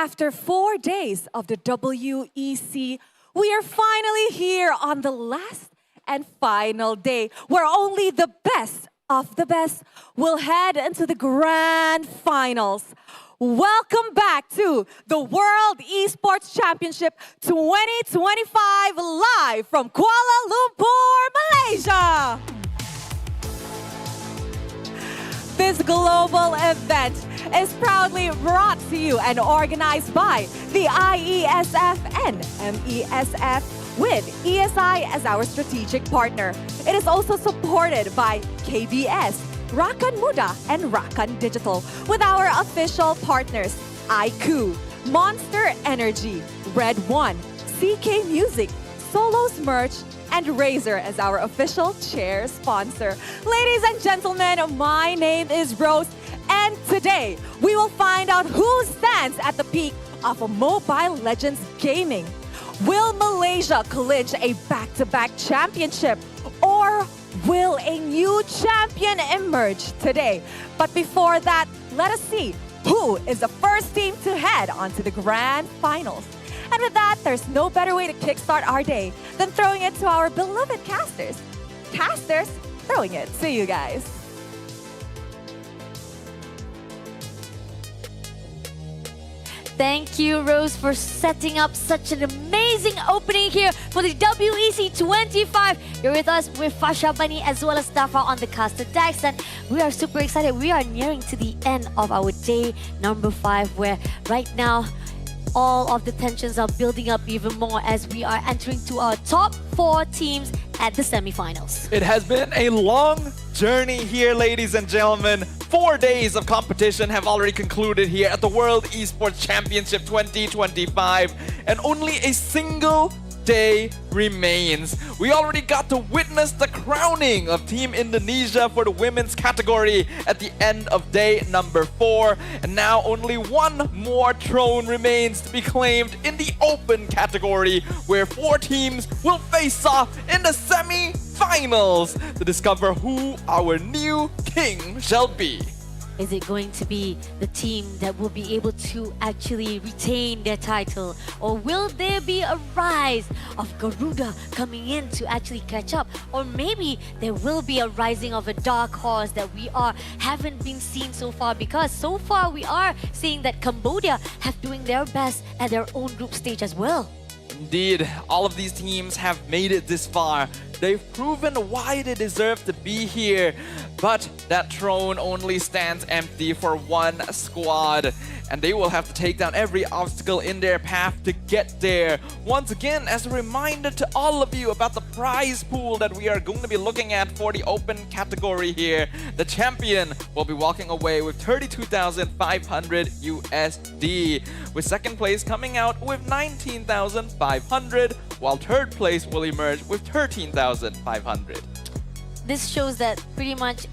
After 4 days of the WEC, we are finally here on the last and final day where only the best of the best will head into the grand finals. Welcome back to the World Esports Championship 2025 live from Kuala Lumpur, Malaysia. This global event is proudly brought to you and organized by the IESF and MESF with ESI as our strategic partner. It is also supported by KBS, Rakan Muda, and Rakan Digital with our official partners IQ, Monster Energy, Red One, CK Music, Solos Merch, and Razer as our official chair sponsor. Ladies and gentlemen, my name is Rose, and today we will find out who stands at the peak of Mobile Legends gaming. Will Malaysia clinch a back-to-back championship, or will a new champion emerge today? But before that, let us see who is the first team to head onto the grand finals. And with that, there's no better way to kickstart our day than throwing it to our beloved casters. Casters, throwing it to you guys. Thank you, Rose, for setting up such an amazing opening here for the WEC 25. You're with us with Fasha Bani as well as Stafa on the caster decks, and we are super excited. We are nearing to the end of our day number 5, where right now all of the tensions are building up even more as we are entering to our top 4 teams at the semifinals. It has been a long journey here, ladies and gentlemen. 4 days of competition have already concluded here at the World Esports Championship 2025, and only a single day remains. We already got to witness the crowning of Team Indonesia for the women's category at the end of day number 4, and now only one more throne remains to be claimed in the open category, where 4 teams will face off in the semi-finals to discover who our new king shall be. Is it going to be the team that will be able to actually retain their title? Or will there be a rise of Garuda coming in to actually catch up? Or maybe there will be a rising of a dark horse that we haven't been seen so far, because so far we are seeing that Cambodia have doing their best at their own group stage as well. Indeed, all of these teams have made it this far. They've proven why they deserve to be here. But that throne only stands empty for one squad, and they will have to take down every obstacle in their path to get there. Once again, as a reminder to all of you about the prize pool that we are going to be looking at for the open category here, the champion will be walking away with 32,500 USD, with second place coming out with 19,500, while third place will emerge with 13,500. This shows that pretty much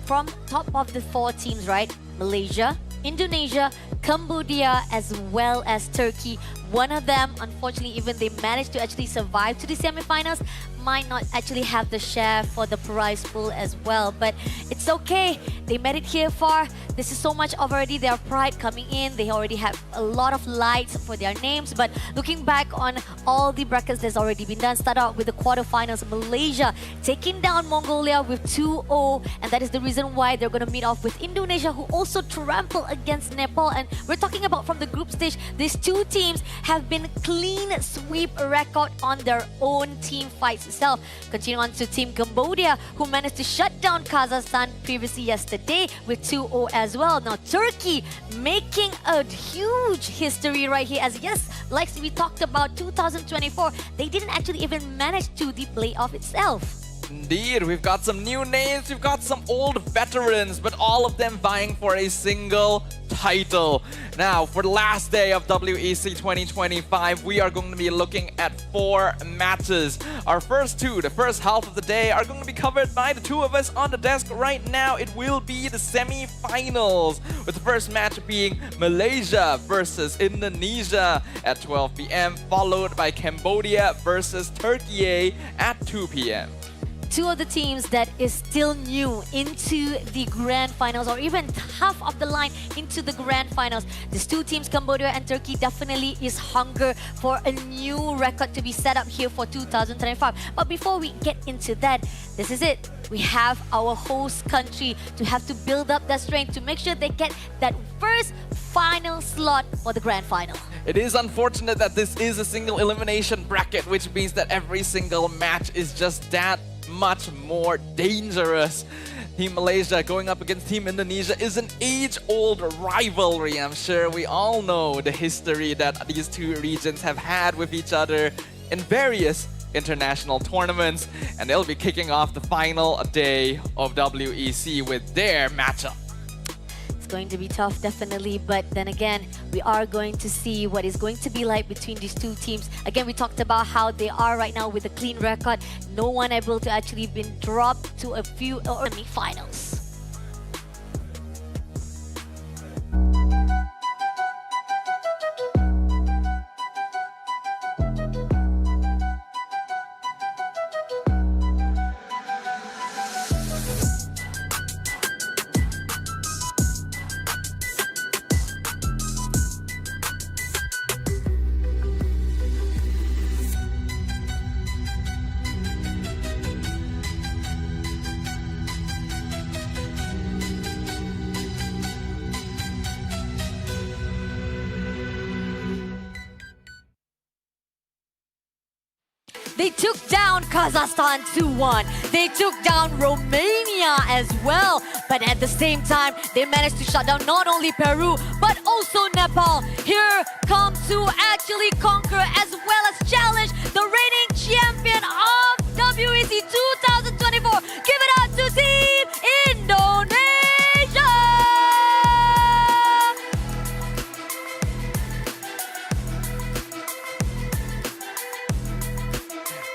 from top of the 4 teams, right? Malaysia, Indonesia, Cambodia, as well as Turkey. One of them, unfortunately, even they managed to actually survive to the semifinals, might not actually have the share for the prize pool as well. But it's okay. They made it here far. This is so much of already their pride coming in. They already have a lot of lights for their names. But looking back on all the brackets that's already been done, start out with the quarterfinals. Malaysia taking down Mongolia with 2-0. And that is the reason why they're going to meet off with Indonesia, who also trampled against Nepal. And we're talking about from the group stage, these 2 teams have been clean sweep record on their own team fights itself. Continue on to Team Cambodia, who managed to shut down Kazakhstan previously yesterday with 2-0 as well. Now Turkey making a huge history right here, as yes, like we talked about 2024, they didn't actually even manage to the playoff itself. Indeed, we've got some new names, we've got some old veterans, but all of them vying for a single title. Now, for the last day of WEC 2025, we are going to be looking at 4 matches. Our first 2, the first half of the day, are going to be covered by the 2 of us on the desk right now. It will be the semi-finals, with the first match being Malaysia versus Indonesia at 12 p.m, followed by Cambodia versus Turkiyye at 2 p.m. two of the teams that is still new into the grand finals or even half of the line into the grand finals. These two teams, Cambodia and Turkey, definitely is hunger for a new record to be set up here for 2025. But before we get into that, this is it. We have our host country to have to build up that strength to make sure they get that first final slot for the grand final. It is unfortunate that this is a single elimination bracket, which means that every single match is just that much more dangerous. Team Malaysia going up against Team Indonesia is an age-old rivalry. I'm sure we all know the history that these two regions have had with each other in various international tournaments, and they'll be kicking off the final day of WEC with their matchup. Going to be tough, definitely, but then again, we are going to see what is going to be like between these two teams. Again, we talked about how they are right now with a clean record. No one able to actually been dropped to a few semi-finals. They took down Kazakhstan 2-1. They took down Romania as well. But at the same time, they managed to shut down not only Peru, but also Nepal. Here come to actually conquer as well as challenge the reigning champion of WEC 2024. Give it up to Team Indonesia!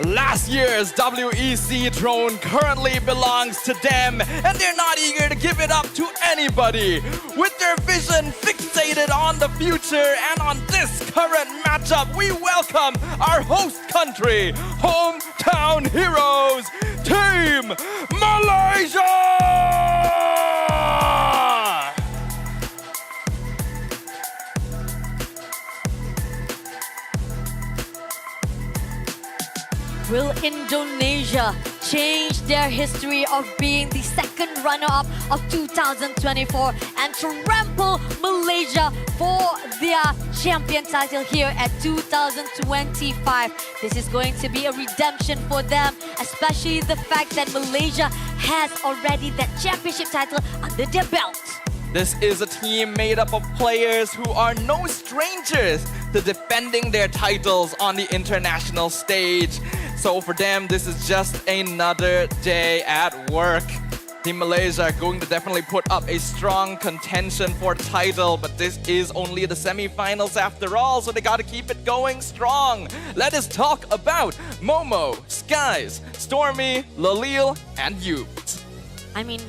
Last year's WEC throne currently belongs to them, and they're not eager to give it up to anybody. With their vision fixated on the future and on this current matchup, we welcome our host country, hometown heroes, Team Malaysia! Will Indonesia change their history of being the second runner-up of 2024 and trample Malaysia for their champion title here at 2025? This is going to be a redemption for them, especially the fact that Malaysia has already that championship title under their belt. This is a team made up of players who are no strangers to defending their titles on the international stage. So for them, this is just another day at work. Team Malaysia are going to definitely put up a strong contention for the title, but this is only the semi-finals after all, so they gotta keep it going strong. Let us talk about Momo, Skies, Stormy, Lalil, and Yubes. I mean,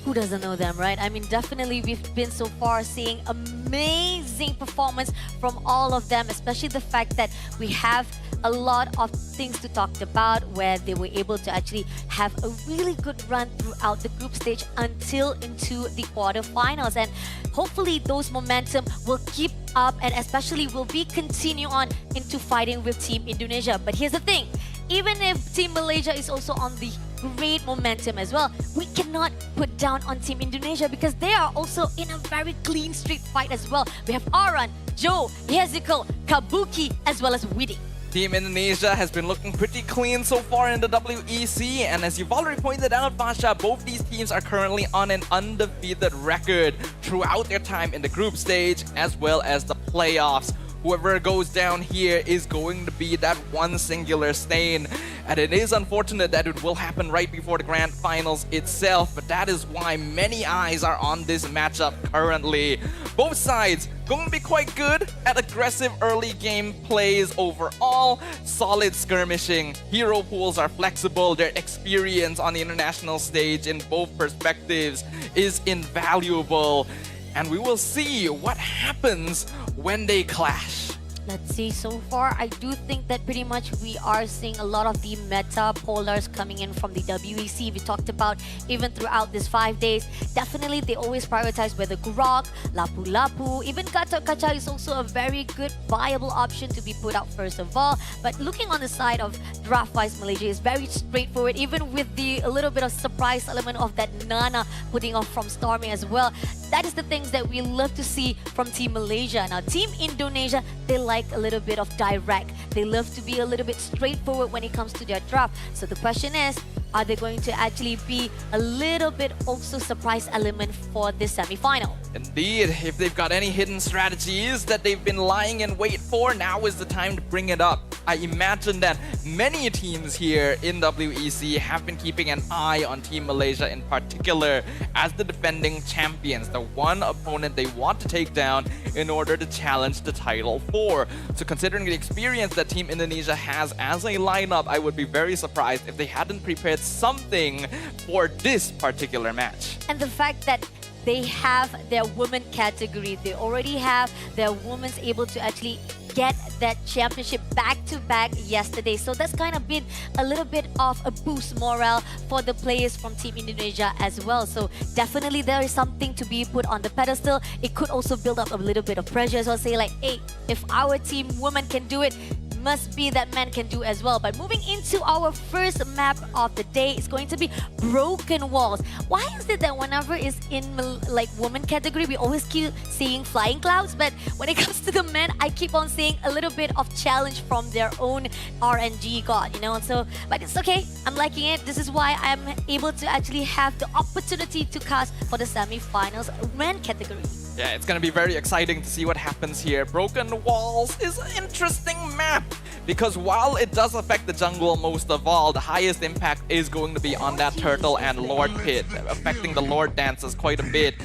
who doesn't know them, right? I mean, definitely we've been so far seeing amazing performance from all of them, especially the fact that we have a lot of things to talk about where they were able to actually have a really good run throughout the group stage until into the quarterfinals. And hopefully those momentum will keep up and especially will be continue on into fighting with Team Indonesia. But here's the thing, even if Team Malaysia is also on the great momentum as well, we cannot put down on Team Indonesia because they are also in a very clean street fight as well. We have Aran, Joe, Yezikel, Kabuki, as well as Widi. Team Indonesia has been looking pretty clean so far in the WEC, and as you've already pointed out, Basha, both these teams are currently on an undefeated record throughout their time in the group stage as well as the playoffs. Whoever goes down here is going to be that one singular stain. And it is unfortunate that it will happen right before the grand finals itself, but that is why many eyes are on this matchup currently. Both sides going to be quite good at aggressive early game plays overall, solid skirmishing. Hero pools are flexible, their experience on the international stage in both perspectives is invaluable. And we will see what happens when they clash. Let's see, so far, I do think that pretty much we are seeing a lot of the meta polars coming in from the WEC. We talked about even throughout these 5 days. Definitely, they always prioritize whether Grok, Lapu-Lapu, even Gatot Kaca is also a very good, viable option to be put out first of all. But looking on the side of draft-wise, Malaysia is very straightforward, even with a little bit of surprise element of that Nana putting off from Stormy as well. That is the things that we love to see from Team Malaysia. Now, Team Indonesia, they like a little bit of direct. They love to be a little bit straightforward when it comes to their draft. So the question is, are they going to actually be a little bit also surprise element for this semi-final? Indeed, if they've got any hidden strategies that they've been lying in wait for, now is the time to bring it up. I imagine that many teams here in WEC have been keeping an eye on Team Malaysia in particular as the defending champions, the one opponent they want to take down in order to challenge the title for. So considering the experience that Team Indonesia has as a lineup, I would be very surprised if they hadn't prepared something for this particular match. And the fact that they have their women category, they already have their women's able to actually get that championship back-to-back yesterday. So that's kind of been a little bit of a boost morale for the players from Team Indonesia as well. So definitely there is something to be put on the pedestal. It could also build up a little bit of pressure. So I'll say like, hey, if our team women can do it, must be that men can do as well. But moving into our first map of the day, it's going to be Broken Walls. Why is it that whenever it's in like woman category, we always keep seeing flying clouds, but when it comes to the men, I keep on seeing a little bit of challenge from their own RNG god, you know? And so, but it's okay, I'm liking it. This is why I'm able to actually have the opportunity to cast for the semi-finals men category. Yeah, it's gonna be very exciting to see what happens here. Broken Walls is an interesting map because while it does affect the jungle most of all, the highest impact is going to be on that Turtle and Lord Pit, affecting the Lord Dancers quite a bit.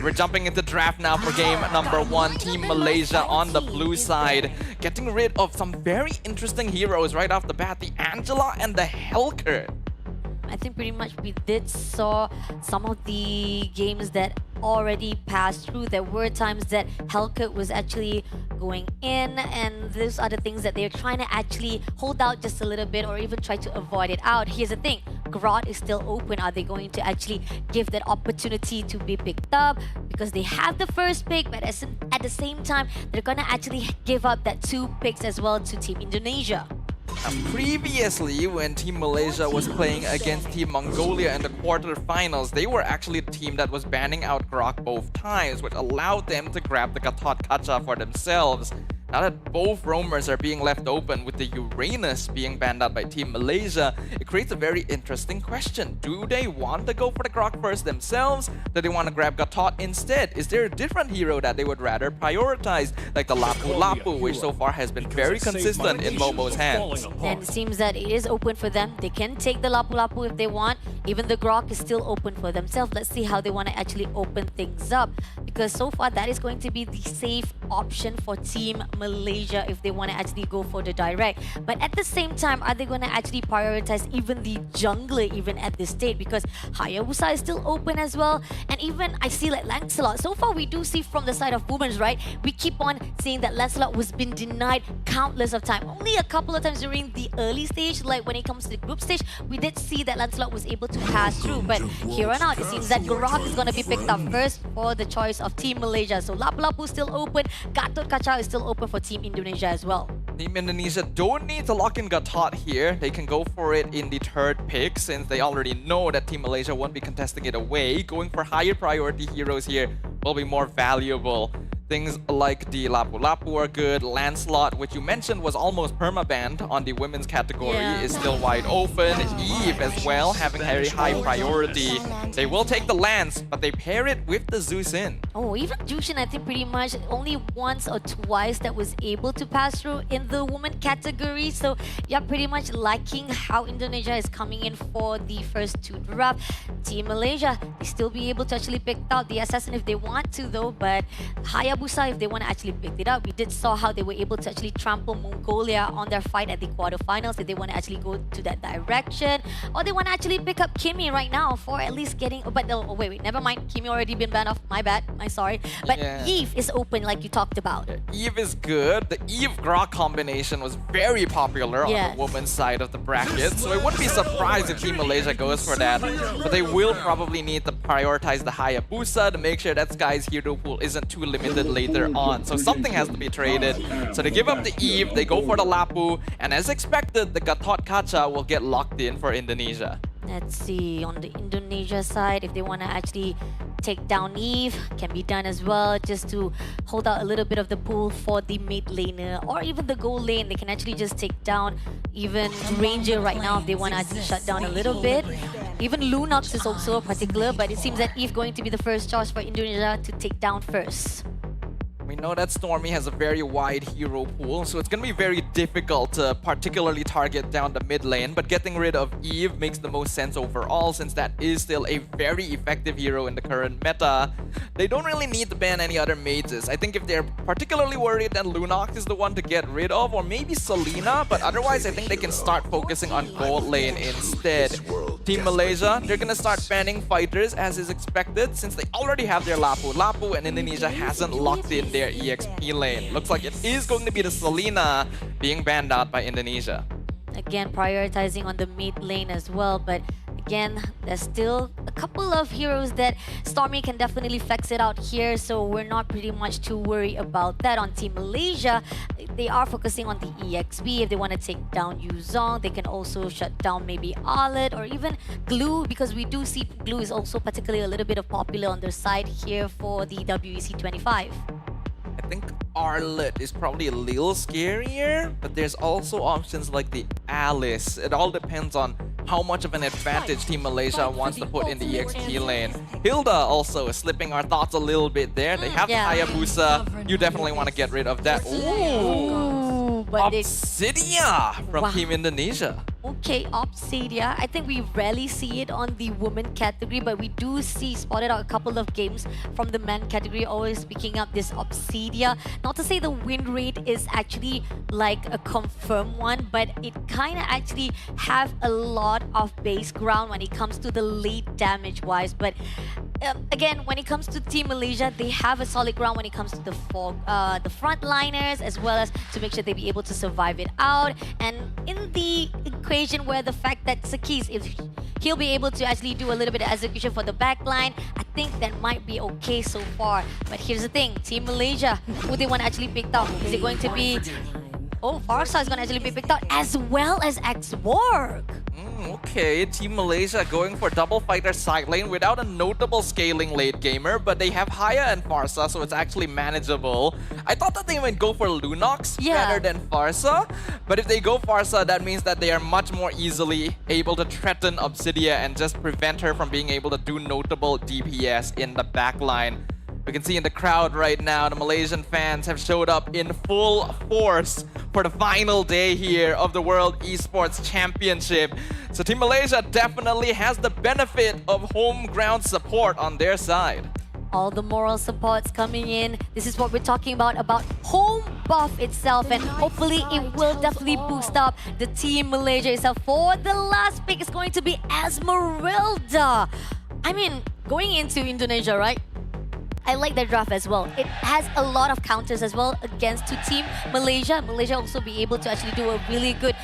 We're jumping into draft now for game number 1. Team Malaysia on the blue side, getting rid of some very interesting heroes right off the bat, the Angela and the Helker. I think pretty much we did saw some of the games that already passed through. There were times that Hellcat was actually going in, and those are the things that they're trying to actually hold out just a little bit or even try to avoid it out. Here's the thing, Grot is still open. Are they going to actually give that opportunity to be picked up? Because they have the first pick, but at the same time, they're gonna actually give up that 2 picks as well to Team Indonesia. Previously, when Team Malaysia was playing against Team Mongolia in the quarterfinals, they were actually the team that was banning out Grok both times, which allowed them to grab the Gatot Kaca for themselves. Now that both roamers are being left open with the Uranus being banned out by Team Malaysia, it creates a very interesting question. Do they want to go for the Grok first themselves? Do they want to grab Gatot instead? Is there a different hero that they would rather prioritize, like the Lapu-Lapu, which so far has been very consistent in Momo's hands? And it seems that it is open for them. They can take the Lapu-Lapu if they want. Even the Grok is still open for themselves. Let's see how they want to actually open things up. Because so far, that is going to be the safe option for Team Malaysia if they want to actually go for the direct. But at the same time, are they going to actually prioritize even the jungler even at this state? Because Hayabusa is still open as well. And even I see like Lancelot. So far, we do see from the side of women's, right? We keep on seeing that Lancelot was been denied countless of time. Only a couple of times during the early stage, like when it comes to the group stage, we did see that Lancelot was able to pass through. But here on out, it seems that Grok is going to be picked up first for the choice of Team Malaysia. So Lapu-Lapu is still open. Gatot Kaca is still open for Team Indonesia as well. Team Indonesia don't need to lock in Gatot here. They can go for it in the 3rd pick since they already know that Team Malaysia won't be contesting it away. Going for higher priority heroes here will be more valuable. Things like the Lapu-Lapu are good. Lancelot, which you mentioned was almost perma-banned on the women's category, is still wide open. Eve as well, having very high priority. They will take the Lance, but they pair it with the Zeus-in. Oh, even Jushin, I think pretty much only once or twice that was able to pass through in the woman category. So yeah, pretty much liking how Indonesia is coming in for the first 2 draft. Team Malaysia, they still be able to actually pick out the assassin if they want to though, but Hayabusa Hayabusa if they want to actually pick it up. We did saw how they were able to actually trample Mongolia on their fight at the quarterfinals. If they want to actually go to that direction, or they want to actually pick up Kimi right now for at least getting. But oh, wait, never mind. Kimi already been banned off. My bad. I'm sorry. But Eve is open, like you talked about. Eve is good. The Eve Grok combination was very popular on the women's side of the bracket, so I wouldn't be surprised if Team Malaysia goes for that. But they will probably need to prioritize the Hayabusa to make sure that Sky's hero pool isn't too limited later on. So something has to be traded. So they give up the Eve, they go for the Lapu, and as expected, the Gatot Kaca will get locked in for Indonesia. Let's see, on the Indonesia side, if they want to actually take down Eve, can be done as well, just to hold out a little bit of the pool for the mid laner, or even the gold lane. They can actually just take down even Ranger right now if they want to actually shut down a little bit. Even Lunox is also a particular, but it seems that Eve going to be the first choice for Indonesia to take down first. We know that Stormy has a very wide hero pool, so it's going to be very difficult to particularly target down the mid lane, but getting rid of Eve makes the most sense overall, since that is still a very effective hero in the current meta. They don't really need to ban any other mages. I think if they're particularly worried, then Lunox is the one to get rid of, or maybe Selena, but otherwise I think they can start focusing on gold lane instead. Team Malaysia, they're going to start banning fighters as is expected, since they already have their Lapu. Lapu and Indonesia hasn't locked in their EXP lane. Looks like it is going to be the Selena being banned out by Indonesia. Again, prioritizing on the mid lane as well, but again, there's still a couple of heroes that Stormy can definitely flex it out here, so we're not pretty much too worried about that. On Team Malaysia, they are focusing on the EXP. If they want to take down Yuzong, they can also shut down maybe Arlet or even Glue, because we do see Glue is also particularly a little bit of popular on their side here for the WEC25. I think Arlet is probably a little scarier, but there's also options like the Alice. It all depends on how much of an advantage Team Malaysia wants to put in the EXP lane. Hilda also is slipping our thoughts a little bit there. They have the Hayabusa. You definitely want to get rid of that. Ooh! Obsidia from Team Indonesia. Okay, Obsidia. I think we rarely see it on the women category, but we do see spotted out a couple of games from the men category, always picking up this Obsidia. Not to say the win rate is actually like a confirmed one, but it kind of actually have a lot of base ground when it comes to the late damage wise. But again, when it comes to Team Malaysia, they have a solid ground when it comes to the frontliners, as well as to make sure they be able to survive it out. And in the equation where the fact that Sakis, if he'll be able to actually do a little bit of execution for the backline, I think that might be okay so far. But here's the thing, Team Malaysia, who they want to actually pick up? Is it going to be... Oh, Farsa is going to actually be picked out, as well as X-Borg. Okay, Team Malaysia going for double fighter side lane without a notable scaling late gamer, but they have Haya and Farsa, so it's actually manageable. I thought that they might go for Lunox rather than Farsa, but if they go Farsa, that means that they are much more easily able to threaten Obsidia and just prevent her from being able to do notable DPS in the backline. We can see in the crowd right now, the Malaysian fans have showed up in full force for the final day here of the World Esports Championship. So Team Malaysia definitely has the benefit of home ground support on their side. All the moral supports coming in. This is what we're talking about home buff itself, and hopefully it will definitely boost up the Team Malaysia itself. For the last pick is going to be Esmeralda. I mean, going into Indonesia, right? I like that draft as well. It has a lot of counters as well against to Team Malaysia. Malaysia also be able to actually do a really good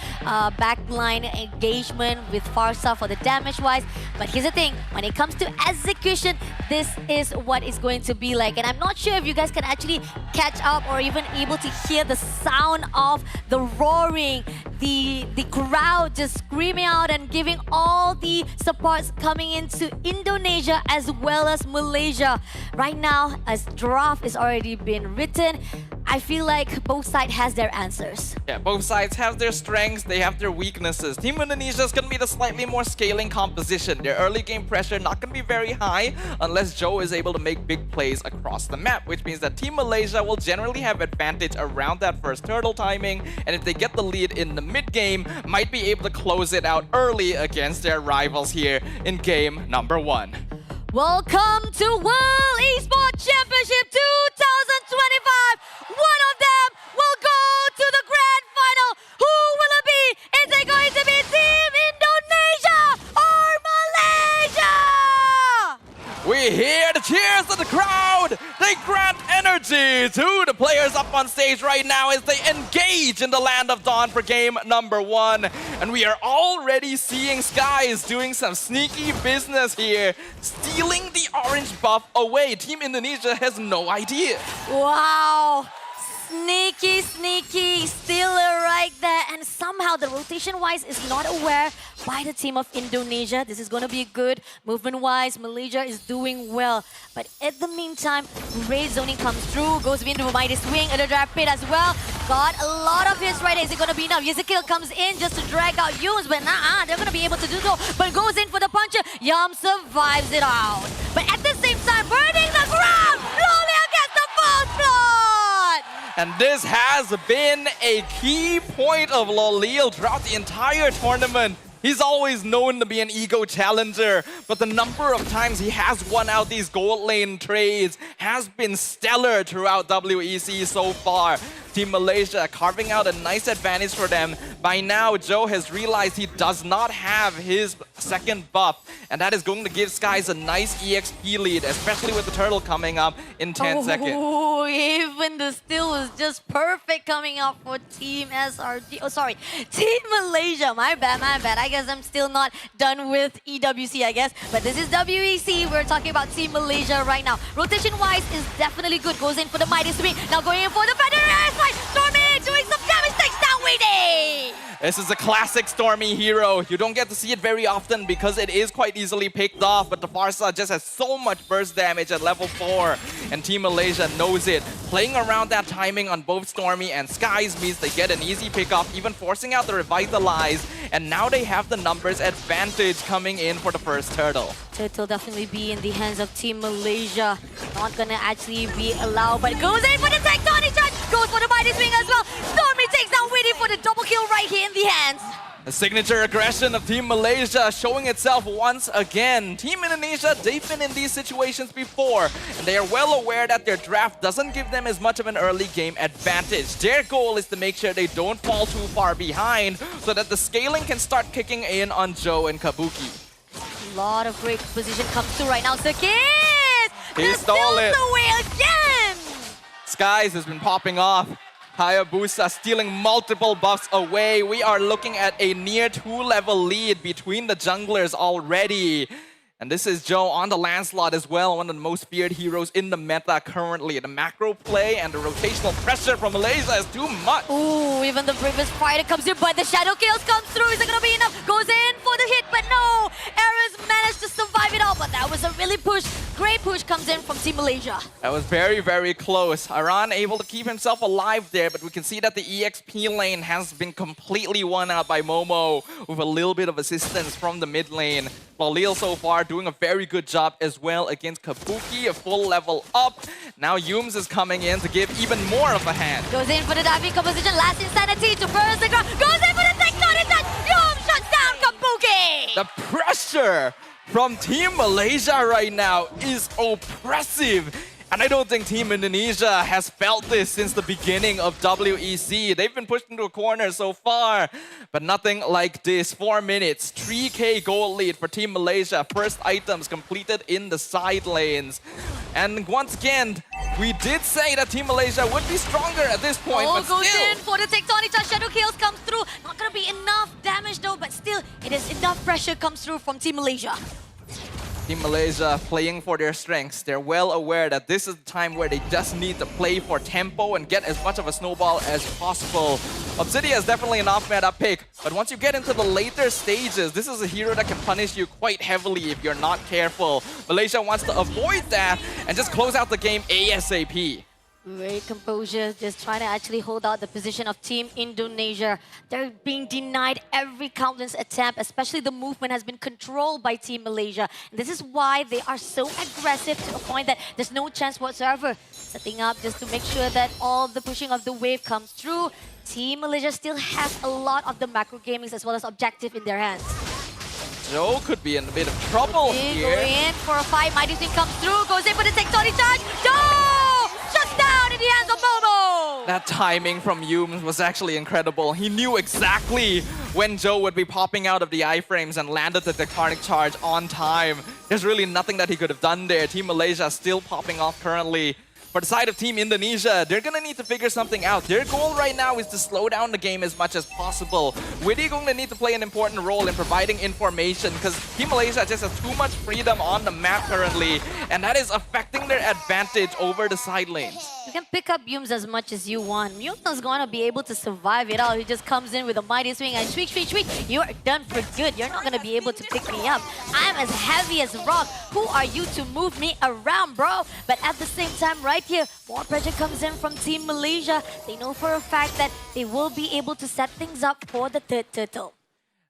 backline engagement with Farsa for the damage wise. But here's the thing, when it comes to execution, this is what it's going to be like. And I'm not sure if you guys can actually catch up or even able to hear the sound of the roaring, the crowd just screaming out and giving all the supports coming into Indonesia as well as Malaysia. Right now, as draft is already been written, I feel like both sides has their answers. Yeah, both sides have their strengths, they have their weaknesses. Team Indonesia is going to be the slightly more scaling composition. Their early game pressure not going to be very high unless Joe is able to make big plays across the map, which means that Team Malaysia will generally have advantage around that first turtle timing, and if they get the lead in the mid game, might be able to close it out early against their rivals here in game number 1. Welcome to World Esports Championship 2020! we hear the cheers of the crowd. They grant energy to the players up on stage right now as they engage in the Land of Dawn for game number 1. And we are already seeing Skies doing some sneaky business here, stealing the orange buff away. Team Indonesia has no idea. Wow. Sneaky, stealer right there. And somehow the rotation-wise is not aware by the team of Indonesia. This is going to be good. Movement-wise, Malaysia is doing well. But at the meantime, red zoning comes through, goes into Mighty Swing, and the draft pit as well. Got a lot of hits right there. Is it going to be enough? Ezekiel comes in just to drag out Yums, but they're going to be able to do so. But goes in for the puncher. Yum survives it out. But at the same time, burning the ground! Loleo gets the first blood! And this has been a key point of Loleo throughout the entire tournament. He's always known to be an ego challenger, but the number of times he has won out these gold lane trades has been stellar throughout WEC so far. Team Malaysia carving out a nice advantage for them. By now, Joe has realized he does not have his second buff, and that is going to give Skies a nice EXP lead, especially with the turtle coming up in 10 seconds. Oh, even the steal was just perfect coming up for Team SRG. Oh, sorry, Team Malaysia. My bad. I guess I'm still not done with EWC, I guess. But this is WEC. We're talking about Team Malaysia right now. Rotation-wise is definitely good. Goes in for the Mighty Swing. Now going in for the Federer. Stormy doing some damage, takes down Weedy! This is a classic Stormy hero. You don't get to see it very often because it is quite easily picked off, but the Farsa just has so much burst damage at level 4, and Team Malaysia knows it. Playing around that timing on both Stormy and Skies means they get an easy pick-off, even forcing out the Revitalize, and now they have the numbers advantage coming in for the first turtle. Turtle definitely be in the hands of Team Malaysia. Not gonna actually be allowed, but goes in for the tectonic charge, goes for the Mighty Swing as well. Stormy takes down Weedy for the double kill right here in the hands. The signature aggression of Team Malaysia showing itself once again. Team Indonesia, they've been in these situations before, and they are well aware that their draft doesn't give them as much of an early game advantage. Their goal is to make sure they don't fall too far behind so that the scaling can start kicking in on Joe and Kabuki. A lot of great position comes through right now. Sakis! He stole it. Away again! Skies has been popping off. Hayabusa stealing multiple buffs away. We are looking at a near 2-level lead between the junglers already. And this is Joe on the Lancelot as well, one of the most feared heroes in the meta currently. The macro play and the rotational pressure from Malaysia is too much. Ooh, even the Bravest Fighter comes in, but the Shadow Kills comes through. Is it going to be enough? Goes in for the hit, but no! Ares managed to survive it all, but that was a really great push comes in from Team Malaysia. That was very, very close. Aran able to keep himself alive there, but we can see that the EXP lane has been completely won out by Momo with a little bit of assistance from the mid lane. Loleo so far doing a very good job as well against Kabuki, a full level up. Now Yums is coming in to give even more of a hand. Goes in for the diving composition, last insanity to burst the ground. Goes in for the tectonic touch. Yums shuts down Kabuki. The pressure from Team Malaysia right now is oppressive. And I don't think Team Indonesia has felt this since the beginning of WEC. They've been pushed into a corner so far, but nothing like this. 4 minutes, 3K gold lead for Team Malaysia. First items completed in the side lanes. And once again, we did say that Team Malaysia would be stronger at this point, but goes still. in for the tectonic touch. Shadow Kills comes through. Not gonna be enough damage though, but still, it is enough pressure comes through from Team Malaysia. Team Malaysia playing for their strengths. They're well aware that this is the time where they just need to play for tempo and get as much of a snowball as possible. Obsidia is definitely an off-meta pick, but once you get into the later stages, this is a hero that can punish you quite heavily if you're not careful. Malaysia wants to avoid that and just close out the game ASAP. Great composure, just trying to actually hold out the position of Team Indonesia. They're being denied every countless attempt, especially the movement has been controlled by Team Malaysia. And this is why they are so aggressive to a point that there's no chance whatsoever. Setting up just to make sure that all the pushing of the wave comes through. Team Malaysia still has a lot of the macro gamings as well as objective in their hands. Joe could be in a bit of trouble here. Go in for a fight, Mighty Swing comes through, goes in for the tectonic charge. Joe! Shuts down in the hands of Momo! That timing from Humes was actually incredible. He knew exactly when Joe would be popping out of the iframes and landed the tectonic charge on time. There's really nothing that he could have done there. Team Malaysia still popping off currently. For the side of Team Indonesia, they're gonna need to figure something out. Their goal right now is to slow down the game as much as possible. Witty going to need to play an important role in providing information because Team Malaysia just has too much freedom on the map currently, and that is affecting their advantage over the side lanes. You can pick up Yums as much as you want. Yums going to be able to survive it out. He just comes in with a mighty swing and swing. You're done for good. You're not going to be able to pick me up. I'm as heavy as rock. Who are you to move me around, bro? But at the same time, right here, more pressure comes in from Team Malaysia. They know for a fact that they will be able to set things up for the third turtle.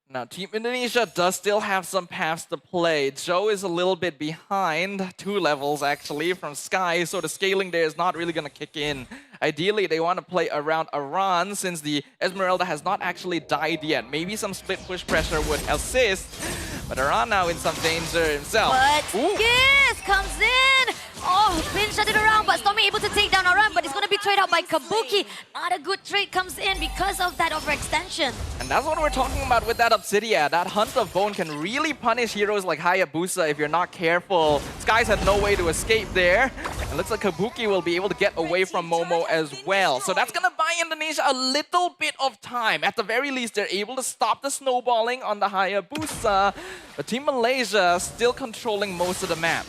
Now, Team Indonesia does still have some paths to play. Joe is a little bit behind, 2 levels actually, from Sky, so the scaling there is not really going to kick in. Ideally, they want to play around Aran since the Esmeralda has not actually died yet. Maybe some split push pressure would assist, but Aran now in some danger himself. But yes, comes in! Oh, Pin shut it around, but Stormy able to take down Aran, but it's going to be traded out by Kabuki. Not a good trade comes in because of that overextension. And that's what we're talking about with that Obsidia. That Hunt of Bone can really punish heroes like Hayabusa if you're not careful. Skies had no way to escape there. And looks like Kabuki will be able to get away from Momo as well. So that's going to buy Indonesia a little bit of time. At the very least, they're able to stop the snowballing on the Hayabusa. But Team Malaysia still controlling most of the map.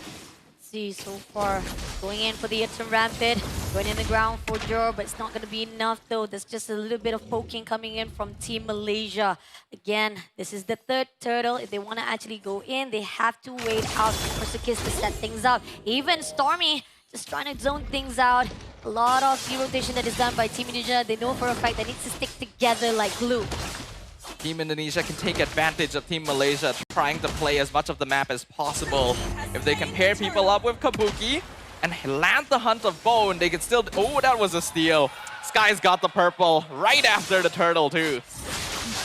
See, so far, going in for the Eton Rampant, going in the ground for Jor, but it's not going to be enough though. There's just a little bit of poking coming in from Team Malaysia. Again, this is the third turtle. If they want to actually go in, they have to wait out for Sakis to set things up. Even Stormy just trying to zone things out. A lot of rotation that is done by Team Indonesia. They know for a fact they need to stick together like glue. Team Indonesia can take advantage of Team Malaysia trying to play as much of the map as possible. If they can pair people up with Kabuki and land the Hunt of Bone, they can still... Oh, that was a steal. Sky's got the purple right after the turtle too.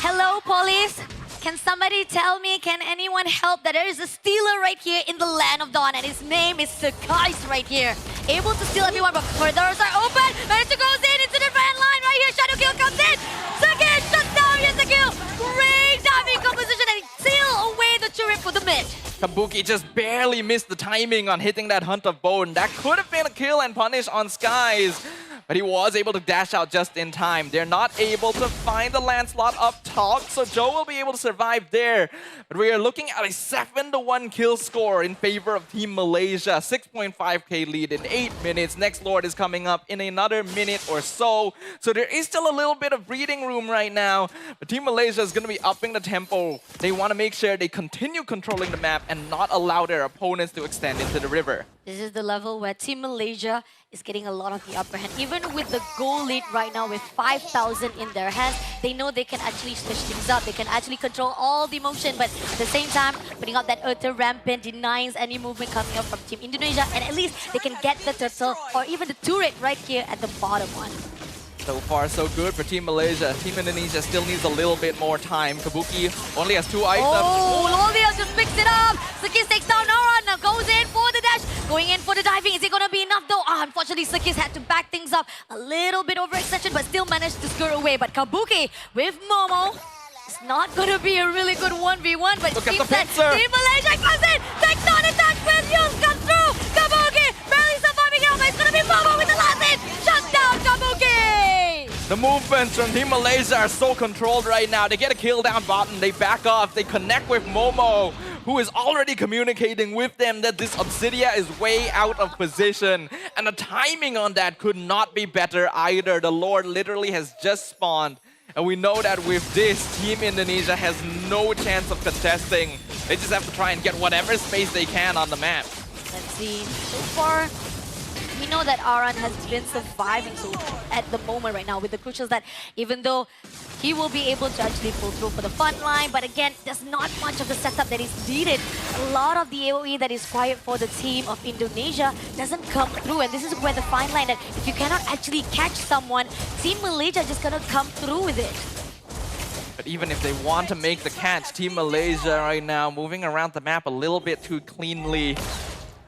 Hello, police. Can somebody tell me, can anyone help that there is a stealer right here in the Land of Dawn and his name is Sakais right here. Able to steal everyone, but corridors are open. Managed goes in into the van line right here. Shadow Kill comes in. Sakis shuts down Yesakil. Great diving composition and seal away the turret for the mid. Kabuki just barely missed the timing on hitting that Hunt of Bone. That could have been a kill and punish on Skies. But he was able to dash out just in time. They're not able to find the land slot up top, so Joe will be able to survive there. But we are looking at a 7-1 kill score in favor of Team Malaysia. 6.5k lead in 8 minutes. Next Lord is coming up in another minute or so. So there is still a little bit of breathing room right now. But Team Malaysia is going to be upping the tempo. They want to make sure they continue controlling the map and not allow their opponents to extend into the river. This is the level where Team Malaysia is getting a lot of the upper hand. Even with the goal lead right now with 5,000 in their hands, they know they can actually switch things up. They can actually control all the motion, but at the same time, putting out that Earther Rampant denies any movement coming up from Team Indonesia, and at least they can get the turtle or even the turret right here at the bottom one. So far, so good for Team Malaysia. Team Indonesia still needs a little bit more time. Kabuki only has 2 items. Oh, Lolia just picks it up. Sakis takes down Aran, now goes in for the dash. Going in for the diving. Is it going to be enough though? Unfortunately, Sakis had to back things up. A little bit overextension, but still managed to skirt away. But Kabuki with Momo. It's not going to be a really good 1v1, but Look at seems the that pincer. Team Malaysia comes in. Takes on attack with Yus comes through. Kabuki barely surviving out, but it's going to be Momo with the last hit. Shut down Kabuki. The movements from Team Malaysia are so controlled right now. They get a kill down bottom, they back off, they connect with Momo, who is already communicating with them that this Obsidia is way out of position. And the timing on that could not be better either. The Lord literally has just spawned. And we know that with this, Team Indonesia has no chance of contesting. They just have to try and get whatever space they can on the map. Let's see. So far, we know that Aran has been surviving so at the moment right now with the crucials that even though he will be able to actually pull through for the front line, but again, there's not much of the setup that is needed. A lot of the AoE that is required for the team of Indonesia doesn't come through, and this is where the fine line that if you cannot actually catch someone, Team Malaysia just gonna come through with it. But even if they want to make the catch, Team Malaysia right now moving around the map a little bit too cleanly.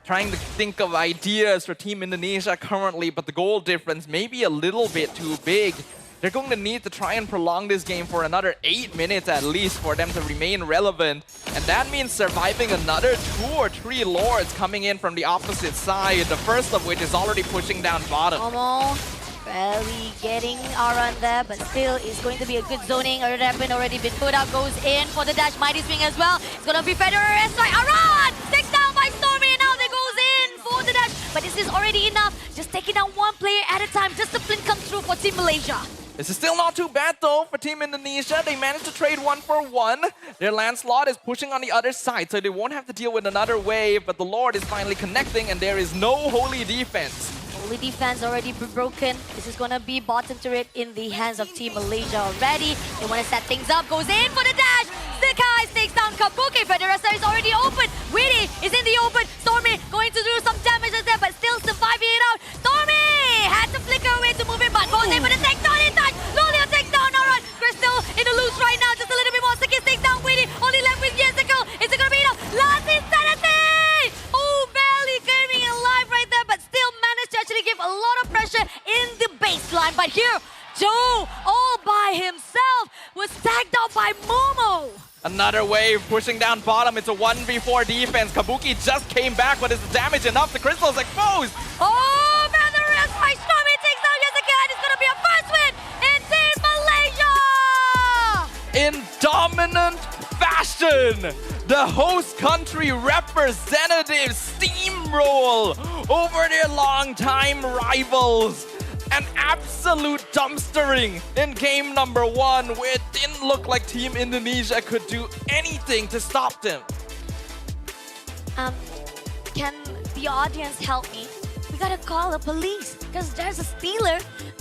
trying to think of ideas for Team Indonesia currently, but the goal difference may be a little bit too big. They're going to need to try and prolong this game for another 8 minutes at least for them to remain relevant. And that means surviving another 2 or 3 Lords coming in from the opposite side, the first of which is already pushing down bottom. Almost barely getting Aran there, but still it's going to be a good zoning. Already been put out, goes in for the dash. Mighty swing as well. It's going to be Federer as well. Aran takes down by Stormy, and now they goes in for the dash. But this is already enough. Just taking down one player at a time. Discipline comes through for Team Malaysia. This is still not too bad though for Team Indonesia. They managed to trade 1 for 1. Their Lancelot is pushing on the other side, so they won't have to deal with another wave. But the Lord is finally connecting, and there is no holy defense. Holy defense already broken. This is gonna be bottom turret in the hands of Team Malaysia already. They want to set things up. Goes in for the dash. Sky takes down Kabuki. Federer is already open. Witty is in the open. Stormy going to do some damage there, but still surviving it out. Stormy had to flicker away to move it, but goes in for the takedown in touch. Lolio takes down Aran. Crystal in the loose right now. Just a little bit more. Sakis takes down Witty. Only left with Yesical. Is it gonna be enough? Last insanity! Oh, barely coming alive right there, but still managed to actually give a lot of pressure in the baseline. But here, Joe, all by himself, was tagged out by Momo. Another wave pushing down bottom. It's a 1v4 defense. Kabuki just came back, but is the damage enough? The crystal is exposed. Oh, Federer by Stormy takes down Jessica, and it's going to be a first win in Team Malaysia! In dominant fashion, the host country representatives steamroll over their longtime rivals. An absolute dumpstering in game number 1, where it didn't look like Team Indonesia could do anything to stop them. Can the audience help me? We gotta call the police because there's a stealer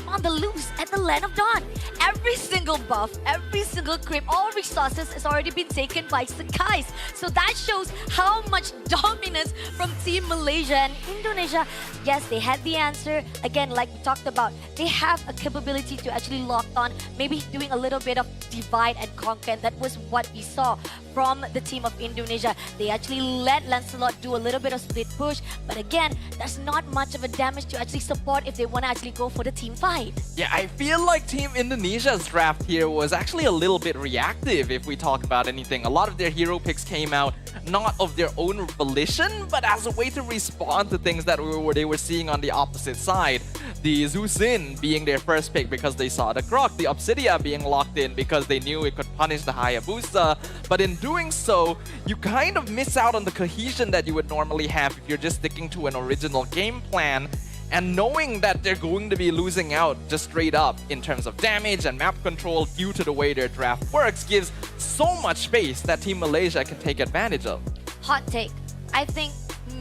on the loose at the Land of Dawn. Every single buff, every single creep, all resources has already been taken by Sakai's. So that shows how much dominance from Team Malaysia and Indonesia. Yes, they had the answer. Again, like we talked about, they have a capability to actually lock on, maybe doing a little bit of divide and conquer. And that was what we saw from the team of Indonesia. They actually let Lancelot do a little bit of split push. But again, there's not much of a damage to actually support if they want to actually go for the team fight. Yeah, I feel like Team Indonesia's draft here was actually a little bit reactive if we talk about anything. A lot of their hero picks came out not of their own volition, but as a way to respond to things that they were seeing on the opposite side. The Zuzin being their first pick because they saw the Grok, the Obsidia being locked in because they knew it could punish the Hayabusa. But in doing so, you kind of miss out on the cohesion that you would normally have if you're just sticking to an original game plan. And knowing that they're going to be losing out just straight up in terms of damage and map control due to the way their draft works gives so much space that Team Malaysia can take advantage of. Hot take. I think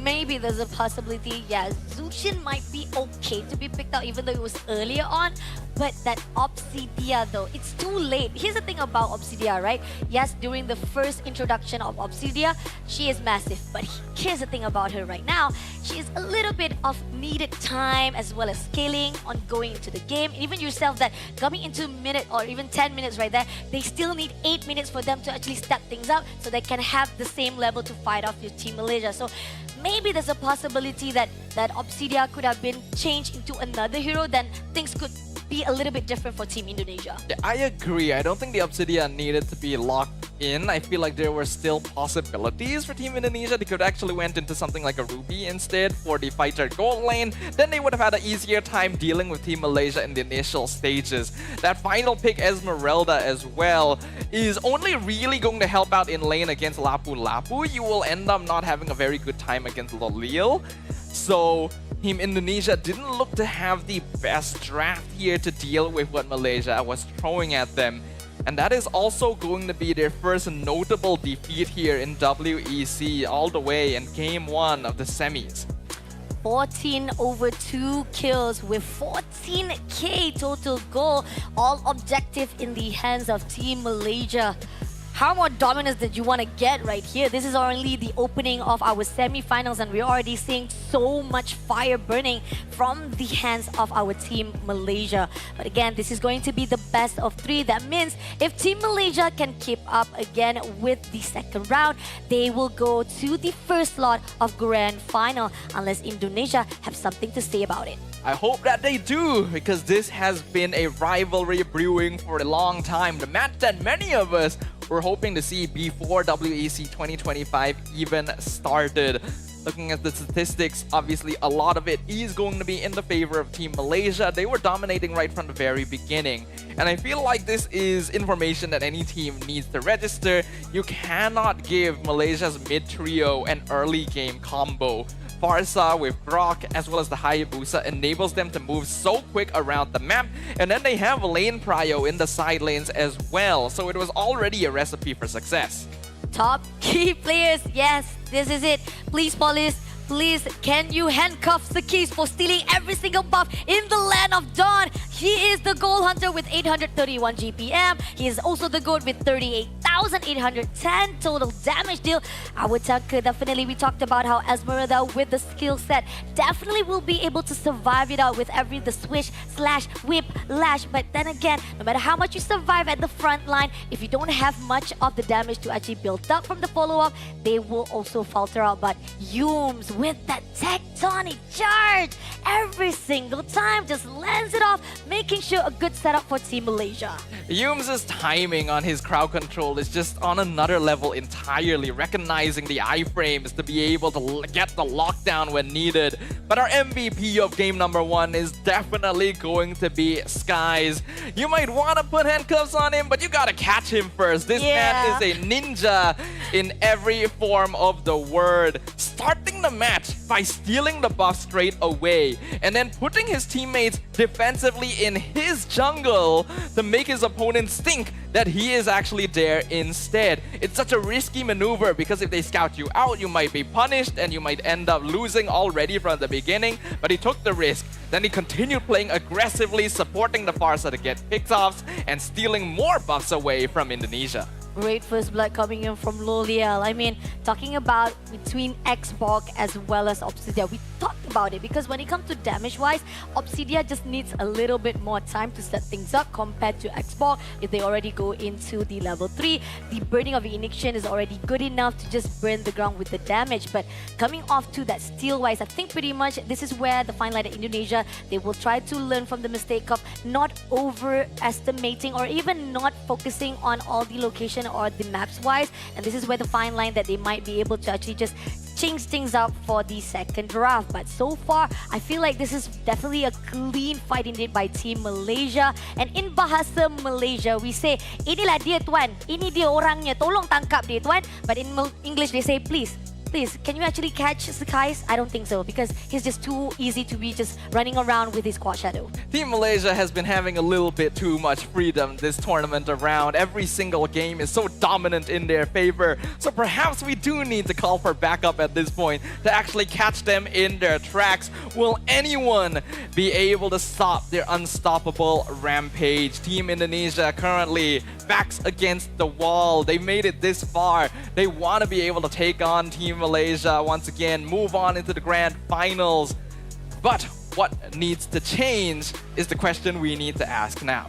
maybe there's a possibility, yeah, Zushin might be okay to be picked out even though it was earlier on. But that Obsidia though, it's too late. Here's the thing about Obsidia, right? Yes, during the first introduction of Obsidia, she is massive. But here's the thing about her right now. She is a little bit of needed time as well as scaling on going into the game. Even yourself that coming into a minute or even 10 minutes right there, they still need 8 minutes for them to actually step things up so they can have the same level to fight off your Team Malaysia. So maybe there's a possibility that Obsidia could have been changed into another hero, then things could be a little bit different for Team Indonesia. Yeah, I agree. I don't think the Obsidian needed to be locked in. I feel like there were still possibilities for Team Indonesia. They could actually went into something like a Ruby instead for the fighter gold lane. Then they would have had an easier time dealing with Team Malaysia in the initial stages. That final pick, Esmeralda, as well, is only really going to help out in lane against Lapu Lapu. You will end up not having a very good time against Lolil. So Team Indonesia didn't look to have the best draft here to deal with what Malaysia was throwing at them. And that is also going to be their first notable defeat here in WEC all the way in Game 1 of the semis. 14 over 2 kills with 14k total goal. All objective in the hands of Team Malaysia. how more dominance did you want to get right here? This is only the opening of our semi-finals, and we're already seeing so much fire burning from the hands of our Team Malaysia. But again, this is going to be the best of 3. That means if Team Malaysia can keep up again with the second round, they will go to the first slot of Grand Final, unless Indonesia have something to say about it. I hope that they do, because this has been a rivalry brewing for a long time. The match that many of us were hoping to see before WEC 2025 even started. Looking at the statistics, obviously a lot of it is going to be in the favor of Team Malaysia. They were dominating right from the very beginning. And I feel like this is information that any team needs to register. You cannot give Malaysia's mid-trio an early game combo. Farsa with Grok as well as the Hayabusa enables them to move so quick around the map, and then they have lane prio in the side lanes as well, so it was already a recipe for success. Top key players, yes, this is it. Please, Police, please, can you handcuff the keys for stealing every single buff in the Land of Dawn? He is the goal hunter with 831 GPM. He is also the goat with 38,810 total damage deal. Our tanker, definitely, we talked about how Esmeralda with the skill set definitely will be able to survive it out with the swish, slash, whip, lash. But then again, no matter how much you survive at the front line, if you don't have much of the damage to actually build up from the follow-up, they will also falter out. But Yums with that tectonic charge every single time just lands it off, making sure a good setup for Team Malaysia. Yums' timing on his crowd control is just on another level entirely, recognizing the iframes to be able to get the lockdown when needed. But our MVP of game number 1 is definitely going to be Skies. You might want to put handcuffs on him, but you gotta catch him first. This man is a ninja in every form of the word. Starting the match by stealing the buff straight away, and then putting his teammates defensively in his jungle to make his opponents think that he is actually there instead. It's such a risky maneuver, because if they scout you out, you might be punished and you might end up losing already from the beginning. But he took the risk. Then he continued playing aggressively, supporting the Farsa to get picks-offs and stealing more buffs away from Indonesia. Great first blood coming in from Loliel. I mean, talking about between Xbox as well as Obsidia, we talked about it, because when it comes to damage-wise, Obsidia just needs a little bit more time to set things up compared to Xbox. If they already go into the level 3, the burning of Ignition is already good enough to just burn the ground with the damage. But coming off to that steal-wise, I think pretty much this is where the fine line at Indonesia, they will try to learn from the mistake of not overestimating or even not focusing on all the location or the maps wise, and this is where the fine line that they might be able to actually just change things up for the second draft. But so far, I feel like this is definitely a clean fight indeed by Team Malaysia. And in bahasa Malaysia, we say, inilah dia tuan, ini dia orangnya, tolong tangkap dia tuan. But in English, they say, please, can you actually catch Skies? I don't think so, because he's just too easy to be just running around with his quad shadow. Team Malaysia has been having a little bit too much freedom this tournament around. Every single game is so dominant in their favor. So perhaps we do need to call for backup at this point to actually catch them in their tracks. Will anyone be able to stop their unstoppable rampage? Team Indonesia currently backs against the wall. They made it this far. They want to be able to take on Team Malaysia once again, move on into the grand finals. But what needs to change is the question we need to ask now.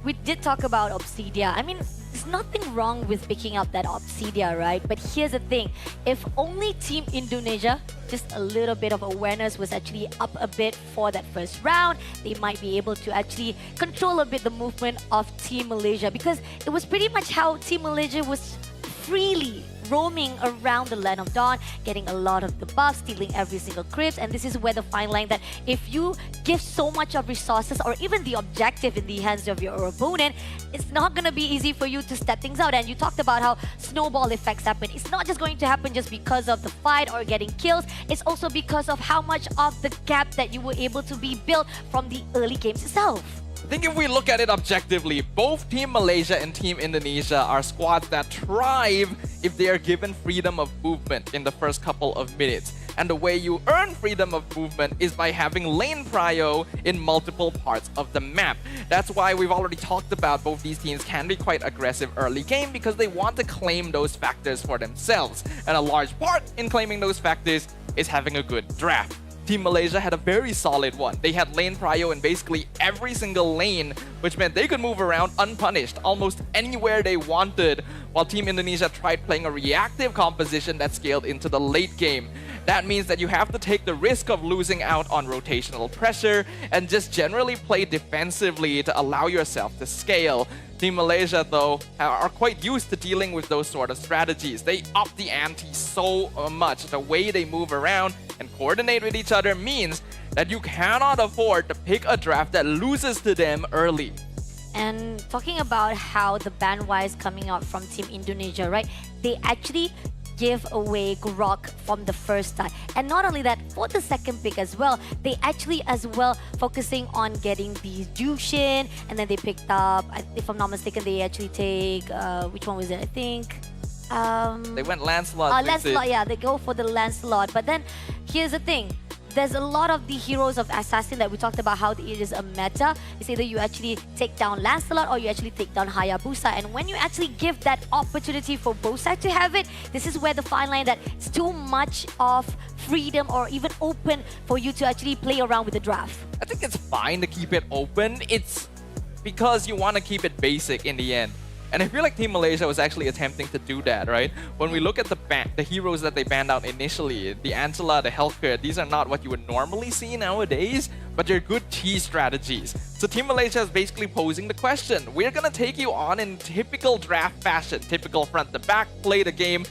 We did talk about Obsidia. I mean, there's nothing wrong with picking up that Obsidia, right? But here's the thing. If only Team Indonesia, just a little bit of awareness was actually up a bit for that first round, they might be able to actually control a bit the movement of Team Malaysia, because it was pretty much how Team Malaysia was freely roaming around the Land of Dawn, getting a lot of the buffs, stealing every single crypt. And this is where the fine line that if you give so much of resources or even the objective in the hands of your opponent, it's not going to be easy for you to step things out. And you talked about how snowball effects happen. It's not just going to happen just because of the fight or getting kills. It's also because of how much of the gap that you were able to be built from the early games itself. I think if we look at it objectively, both Team Malaysia and Team Indonesia are squads that thrive if they are given freedom of movement in the first couple of minutes. And the way you earn freedom of movement is by having lane prio in multiple parts of the map. That's why we've already talked about both these teams can be quite aggressive early game because they want to claim those factors for themselves. And a large part in claiming those factors is having a good draft. Team Malaysia had a very solid one. They had lane prio in basically every single lane, which meant they could move around unpunished almost anywhere they wanted, while Team Indonesia tried playing a reactive composition that scaled into the late game. That means that you have to take the risk of losing out on rotational pressure and just generally play defensively to allow yourself to scale. Team Malaysia, though, are quite used to dealing with those sort of strategies. They up the ante so much. The way they move around and coordinate with each other means that you cannot afford to pick a draft that loses to them early. And talking about how the band-wise coming out from Team Indonesia, right? They actually give away Grok from the first start. And not only that, for the second pick as well, they actually as well focusing on getting the Jushin, and then they picked up, if I'm not mistaken, they actually take, which one was it? I think... they went Lancelot. Lancelot, yeah, they go for the Lancelot. But then, here's the thing. There's a lot of the heroes of Assassin that we talked about how it is a meta. It's either you actually take down Lancelot or you actually take down Hayabusa. And when you actually give that opportunity for both sides to have it, this is where the fine line that it's too much of freedom or even open for you to actually play around with the draft. I think it's fine to keep it open. It's because you want to keep it basic in the end. And I feel like Team Malaysia was actually attempting to do that, right? When we look at the heroes that they banned out initially, the Angela, the Helker, these are not what you would normally see nowadays, but they're good tease strategies. So Team Malaysia is basically posing the question, we're gonna take you on in typical draft fashion, typical front to back, play the game,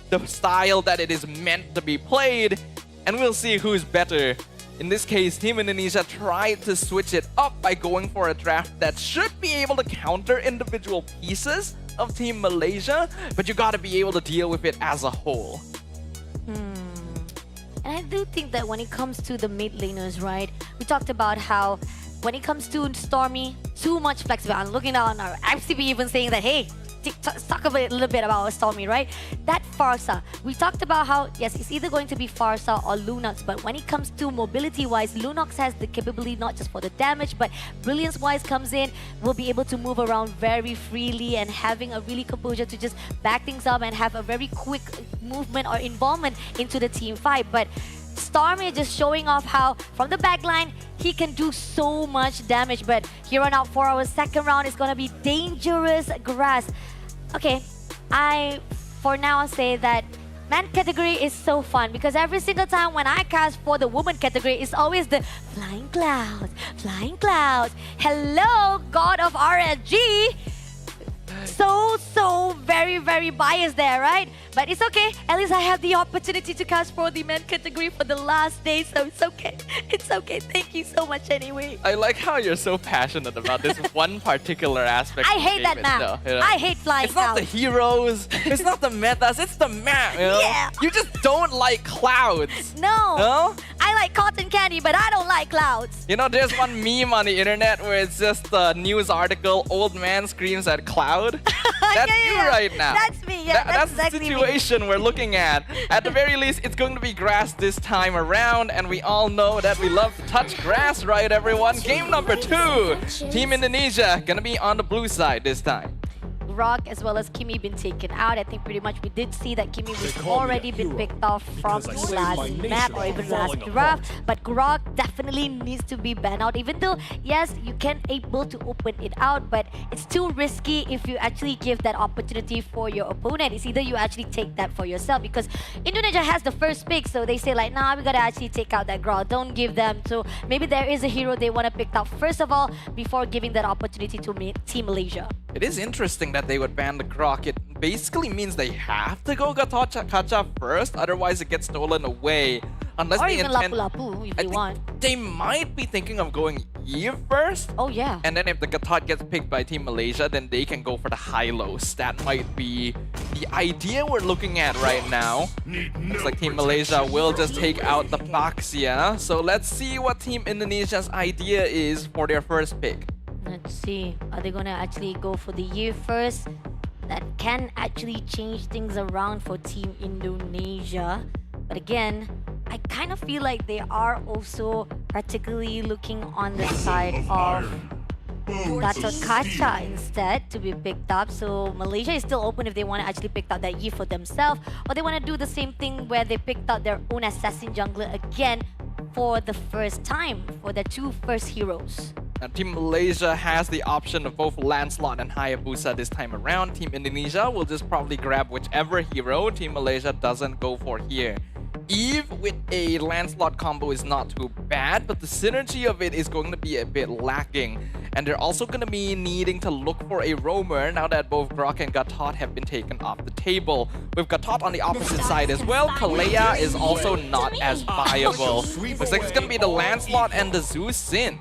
the style that it is meant to be played, and we'll see who's better. In this case, Team Indonesia tried to switch it up by going for a draft that should be able to counter individual pieces of Team Malaysia, but you gotta be able to deal with it as a whole. And I do think that when it comes to the mid laners, right, we talked about how when it comes to Stormy, too much flexibility. I'm looking down our FCB even saying that, hey, talk a little bit about Stormy, right? That Farsa, we talked about how, yes, it's either going to be Farsa or Lunox, but when it comes to mobility-wise, Lunox has the capability not just for the damage, but brilliance-wise comes in, will be able to move around very freely and having a really composure to just back things up and have a very quick movement or involvement into the team fight. But Stormy just showing off how, from the backline, he can do so much damage. But here on out for our second round is going to be Dangerous Grass. Okay, for now, I'll say that man category is so fun because every single time when I cast for the woman category, it's always the flying clouds, flying clouds. Hello, God of RNG. So very biased there, right? But it's okay. At least I have the opportunity to cast for the men category for the last day, so it's okay. It's okay. Thank you so much anyway. I like how you're so passionate about this one particular aspect. I hate that map. You know? I hate flying It's not clouds. the heroes. It's not the metas. It's the map. You know? Yeah. You just don't like clouds. No. No? I like cotton candy, but I don't like clouds. You know, there's one meme on the internet where it's just a news article, old man screams at cloud. That's you right now. That's me, yeah. That's exactly the situation we're looking at. At the very least, it's going to be grass this time around, and we all know that we love to touch grass, right, everyone? Game number 2. Team Indonesia gonna be on the blue side this time. Grok as well as Kimi been taken out. I think pretty much we did see that Kimi was already been picked off from the last map or even last draft. But Grok definitely needs to be banned out. Even though, yes, you can able to open it out, but it's too risky if you actually give that opportunity for your opponent. It's either you actually take that for yourself because Indonesia has the first pick. So they say like, nah, we gotta actually take out that Grok. Don't give them. So maybe there is a hero they want to pick out first of all before giving that opportunity to Team Malaysia. It is interesting that they would ban the Grok. It basically means they have to go Kacha first, otherwise it gets stolen away. Unless Or they even intend... Lapu-Lapu if I they think want. they might be thinking of going Eve first. Oh yeah. And then if the Gatot gets picked by Team Malaysia, then they can go for the Hylos. That might be the idea we're looking at right now. Looks like Team Malaysia will just take out the Baxia. So let's see what Team Indonesia's idea is for their first pick. Let's see. Are they gonna actually go for the year first? That can actually change things around for Team Indonesia. But again, I kind of feel like they are also particularly looking on the side of Gatot Kaca instead to be picked up. So Malaysia is still open if they want to actually pick out that Yi for themselves, or they want to do the same thing where they picked out their own assassin jungler again for the first time for their two first heroes. Now, Team Malaysia has the option of both Lancelot and Hayabusa this time around. Team Indonesia will just probably grab whichever hero Team Malaysia doesn't go for here. Eve with a Lancelot combo is not too bad, but the synergy of it is going to be a bit lacking. And they're also going to be needing to look for a roamer now that both Grok and Gatot have been taken off the table. With Gatot on the opposite side as well, Kalea is also not as viable. Looks like it's going to be the Lancelot and the Zeus Sin.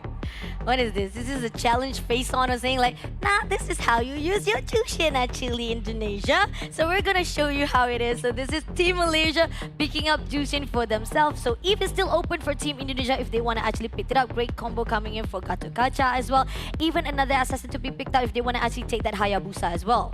What is this? This is a challenge face on or saying like, nah, this is how you use your Tushin actually, Indonesia. So we're gonna show you how it is. So this is Team Malaysia picking up Tushin for themselves. So Eve is still open for Team Indonesia if they want to actually pick it up. Great combo coming in for Gatot Kaca as well. Even another assassin to be picked up if they want to actually take that Hayabusa as well.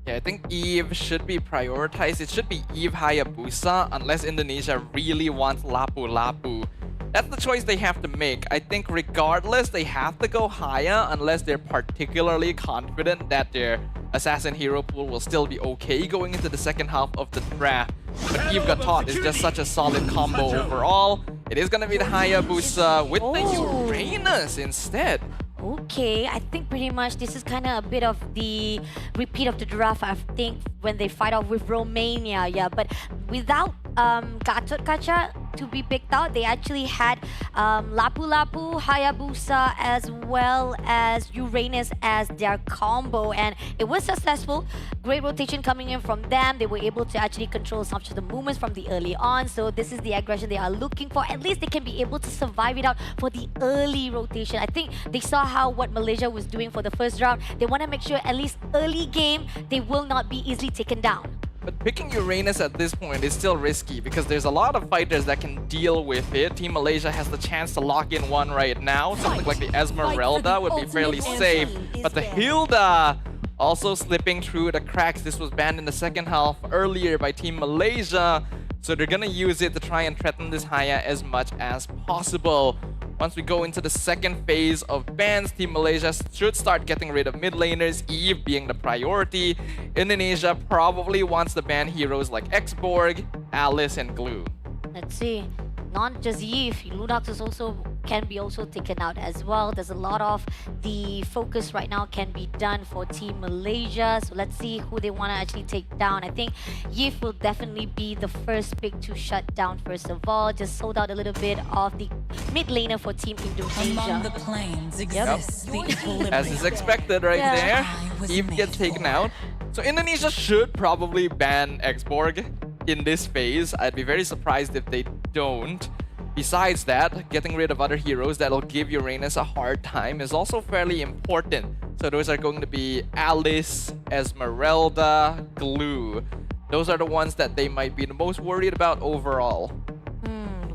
Yeah, I think Eve should be prioritized. It should be Eve Hayabusa unless Indonesia really wants Lapu Lapu. That's the choice they have to make. I think regardless, they have to go Haya unless they're particularly confident that their assassin hero pool will still be okay going into the second half of the draft. But Eve Gatot is just such a solid combo overall. It is going to be the Hayabusa with the Uranus instead. Okay, I think pretty much this is kind of a bit of the repeat of the draft, I think, when they fight off with Romania. Yeah, but without Gatot Kaca to be picked out, they actually had Lapu Lapu, Hayabusa, as well as Uranus as their combo, and it was successful. Great rotation coming in from them. They were able to actually control some of the movements from the early on, so this is the aggression they are looking for. At least they can be able to survive it out for the early rotation. I think they saw how what Malaysia was doing for the first round. They want to make sure at least early game, they will not be easily taken down. But picking Uranus at this point is still risky because there's a lot of fighters that can deal with it. Team Malaysia has the chance to lock in one right now. Something like the Esmeralda would be fairly safe. But the Hilda also slipping through the cracks. This was banned in the second half earlier by Team Malaysia. So they're gonna use it to try and threaten this Haya as much as possible. Once we go into the second phase of bans, Team Malaysia should start getting rid of mid laners, Eve being the priority. Indonesia probably wants to ban heroes like Xborg, Alice, and Glue. Let's see. Not just Eve, Lunox is also can be also taken out as well. There's a lot of the focus right now can be done for Team Malaysia. So let's see who they want to actually take down. I think Yif will definitely be the first pick to shut down first of all. Just sold out a little bit of the mid laner for Team Indonesia. Among the planes exists the equilibrium. As is expected right there, Eve gets taken out. So Indonesia should probably ban Xborg in this phase. I'd be very surprised if they don't. Besides that, getting rid of other heroes that'll give Uranus a hard time is also fairly important. So those are going to be Alice, Esmeralda, Glue. Those are the ones that they might be the most worried about overall.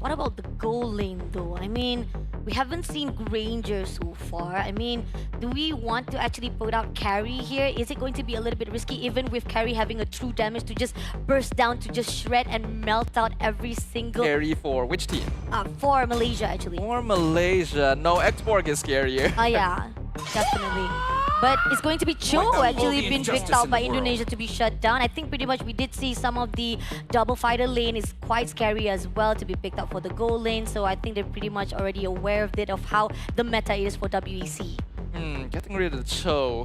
What about the goal lane though? I mean, we haven't seen Granger so far. I mean, do we want to actually put out Carry here? Is it going to be a little bit risky even with Carry having a true damage to just burst down, to just shred and melt out every single... Carry for which team? For Malaysia actually. For Malaysia. No, Xborg is scarier. Oh yeah, definitely. But it's going to be Cho actually being picked out by Indonesia to be shut down. I think pretty much we did see some of the double fighter lane is quite scary as well to be picked up for the goal lane. So I think they're pretty much already aware of it, of how the meta is for WEC. Getting rid of the Cho.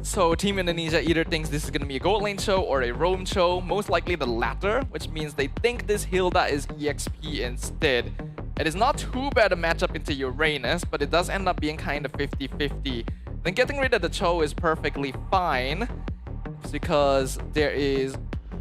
So Team Indonesia either thinks this is going to be a gold lane Cho or a roam Cho. Most likely the latter, which means they think this Hilda is EXP instead. It is not too bad a matchup into Uranus, but it does end up being kind of 50-50. Then getting rid of the Cho is perfectly fine because there is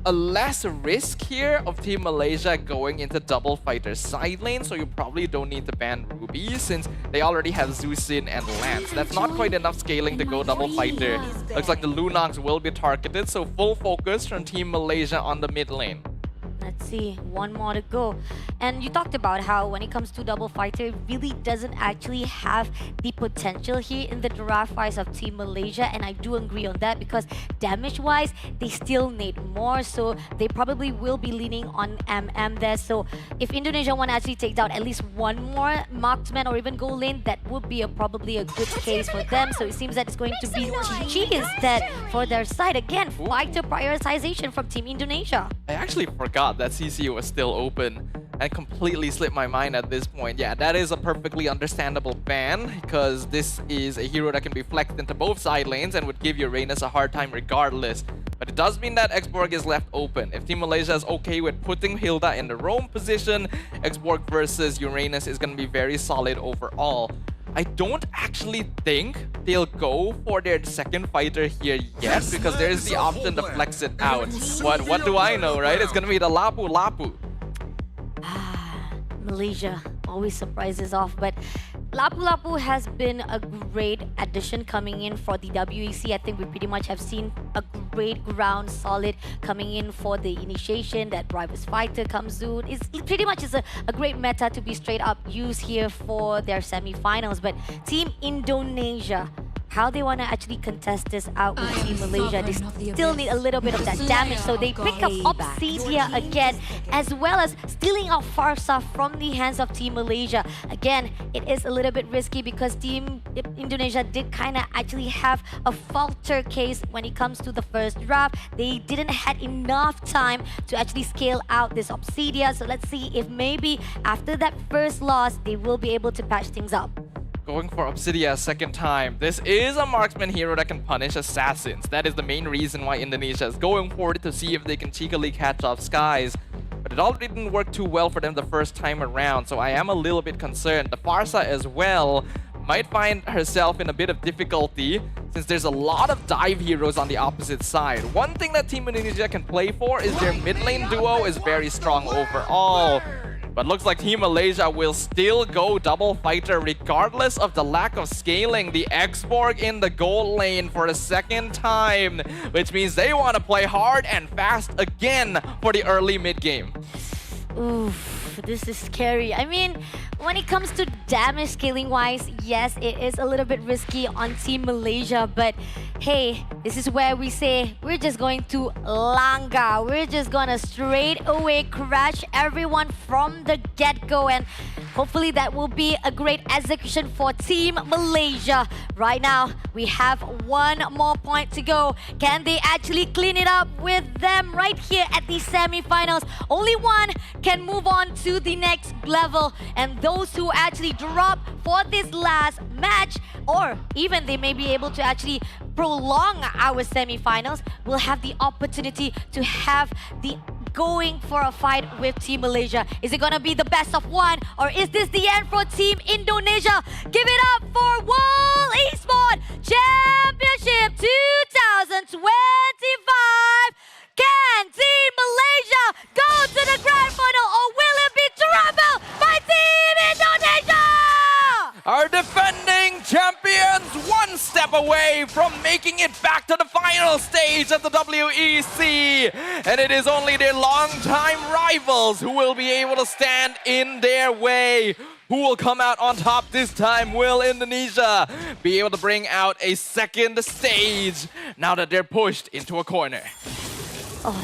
a less risk here of Team Malaysia going into double fighter side lane, so you probably don't need to ban Ruby since they already have Zeusin and Lance. That's not quite enough scaling to go double fighter. Looks like the Lunox will be targeted, so full focus from Team Malaysia on the mid lane. Let's see, one more to go. And you talked about how when it comes to double fighter, it really doesn't actually have the potential here in the draft-wise of Team Malaysia. And I do agree on that because damage-wise, they still need more. So they probably will be leaning on MM there. So if Indonesia want to actually take down at least one more marksman or even goal lane, that would be probably a good case for them. So it seems that it's going to be GG instead for their side. Again, fighter prioritization from Team Indonesia. I actually forgot that CC was still open and completely slipped my mind at this point. Yeah, that is a perfectly understandable ban because this is a hero that can be flexed into both side lanes and would give Uranus a hard time regardless. But it does mean that Xborg is left open. If Team Malaysia is okay with putting Hilda in the roam position, Xborg versus Uranus is going to be very solid overall. I don't actually think they'll go for their second fighter here yet because there is the option to flex it out. What do I know, right? It's going to be the Lapu Lapu. Malaysia always surprises off, but Lapu Lapu has been a great addition coming in for the WEC. I think we pretty much have seen a great ground solid coming in for the initiation. That Bribus fighter comes soon. It's pretty much is a great meta to be straight up used here for their semi-finals. But Team Indonesia, how they want to actually contest this out with Team Malaysia. They still need a little bit of that damage, so they pick up Obsidia again, as well as stealing out Farsa from the hands of Team Malaysia. Again, it is a little bit risky because Team Indonesia did kind of actually have a falter case when it comes to the first draft. They didn't have enough time to actually scale out this Obsidia, so let's see if maybe after that first loss, they will be able to patch things up. Going for Obsidia a second time. This is a marksman hero that can punish assassins. That is the main reason why Indonesia is going for it, to see if they can cheekily catch off Skies. But it already didn't work too well for them the first time around, so I am a little bit concerned. The Farsa as well might find herself in a bit of difficulty since there's a lot of dive heroes on the opposite side. One thing that Team Indonesia can play for is their mid lane duo is very strong overall. But looks like Team Malaysia will still go double fighter regardless of the lack of scaling. The Xborg in the gold lane for a second time, which means they want to play hard and fast again for the early mid game. Oof, this is scary. I mean, when it comes to damage scaling wise, yes, it is a little bit risky on Team Malaysia, but hey, this is where we say we're just going to Langga. We're just gonna straight away crash everyone from the get-go, and hopefully that will be a great execution for Team Malaysia. Right now, we have one more point to go. Can they actually clean it up with them right here at the semi-finals? Only one can move on to the next level, and those who actually drop for this last match, or even they may be able to actually prolong our semi-finals, will have the opportunity to have the going for a fight with Team Malaysia. Is it gonna be the best of one, or is this the end for Team Indonesia? Give it up for World Esports Championship 2025! Can Team Malaysia go to the grand final, or will it be trampled by Team Indonesia? Our defending champions one step away from making it back to the final stage of the WEC. And it is only their longtime rivals who will be able to stand in their way. Who will come out on top this time? Will Indonesia be able to bring out a second stage now that they're pushed into a corner? Oh,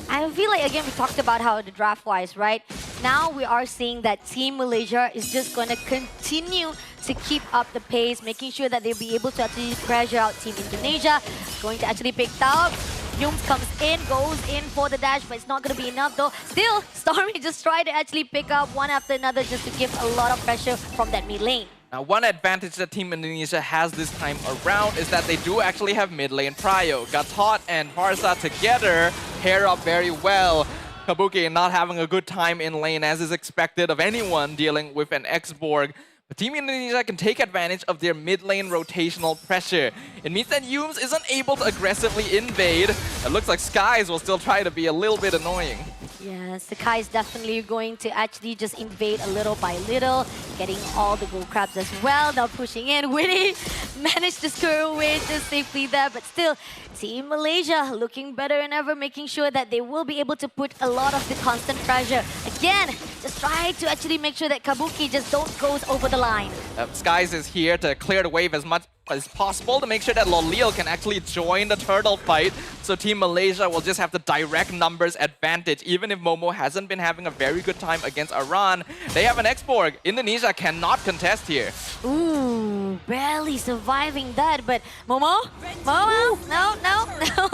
I feel like, again, we talked about how the draft-wise, right? Now we are seeing that Team Malaysia is just going to continue to keep up the pace, making sure that they'll be able to actually pressure out Team Indonesia. Going to actually pick up. Yums comes in, goes in for the dash, but it's not going to be enough though. Still, Stormy just tried to actually pick up one after another just to give a lot of pressure from that mid lane. Now, one advantage that Team Indonesia has this time around is that they do actually have mid lane prio. Gatot and Farsa together pair up very well. Kabuki not having a good time in lane, as is expected of anyone dealing with an Xborg. But Team Indonesia can take advantage of their mid lane rotational pressure. It means that Yums isn't able to aggressively invade. It looks like Skies will still try to be a little bit annoying. Yes, the Kai is definitely going to actually just invade a little by little, getting all the gold crabs as well. Now pushing in, Winnie managed to screw away just safely there, but still, Team Malaysia looking better than ever, making sure that they will be able to put a lot of the constant pressure. Again, just try to actually make sure that Kabuki just don't goes over the line. Skies is here to clear the wave as much as possible to make sure that Lolil can actually join the turtle fight. So Team Malaysia will just have the direct numbers advantage. Even if Momo hasn't been having a very good time against Iran, they have an X-Borg. Indonesia cannot contest here. Ooh, barely surviving that, but Momo? Momo? No,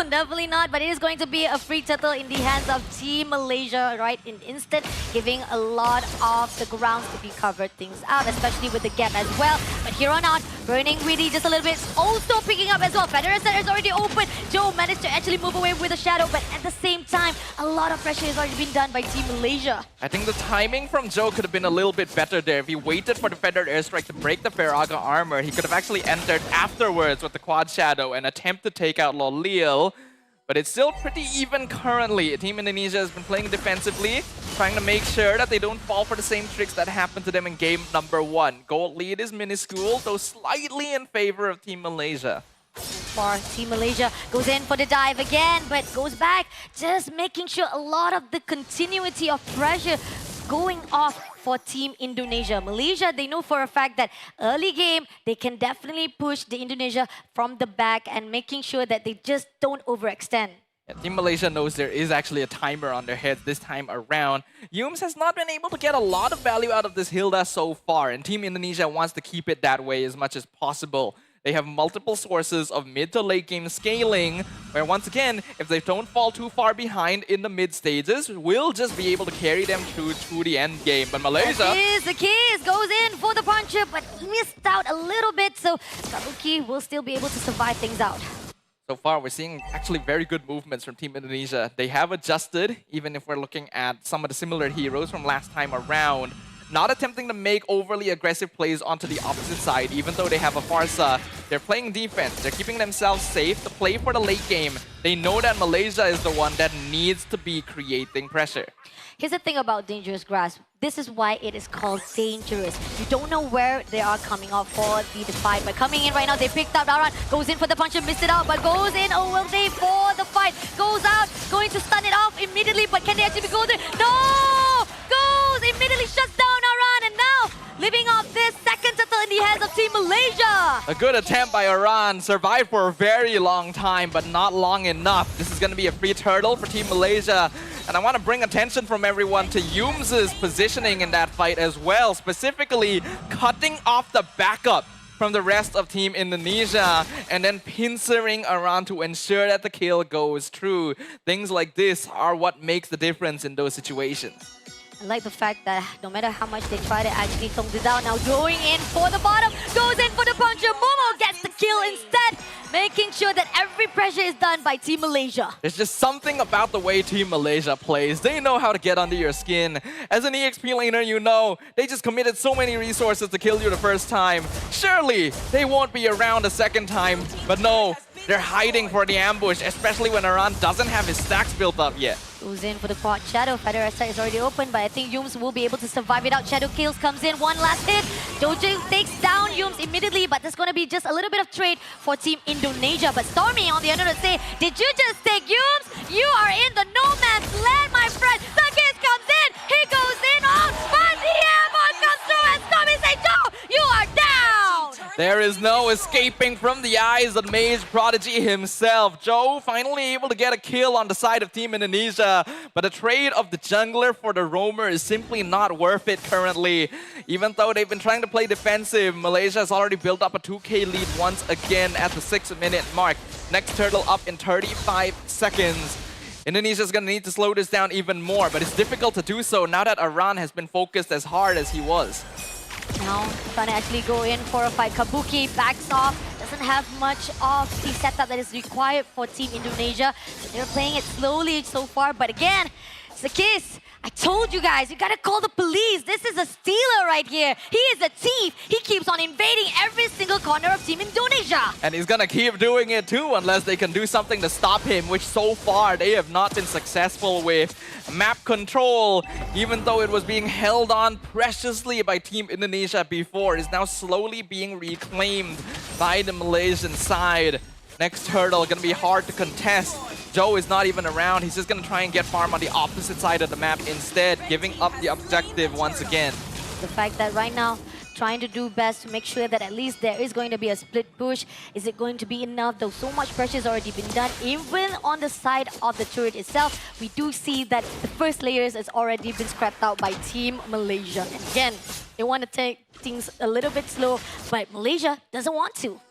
definitely not. But it is going to be a free turtle in the hands of Team Malaysia, right? In instant, giving a lot of the grounds to be covered things out, especially with the gap as well. But here on out, Burning Greedy just a little bit, also picking up as well. Federer Center is already open. Joe managed to actually move away with a shadow, but at the same time, a lot of pressure has already been done by Team Malaysia. I think the timing from Joe could have been a little bit better there. If he waited for the Feathered Airstrike to break the Faraga armor, he could have actually entered afterwards with the Quad Shadow and attempt to take out Lolil. But it's still pretty even currently. Team Indonesia has been playing defensively, trying to make sure that they don't fall for the same tricks that happened to them in game number 1. Gold lead is minuscule, though slightly in favor of Team Malaysia. For Team Malaysia, goes in for the dive again, but goes back, just making sure a lot of the continuity of pressure going off for Team Indonesia. Malaysia, they know for a fact that early game, they can definitely push the Indonesia from the back and making sure that they just don't overextend. Yeah, Team Malaysia knows there is actually a timer on their heads this time around. Yums has not been able to get a lot of value out of this Hilda so far, and Team Indonesia wants to keep it that way as much as possible. They have multiple sources of mid to late game scaling, where once again, if they don't fall too far behind in the mid stages, we'll just be able to carry them through to the end game. But Malaysia... That is the keys, goes in for the puncher, but missed out a little bit, so Kabuki will still be able to survive things out. So far, we're seeing actually very good movements from Team Indonesia. They have adjusted, even if we're looking at some of the similar heroes from last time around. Not attempting to make overly aggressive plays onto the opposite side, even though they have a Farsa. They're playing defense. They're keeping themselves safe to play for the late game. They know that Malaysia is the one that needs to be creating pressure. Here's the thing about Dangerous Grass. This is why it is called dangerous. You don't know where they are coming out for the fight. But coming in right now, they picked up Daran. Goes in for the punch and missed it out, but goes in over there for the fight. Goes out, going to stun it off immediately, but can they actually go there? No! Goes, immediately shuts down Daran, and now living off this second turtle in the hands of Team Malaysia. A good attempt by Iran. Survived for a very long time, but not long enough. This is going to be a free turtle for Team Malaysia. And I want to bring attention from everyone to Yums' positioning in that fight as well, specifically cutting off the backup from the rest of Team Indonesia and then pincering around to ensure that the kill goes through. Things like this are what makes the difference in those situations. I like the fact that no matter how much they try to actually tone it down, now going in for the bottom, goes in for the puncher. Momo gets the kill instead, making sure that every pressure is done by Team Malaysia. There's just something about the way Team Malaysia plays. They know how to get under your skin. As an EXP laner, you know, they just committed so many resources to kill you the first time. Surely, they won't be around a second time. But no, they're hiding for the ambush, especially when Iran doesn't have his stacks built up yet. Goes in for the quad shadow. Federer side is already open, but I think Yums will be able to survive it out. Shadow kills, comes in, one last hit. Dojo takes down Yums immediately, but there's going to be just a little bit of trade for Team Indonesia. But Stormy on the other to say, did you just take Yums? You are in the no man's land, my friend. The kiss comes in, he goes in on, but the airball comes through, and Stormy says, Joe, you are down! There is no escaping from the eyes of Mage Prodigy himself. Joe finally able to get a kill on the side of Team Indonesia, but the trade of the jungler for the roamer is simply not worth it currently. Even though they've been trying to play defensive, Malaysia has already built up a 2k lead once again at the 6-minute mark. Next turtle up in 35 seconds. Indonesia is going to need to slow this down even more, but it's difficult to do so now that Iran has been focused as hard as he was. Now, trying to actually go in for a fight. Kabuki backs off, doesn't have much of the setup that is required for Team Indonesia. So they're playing it slowly so far, but again, It's the case. I told you guys, you gotta call the police. This is a stealer right here. He is a thief. He keeps on invading every single corner of Team Indonesia. And he's gonna keep doing it too unless they can do something to stop him, which so far they have not been successful with. Map control, even though it was being held on preciously by Team Indonesia before, is now slowly being reclaimed by the Malaysian side. Next hurdle gonna be hard to contest. Joe is not even around. He's just gonna try and get farm on the opposite side of the map instead, giving up the objective once again. The fact that right now, trying to do best to make sure that at least there is going to be a split push. Is it going to be enough? Though so much pressure has already been done, even on the side of the turret itself, we do see that the first layers has already been scrapped out by Team Malaysia. And again, they want to take things a little bit slow, but Malaysia doesn't want to.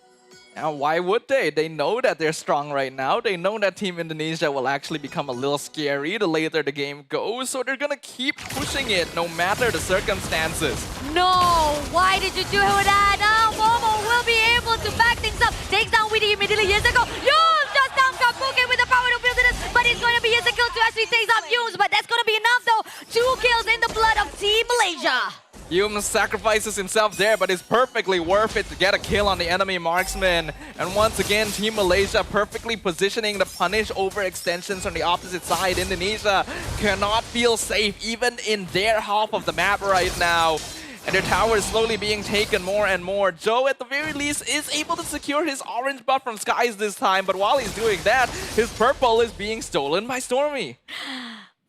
Now, why would they? They know that they're strong right now. They know that Team Indonesia will actually become a little scary the later the game goes, so they're gonna keep pushing it no matter the circumstances. No! Why did you do that? Now Momo will be able to back things up. Takes down Witty immediately. Years ago, Yums just down Kabuki with the power to build it, but it's going to be Ezekiel to actually take out Yums, but that's going to be enough though. 2 kills in the blood of Team Malaysia. Hume sacrifices himself there, but it's perfectly worth it to get a kill on the enemy marksman. And once again, Team Malaysia perfectly positioning the punish overextensions on the opposite side. Indonesia cannot feel safe even in their half of the map right now. And their tower is slowly being taken more and more. Joe, at the very least, is able to secure his orange buff from Skies this time. But while he's doing that, his purple is being stolen by Stormy.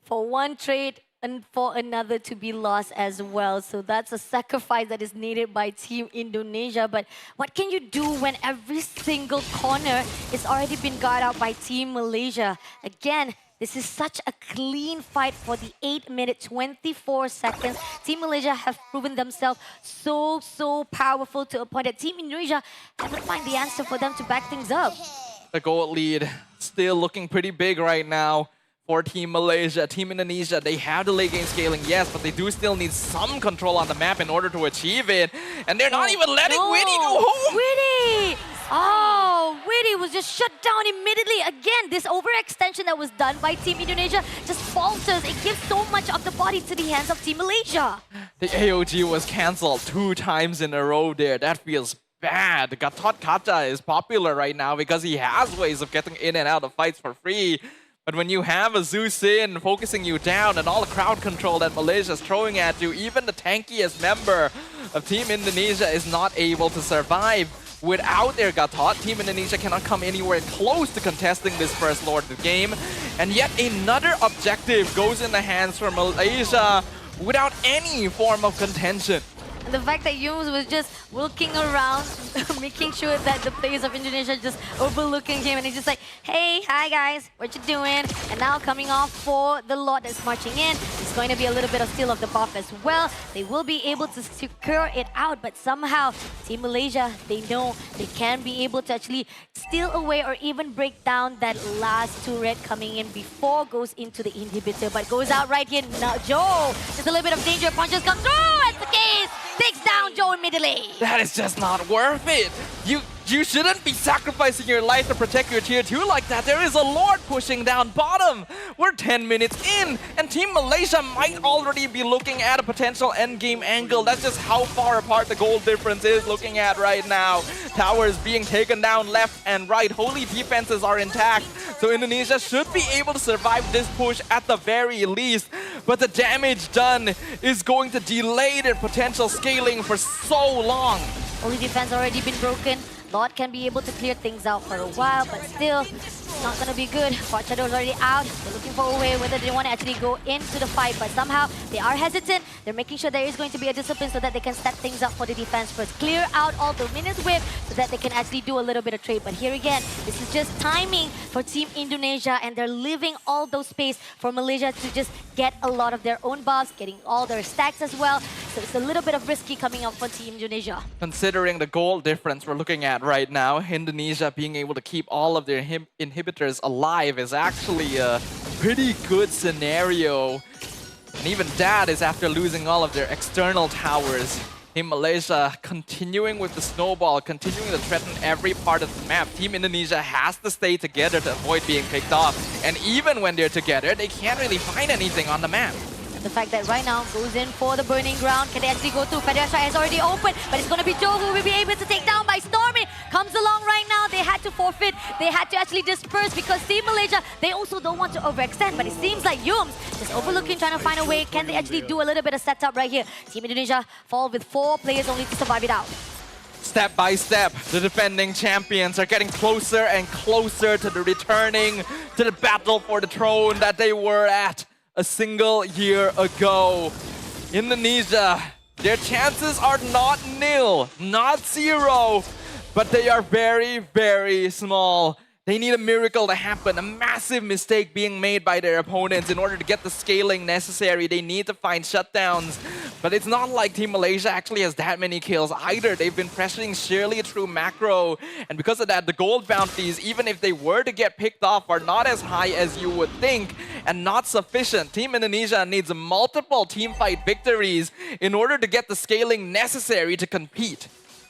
For one trade, and for another to be lost as well. So that's a sacrifice that is needed by Team Indonesia. But what can you do when every single corner is already been guarded out by Team Malaysia? Again, this is such a clean fight for the 8 minutes, 24 seconds. Team Malaysia have proven themselves so powerful to a point that Team Indonesia haven't find the answer for them to back things up. The gold lead still looking pretty big right now for Team Malaysia. Team Indonesia, they have the late game scaling, yes, but they do still need some control on the map in order to achieve it. And they're not even letting Witty go home! Witty! Oh, Witty was just shut down immediately. Again, this overextension that was done by Team Indonesia just falters. It gives so much of the body to the hands of Team Malaysia. The AOG was cancelled 2 times in a row there. That feels bad. Gatot Kaca is popular right now because he has ways of getting in and out of fights for free. But when you have a Zeus in focusing you down and all the crowd control that Malaysia is throwing at you, even the tankiest member of Team Indonesia is not able to survive. Without their Gatot, Team Indonesia cannot come anywhere close to contesting this first Lord of the game. And yet another objective goes in the hands for Malaysia without any form of contention. And the fact that Yums was just looking around, making sure that the players of Indonesia just overlooking him, and he's just like, hey, hi guys, what you doing? And now coming off for the lot that's marching in, it's going to be a little bit of steal of the buff as well. They will be able to secure it out, but somehow Team Malaysia, they know they can be able to actually steal away or even break down that last turret coming in before goes into the inhibitor, but goes out right here. Now, Joe, just a little bit of danger, punches come through, it's the case! Takes down Joe immediately. That is just not worth it. You shouldn't be sacrificing your life to protect your tier 2 like that. There is a Lord pushing down bottom. We're 10 minutes in, and Team Malaysia might already be looking at a potential endgame angle. That's just how far apart the goal difference is looking at right now. Towers being taken down left and right. Holy defenses are intact, so Indonesia should be able to survive this push at the very least. But the damage done is going to delay their potential scaling for so long. Holy defense already been broken. Lord can be able to clear things out for a while, but still, it's not going to be good. Fort Shadow's already out. They're looking for a way whether they want to actually go into the fight, but somehow they are hesitant. They're making sure there is going to be a discipline so that they can set things up for the defense first. Clear out all the minions whip so that they can actually do a little bit of trade. But here again, this is just timing for Team Indonesia, and they're leaving all those space for Malaysia to just get a lot of their own buffs, getting all their stacks as well. So it's a little bit of risky coming up for Team Indonesia. Considering the goal difference we're looking at right now, Indonesia being able to keep all of their inhibitors alive is actually a pretty good scenario. And even that is after losing all of their external towers. Team Malaysia continuing with the snowball, continuing to threaten every part of the map. Team Indonesia has to stay together to avoid being picked off. And even when they're together, they can't really find anything on the map. The fact that right now goes in for the burning ground. Can they actually go through? Federation has already opened, but it's going to be Joe who will be able to take down by Stormy. Comes along right now. They had to forfeit. They had to actually disperse because Team Malaysia, they also don't want to overextend. But it seems like Yums just overlooking, trying to find a way. Can they actually do a little bit of setup right here? Team Indonesia fall with 4 players only to survive it out. Step by step, the defending champions are getting closer and closer to the returning to the battle for the throne that they were at a single year ago. Indonesia, their chances are not nil, not 0, but they are very, very small. They need a miracle to happen, a massive mistake being made by their opponents in order to get the scaling necessary. They need to find shutdowns. But it's not like Team Malaysia actually has that many kills either. They've been pressuring Shirley through macro. And because of that, the gold bounties, even if they were to get picked off, are not as high as you would think and not sufficient. Team Indonesia needs multiple teamfight victories in order to get the scaling necessary to compete.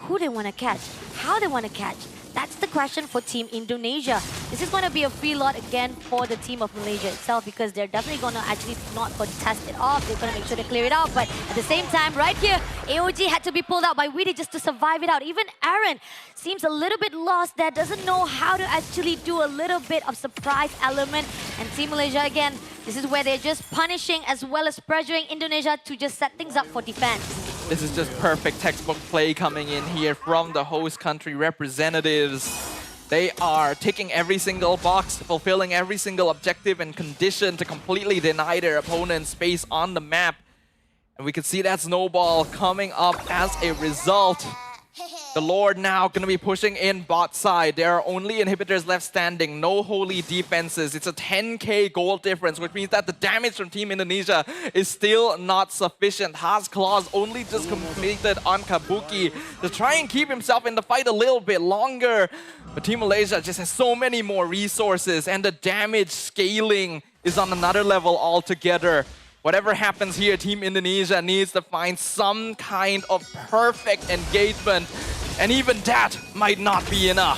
Who they want to catch? How they want to catch? That's the question for Team Indonesia. This is going to be a free lot again for the team of Malaysia itself because they're definitely going to actually not going to test it off. They're going to make sure to clear it out. But at the same time, right here, AOG had to be pulled out by Weedy just to survive it out. Even Aaron seems a little bit lost there, doesn't know how to actually do a little bit of surprise element. And Team Malaysia, again, this is where they're just punishing as well as pressuring Indonesia to just set things up for defense. This is just perfect textbook play coming in here from the host country representatives. They are ticking every single box, fulfilling every single objective and condition to completely deny their opponent space on the map. And we can see that snowball coming up as a result. The Lord now going to be pushing in bot side. There are only inhibitors left standing, no holy defenses. It's a 10k gold difference, which means that the damage from Team Indonesia is still not sufficient. Haas Claws only just completed on Kabuki to try and keep himself in the fight a little bit longer. But Team Malaysia just has so many more resources and the damage scaling is on another level altogether. Whatever happens here, Team Indonesia needs to find some kind of perfect engagement. And even that might not be enough.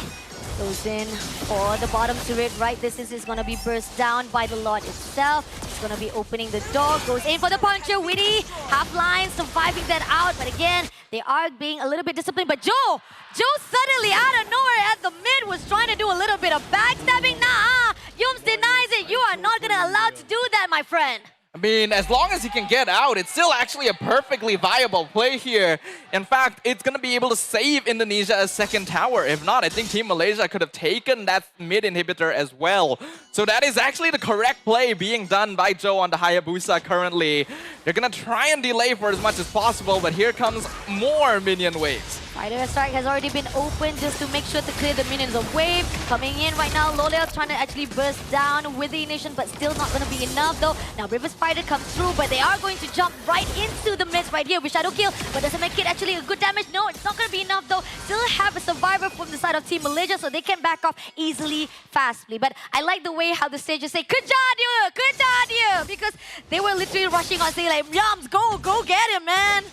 Goes in for the bottom turret, right? This is going to be burst down by the Lord itself. It's going to be opening the door. Goes in for the puncher. Witty, half line, surviving that out. But again, they are being a little bit disciplined. But Joe suddenly out of nowhere at the mid was trying to do a little bit of backstabbing. Nah, Yums denies it. You are not going to allow to do that, my friend. I mean, as long as he can get out, it's still actually a perfectly viable play here. In fact, it's going to be able to save Indonesia a second tower. If not, I think Team Malaysia could have taken that mid inhibitor as well. So that is actually the correct play being done by Joe on the Hayabusa currently. They're going to try and delay for as much as possible, but here comes more minion waves. Fighter Strike has already been opened just to make sure to clear the minions of wave. Coming in right now, Loleo trying to actually burst down with the ignition, but still not going to be enough though. Now River Spider comes through, but they are going to jump right into the midst right here with Shadow Kill, but doesn't make it actually a good damage. No, it's not going to be enough though. Still have a survivor from the side of Team Malaysia, so they can back off easily, fastly. But I like the way how the sages say, "Good job, you," because they were literally rushing on, saying like, "Yums, go get him, man."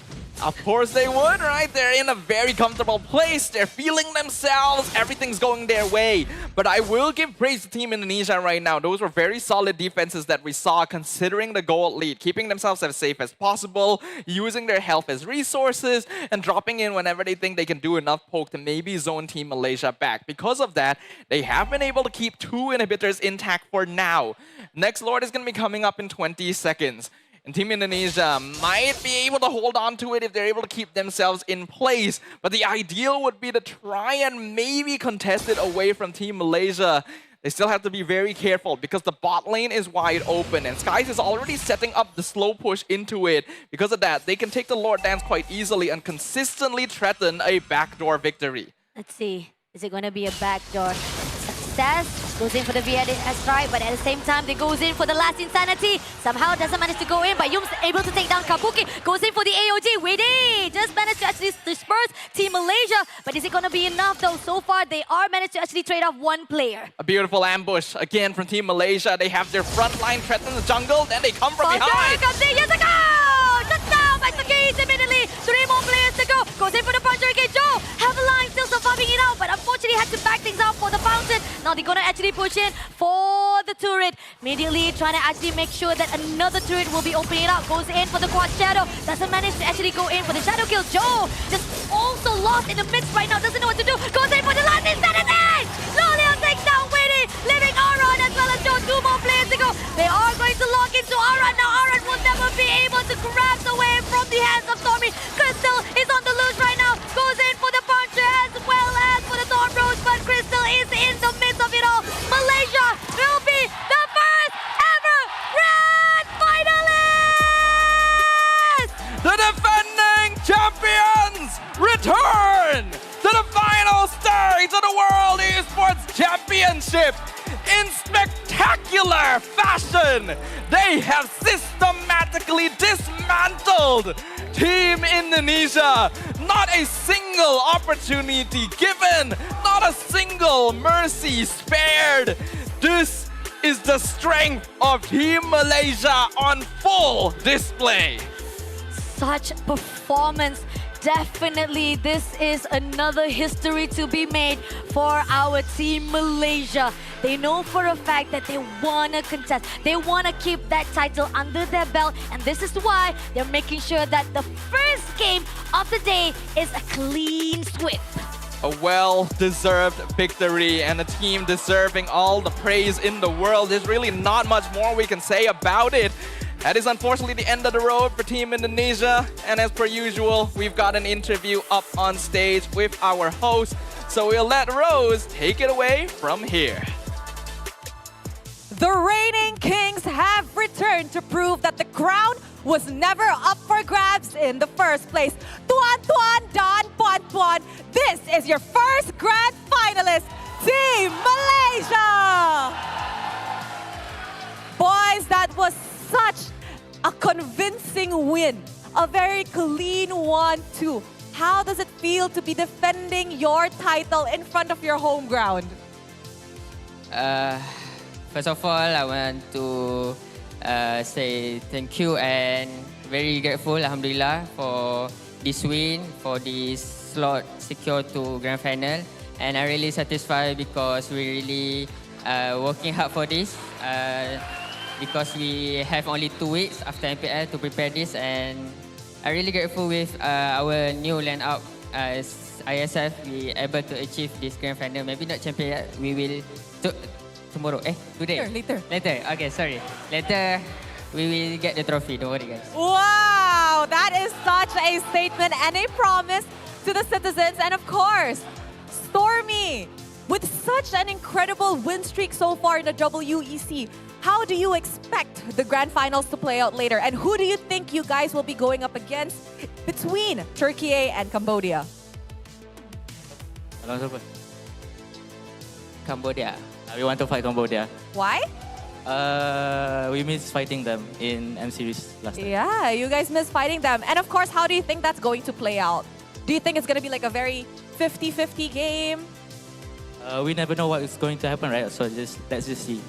Of course they would, right? They're in a very comfortable place. They're feeling themselves. Everything's going their way. But I will give praise to Team Indonesia right now. Those were very solid defenses that we saw considering the gold lead. Keeping themselves as safe as possible, using their health as resources, and dropping in whenever they think they can do enough poke to maybe zone Team Malaysia back. Because of that, they have been able to keep 2 inhibitors intact for now. Next Lord is going to be coming up in 20 seconds. And Team Indonesia might be able to hold on to it if they're able to keep themselves in place. But the ideal would be to try and maybe contest it away from Team Malaysia. They still have to be very careful because the bot lane is wide open and Skies is already setting up the slow push into it. Because of that, they can take the Lord Dance quite easily and consistently threaten a backdoor victory. Let's see. Is it going to be a backdoor success? Goes in for the VS strike, but at the same time, they goes in for the last insanity. Somehow doesn't manage to go in, but Yums able to take down Kabuki. Goes in for the AOG. Witty just managed to actually disperse Team Malaysia. But is it going to be enough though? So far, they are managed to actually trade off 1 player. A beautiful ambush again from Team Malaysia. They have their front line threaten the jungle, then they come from behind. Comes in, yes, a go! Touchdown by Saki! leads immediately. 3 more players to go. Goes in for the puncher again. Joe, Haveline still surviving it out, but unfortunately had to back things out for the fountain. Now they're gonna actually push in for the turret. Immediately trying to actually make sure that another turret will be opening up. Goes in for the quad shadow. Doesn't manage to actually go in for the shadow kill. Joe just also lost in the midst right now. Doesn't know what to do. Goes in for the last insanity. Lolion takes down Winnie, leaving Aran as well as Joe. 2 more players to go. They are going to lock into Aran. Now Aran will never be able to grab the wave from the hands of Stormy. Crystal is on the loose right now. Goes in for the puncher as well as for the Thorn Rose, but Crystal is in the midst of it all. Malaysia will be the first ever grand finalist! The defending champions return to the final stage of the World Esports Championship. In spectacular fashion, they have systematically dismantled Team Indonesia. Not a single opportunity given, not a single mercy spared. This is the strength of Team Malaysia on full display. Such performance. Definitely, this is another history to be made for our Team Malaysia. They know for a fact that they want to contest. They want to keep that title under their belt. And this is why they're making sure that the first game of the day is a clean sweep. A well-deserved victory and a team deserving all the praise in the world. There's really not much more we can say about it. That is unfortunately the end of the road for Team Indonesia. And as per usual, we've got an interview up on stage with our host. So we'll let Rose take it away from here. The reigning kings have returned to prove that the crown was never up for grabs in the first place. Tuan Tuan Dan Puan Puan, this is your first grand finalist, Team Malaysia! Boys, that was such a convincing win. A very clean 1-2. How does it feel to be defending your title in front of your home ground? First of all, I want to say thank you and very grateful, Alhamdulillah, for this win, for this slot secured to Grand Final. And I'm really satisfied because we really working hard for this. Because we have only 2 weeks after MPL to prepare this, and I'm really grateful with our new lineup as ISF. We able to achieve this grand final. Maybe not champion yet. We will tomorrow. Today. Later. Later. Okay, sorry. Later, we will get the trophy. Don't worry, guys. Wow, that is such a statement and a promise to the citizens. And of course, Stormy, with such an incredible win streak so far in the WEC, how do you expect the grand finals to play out later? And who do you think you guys will be going up against between Turkey and Cambodia? Cambodia. We want to fight Cambodia. Why? We missed fighting them in M series last time. Yeah, you guys miss fighting them. And of course, how do you think that's going to play out? Do you think it's going to be like a very 50-50 game? We never know what is going to happen, right? So let's just see.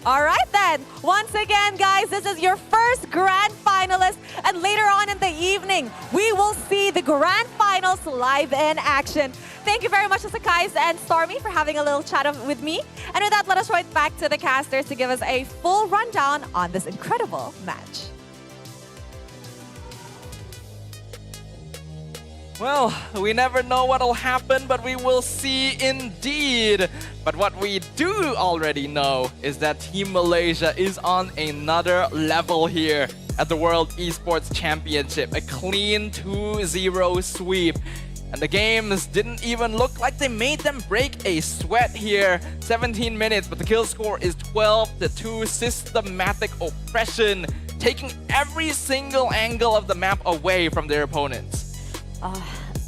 All right then. Once again, guys, this is your first grand finalist. And later on in the evening, we will see the grand finals live in action. Thank you very much to Sakais and Stormy for having a little chat with me. And with that, let us right back to the casters to give us a full rundown on this incredible match. Well, we never know what'll happen, but we will see indeed. But what we do already know is that Team Malaysia is on another level here at the World Esports Championship. A clean 2-0 sweep. And the games didn't even look like they made them break a sweat here. 17 minutes, but the kill score is 12-2. Systematic oppression, taking every single angle of the map away from their opponents.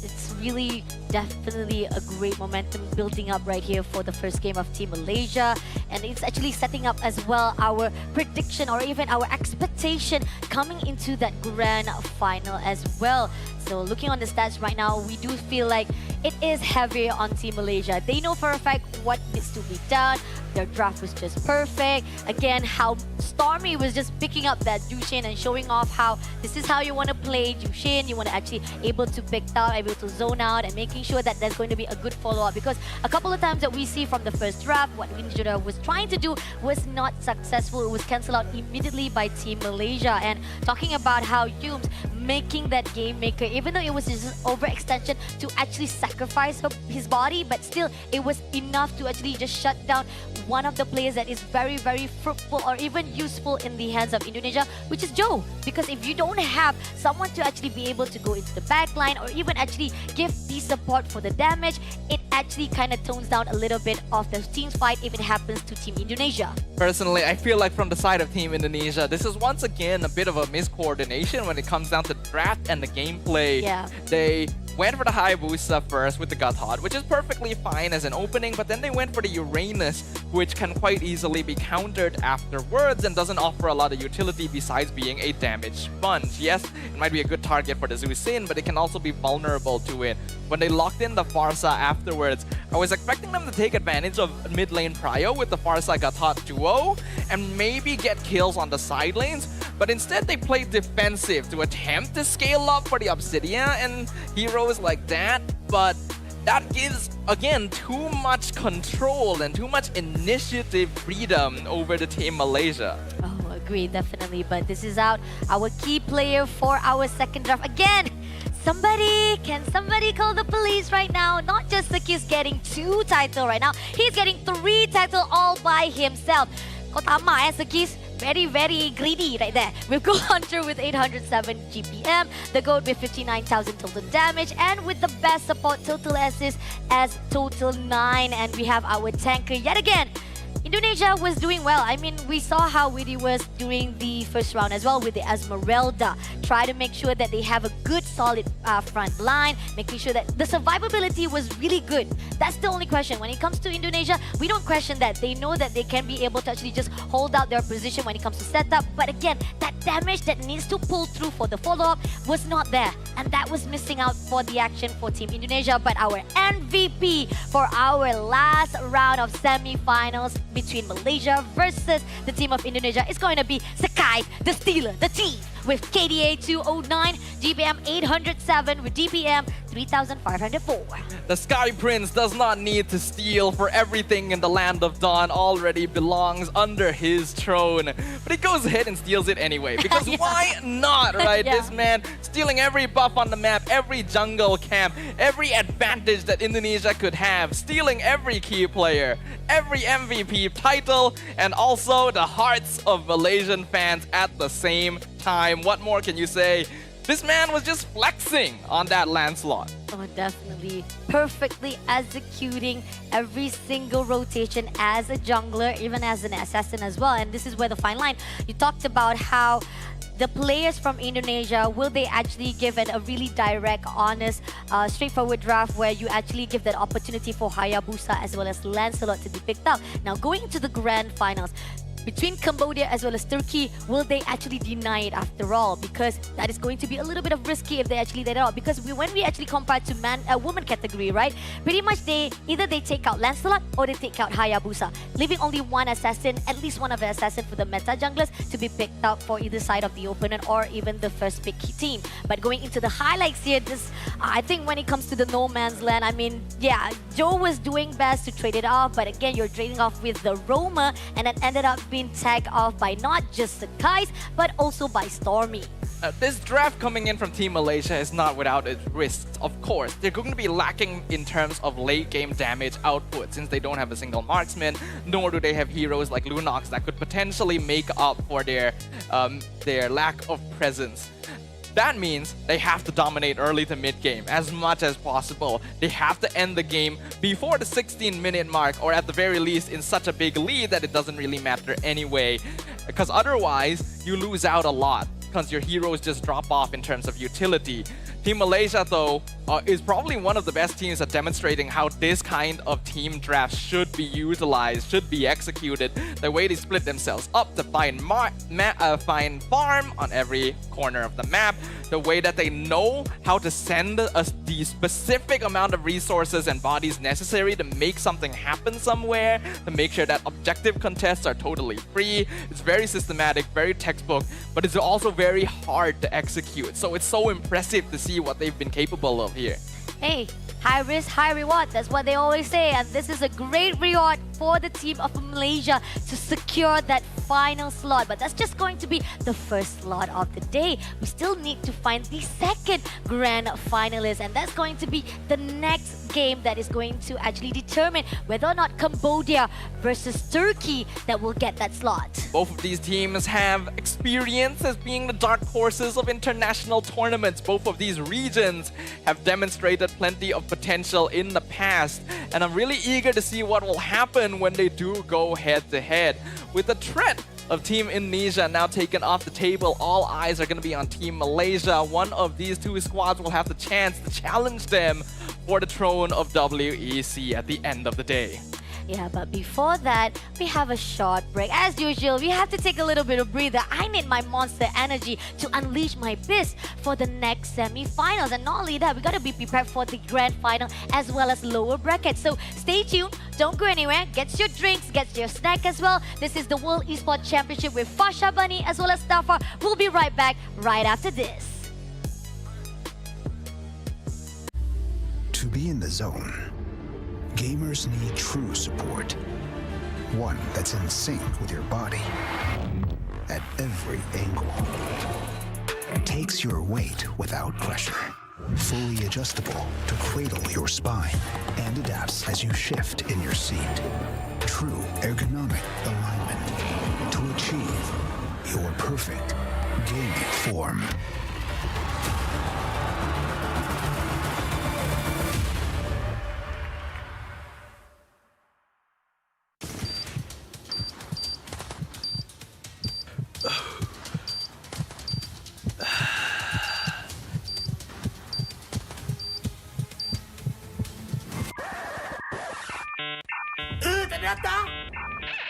It's really definitely a great momentum building up right here for the first game of Team Malaysia, and it's actually setting up as well our prediction or even our expectation coming into that grand final as well. So looking on the stats right now, we do feel like it is heavier on Team Malaysia. They know for a fact what needs to be done. Their draft was just perfect. Again, how Stormy was just picking up that Jushin and showing off how this is how you want to play Jushin. You want to actually able to pick out, able to zone out, and making sure that there's going to be a good follow-up. Because a couple of times that we see from the first draft, what Ninja was trying to do was not successful. It was cancelled out immediately by Team Malaysia. And talking about how Humes making that game maker, even though it was just an overextension to actually sacrifice his body, but still it was enough to actually just shut down one of the players that is very, very fruitful or even useful in the hands of Indonesia, which is Joe. Because if you don't have someone to actually be able to go into the back line or even actually give the support for the damage, it actually kind of tones down a little bit of the team's fight if it happens to Team Indonesia. Personally, I feel like from the side of Team Indonesia, this is once again a bit of a miscoordination when it comes down to draft and the gameplay. Yeah. They went for the Hayabusa first with the Gatot, which is perfectly fine as an opening, but then they went for the Uranus, which can quite easily be countered afterwards and doesn't offer a lot of utility besides being a damage sponge. Yes, it might be a good target for the Zusin, but it can also be vulnerable to it. When they locked in the Farsa afterwards, I was expecting them to take advantage of mid lane prio with the Farsa Gatot duo and maybe get kills on the side lanes, but instead they played defensive to attempt to scale up for the Obsidian and heroes like that, but that gives, again, too much control and too much initiative freedom over the Team Malaysia. Oh, agree, definitely. But this is out. Our key player for our second draft. Again, can somebody call the police right now? Not just Sakis getting 2 titles right now. He's getting 3 titles all by himself. Kau tamak Sakis. Very, very greedy right there. We've got Hunter with 807 GPM, the GOAT with 59,000 total damage, and with the best support total assist as total 9. And we have our tanker yet again. Indonesia was doing well. I mean, we saw how Witty was during the first round as well with the Esmeralda. Try to make sure that they have a good, solid front line, making sure that the survivability was really good. That's the only question. When it comes to Indonesia, we don't question that. They know that they can be able to actually just hold out their position when it comes to setup. But again, that damage that needs to pull through for the follow-up was not there. And that was missing out for the action for Team Indonesia. But our MVP for our last round of semi-finals between Malaysia versus the team of Indonesia is going to be Sakai, the Stealer, the Thief, with KDA 209, GPM 807 with DPM 3,504. The Sky Prince does not need to steal, for everything in the Land of Dawn already belongs under his throne. But he goes ahead and steals it anyway, because Yeah. why not, right? Yeah. This man stealing every buff on the map, every jungle camp, every advantage that Indonesia could have, stealing every key player, every MVP title, and also the hearts of Malaysian fans at the same time. What more can you say? This man was just flexing on that Lancelot. Oh, definitely. Perfectly executing every single rotation as a jungler, even as an assassin as well. And this is where the fine line. You talked about how the players from Indonesia, will they actually give it a really direct, honest, straightforward draft where you actually give that opportunity for Hayabusa as well as Lancelot to be picked up? Now, going into the grand finals, between Cambodia as well as Turkey, will they actually deny it after all? Because that is going to be a little bit of risky if they actually let it out. Because when we actually compare to woman category, right? Pretty much either they take out Lancelot or they take out Hayabusa, leaving only one assassin, at least one of the assassin for the meta junglers to be picked up for either side of the opponent or even the first pick team. But going into the highlights here, I think when it comes to the no man's land, I mean, yeah, Joe was doing best to trade it off, but again, you're trading off with the Roma, and it ended up being tagged off by not just the Kais, but also by Stormy. This draft coming in from Team Malaysia is not without its risks, of course. They're going to be lacking in terms of late game damage output since they don't have a single marksman, nor do they have heroes like Lunox that could potentially make up for their lack of presence. That means they have to dominate early to mid game as much as possible. They have to end the game before the 16-minute mark, or at the very least in such a big lead that it doesn't really matter anyway. Because otherwise, you lose out a lot because your heroes just drop off in terms of utility. Team Malaysia, though, is probably one of the best teams at demonstrating how this kind of team draft should be utilized, should be executed. The way they split themselves up to find farm on every corner of the map, the way that they know how to send us the specific amount of resources and bodies necessary to make something happen somewhere, to make sure that objective contests are totally free. It's very systematic, very textbook, but it's also very hard to execute. So it's so impressive to see what they've been capable of here. Hey, high risk, high reward. That's what they always say. And this is a great reward for the team of Malaysia to secure that final slot. But that's just going to be the first slot of the day. We still need to find the second grand finalist. And that's going to be the next game that is going to actually determine whether or not Cambodia versus Turkey that will get that slot. Both of these teams have experience as being the dark horses of international tournaments. Both of these regions have demonstrated plenty of potential in the past. And I'm really eager to see what will happen when they do go head-to-head. With the threat of Team Indonesia now taken off the table, all eyes are going to be on Team Malaysia. One of these two squads will have the chance to challenge them for the throne of WEC at the end of the day. Yeah, but before that, we have a short break. As usual, we have to take a little bit of breather. I need my monster energy to unleash my beast for the next semi-finals. And not only that, we got to be prepared for the grand final as well as lower brackets. So stay tuned. Don't go anywhere. Get your drinks, get your snack as well. This is the World Esports Championship with Fasha Bunny as well as Staffar. We'll be right back right after this. To be in the zone, gamers need true support. One that's in sync with your body at every angle. Takes your weight without pressure. Fully adjustable to cradle your spine and adapts as you shift in your seat. True ergonomic alignment to achieve your perfect gaming form.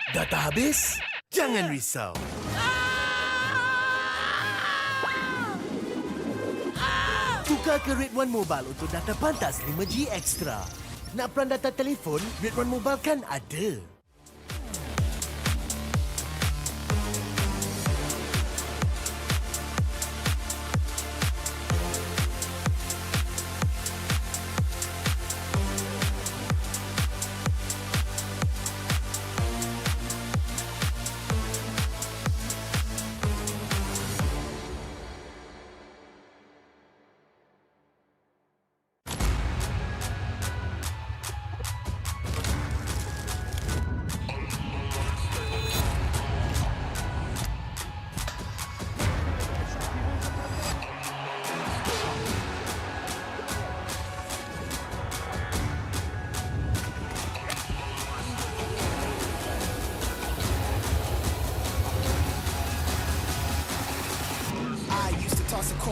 Data habis? Jangan risau. Tukar ke Red One Mobile untuk data pantas 5G Extra. Nak peran data telefon? Red One Mobile kan ada.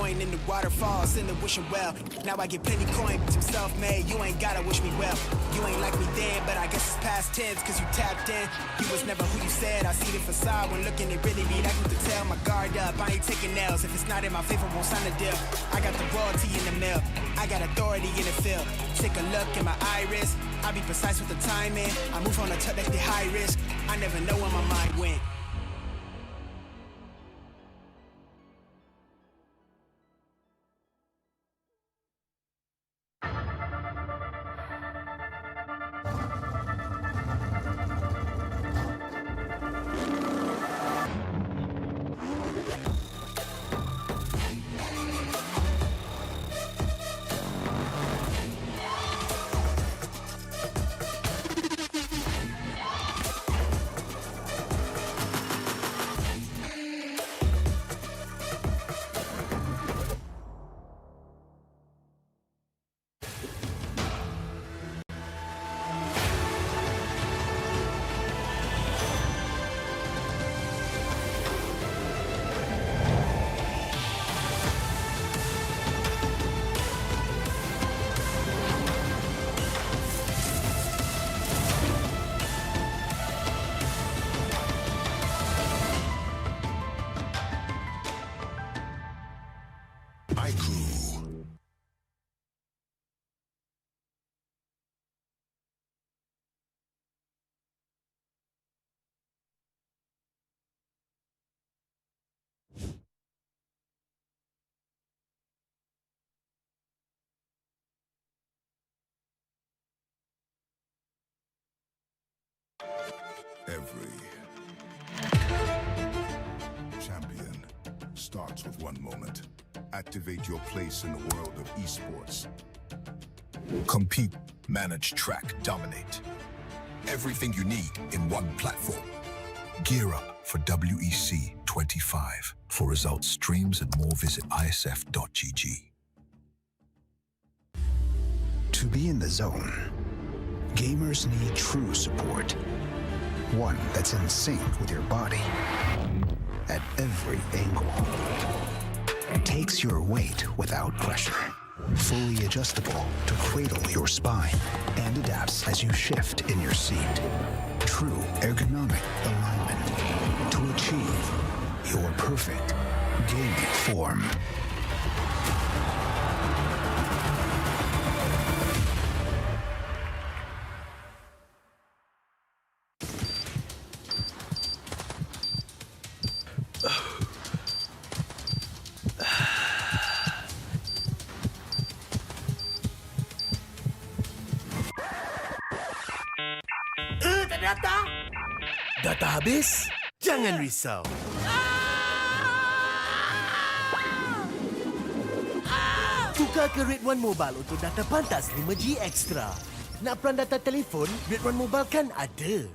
In the waterfalls, in the wishing well. Now I get plenty coin, I'm self-made. You ain't gotta wish me well. You ain't like me then, but I guess it's past tense, cause you tapped in. You was never who you said. I see the facade when looking, it really be like you to tell. My guard up, I ain't taking L's. If it's not in my favor, won't sign a deal. I got the royalty in the mail. I got authority in the field. Take a look in my iris. I be precise with the timing. I move on a touch like the high risk. I never know where my mind went. iCrew. Every champion starts with one moment. Activate your place in the world of esports. Compete, manage, track, dominate. Everything you need in one platform. Gear up for WEC25. For results, streams, and more, visit IESF.gg. To be in the zone, gamers need true support. One that's in sync with your body at every angle. Takes your weight without pressure. Fully adjustable to cradle your spine and adapts as you shift in your seat. True ergonomic alignment to achieve your perfect gaming form. Data habis? Jangan risau. Tukar ke Red One Mobile untuk data pantas 5G Extra. Nak peran data telefon, Red One Mobile kan ada.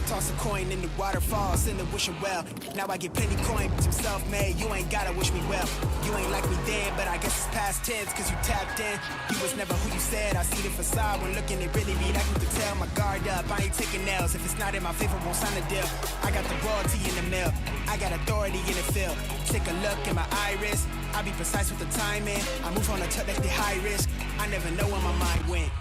Toss a coin in the waterfall, send a wishing well. Now I get plenty coin, but I'm self-made. You ain't gotta wish me well. You ain't like me then, but I guess it's past tense, cause you tapped in. You was never who you said. I see the facade when looking, it really be like you could tell. My guard up, I ain't taking nails. If it's not in my favor, won't sign a deal. I got the royalty in the mail. I got authority in the field. Take a look in my iris. I be precise with the timing. I move on a touch that's the high risk. I never know where my mind went.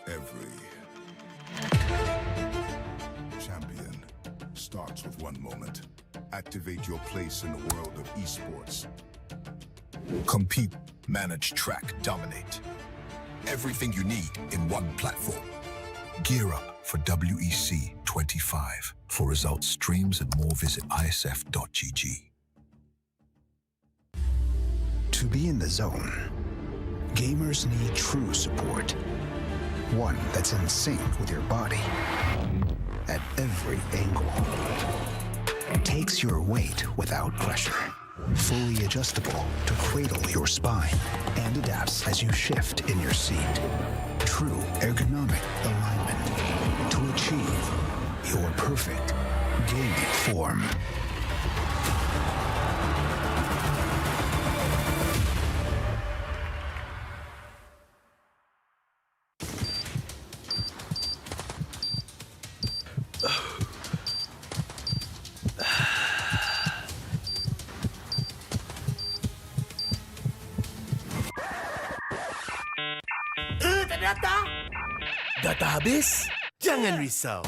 Every champion starts with one moment. Activate your place in the world of esports. Compete, manage, track, dominate. Everything you need in one platform. Gear up for WEC25. For results, streams, and more, visit IESF.gg. To be in the zone, gamers need true support. One that's in sync with your body at every angle. Takes your weight without pressure. Fully adjustable to cradle your spine and adapts as you shift in your seat. True ergonomic alignment to achieve your perfect gaming form. Tak ada data? Data habis? Jangan risau.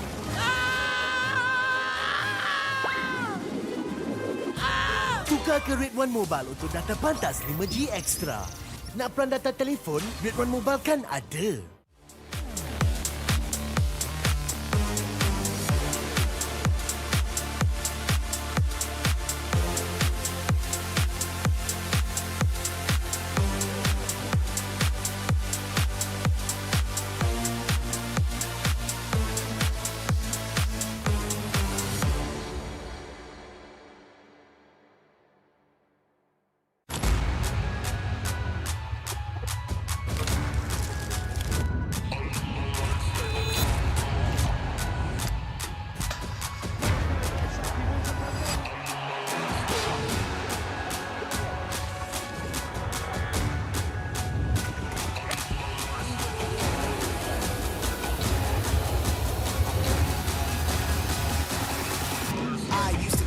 Tukar ke Red One Mobile untuk data pantas 5G Extra. Nak peran data telefon? Red One Mobile kan ada.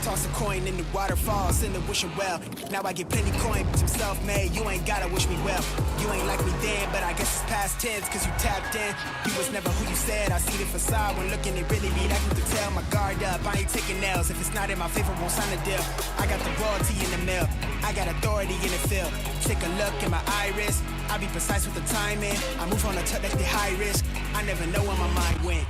Toss a coin in the waterfalls in the wishing well. Now I get plenty coin, but I'm self-made. You ain't gotta wish me well. You ain't like me then, but I guess it's past tense, cause you tapped in. You was never who you said. I see the facade when looking, it really be that you can tell. My guard up, I ain't taking nails. If it's not in my favor, won't sign a deal. I got the royalty in the mail. I got authority in the field. Take a look in my iris. I be precise with the timing. I move on a touch that's the high risk. I never know where my mind went.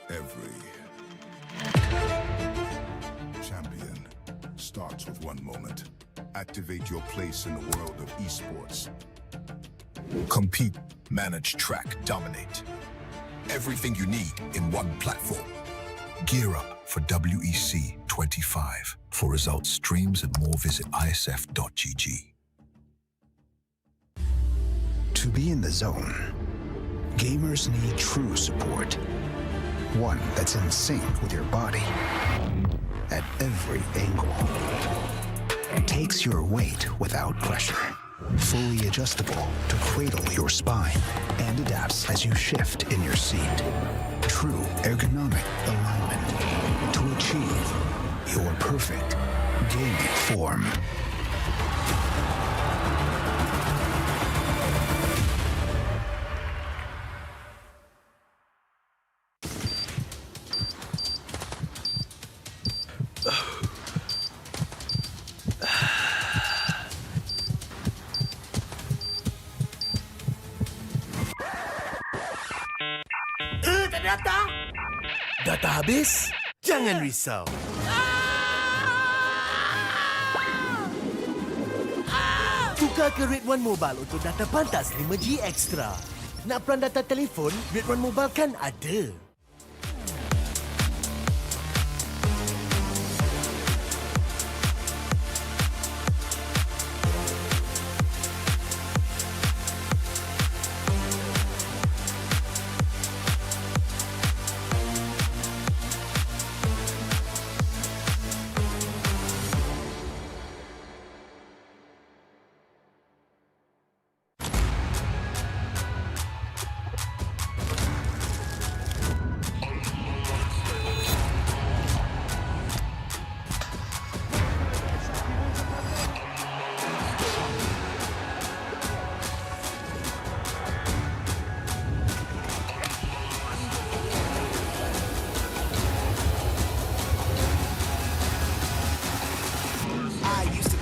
Every champion starts with one moment. Activate your place in the world of esports. Compete, manage, track, dominate. Everything you need in one platform. Gear up for WEC25. For results, streams, and more, visit IESF.gg. To be in the zone, gamers need true support. One that's in sync with your body at every angle. Takes your weight without pressure. Fully adjustable to cradle your spine and adapts as you shift in your seat. True ergonomic alignment to achieve your perfect gaming form. Data habis? Jangan risau. Tukar ke Red One Mobile untuk data pantas 5G Extra. Nak peran data telefon, Red One Mobile kan ada.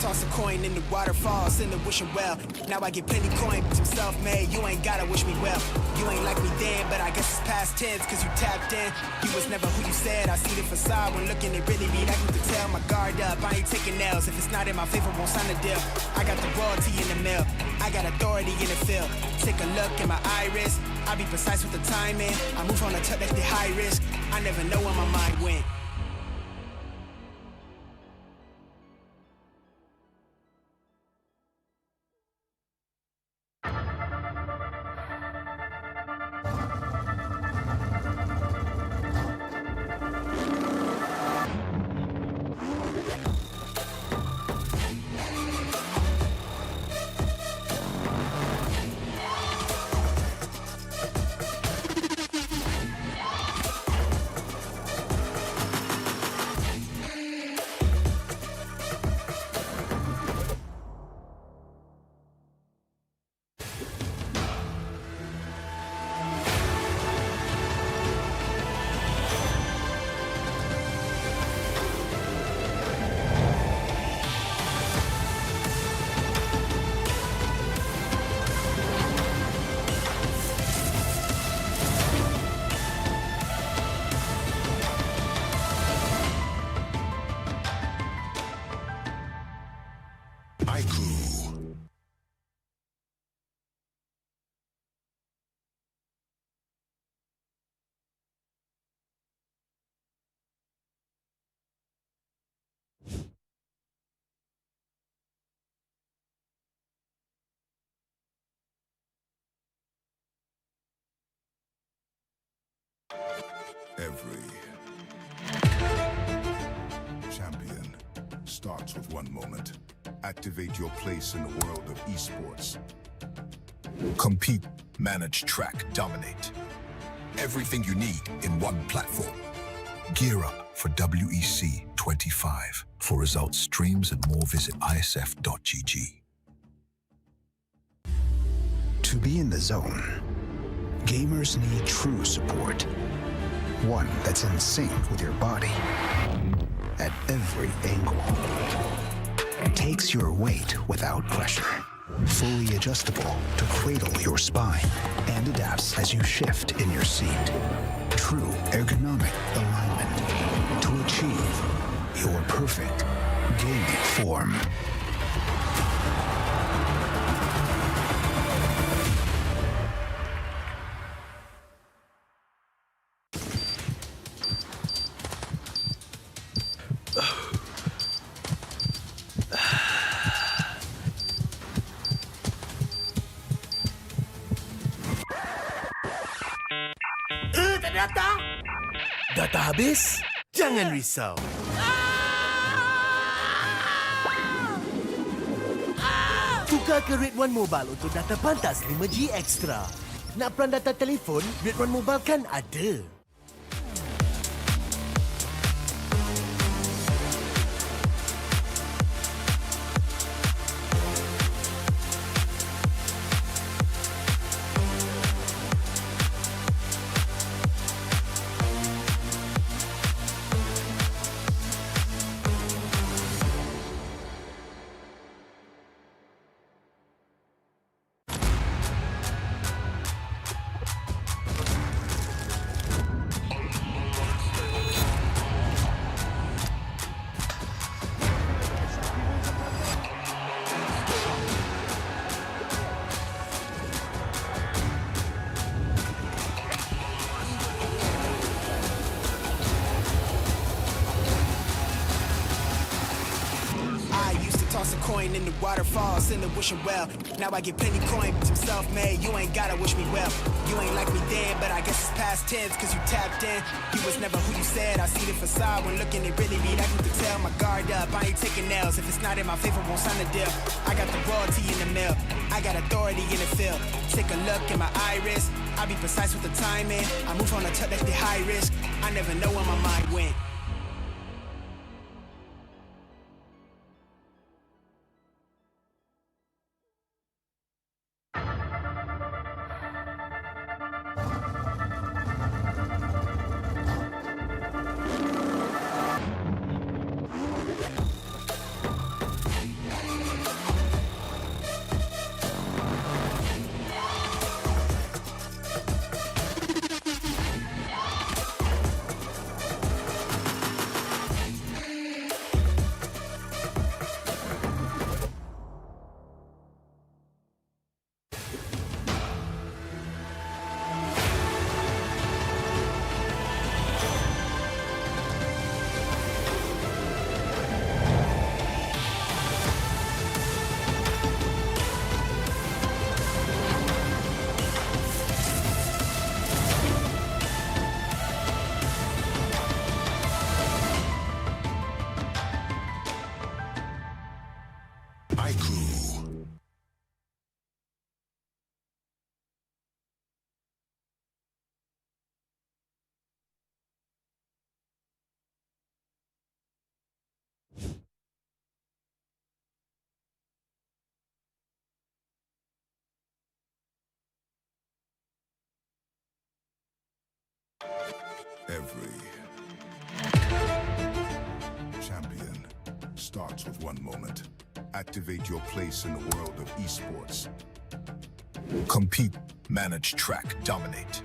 Toss a coin in the waterfalls, in the wishing well. Now I get plenty coin, I'm self-made. You ain't gotta wish me well. You ain't like me then, but I guess it's past tense, cause you tapped in. You was never who you said. I see the facade when looking, it really be like me to tell. My guard up, I ain't taking nails. If it's not in my favor, won't sign the deal. I got the royalty in the mail. I got authority in the field. Take a look in my iris. I be precise with the timing. I move on a tip that's the high risk. I never know where my mind went. Every champion starts with one moment. Activate your place in the world of esports. Compete, manage, track, dominate. Everything you need in one platform. Gear up for WEC25. For results, streams, and more, visit IESF.gg. To be in the zone, gamers need true support. One that's in sync with your body at every angle. Takes your weight without pressure. Fully adjustable to cradle your spine and adapts as you shift in your seat. True ergonomic alignment to achieve your perfect gaming form. Data habis? Jangan risau. Tukar ke Red One Mobile untuk data pantas 5G Extra. Nak peran data telefon, Red One Mobile kan ada. toss a coin in the waterfalls, in the wishing well. Now I get plenty coin, but I'm self-made. You ain't gotta wish me well. You ain't like me then, but I guess it's past tense, cause you tapped in. You was never who you said. I see the facade when looking, it really be that good to tell. My guard up, I ain't taking nails. If it's not in my favor, won't sign the deal. I got the royalty in the mail. I got authority in the field. Take a look in my iris. I be precise with the timing. I move on a touch that's the high risk. I never know where my mind went. Every champion starts with one moment. Activate your place in the world of esports. Compete, manage, track, dominate.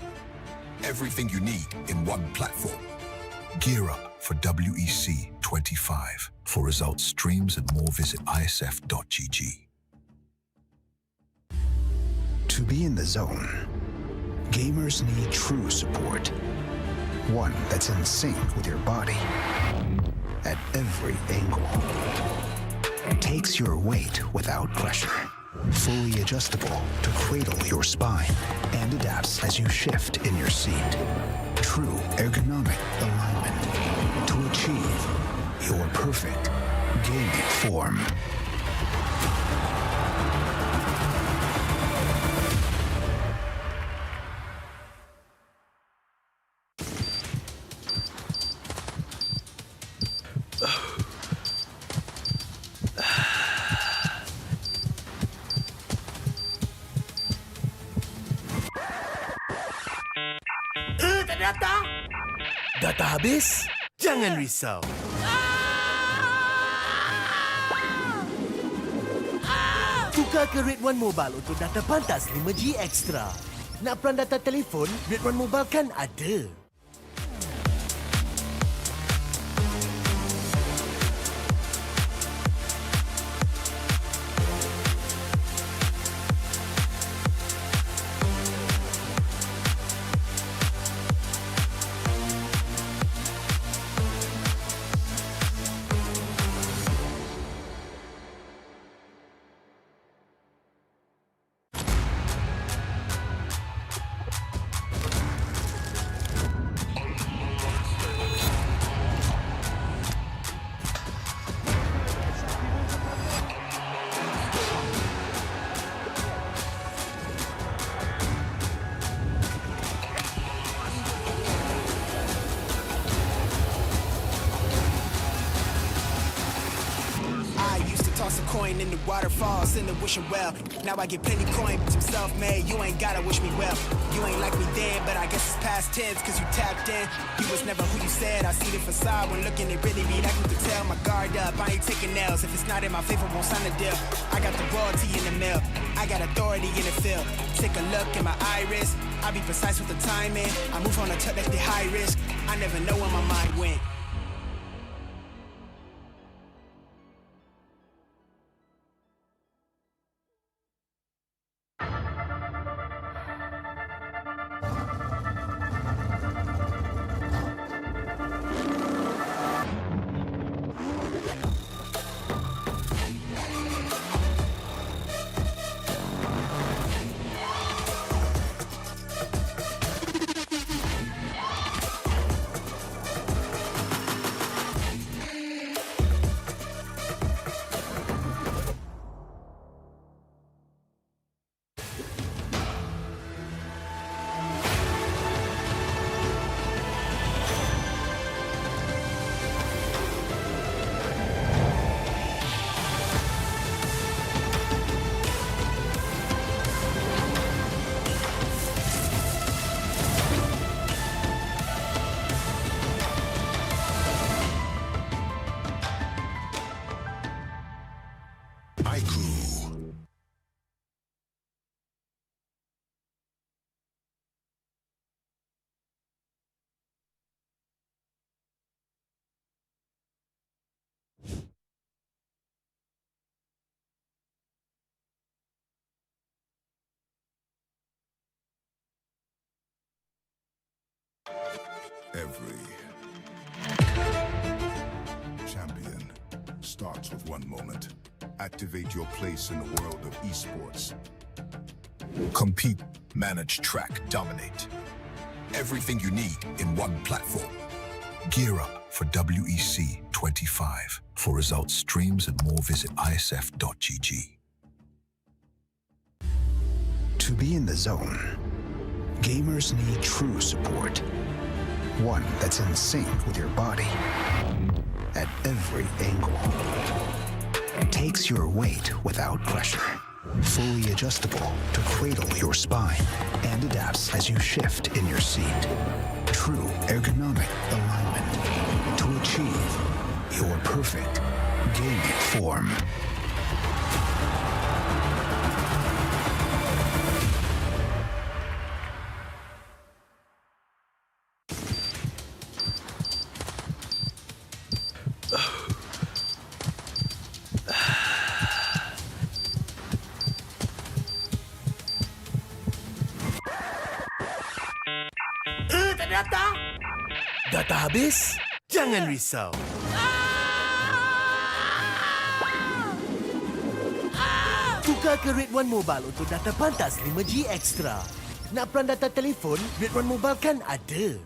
Everything you need in one platform. Gear up for WEC25. For results, streams, and more, visit IESF.gg. To be in the zone, gamers need true support. One that's in sync with your body at every angle. Takes your weight without pressure. Fully adjustable to cradle your spine and adapts as you shift in your seat. True ergonomic alignment to achieve your perfect gaming form. Data habis? Jangan risau. Tukar ke Red One Mobile untuk data pantas 5G Extra. Nak peran data telefon? Red One Mobile kan ada. coin in the waterfalls, in the wishing well. Now I get plenty coin, but I'm self-made. You ain't gotta wish me well. You ain't like me then, but I guess it's past tense, cause you tapped in. You was never who you said. I see the facade when looking, it really be like you could tell. My guard up, I ain't taking nails. If it's not in my favor, won't sign the deal. I got the royalty in the mail. I got authority in the field. Take a look in my iris. I be precise with the timing. I move on a touch that's the high risk. I never know where my mind went. IGOO. Every champion starts with one moment. Activate your place in the world of esports. Compete, manage, track, dominate. Everything you need in one platform. Gear up for WEC25. For results, streams, and more, visit IESF.gg. To be in the zone, gamers need true support. One that's in sync with your body at every angle. Takes your weight without pressure. Fully adjustable to cradle your spine and adapts as you shift in your seat. True ergonomic alignment to achieve your perfect gaming form. Data habis? Jangan risau. Tukar ke Red One Mobile untuk data pantas 5G Extra. Nak peran data telefon? Red One Mobile kan ada.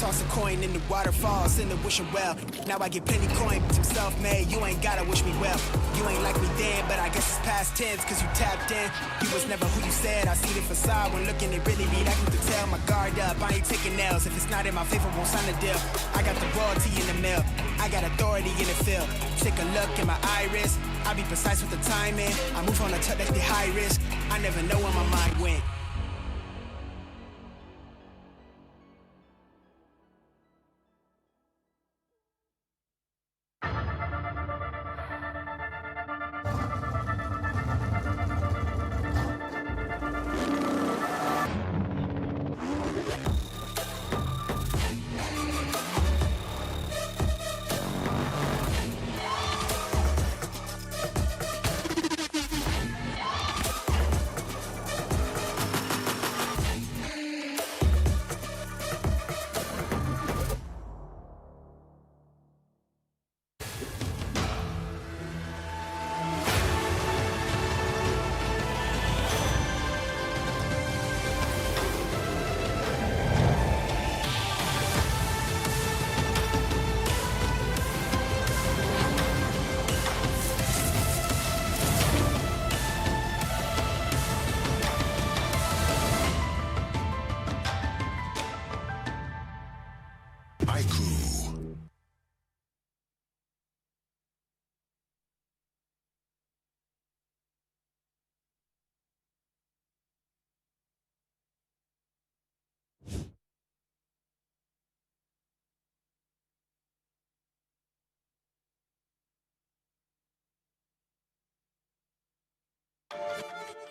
Toss a coin in the waterfalls in the wishing well. Now I get plenty coin, but I'm self-made. You ain't gotta wish me well. You ain't like me then, but I guess it's past tense, cause you tapped in. You was never who you said. I see the facade when looking at really me. That can tell my guard up. I ain't taking nails. If it's not in my favor, won't sign the deal. I got the royalty in the mail. I got authority in the field. Take a look in my iris. I be precise with the timing. I move on a touch that's the high risk. I never know where my mind went.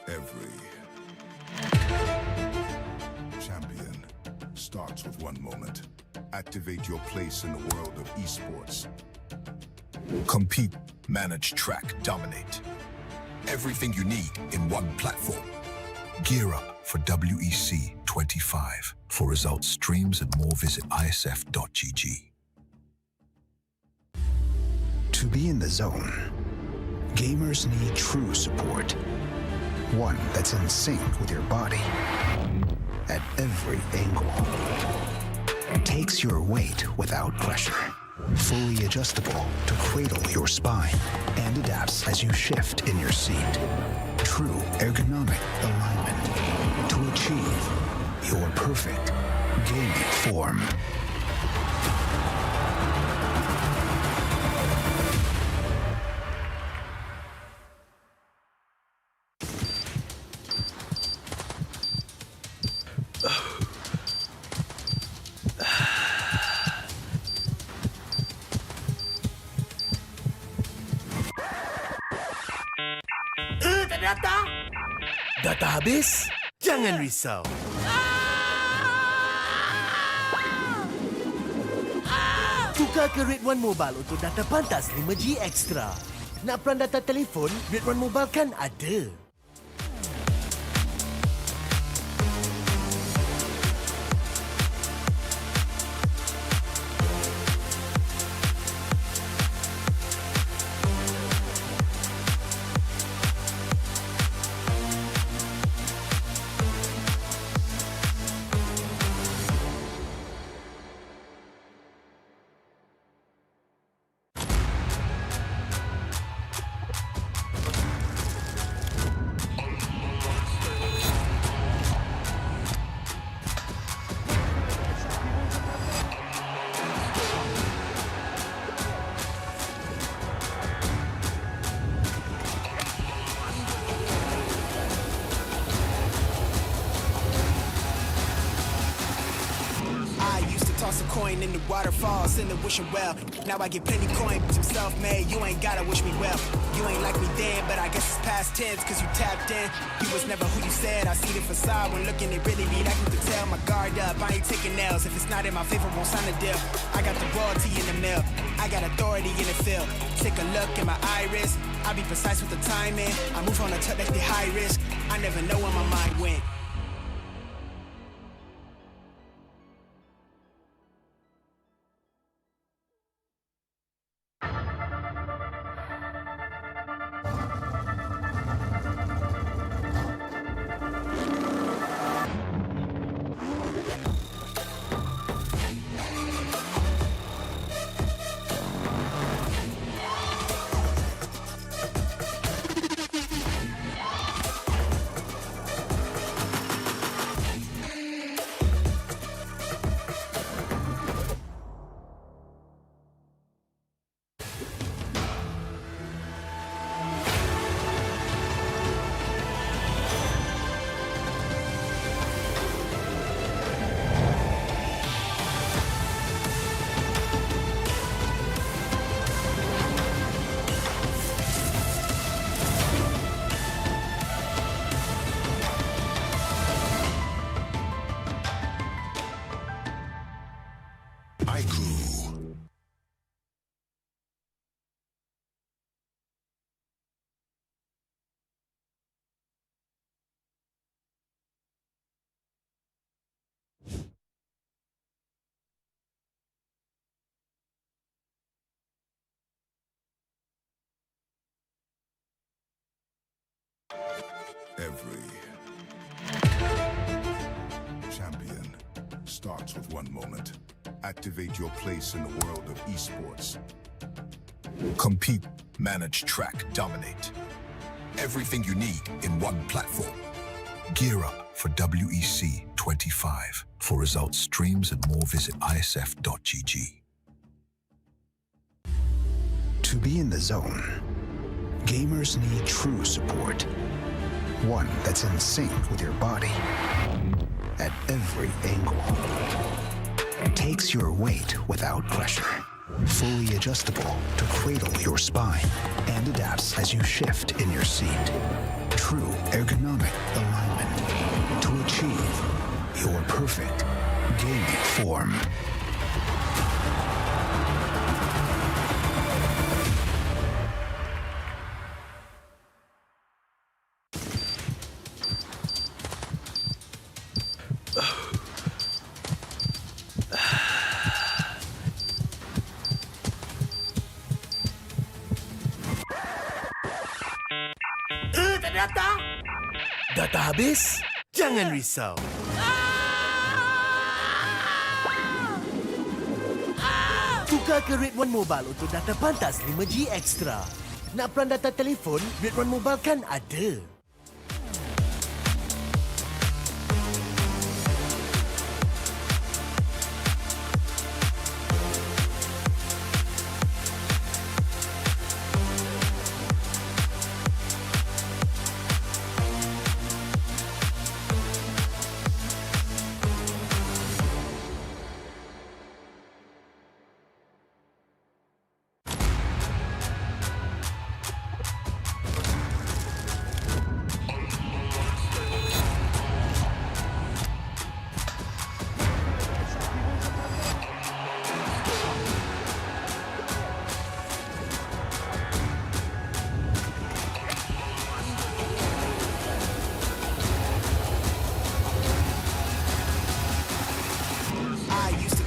Every champion starts with one moment. Activate your place in the world of esports. Compete, manage, track, dominate. Everything you need in one platform. Gear up for WEC25. WEC25. For results, streams, and more, visit IESF.gg. To be in the zone, gamers need true support. One that's in sync with your body at every angle. Takes your weight without pressure. Fully adjustable to cradle your spine and adapts as you shift in your seat. True ergonomic alignment to achieve your perfect gaming form. Data habis? Jangan risau. Tukar ke Red One Mobile untuk data pantas 5G Extra. Nak peran data telefon, Red One Mobile kan ada. Toss a coin in the waterfalls in the wishing well. Now I get plenty coin, I'm self-made. You ain't gotta wish me well. You ain't like me then, but I guess it's past tense, cause you tapped in. You was never who you said. I see the facade when looking at really me, like you could tell. My guard up, I ain't taking nails. If it's not in my favor, won't sign a deal. I got the royalty in the mill, I got authority in the field. Take a look in my iris, I be precise with the timing. I move on a touch like the high risk. I never know where my mind went. Every champion starts with one moment. Activate your place in the world of esports. Compete, manage, track, dominate. Everything you need in one platform. Gear up for WEC25. For results, streams, and more, visit IESF.gg. To be in the zone, gamers need true support. One that's in sync with your body at every angle. Takes your weight without pressure. Fully adjustable to cradle your spine and adapts as you shift in your seat. True ergonomic alignment to achieve your perfect gaming form. Data habis? Jangan risau. Tukar ke Red One Mobile untuk data pantas 5G Extra. Nak peran data telefon, Red One Mobile kan ada.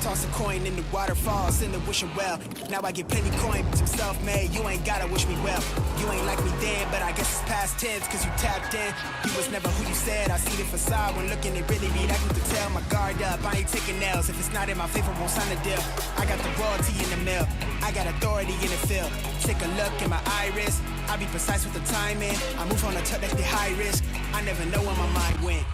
Toss a coin in the waterfalls in the wishing well. Now I get plenty coin, I'm self-made. You ain't gotta wish me well. You ain't like me then, but I guess it's past tense, cause you tapped in. You was never who you said. I see the facade when looking at really me. That you could tell my guard up. I ain't taking L's. If it's not in my favor, won't sign a deal. I got the royalty in the mill. I got authority in the field. Take a look in my iris. I be precise with the timing. I move on a touch that's the high risk. I never know where my mind went.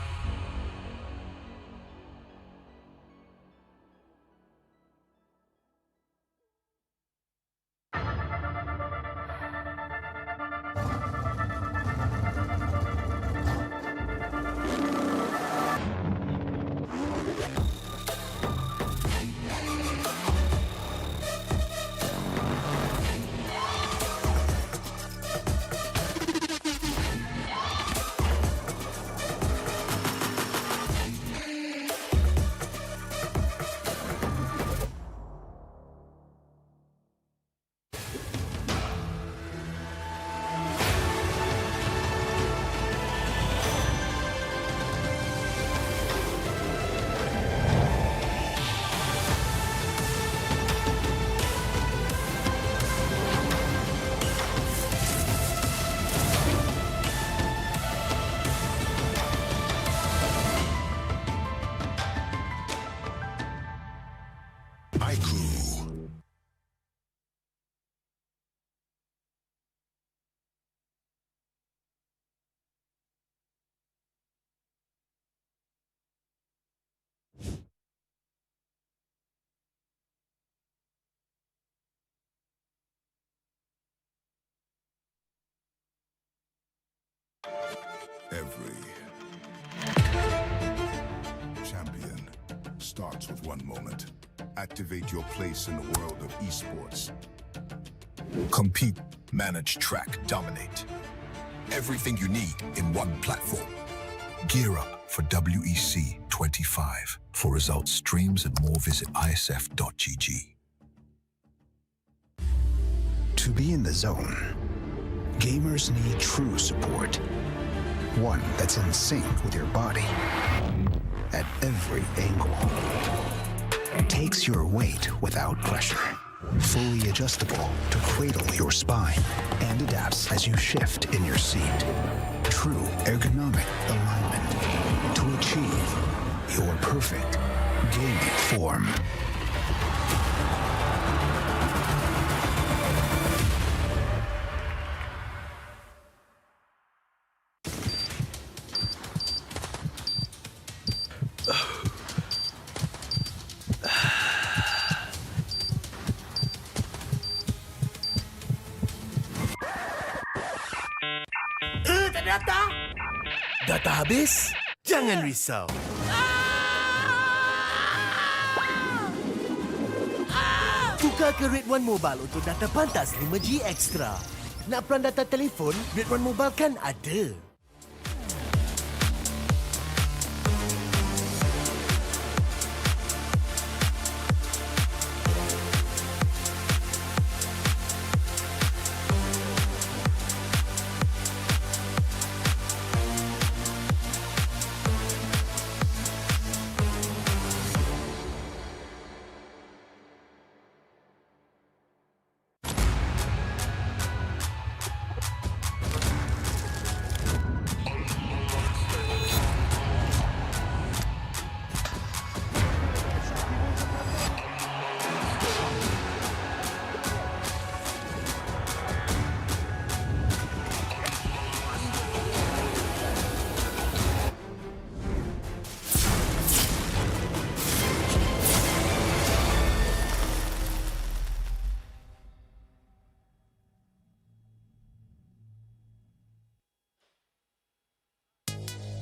Every champion starts with one moment. Activate your place in the world of esports. Compete, manage, track, dominate. Everything you need in one platform. Gear up for WEC25. For results, streams, and more, visit IESF.gg. To be in the zone, gamers need true support. One that's in sync with your body at every angle. Takes your weight without pressure. Fully adjustable to cradle your spine and adapts as you shift in your seat. True ergonomic alignment to achieve your perfect gaming form. Data habis? Jangan risau. Tukar ke Red One Mobile untuk data pantas 5G Extra. Nak peran data telefon, Red One Mobile kan ada.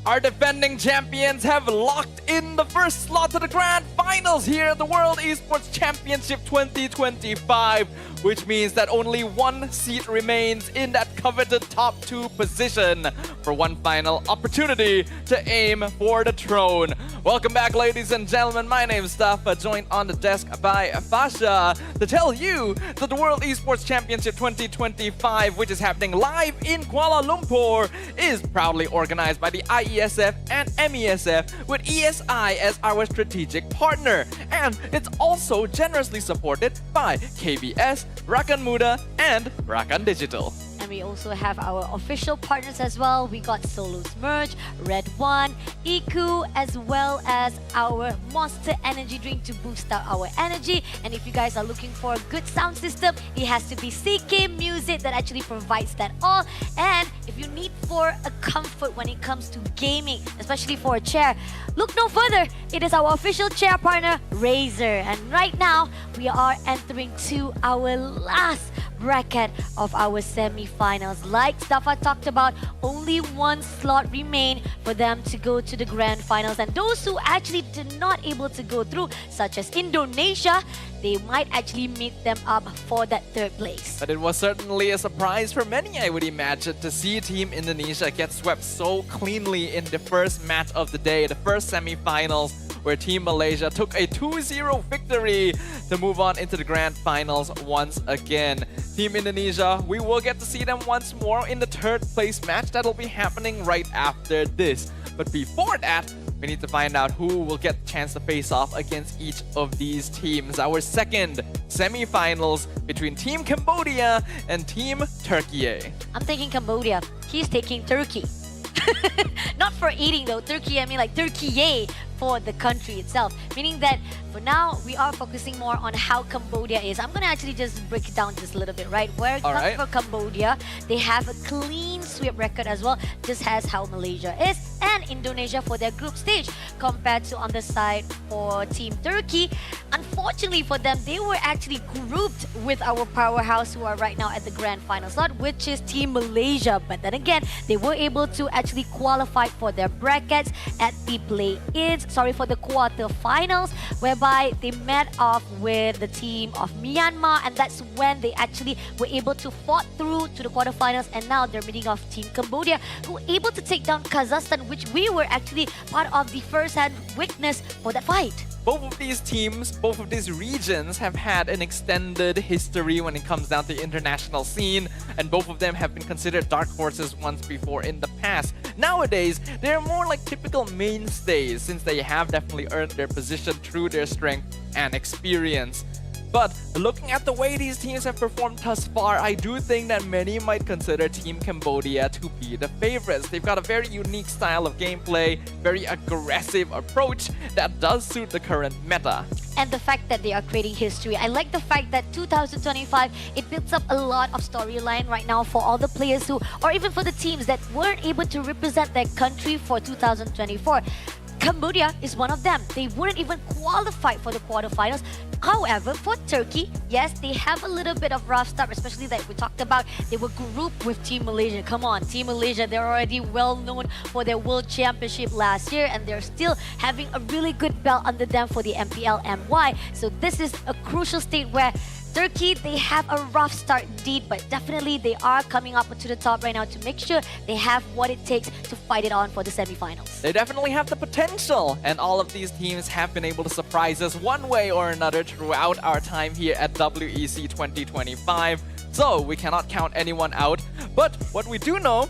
Our defending champions have locked in the first slot to the grand finals here at the World Esports Championship 2025, which means that only one seat remains in that coveted top 2 position for one final opportunity to aim for the throne. Welcome back, ladies and gentlemen. My name is Stafa, joined on the desk by Fasha to tell you that the World Esports Championship 2025, which is happening live in Kuala Lumpur, is proudly organized by the IESF and MESF with ESI as our strategic partner. And it's also generously supported by KBS, Rakan Muda, and Rakan Digital. And we also have our official partners as well. We got Solo's merch, Red One, Iku, as well as our Monster Energy drink to boost up our energy. And if you guys are looking for a good sound system, it has to be CK Music that actually provides that all. And if you need for a comfort when it comes to gaming, especially for a chair, look no further. It is our official chair partner, Razer. And right now, we are entering to our last bracket of our semi-finals. Like Stafa talked about, only one slot remain for them to go to the grand finals, and those who actually did not able to go through, such as Indonesia, they might actually meet them up for that 3rd place. But it was certainly a surprise for many, I would imagine, to see Team Indonesia get swept so cleanly in the first match of the day, the first semi-finals, where Team Malaysia took a 2-0 victory to move on into the grand finals once again. Team Indonesia, we will get to see them once more in the 3rd place match that'll be happening right after this. But before that, we need to find out who will get the chance to face off against each of these teams. Our second semi-finals between Team Cambodia and Team Turkiyye. I'm taking Cambodia. He's taking Turkey. Not for eating though, Turkey, I mean like Turkiyye for the country itself. Meaning that for now, we are focusing more on how Cambodia is. I'm going to actually just break it down just a little bit, right? Where it comes for Cambodia, they have a clean sweep record as well, just as how Malaysia is, and Indonesia for their group stage. Compared to on the side for Team Turkey, unfortunately for them, they were actually grouped with our powerhouse who are right now at the grand final slot, which is Team Malaysia. But then again, they were able to actually qualify for their brackets at the play-ins, for the quarter-finals, whereby they met off with the team of Myanmar, and that's when they actually were able to fought through to the quarterfinals, and now they're meeting off Team Cambodia, who were able to take down Kazakhstan, which we were actually part of the first-hand witness for that fight. Both of these teams, both of these regions have had an extended history when it comes down to the international scene, and both of them have been considered dark horses once before in the past. Nowadays, they're more like typical mainstays since they have definitely earned their position through their strength and experience. But looking at the way these teams have performed thus far, I do think that many might consider Team Cambodia to be the favorites. They've got a very unique style of gameplay, very aggressive approach that does suit the current meta. And the fact that they are creating history. I like the fact that 2025, it builds up a lot of storyline right now for all the players who, or even for the teams that weren't able to represent their country for 2024. Cambodia is one of them. They wouldn't even qualify for the quarterfinals. However, for Turkey, yes, they have a little bit of rough start, especially that we talked about. They were grouped with Team Malaysia. Come on, Team Malaysia, they're already well known for their World Championship last year, and they're still having a really good belt under them for the MPL MY. So this is a crucial state where Turkey, they have a rough start indeed, but definitely they are coming up to the top right now to make sure they have what it takes to fight it on for the semifinals. They definitely have the potential, and all of these teams have been able to surprise us one way or another throughout our time here at WEC 2025. So we cannot count anyone out, but what we do know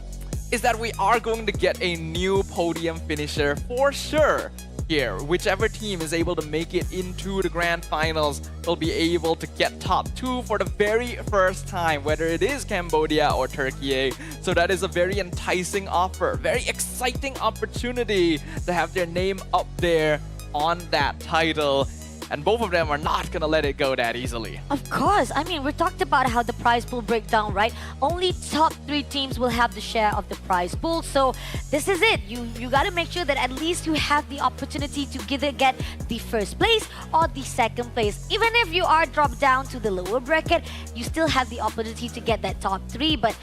is that we are going to get a new podium finisher for sure. Here, whichever team is able to make it into the grand finals will be able to get top 2 for the very first time, whether it is Cambodia or Turkiyye. So that is a very enticing offer, very exciting opportunity to have their name up there on that title. And both of them are not going to let it go that easily. Of course. I mean, we talked about how the prize pool breakdown, right? Only top 3 teams will have the share of the prize pool. So this is it. You got to make sure that at least you have the opportunity to either get the first place or the second place. Even if you are dropped down to the lower bracket, you still have the opportunity to get that top 3. But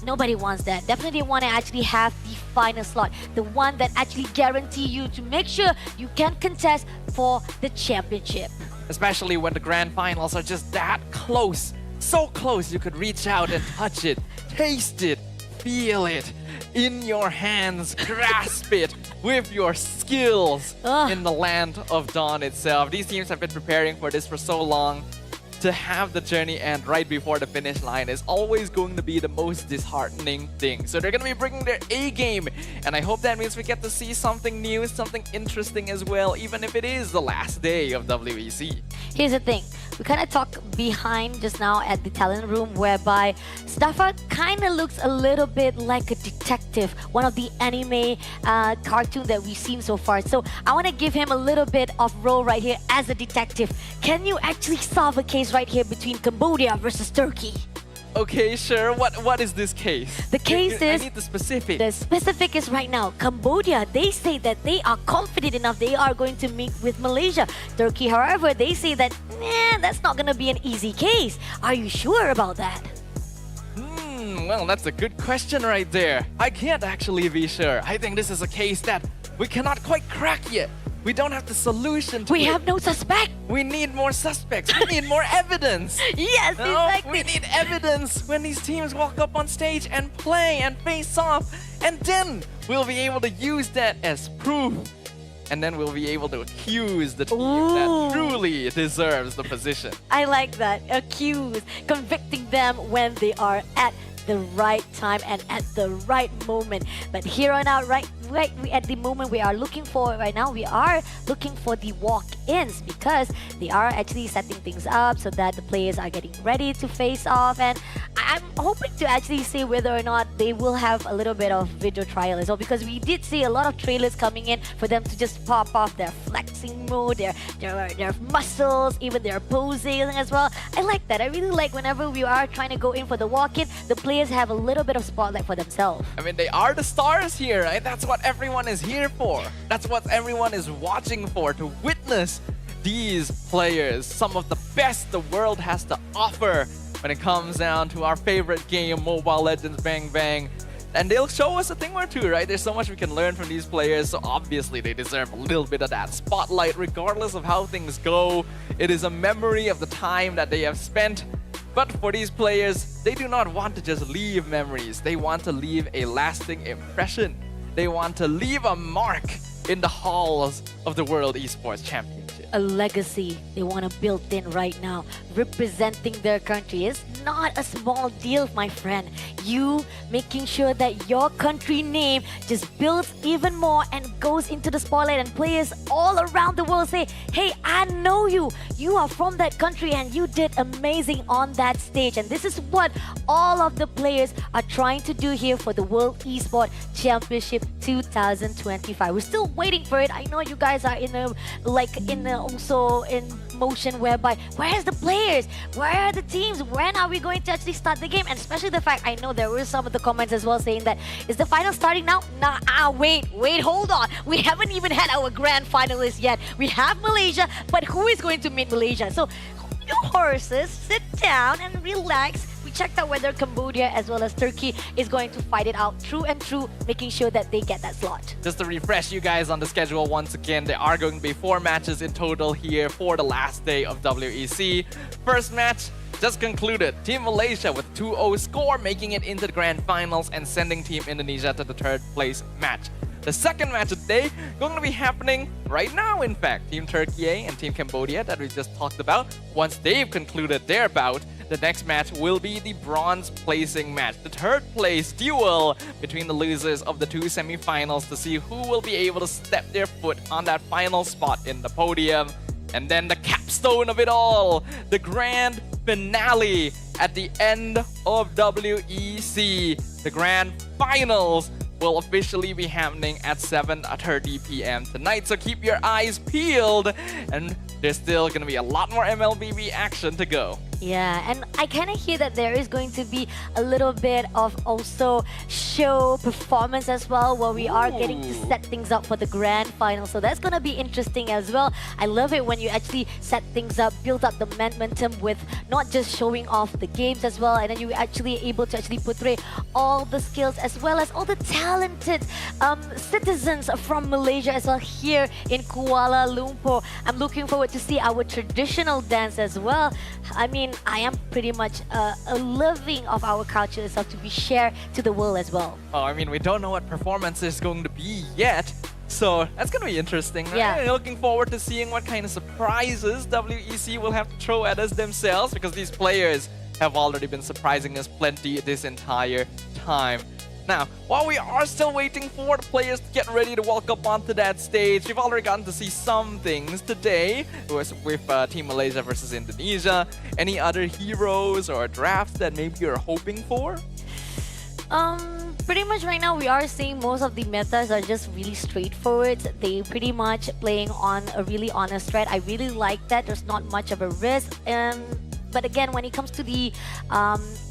Nobody wants that. Definitely want to actually have the final slot, the one that actually guarantee you to make sure you can contest for the championship. Especially when the grand finals are just that close. So close you could reach out and touch it, taste it, feel it in your hands, grasp it with your skills in the land of Dawn itself. These teams have been preparing for this for so long. To have the journey end right before the finish line is always going to be the most disheartening thing. So they're going to be bringing their A game, and I hope that means we get to see something new, something interesting as well, even if it is the last day of WEC. Here's the thing. We kind of talked behind just now at the talent room whereby Staffa kind of looks a little bit like a detective, one of the anime cartoon that we've seen so far. So I want to give him a little bit of role right here as a detective. Can you actually solve a case right here between Cambodia versus Turkey? Okay, sure. What is this case? The case is... I need the specific. The specific is right now, Cambodia, they say that they are confident enough they are going to meet with Malaysia. Turkey, however, they say that, nah, that's not going to be an easy case. Are you sure about that? Well, that's a good question right there. I can't actually be sure. I think this is a case that we cannot quite crack yet. We don't have the solution to it. We have no suspect. We need more suspects. We need more evidence. Yes, exactly. We need evidence when these teams walk up on stage and play and face off. And then we'll be able to use that as proof. And then we'll be able to accuse the team that truly deserves the position. I like that. Accuse, convicting them when they are at the right time and at the right moment. But here on out, right at the moment we are looking for right now, we are looking for the walk-ins because they are actually setting things up so that the players are getting ready to face off. And I'm hoping to actually see whether or not they will have a little bit of video trial as well, because we did see a lot of trailers coming in for them to just pop off their flexing mode, their muscles, even their posing as well. I like that. I really like whenever we are trying to go in for the walk-in, the players have a little bit of spotlight for themselves. I mean, they are the stars here, right? That's what everyone is here for. That's what everyone is watching for, to witness these players, some of the best the world has to offer when it comes down to our favorite game, Mobile Legends Bang Bang. And they'll show us a thing or two, right? There's so much we can learn from these players, so obviously they deserve a little bit of that spotlight regardless of how things go. It is a memory of the time that they have spent. But for these players, they do not want to just leave memories. They want to leave a lasting impression. They want to leave a mark in the halls of the World Esports Championship. A legacy they want to build in right now. Representing their country is not a small deal, my friend. You making sure that your country name just builds even more and goes into the spotlight, and players all around the world say, hey, I know you. You are from that country and you did amazing on that stage. And this is what all of the players are trying to do here for the World Esports Championship 2025. We're still waiting for it. I know you guys are also in motion whereby, where's the players? Where are the teams? When are we going to actually start the game? And especially the fact, I know there were some of the comments as well saying that, is the final starting now? Nah, wait, hold on. We haven't even had our grand finalists yet. We have Malaysia, but who is going to meet Malaysia? So hold your horses, sit down and relax. We checked out whether Cambodia as well as Turkey is going to fight it out through and through, making sure that they get that slot. Just to refresh you guys on the schedule once again, there are going to be 4 matches in total here for the last day of WEC. First match just concluded. Team Malaysia with 2-0 score, making it into the grand finals and sending Team Indonesia to the 3rd place match. The second match of the day going to be happening right now, in fact. Team Turkiyye and Team Cambodia that we just talked about, once they've concluded their bout, the next match will be the bronze placing match, the 3rd place duel between the losers of the 2 semifinals to see who will be able to step their foot on that final spot in the podium. And then the capstone of it all, the grand finale at the end of WEC. The grand finals will officially be happening at 7:30 p.m. tonight, so keep your eyes peeled, and there's still gonna be a lot more MLBB action to go. Yeah, and I kind of hear that there is going to be a little bit of also show performance as well, where we are getting to set things up for the grand final. So that's going to be interesting as well. I love it when you actually set things up, build up the momentum with not just showing off the games as well, and then you're actually able to actually portray all the skills as well as all the talented citizens from Malaysia as well here in Kuala Lumpur. I'm looking forward to see our traditional dance as well. I mean, I am pretty much a loving of our culture itself to be shared to the world as well. Oh, I mean, we don't know what performance is going to be yet. So that's going to be interesting, right? Yeah. Looking forward to seeing what kind of surprises WEC will have to throw at us themselves, because these players have already been surprising us plenty this entire time. Now, while we are still waiting for the players to get ready to walk up onto that stage, we've already gotten to see some things today with Team Malaysia versus Indonesia. Any other heroes or drafts that maybe you're hoping for? Pretty much right now we are seeing most of the metas are just really straightforward. They pretty much playing on a really honest thread. I really like that. There's not much of a risk. But again, when it comes to the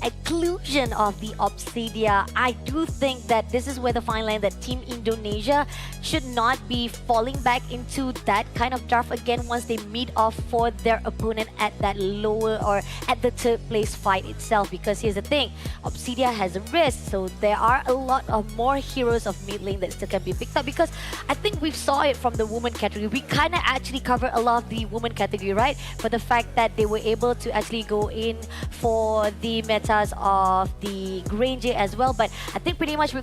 exclusion of the Obsidia, I do think that this is where the fine line that Team Indonesia should not be falling back into that kind of draft again once they meet off for their opponent at that lower or at the third place fight itself. Because here's the thing, Obsidia has a risk, so there are a lot of more heroes of mid lane that still can be picked up. Because I think we saw it from the woman category. We kind of actually covered a lot of the woman category, right? For the fact that they were able to actually go in for the metas of the Granger as well. But I think pretty much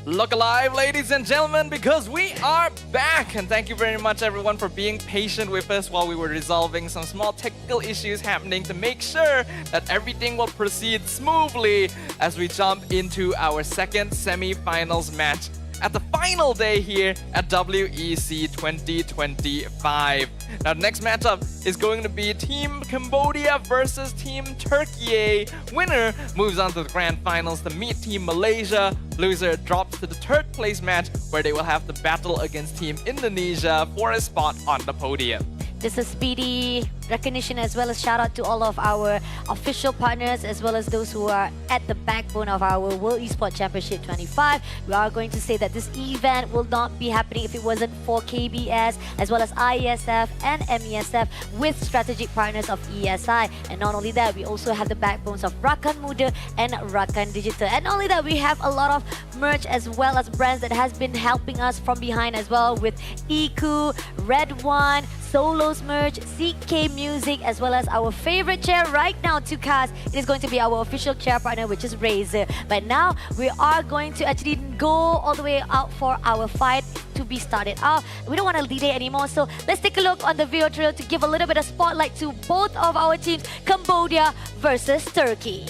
Look alive, ladies and gentlemen, because we are back. And thank you very much, everyone, for being patient with us while we were resolving some small technical issues happening to make sure that everything will proceed smoothly as we jump into our second semi-finals match at the final day here at WEC 2025. Now, the next matchup is going to be Team Cambodia versus Team Turkiyye. Winner moves on to the grand finals to meet Team Malaysia. Loser drops to the third place match where they will have to battle against Team Indonesia for a spot on the podium. This is speedy recognition as well as shout out to all of our official partners as well as those who are at the backbone of our World Esports Championship 25. We are going to say that this event will not be happening if it wasn't for KBS as well as IESF and MESF with strategic partners of ESI. And not only that, we also have the backbones of Rakan Muda and Rakan Digital. And not only that, we have a lot of merch as well as brands that has been helping us from behind as well with Iku, Red One, Solos merch, CK Music, as well as our favorite chair right now, Tukas. It is going to be our official chair partner, which is Razer. But now we are going to actually go all the way out for our fight to be started out. We don't want to delay anymore, so let's take a look on the video trail to give a little bit of spotlight to both of our teams, Cambodia versus Turkey.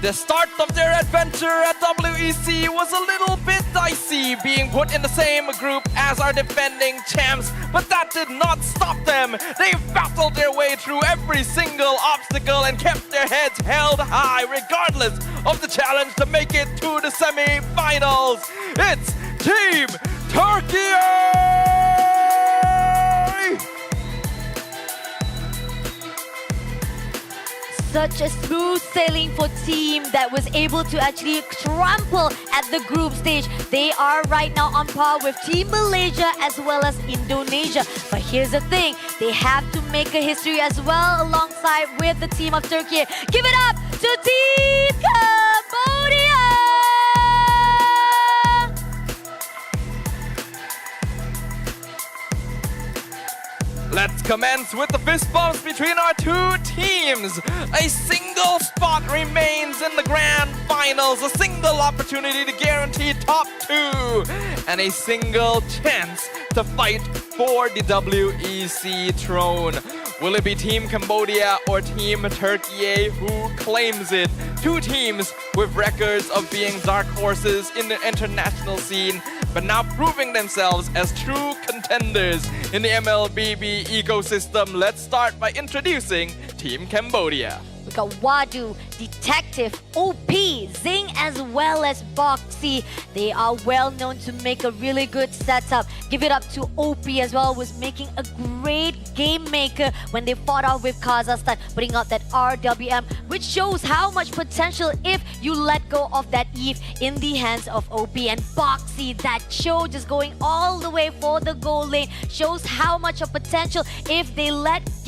The start of their adventure at WEC was a little bit dicey, being put in the same group as our defending champs, but that did not stop them. They battled their way through every single obstacle and kept their heads held high regardless of the challenge to make it to the semi-finals. It's Team Turkiyye! Such a smooth sailing for team that was able to actually trample at the group stage. They are right now on par with Team Malaysia as well as Indonesia. But here's the thing, they have to make a history as well alongside with the team of Turkey. Give it up to Team Cambodia! Let's commence with the fist bumps between our two teams. A single spot remains in the grand finals, a single opportunity to guarantee top two, and a single chance to fight for the WEC throne. Will it be Team Cambodia or Team Turkiyye who claims it? Two teams with records of being dark horses in the international scene, but now proving themselves as true contenders in the MLBB ecosystem. Let's start by introducing Team Cambodia. We got Wadu, Detective, OP, Zing, as well as Boxy. They are well known to make a really good setup. Give it up to OP as well, was making a great game maker when they fought out with Kazakhstan, putting out that RWM, which shows how much potential if you let go of that Eve in the hands of OP. And Boxy, that show just going all the way for the goal lane, shows how much of potential if they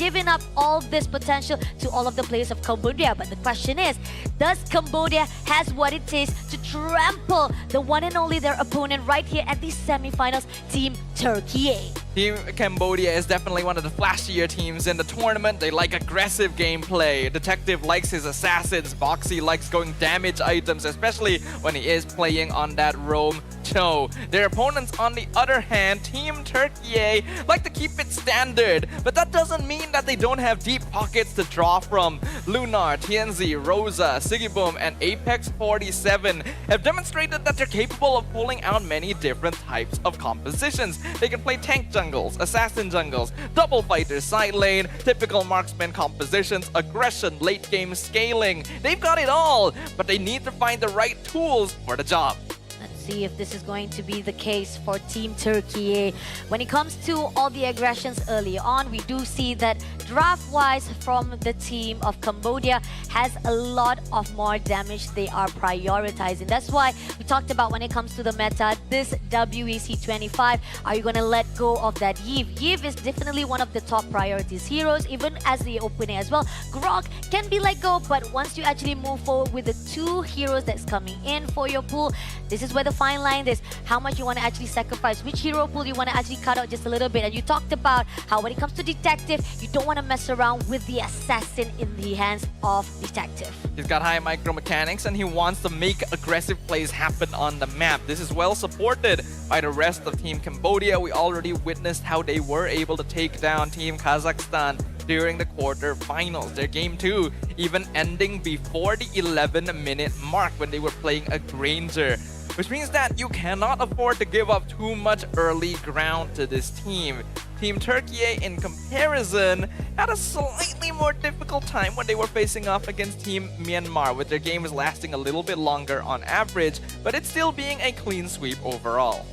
giving up all this potential to all of the players of Cambodia. But the question is, does Cambodia has what it takes to trample the one and only their opponent right here at the semi-finals, Team Turkiyye? Team Cambodia is definitely one of the flashier teams in the tournament. They like aggressive gameplay. Detective likes his assassins. Boxy likes going damage items, especially when he is playing on that roam show. Their opponents, on the other hand, Team Turkiyye, like to keep it standard, but that doesn't mean that they don't have deep pockets to draw from. Lunar, TNZ, Rosa, Sigiboom, and Apex 47 have demonstrated that they're capable of pulling out many different types of compositions. They can play tank jungles, assassin jungles, double fighters, side lane, typical marksman compositions, aggression, late game scaling. They've got it all, but they need to find the right tools for the job. Let's see if this is going to be the case for Team Turkey. When it comes to all the aggressions early on, we do see that draft-wise from the team of Cambodia has a lot of more damage they are prioritizing. That's why we talked about when it comes to the meta, this WEC25, are you going to let go of that Yves? Yves is definitely one of the top priorities heroes, even as the opening as well. Grok can be let go, but once you actually move forward with the two heroes that's coming in for your pool, this is where the fine line is. How much you want to actually sacrifice, which hero pool you want to actually cut out just a little bit. And you talked about how when it comes to Detective, you don't want to mess around with the assassin in the hands of Detective. He's got high micro mechanics and he wants to make aggressive plays happen on the map. This is well supported by the rest of Team Cambodia. We already witnessed how they were able to take down Team Kazakhstan during the quarterfinals. Their game 2 even ending before the 11-minute mark when they were playing a Granger, which means that you cannot afford to give up too much early ground to this team. Team Turkiyye, in comparison, had a slightly more difficult time when they were facing off against Team Myanmar, with their games lasting a little bit longer on average, but it's still being a clean sweep overall.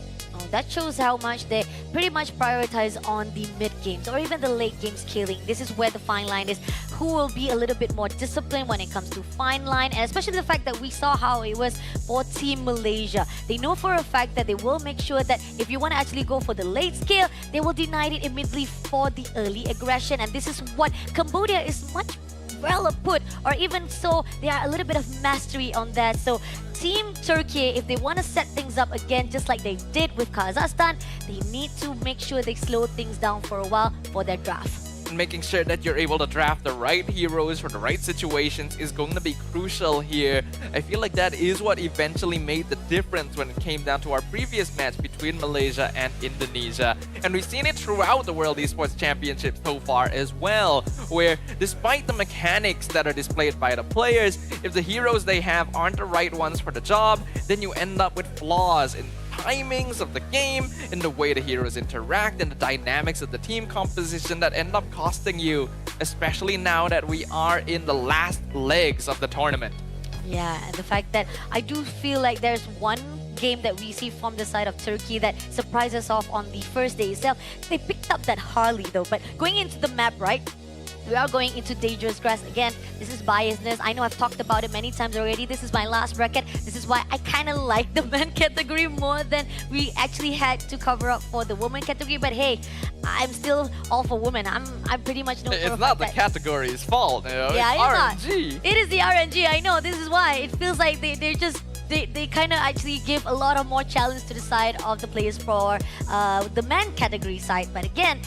That shows how much they pretty much prioritize on the mid games or even the late games killing. This is where the fine line is. Who will be a little bit more disciplined when it comes to fine line, and especially the fact that we saw how it was for Team Malaysia. They know for a fact that they will make sure that if you want to actually go for the late scale, they will deny it immediately for the early aggression. And this is what Cambodia is much well put, or even so, they are a little bit of mastery on that. So Team Turkiyye, if they want to set things up again, just like they did with Kazakhstan, they need to make sure they slow things down for a while for their draft. And making sure that you're able to draft the right heroes for the right situations is going to be crucial here. I feel like that is what eventually made the difference when it came down to our previous match between Malaysia and Indonesia. And we've seen it throughout the World Esports Championship so far as well, where despite the mechanics that are displayed by the players, if the heroes they have aren't the right ones for the job, then you end up with flaws in timings of the game, in the way the heroes interact, and the dynamics of the team composition that end up costing you, especially now that we are in the last legs of the tournament. Yeah, and the fact that I do feel like there's one game that we see from the side of Turkey that surprised us off on the first day itself. They picked up that Harley though, but going into the map, right? We are going into dangerous grass again. This is biasness. I know I've talked about it many times already. This is my last bracket. This is why I kind of like the men category more than we actually had to cover up for the woman category. But hey, I'm still all for women. I'm pretty much no. It's not the category's fault, you know. Yeah, it's RNG. It is the RNG. I know. This is why it feels like they're just. They kind of actually give a lot of more challenge to the side of the players for the men category side. But again,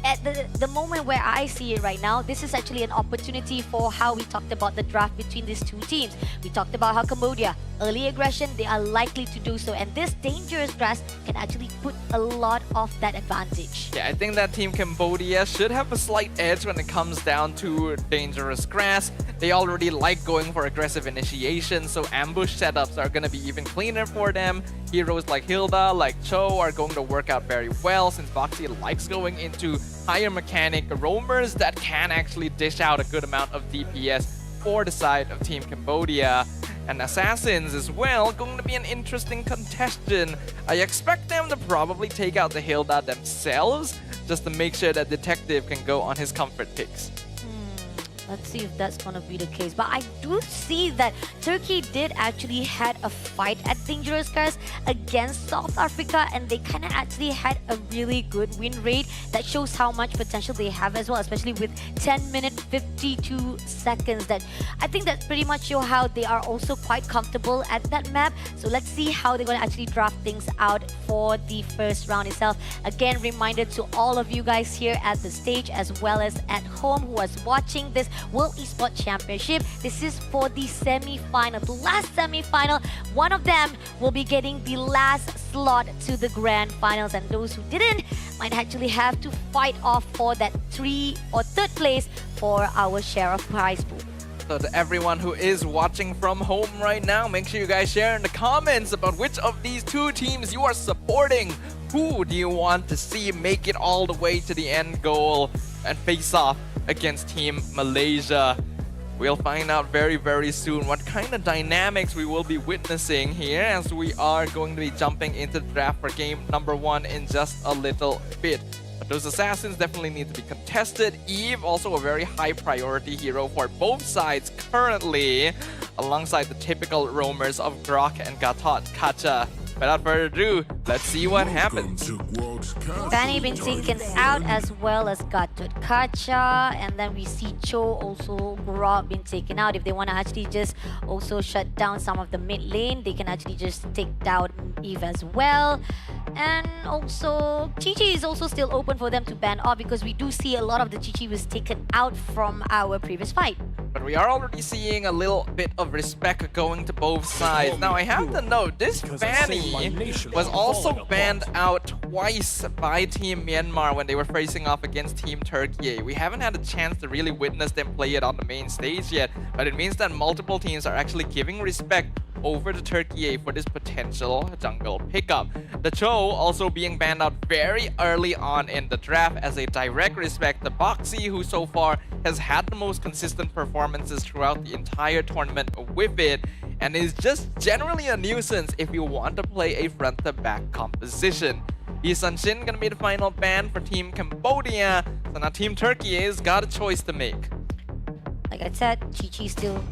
at the moment where I see it right now, this is actually an opportunity for how we talked about the draft between these two teams. We talked about how Cambodia, early aggression, they are likely to do so. And this dangerous grass can actually put a lot of that advantage. Yeah, I think that Team Cambodia should have a slight edge when it comes down to dangerous grass. They already like going for aggressive initiation, so ambush setups are going to be even cleaner for them. Heroes like Hilda, like Cho are going to work out very well, since Voxy likes going into higher mechanic roamers that can actually dish out a good amount of DPS for the side of Team Cambodia. And Assassins as well, going to be an interesting contestant. I expect them to probably take out the Hilda themselves, just to make sure that Detective can go on his comfort picks. Let's see if that's going to be the case. But I do see that Turkey did actually had a fight at Dangerous Cars against South Africa, and they kind of actually had a really good win rate that shows how much potential they have as well, especially with 10 minutes 52 seconds. That I think that pretty much show how they are also quite comfortable at that map. So let's see how they're going to actually draft things out for the first round itself. Again, reminder to all of you guys here at the stage as well as at home who was watching this World Esports Championship. This is for the semi-final, the last semi-final. One of them will be getting the last slot to the grand finals, and those who didn't might actually have to fight off for that 3rd or 3rd place for our share of prize pool. So to everyone who is watching from home right now, make sure you guys share in the comments about which of these two teams you are supporting. Who do you want to see make it all the way to the end goal and face off against Team Malaysia? We'll find out very, very soon what kind of dynamics we will be witnessing here as we are going to be jumping into the draft for game number 1 in just a little bit. But those assassins definitely need to be contested. Eve, also a very high priority hero for both sides currently, alongside the typical roamers of Grok and Gatot Kacha. Without further ado, let's see what happens. Fanny been taken out as well as Gatot Kacha, and then we see Cho also Grok been taken out. If they want to actually just also shut down some of the mid lane, they can actually just take down Eve as well. And also Chi-Chi is also still open for them to ban off, because we do see a lot of the Chi-Chi was taken out from our previous fight. But we are already seeing a little bit of respect going to both sides. Now I have to note, this Fanny was also banned out twice by Team Myanmar when they were facing off against Team Turkiyye. We haven't had a chance to really witness them play it on the main stage yet, but it means that multiple teams are actually giving respect over to Turkiyye for this potential jungle pickup. The Cho also being banned out very early on in the draft as a direct respect to Boxy, who so far has had the most consistent performances throughout the entire tournament with it, and is just generally a nuisance if you want to play a front-to-back composition. Lee Sun-shin gonna be the final ban for Team Cambodia, so now Team Turkiyye's got a choice to make. Like I said, Chi-Chi still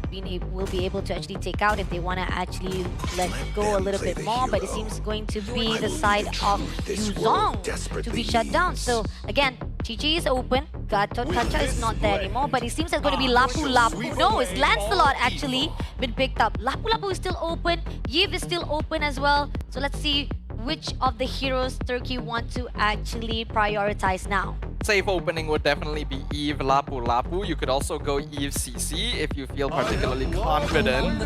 will be able to actually take out if they want to actually let go a little bit more, but it seems going to be the side of Yuzong to be shut down. So again, Chi-Chi is open, Gatot Kacha is not there anymore, but it seems it's going to be Lapu Lapu. No, it's Lancelot actually been picked up. Lapu Lapu is still open, Yiv is still open as well. So let's see which of the heroes Turkey want to actually prioritize now. Safe opening would definitely be Eve Lapu Lapu. You could also go Eve CC if you feel particularly confident.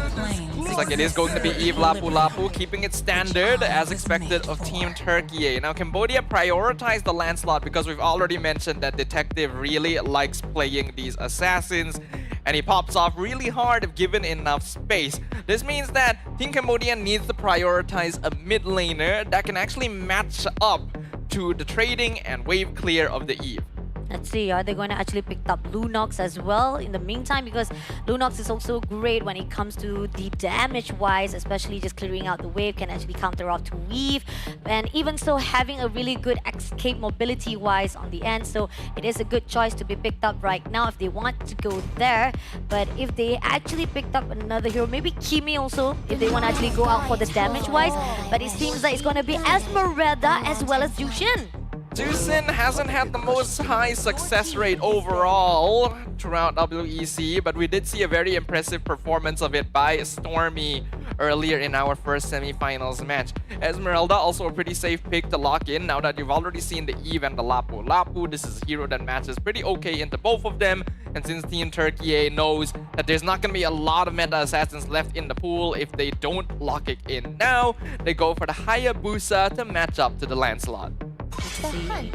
Looks like it is going to be Eve Lapu Lapu, keeping it standard as expected of Team Turkiyye. Now Cambodia prioritized the Lancelot because we've already mentioned that Detective really likes playing these assassins, and he pops off really hard if given enough space. This means that Team Cambodia needs to prioritize a mid laner that can actually match up to the trading and wave clear of the Eve. Let's see, are they going to actually pick up Lunox as well in the meantime? Because Lunox is also great when it comes to the damage-wise, especially just clearing out the wave can actually counter off to Weave. And even so, having a really good escape mobility-wise on the end. So it is a good choice to be picked up right now if they want to go there. But if they actually picked up another hero, maybe Kimi also, if they want to actually go out for the damage-wise. But it seems like it's going to be Esmeralda as well as Jushin. Jushin hasn't had the most high success rate overall throughout WEC, but we did see a very impressive performance of it by Stormy earlier in our first semi-finals match. Esmeralda also a pretty safe pick to lock in now that you've already seen the Eve and the Lapu Lapu. This is a hero that matches pretty okay into both of them, and since Team Turkiyye knows that there's not going to be a lot of meta assassins left in the pool if they don't lock it in now, they go for the Hayabusa to match up to the Lancelot.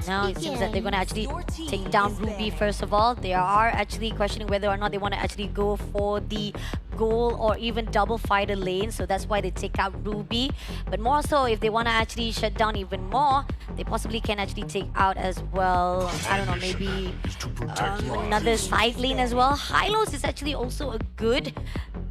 Now it seems that they're going to actually take down Ruby first of all. They are actually questioning whether or not they want to actually go for the goal or even double fighter lane, so that's why they take out Ruby. But more so, if they want to actually shut down even more, they possibly can actually take out as well, I don't know, maybe another side lane as well. Hylos is actually also a good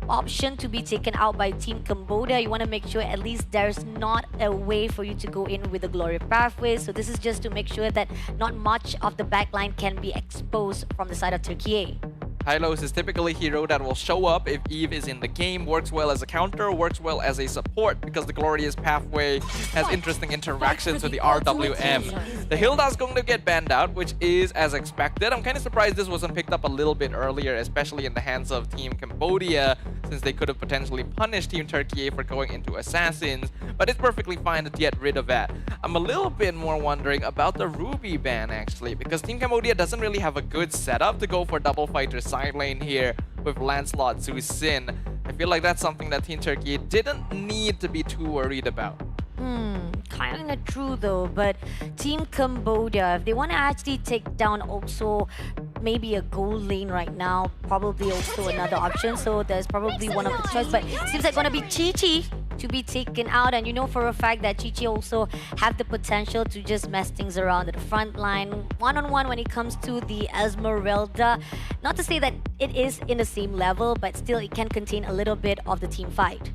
option to be taken out by Team Cambodia. You want to make sure at least there's not a way for you to go in with the glory pathway. So this is just to make sure that not much of the backline can be exposed from the side of Turkiyye. Hylos is typically a hero that will show up if Eve is in the game, works well as a counter, works well as a support because the Glorious Pathway has interesting interactions with the RWM. The Hilda's going to get banned out, which is as expected. I'm kind of surprised this wasn't picked up a little bit earlier, especially in the hands of Team Cambodia, since they could have potentially punished Team Turkiyye for going into Assassins, but it's perfectly fine to get rid of that. I'm a little bit more wondering about the Ruby ban actually, because Team Cambodia doesn't really have a good setup to go for double fighter side lane here with Lancelot Jushin. I feel like that's something that Team Turkiyye didn't need to be too worried about. Kind of true though, but Team Cambodia, if they want to actually take down also maybe a gold lane right now, probably also another option. So there's probably one of the choice, but it seems like going to be Chi-Chi to be taken out, and you know for a fact that Chichi also have the potential to just mess things around at the front line, one-on-one when it comes to the Esmeralda. Not to say that it is in the same level, but still it can contain a little bit of the team fight.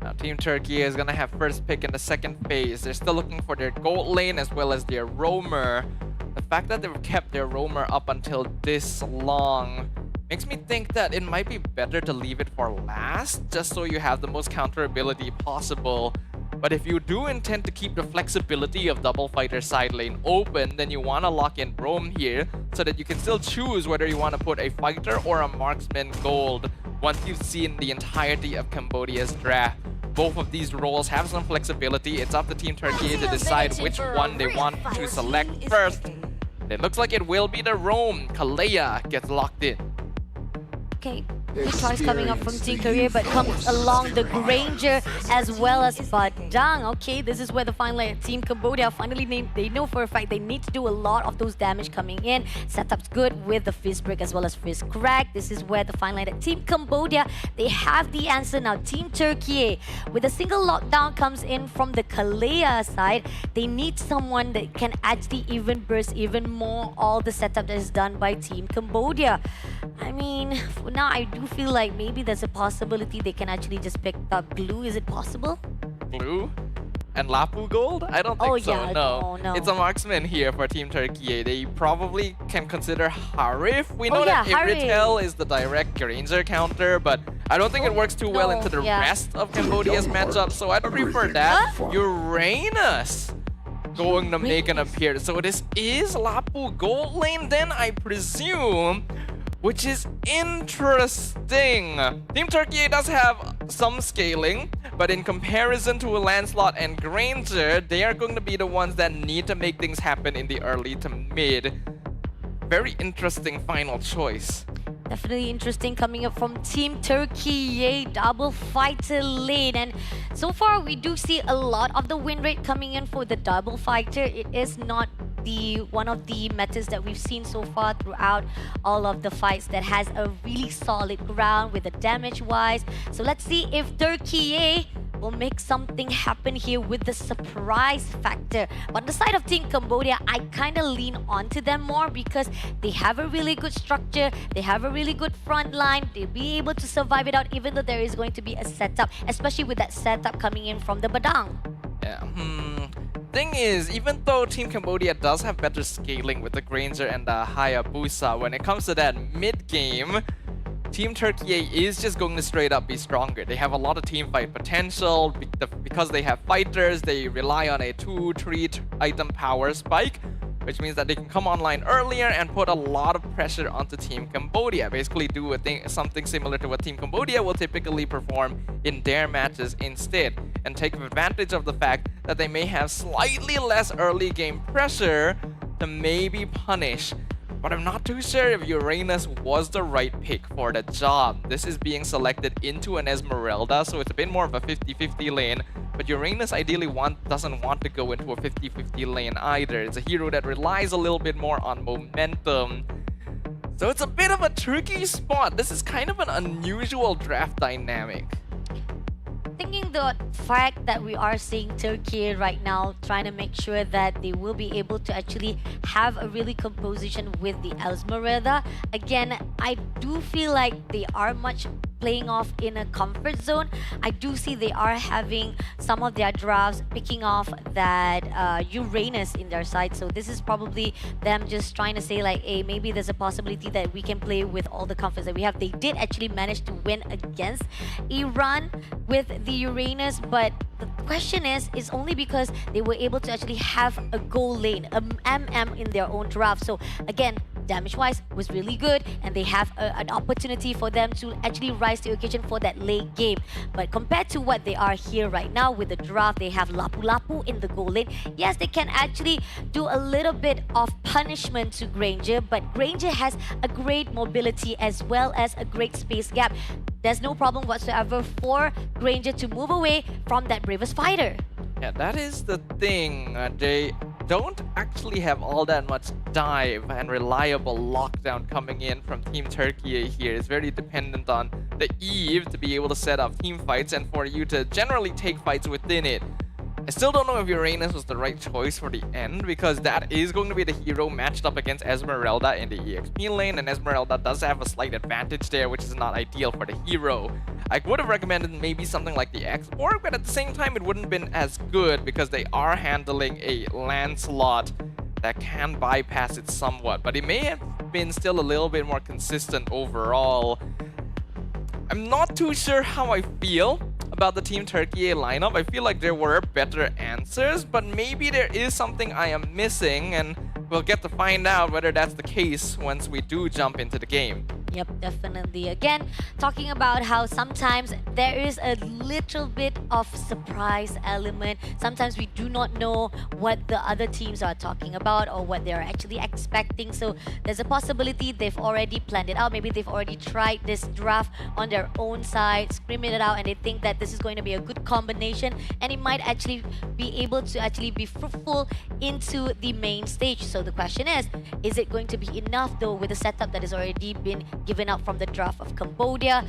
Now, Team Turkey is gonna have first pick in the second phase. They're still looking for their gold lane as well as their roamer. The fact that they've kept their roamer up until this long makes me think that it might be better to leave it for last, just so you have the most counter ability possible. But if you do intend to keep the flexibility of double fighter side lane open, then you want to lock in roam here so that you can still choose whether you want to put a fighter or a marksman gold once you've seen the entirety of Cambodia's draft. Both of these roles have some flexibility. It's up to Team Turkey to decide which one they want to select first. It looks like it will be the roam. Kalea gets locked in. Okay, good choice coming up from Team Korea, but comes along the Granger as well as Badang. Okay, this is where the final line Team Cambodia finally they know for a fact they need to do a lot of those damage coming in. Setup's good with the Fizz Break as well as Fizz Crack. This is where the final line Team Cambodia, they have the answer now. Team Turkey, with a single lockdown comes in from the Kalea side. They need someone that can actually even burst even more all the setup that is done by Team Cambodia. I mean, for now I do feel like maybe there's a possibility they can actually just pick up Glue. Is it possible? Glue? And Lapu gold? I don't think so, yeah, no. no. It's a marksman here for Team Turkey. They probably can consider Harif. We know Oh, yeah, that Ivritel is the direct Granger counter, but I don't think it works too well into the rest of Cambodia's matchup, so I'd prefer that. Uranus going to make an appearance. So this is Lapu gold lane then, I presume, which is interesting. Team Turkey does have some scaling, but in comparison to Lancelot and Granger, they are going to be the ones that need to make things happen in the early to mid. Very interesting final choice. Definitely interesting coming up from Team Turkey, double fighter lane. And so far, we do see a lot of the win rate coming in for the double fighter. It is not one of the methods that we've seen so far throughout all of the fights that has a really solid ground with the damage wise. So let's see if Turkey will make something happen here with the surprise factor. But on the side of Team Cambodia, I kind of lean onto them more because they have a really good structure, they have a really good front line, they'll be able to survive it out even though there is going to be a setup, especially with that setup coming in from the Badang. Yeah, Thing is, even though Team Cambodia does have better scaling with the Granger and the Hayabusa, when it comes to that mid-game, Team Turkey is just going to straight up be stronger. They have a lot of team fight potential. Because they have fighters, they rely on a 2-3 item power spike, which means that they can come online earlier and put a lot of pressure onto Team Cambodia. Basically do something similar to what Team Cambodia will typically perform in their matches instead, and take advantage of the fact that they may have slightly less early game pressure to maybe punish. But I'm not too sure if Uranus was the right pick for the job. This is being selected into an Esmeralda, so it's a bit more of a 50-50 lane. But Uranus ideally doesn't want to go into a 50-50 lane either. It's a hero that relies a little bit more on momentum. So it's a bit of a tricky spot. This is kind of an unusual draft dynamic. Thinking the fact that we are seeing Turkey right now trying to make sure that they will be able to actually have a really composition with the Esmeralda. Again, I do feel like they are much playing off in a comfort zone. I do see they are having some of their drafts picking off that Uranus in their side. So this is probably them just trying to say like, hey, maybe there's a possibility that we can play with all the comforts that we have. They did actually manage to win against Iran with the Uranus, but the question is only because they were able to actually have a goal lane, a MM in their own draft. So again, damage-wise was really good, and they have an opportunity for them to actually rise to the occasion for that late game. But compared to what they are here right now with the draft, they have Lapu Lapu in the goal lane. Yes, they can actually do a little bit of punishment to Granger, but Granger has a great mobility as well as a great space gap. There's no problem whatsoever for Granger to move away from that bravest fighter. Yeah, that is the thing. don't actually have all that much dive and reliable lockdown coming in from Team Turkey here. It's very dependent on the Eve to be able to set up team fights and for you to generally take fights within it. I still don't know if Uranus was the right choice for the end, because that is going to be the hero matched up against Esmeralda in the EXP lane, and Esmeralda does have a slight advantage there, which is not ideal for the hero. I would have recommended maybe something like the X-Borg, but at the same time it wouldn't have been as good because they are handling a Lancelot that can bypass it somewhat, but it may have been still a little bit more consistent overall. I'm not too sure how I feel about the Team Turkey lineup. I feel like there were better answers, but maybe there is something I am missing, and we'll get to find out whether that's the case once we do jump into the game. Yep, definitely. Again, talking about how sometimes there is a little bit of surprise element. Sometimes we do not know what the other teams are talking about or what they're actually expecting. So there's a possibility they've already planned it out. Maybe they've already tried this draft on their own side, screaming it out, and they think that this is going to be a good combination and it might actually be able to actually be fruitful into the main stage. So the question is it going to be enough though with the setup that has already been given out from the draft of Cambodia?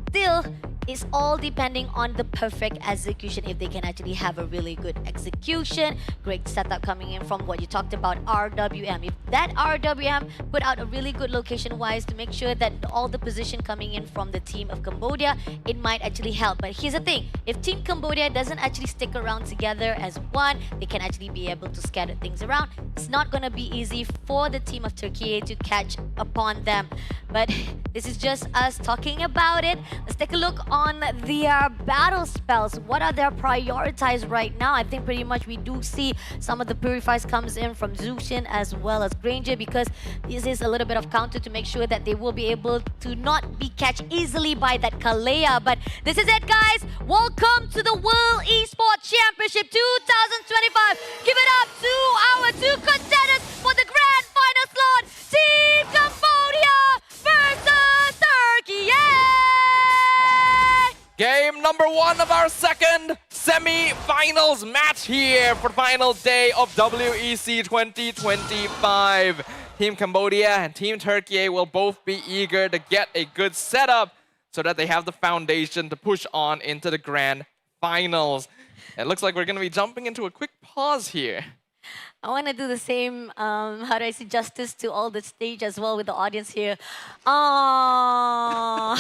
Still, it's all depending on the perfect execution. If they can actually have a really good execution, great setup coming in from what you talked about, RWM. If that RWM put out a really good location-wise to make sure that all the position coming in from the team of Cambodia, it might actually help. But here's the thing, if Team Cambodia doesn't actually stick around together as one, they can actually be able to scatter things around. It's not going to be easy for the team of Turkey to catch upon them. But this is just us talking about it. Let's take a look on their battle spells. What are their prioritized right now? I think pretty much we do see some of the purifies comes in from Zushin as well as Granger, because this is a little bit of counter to make sure that they will be able to not be catched easily by that Kalea. But this is it, guys. Welcome to the World Esports Championship 2025. Give it up to our two contenders for the grand final slot. Team Cambodia versus Turkey. Game number 1 of our second semi-finals match here for the final day of WEC 2025. Team Cambodia and Team Turkey will both be eager to get a good setup so that they have the foundation to push on into the grand finals. It looks like we're going to be jumping into a quick pause here. I want to do the same, how do I say, justice to all the stage as well with the audience here. Aww.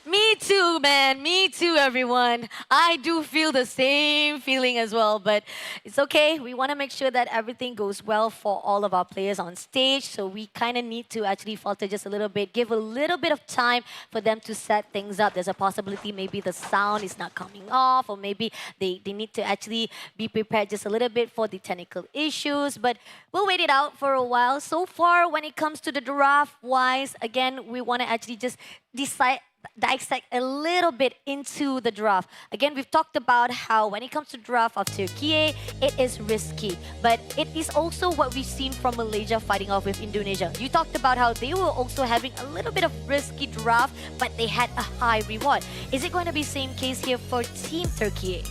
Me too, man. Me too, everyone. I do feel the same feeling as well, but it's okay. We want to make sure that everything goes well for all of our players on stage, so we kind of need to actually falter just a little bit, give a little bit of time for them to set things up. There's a possibility maybe the sound is not coming off, or maybe they need to actually be prepared just a little bit for the technical issues, but we'll wait it out for a while. So far, when it comes to the draft-wise, again, we want to actually just dissect a little bit into the draft. Again, we've talked about how when it comes to draft of Turkey, it is risky, but it is also what we've seen from Malaysia fighting off with Indonesia. You talked about how they were also having a little bit of risky draft, but they had a high reward. Is it going to be same case here for Team Turkey?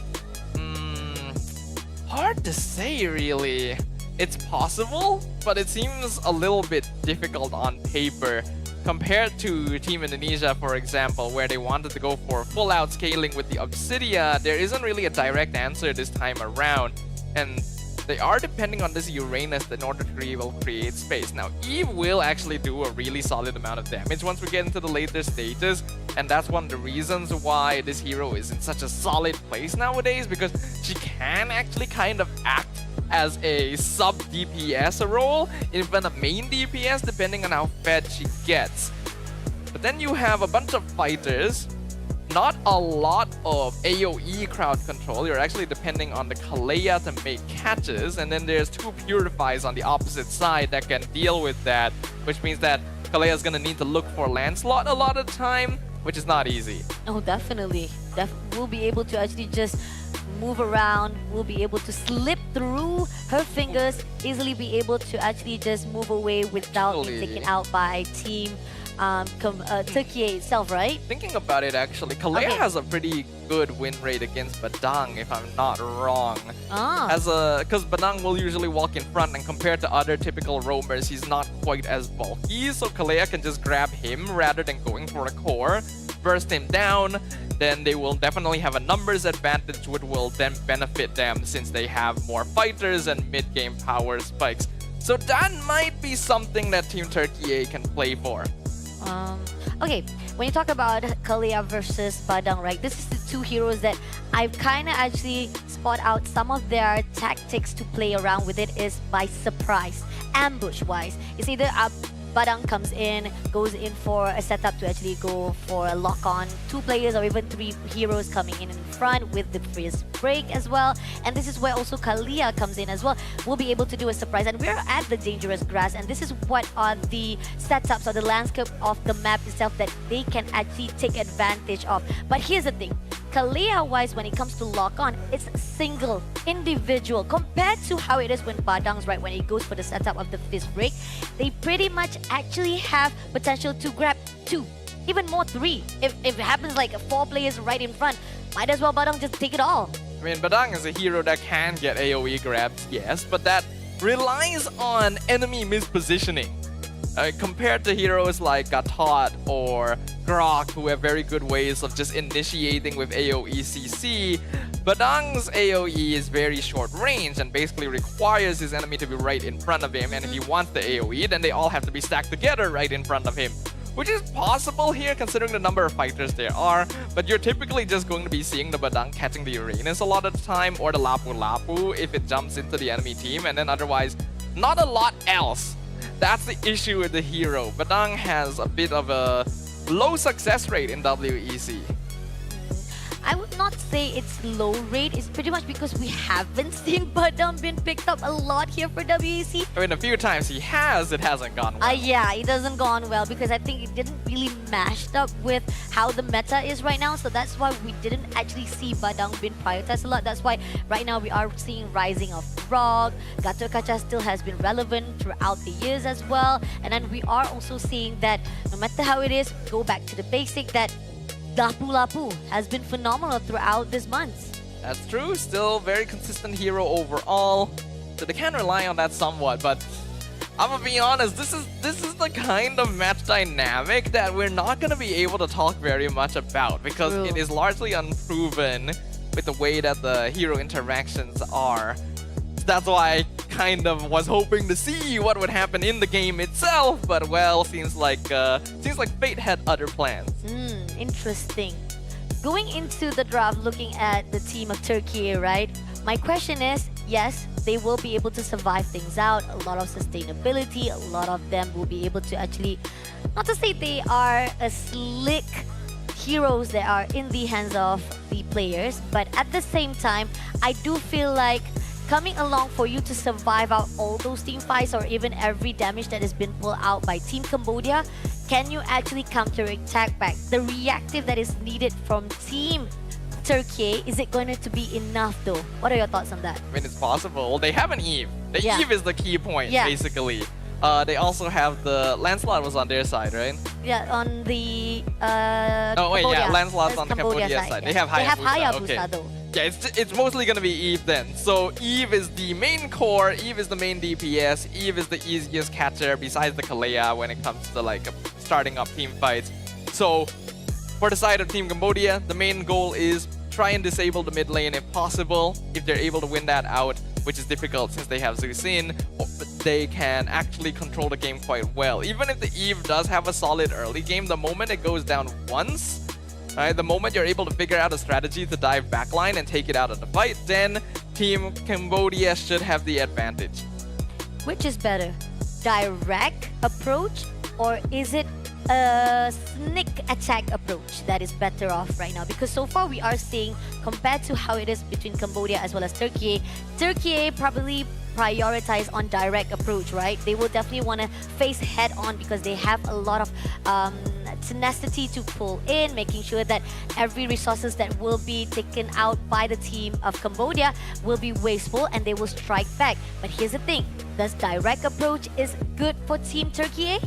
Hard to say, really. It's possible, but it seems a little bit difficult on paper compared to Team Indonesia, for example, where they wanted to go for full-out scaling with the Obsidia. There isn't really a direct answer this time around, and they are depending on this Uranus in order to create space. Now, Eve will actually do a really solid amount of damage once we get into the later stages, and that's one of the reasons why this hero is in such a solid place nowadays, because she can actually kind of act as a sub-DPS role, even a main DPS, depending on how fed she gets. But then you have a bunch of fighters, not a lot of AoE crowd control. You're actually depending on the Kalea to make catches, and then there's two Purifies on the opposite side that can deal with that, which means that Kalea is going to need to look for Lancelot a lot of the time, which is not easy. Oh, definitely. We'll be able to actually just move around. We'll be able to slip through her fingers, easily be able to actually just move away without being taken out by Team Turkey itself, right? Thinking about it, actually, Kalea Okay. has a pretty good win rate against Badang, if I'm not wrong. Ah. Because Badang will usually walk in front, and compared to other typical roamers, he's not quite as bulky, so Kalea can just grab him rather than going for a core, burst him down, then they will definitely have a numbers advantage, which will then benefit them since they have more fighters and mid-game power spikes. So that might be something that Team Turkey can play for. Okay, when you talk about Kalea versus Badang, right? This is the two heroes that I've kind of actually spot out some of their tactics to play around with it is by surprise, ambush-wise. It's either Badang comes in, goes in for a setup to actually go for a lock-on, 2 players or even 3 heroes coming in front with the freeze break as well. And this is where also Kalea comes in as well. We'll be able to do a surprise. And we're at the dangerous grass, and this is what are the setups or the landscape of the map itself that they can actually take advantage of. But here's the thing. Kalea-wise, when it comes to lock-on, it's single, individual. Compared to how it is when Badang's, right, when it goes for the setup of the fist break, they pretty much actually have potential to grab 2, even more 3. If it happens like 4 players right in front, might as well Badang just take it all. I mean, Badang is a hero that can get AoE grabs, yes, but that relies on enemy mispositioning. Compared to heroes like Gatot or Grok, who have very good ways of just initiating with AoE CC, Badang's AoE is very short range and basically requires his enemy to be right in front of him, and if he wants the AoE, then they all have to be stacked together right in front of him. Which is possible here considering the number of fighters there are, but you're typically just going to be seeing the Badang catching the Uranus a lot of the time, or the Lapu Lapu if it jumps into the enemy team, and then otherwise, not a lot else. That's the issue with the hero. Badang has a bit of a low success rate in WEC. I would not say it's low rate. It's pretty much because we haven't seen Badang been picked up a lot here for WEC. I mean, a few times he has, it hasn't gone well. Yeah, it doesn't gone well because I think it didn't really match up with how the meta is right now. So that's why we didn't actually see Badang being prioritized a lot. That's why right now we are seeing rising of Rock. Gatot Kaca still has been relevant throughout the years as well. And then we are also seeing that no matter how it is, go back to the basic that Lapu Lapu has been phenomenal throughout this month. That's true, still very consistent hero overall. So they can rely on that somewhat, but I'm gonna be honest, this is the kind of match dynamic that we're not gonna be able to talk very much about because True. it is largely unproven with the way that the hero interactions are. That's why I kind of was hoping to see what would happen in the game itself, but well, seems like fate had other plans. Interesting. Going into the draft, looking at the team of Turkey, right? My question is, yes, they will be able to survive things out, a lot of sustainability, a lot of them will be able to actually, not to say they are a slick heroes that are in the hands of the players, but at the same time, I do feel like coming along for you to survive out all those team fights or even every damage that has been pulled out by Team Cambodia, can you actually counter-attack back? The reactive that is needed from Team Turkey, is it going to be enough though? What are your thoughts on that? I mean, it's possible. They have an Eve. The Yeah. Eve is the key point, Yeah. basically. They also have the Lancelot was on their side, right? Yeah, on the Oh wait, yeah, Cambodia. Lancelot's That's on the Cambodia side. They have They have Hayabusa, Hayabusa okay. though. Yeah, it's mostly gonna be Eve then. So Eve is the main core, Eve is the main DPS, Eve is the easiest catcher besides the Kalea when it comes to like starting up team fights. So for the side of Team Cambodia, the main goal is try and disable the mid lane if possible. If they're able to win that out, which is difficult since they have Zusin, they can actually control the game quite well. Even if the Eve does have a solid early game, the moment it goes down once, right, the moment you're able to figure out a strategy to dive backline and take it out of the fight, then Team Cambodia should have the advantage. Which is better? Direct approach, or is it a sneak attack approach that is better off right now? Because so far we are seeing, compared to how it is between Cambodia as well as Turkey probably prioritize on direct approach, right? They will definitely want to face head on because they have a lot of tenacity to pull in, making sure that every resources that will be taken out by the team of Cambodia will be wasteful and they will strike back. But here's the thing, does direct approach is good for Team Turkey?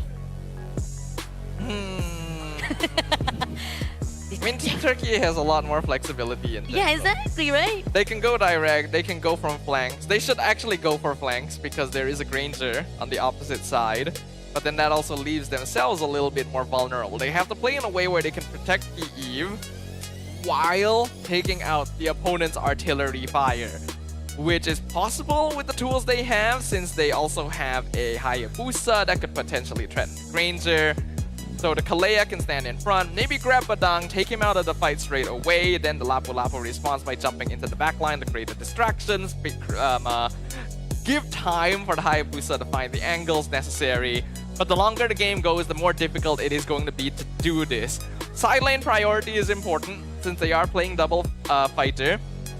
I mean, Team Turkey has a lot more flexibility in this. Yeah, exactly, right? They can go direct, they can go from flanks. They should actually go for flanks because there is a Granger on the opposite side. But then that also leaves themselves a little bit more vulnerable. They have to play in a way where they can protect the Eve while taking out the opponent's artillery fire, which is possible with the tools they have, since they also have a Hayabusa that could potentially threaten Granger. So the Kalea can stand in front, maybe grab Badang, take him out of the fight straight away. Then the Lapu Lapu responds by jumping into the backline to create the distractions, give time for the Hayabusa to find the angles necessary. But the longer the game goes, the more difficult it is going to be to do this. Side lane priority is important since they are playing double fighter.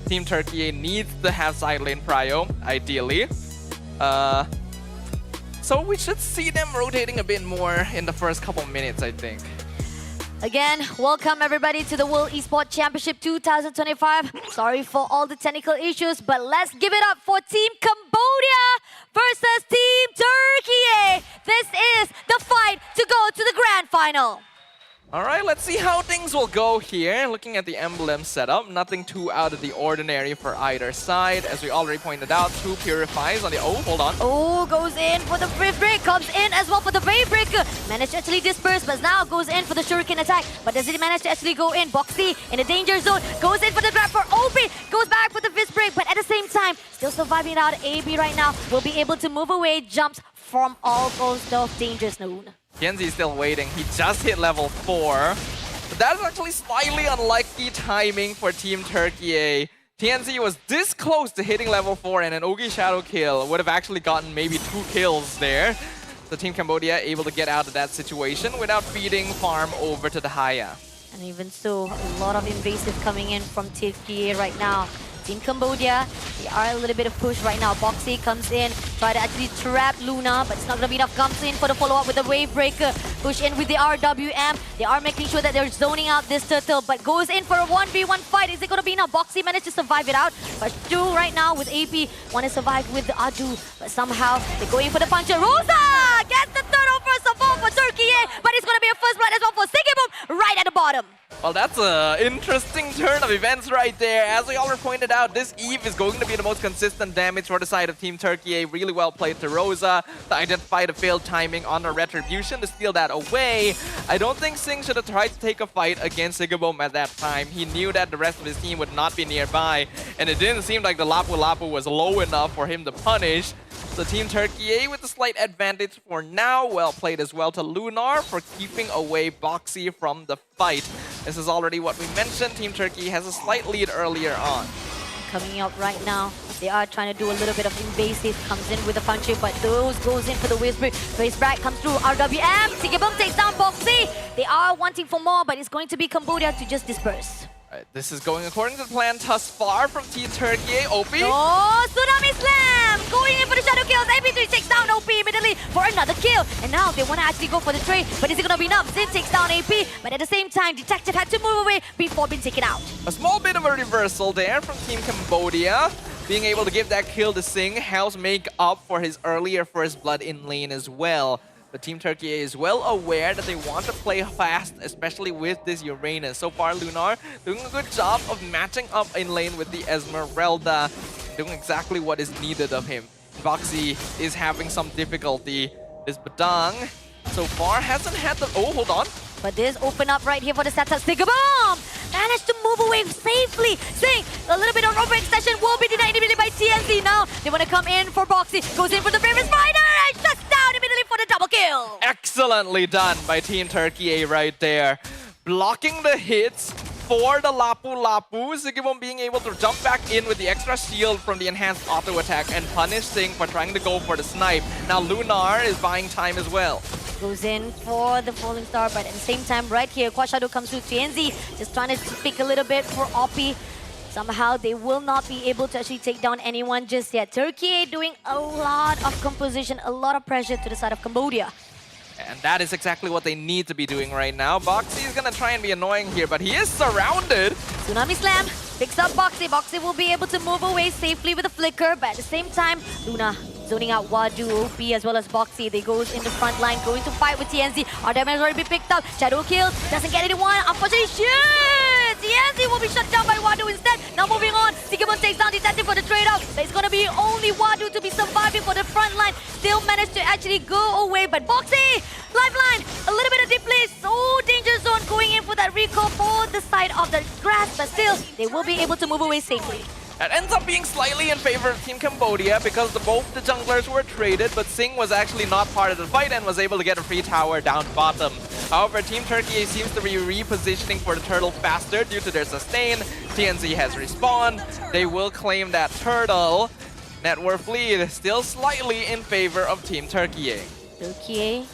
Team Turkey needs to have side lane prio, ideally. So we should see them rotating a bit more in the first couple minutes, I think. Again, welcome everybody to the World Esports Championship 2025. Sorry for all the technical issues, but let's give it up for Team Cambodia versus Team Turkey. This is the fight to go to the grand final. All right, let's see how things will go here. Looking at the emblem setup, nothing too out of the ordinary for either side. As we already pointed out, 2 Purifies on the... Oh, hold on. Oh, goes in for the Wave Break, comes in as well for the Wave Break. Managed to actually disperse, but now goes in for the Shuriken attack. But does it manage to actually go in? Boxy in the danger zone, goes in for the grab for OP, goes back for the Fist Break, but at the same time, still surviving out. AB right now will be able to move away, jumps from all those danger zone. Tianzi is still waiting. He just hit level 4. But that's actually slightly unlucky timing for Team Turkey. Tianzi was this close to hitting level 4, and an Ogi Shadow kill would have actually gotten maybe 2 kills there. So Team Cambodia able to get out of that situation without feeding farm over to the Haya. And even so, a lot of invasive coming in from Turkey right now. Team Cambodia, they are a little bit of push right now. Boxy comes in, try to actually trap Luna, but it's not going to be enough. Comes in for the follow-up with the Wave Breaker. Push in with the RWM. They are making sure that they're zoning out this turtle, but goes in for a 1v1 fight. Is it going to be enough? Boxy managed to survive it out, but Stu right now with AP want to survive with the Adu, but somehow they're going for the puncher. Rosa gets the turtle first of all for Turkey, but it's going to be a first blood as well for Sigibum right at the bottom. Well, that's an interesting turn of events right there. As we already pointed out, this Eve is going to be the most consistent damage for the side of Team Turkey. Really well played to Rosa to identify the failed timing on the Retribution to steal that away. I don't think Singh should have tried to take a fight against Sigabom at that time. He knew that the rest of his team would not be nearby, and it didn't seem like the Lapu Lapu was low enough for him to punish. So Team Turkey with a slight advantage for now. Well played as well to Lunar for keeping away Boxy from the fight. This is already what we mentioned. Team Turkey has a slight lead earlier on. Coming up right now, they are trying to do a little bit of invasive. Comes in with a puncher, but those goes in for the Whisper. Face back comes through. RWM. Sigibum takes down Boxy. They are wanting for more, but it's going to be Cambodia to just disperse. Right, this is going according to the plan thus far from Team Turkey. OP. Oh, Tsunami Slam! Going in for the Shadow kills. AP3 takes down OP immediately for another kill. And now they want to actually go for the trade, but is it going to be enough? Zin takes down AP, but at the same time, Detective had to move away before being taken out. A small bit of a reversal there from Team Cambodia. Being able to give that kill to Singh helps make up for his earlier first blood in lane as well. But Team Turkey is well aware that they want to play fast, especially with this Uranus. So far, Lunar doing a good job of matching up in lane with the Esmeralda, doing exactly what is needed of him. Boxy is having some difficulty. This Badang, so far, hasn't had the... Oh, hold on. But this open up right here for the setup. Sigabom managed to move away safely. Sing, a little bit of overextension will be denied immediately by TNC. Now they want to come in for Boxy. Goes in for the famous spider and shuts down immediately for the double kill. Excellently done by Team Turkey right there. Blocking the hits for the Lapu Lapu. Sigibom being able to jump back in with the extra shield from the enhanced auto attack and punish Singh for trying to go for the snipe. Now Lunar is buying time as well. Goes in for the Falling Star, but at the same time, right here, Quad Shadow comes through. TNZ just trying to pick a little bit for Oppie. Somehow they will not be able to actually take down anyone just yet. Turkey doing a lot of composition, a lot of pressure to the side of Cambodia. And that is exactly what they need to be doing right now. Boxy is going to try and be annoying here, but he is surrounded. Tsunami Slam picks up Boxy. Boxy will be able to move away safely with a flicker, but at the same time, Luna zoning out Wadu, OP, as well as Boxy. They goes in the front line, going to fight with TNZ. Our damage has already been picked up. Shadow kills, doesn't get anyone. Unfortunately, shit! TNZ will be shut down by Wadu instead. Now moving on, Sigmund takes down Detective for the trade-off. But it's gonna be only Wadu to be surviving for the front line. Still managed to actually go away, but Boxy, lifeline, a little bit of deep place. So danger zone going in for that recall for the side of the grass, but still, they will be able to move away safely. It ends up being slightly in favor of Team Cambodia because both the junglers were traded, but Singh was actually not part of the fight and was able to get a free tower down bottom. However, Team Turkey seems to be repositioning for the turtle faster due to their sustain. TNZ has respawned. They will claim that turtle. Net worth lead still slightly in favor of Team Turkey. Turkey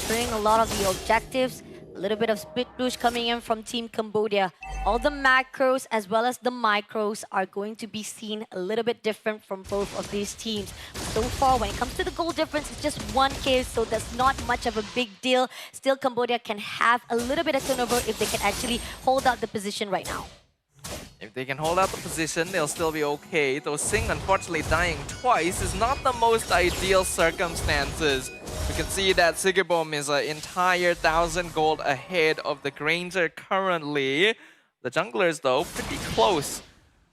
bring a lot of the objectives. A little bit of split push coming in from Team Cambodia. All the macros as well as the micros are going to be seen a little bit different from both of these teams. So far, when it comes to the goal difference, it's just 1K, so that's not much of a big deal. Still, Cambodia can have a little bit of turnover if they can actually hold out the position right now. If they can hold out the position, they'll still be okay. Though Singh, unfortunately, dying twice is not the most ideal circumstances. We can see that Sigibom is an entire 1,000 gold ahead of the Granger currently. The junglers, though, pretty close.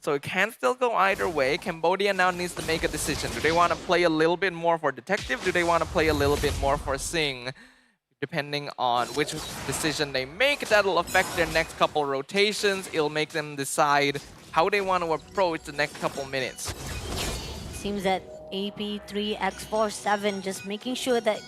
So it can still go either way. Cambodia now needs to make a decision. Do they want to play a little bit more for Detective? Do they want to play a little bit more for Singh? Depending on which decision they make, that'll affect their next couple rotations. It'll make them decide how they want to approach the next couple minutes. Seems that AP3X47 just making sure that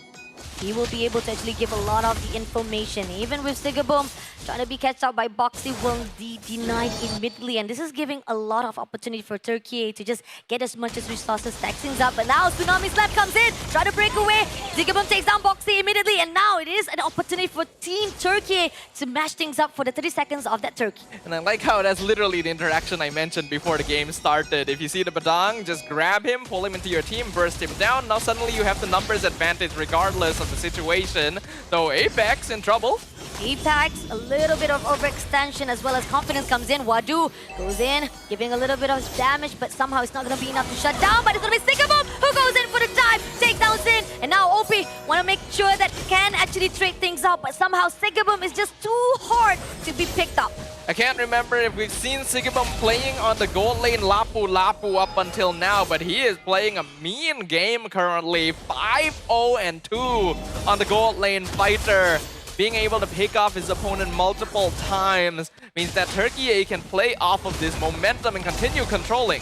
he will be able to actually give a lot of the information. Even with Sigabum trying to be catched out by Boxy will be denied immediately. And this is giving a lot of opportunity for Turkey to just get as much as resources, stack things up. But now Tsunami Slap comes in, try to break away. Sigabum takes down Boxy immediately. And now it is an opportunity for Team Turkey to mash things up for the 30 seconds of that Turkey. And I like how that's literally the interaction I mentioned before the game started. If you see the Badang, just grab him, pull him into your team, burst him down. Now suddenly you have the numbers advantage regardless of the situation. Though Apex in trouble. Apex, a little bit of overextension as well as confidence comes in. Wadu goes in, giving a little bit of damage, but somehow it's not going to be enough to shut down. But it's going to be Sigabum who goes in for the dive, takedowns in. And now OP want to make sure that can actually trade things out, but somehow Sigabum is just too hard to be picked up. I can't remember if we've seen Sigibum playing on the gold lane Lapu Lapu up until now, but he is playing a mean game currently. 5-0-2 on the gold lane fighter. Being able to pick off his opponent multiple times means that Turkey can play off of this momentum and continue controlling.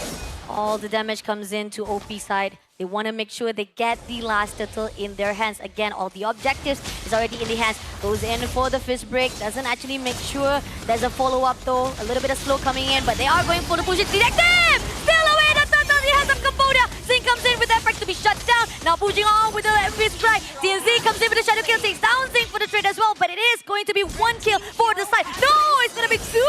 All the damage comes in to OP side. They want to make sure they get the last turtle in their hands. Again, all the objectives is already in the hands. Goes in for the fist break. Doesn't actually make sure there's a follow-up though. A little bit of slow coming in, but they are going for the push. Detective! Still away the turtle in the hands of Cambodia. Singh comes in with that break to be shut down. Now pushing on with the fist strike. TNZ comes in with the shadow kill. Takes down Singh for the trade as well, but it is going to be 1 kill for the side. No, it's going to be 2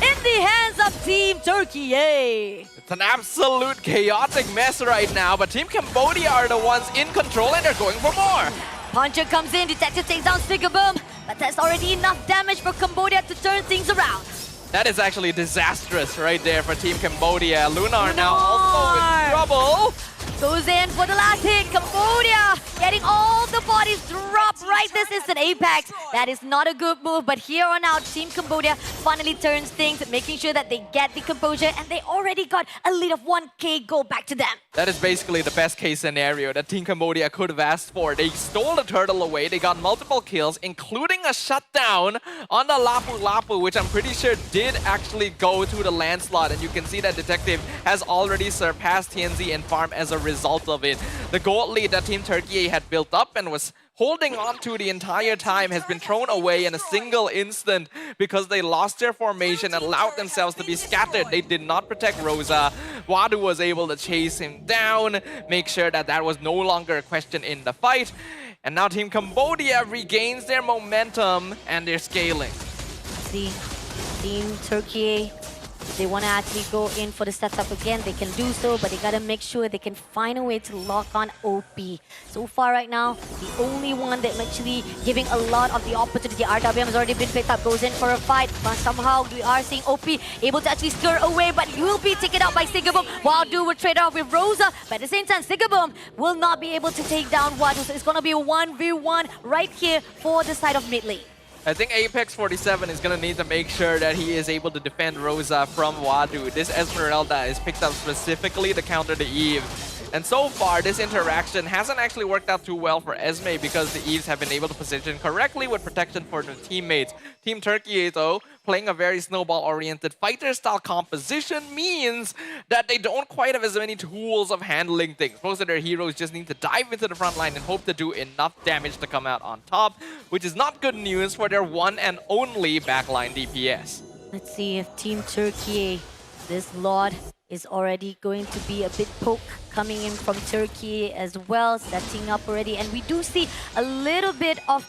in the hands of Team Turkey. It's an absolute chaotic mess right now, but Team Cambodia are the ones in control and they're going for more. Puncher comes in, Detective takes down Sigabum, but that's already enough damage for Cambodia to turn things around. That is actually disastrous right there for Team Cambodia. Lunar now also in trouble. Goes in for the last hit. Cambodia getting all the bodies dropped right this instant. Apex. That is not a good move, but here on out, Team Cambodia finally turns things, making sure that they get the composure, and they already got a lead of 1K gold back to them. That is basically the best case scenario that Team Cambodia could have asked for. They stole the turtle away, they got multiple kills, including a shutdown on the Lapu Lapu, which I'm pretty sure did actually go to the landslide. And you can see that Detective has already surpassed TNZ in farm as a result of it. The gold lead that Team Turkey had built up and was holding on to the entire time has been thrown away in a single instant because they lost their formation and allowed themselves to be scattered. They did not protect Rosa. Wadu was able to chase him down, make sure that that was no longer a question in the fight. And now Team Cambodia regains their momentum and they're scaling. See, Team Turkey They want to actually go in for the setup again. They can do so, but they got to make sure they can find a way to lock on OP. So far right now, the only one that's actually giving a lot of the opportunity. RWM has already been picked up, goes in for a fight, but somehow we are seeing OP able to actually scare away, but he will be taken out by Sigaboom. Wadu will trade off with Rosa, but at the same time, Sigaboom will not be able to take down Wadu, so it's going to be a 1v1 right here for the side of mid lane. I think Apex 47 is going to need to make sure that he is able to defend Rosa from Wadu. This Esmeralda is picked up specifically to counter the Eve. And so far, this interaction hasn't actually worked out too well for Esme because the Eves have been able to position correctly with protection for their teammates. Team Turkey, though, playing a very snowball-oriented fighter-style composition means that they don't quite have as many tools of handling things. Most of their heroes just need to dive into the front line and hope to do enough damage to come out on top, which is not good news for their one and only backline DPS. Let's see if Team Turkey, this Lord, is already going to be a bit poke coming in from Turkey as well, setting up already. And we do see a little bit of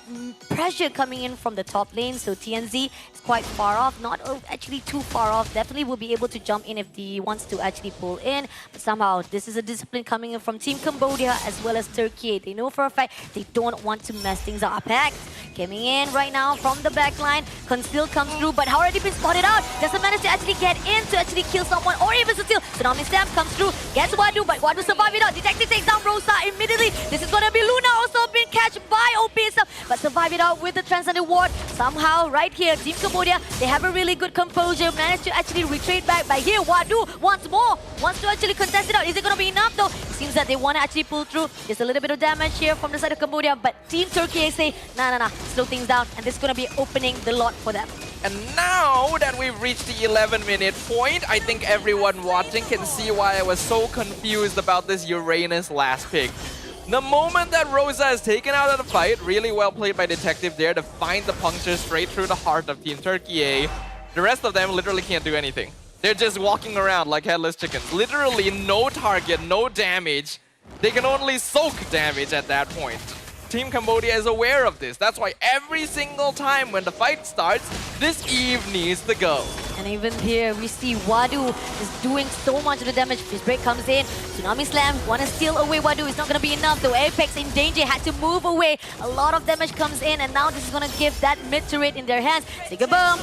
pressure coming in from the top lane. So TNZ is quite far off, not actually too far off. Definitely will be able to jump in if he wants to actually pull in. But somehow, this is a discipline coming in from Team Cambodia as well as Turkey. They know for a fact they don't want to mess things up. Pact coming in right now from the back line. Conceal comes through, but already been spotted out. Doesn't manage to actually get in to actually kill someone or even to steal. Tsunami Slam comes through, gets Wadu, but Wadu survive it out. Detective takes down Rosa immediately. This is going to be Luna, also being catched by OP itself, but survive it out with the Transcendent Ward. Somehow, right here, Team Cambodia, they have a really good composure, managed to actually retreat back. But here, Wadu wants more, wants to actually contest it out. Is it going to be enough though? It seems that they want to actually pull through. There's a little bit of damage here from the side of Cambodia, but Team Turkey say, nah, slow things down, and this is going to be opening the lot for them. And now that we've reached the 11-minute point, I think everyone watching can see why I was so confused about this Uranus last pick. The moment that Rosa is taken out of the fight, really well played by Detective there to find the puncture straight through the heart of Team Turkey. The rest of them literally can't do anything. They're just walking around like headless chickens. Literally no target, no damage. They can only soak damage at that point. Team Cambodia is aware of this. That's why every single time when the fight starts, this Eve needs to go. And even here, we see Wadu is doing so much of the damage. His break comes in. Tsunami Slam, want to steal away Wadu. It's not going to be enough though. Apex in danger, had to move away. A lot of damage comes in, and now this is going to give that mid turret in their hands. Sigaboom,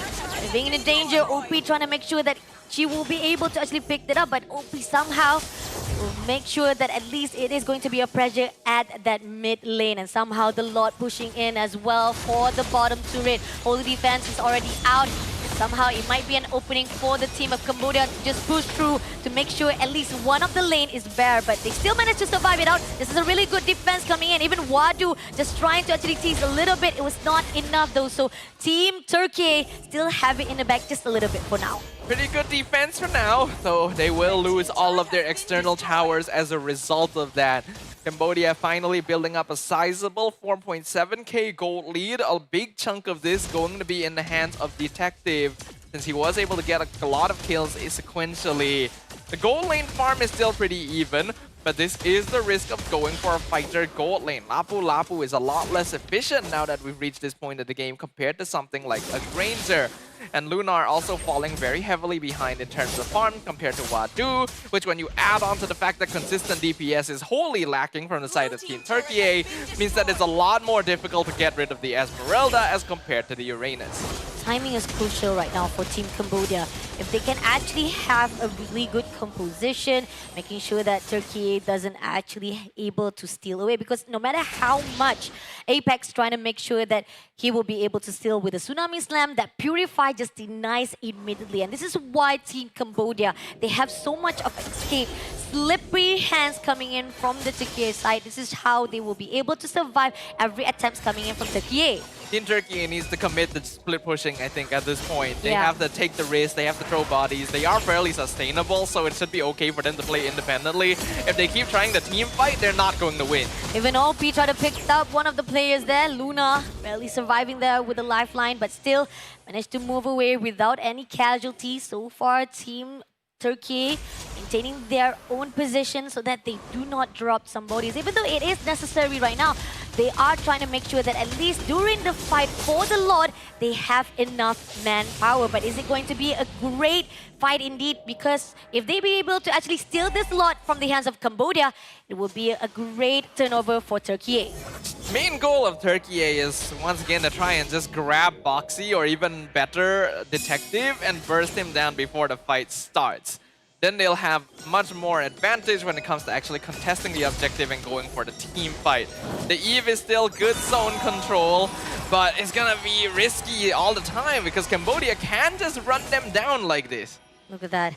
being in danger. OP trying to make sure that she will be able to actually pick that up, but OP somehow will make sure that at least it is going to be a pressure at that mid lane, and somehow the Lord pushing in as well for the bottom turret. Holy Defense is already out. Somehow it might be an opening for the team of Cambodia to just push through to make sure at least one of the lane is bare, but they still managed to survive it out. This is a really good defense coming in. Even Wadu just trying to actually tease a little bit. It was not enough though, so Team Turkey still have it in the back just a little bit for now. Pretty good defense for now, though they will lose all of their external towers as a result of that. Cambodia finally building up a sizable 4.7k gold lead. A big chunk of this going to be in the hands of Detective, since he was able to get a lot of kills sequentially. The gold lane farm is still pretty even, but this is the risk of going for a fighter gold lane. Lapu Lapu is a lot less efficient now that we've reached this point of the game compared to something like a Granger. And Lunar also falling very heavily behind in terms of farm compared to Wadu, which when you add on to the fact that consistent DPS is wholly lacking from the side of Team Turkey, means that it's a lot more difficult to get rid of the Esmeralda as compared to the Uranus. Timing is crucial right now for Team Cambodia. If they can actually have a really good composition, making sure that Turkey doesn't actually able to steal away, because no matter how much Apex trying to make sure that he will be able to steal with a Tsunami Slam, that Purify just denies immediately. And this is why Team Cambodia, they have so much of escape. Slippery hands coming in from the Turkey side. This is how they will be able to survive every attempt coming in from Turkey. Team Turkey needs to commit to split pushing, I think, at this point. They have to take the risk, they have to throw bodies. They are fairly sustainable, so it should be okay for them to play independently. If they keep trying the team fight, they're not going to win. Even OP tried to pick up one of the players there, Luna, barely surviving there with a lifeline, but still managed to move away without any casualties. So far, Team Turkey maintaining their own position so that they do not drop some bodies. Even though it is necessary right now, they are trying to make sure that at least during the fight for the Lord, they have enough manpower. But is it going to be a great fight indeed? Because if they be able to actually steal this lot from the hands of Cambodia, it will be a great turnover for Turkey. Main goal of Turkey is once again to try and just grab Boxy or even better Detective and burst him down before the fight starts. Then they'll have much more advantage when it comes to actually contesting the objective and going for the team fight. The Eve is still good zone control, but it's gonna be risky all the time because Cambodia can just run them down like this. Look at that.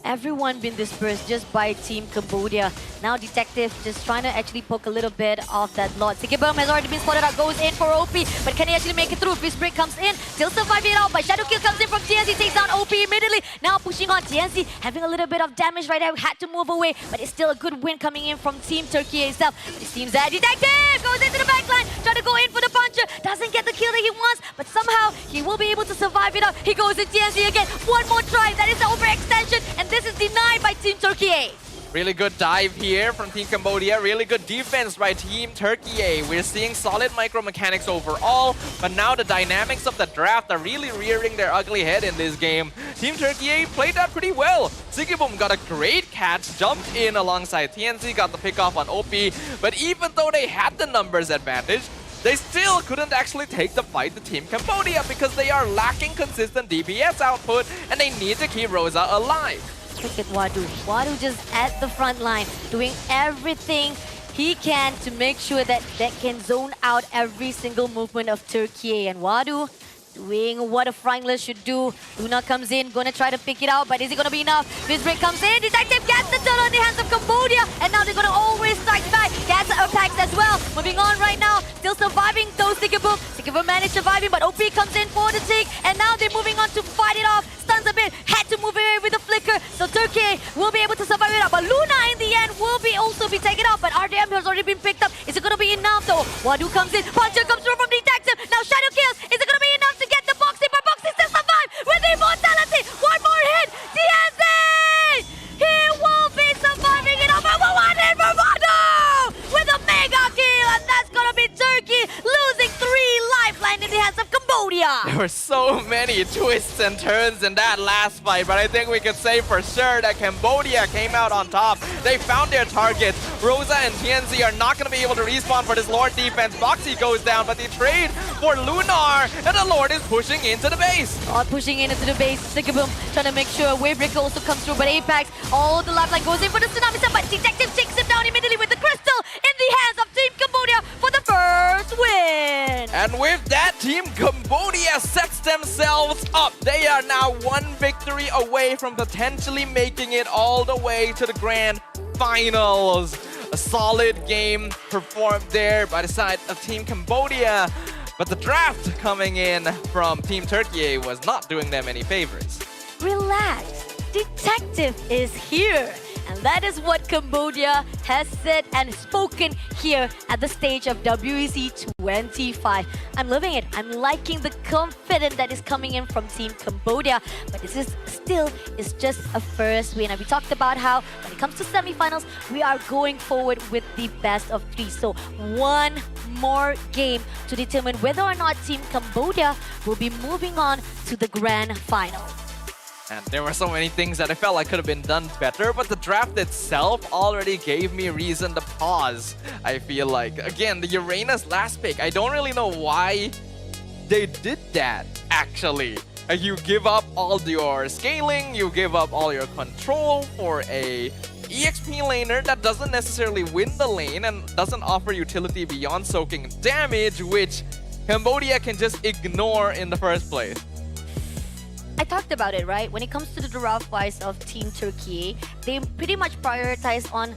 Everyone been dispersed just by Team Cambodia. Now Detective just trying to actually poke a little bit of that lot. Sikibum has already been spotted out, goes in for OP, but can he actually make it through? Fist Break comes in, still surviving it out, but Shadow Kill comes in from TNC, takes down OP immediately. Now pushing on TNC, having a little bit of damage right there, had to move away, but it's still a good win coming in from Team Turkey itself. But it seems that Detective goes into the backline, trying to go in for the puncher, doesn't get the kill that he wants, but somehow he will be able to survive it out. He goes in TNC again, one more try, that is the overextension, and this is denied by Team Turkey. Really good dive here from Team Cambodia. Really good defense by Team Turkey. We're seeing solid micro mechanics overall, but now the dynamics of the draft are really rearing their ugly head in this game. Team Turkey played that pretty well. Sikibum got a great catch, jumped in alongside TNC, got the pick off on OP, but even though they had the numbers advantage, they still couldn't actually take the fight to Team Cambodia because they are lacking consistent DPS output and they need to keep Rosa alive. Look at Wadu. Wadu just at the front line, doing everything he can to make sure that that can zone out every single movement of Turkey. And Wadu doing what a Frankler should do. Luna comes in, gonna try to pick it out, but is it gonna be enough? Fist Break comes in, Detective gets the turn on the hands of Cambodia, and now they're gonna always strike back. Gets attacks as well. Moving on right now, still surviving though Sikibum. Sikibum managed surviving, but OP comes in for the take, and now they're moving on to fight it off. Stuns a bit, had to move away with the flicker, so Turkey will be able to survive it out, but Luna in the end will be also be taken out, but RDM has already been picked up. Is it gonna be enough though? Wadu comes in, Puncher comes through from Detective, now Shadow kills. Is it gonna be enough to get the Boxy? But Boxy still survive with immortality. One more hit, TNC! He will be surviving it over one hit for Wadu with a mega kill, and that's gonna be Turkey losing 3 lifeline in the hands of Cambodia. There were so many twists and turns in that last fight, but I think we could say for sure that Cambodia came out on top. They found their target. Rosa and TNC are not going to be able to respawn for this Lord defense. Boxy goes down, but they trade for Lunar, and the Lord is pushing into the base. Pushing in into the base, Sikibum trying to make sure Wavebreaker also comes through, but Apex, all the lifeline goes in for the Tsunami Sun, but Detective takes him down immediately with the Crystal in the hands of Team Cambodia for the first win. And with that, Team Cambodia sets themselves up. They are now 1 victory away from potentially making it all the way to the grand finals. A solid game performed there by the side of Team Cambodia, but the draft coming in from Team Turkey was not doing them any favors. Relax, Detective is here. And that is what Cambodia has said and spoken here at the stage of WEC25. I'm loving it. I'm liking the confidence that is coming in from Team Cambodia. But this is still is just a first win. And we talked about how when it comes to semifinals, we are going forward with the best of 3. So one more game to determine whether or not Team Cambodia will be moving on to the grand final. And there were so many things that I felt like could have been done better, but the draft itself already gave me reason to pause, I feel like. Again, the Uranus last pick, I don't really know why they did that, actually. You give up all your scaling, you give up all your control for a EXP laner that doesn't necessarily win the lane and doesn't offer utility beyond soaking damage, which Cambodia can just ignore in the first place. I talked about it, right? When it comes to the draft-wise of Team Turkey, they pretty much prioritize on,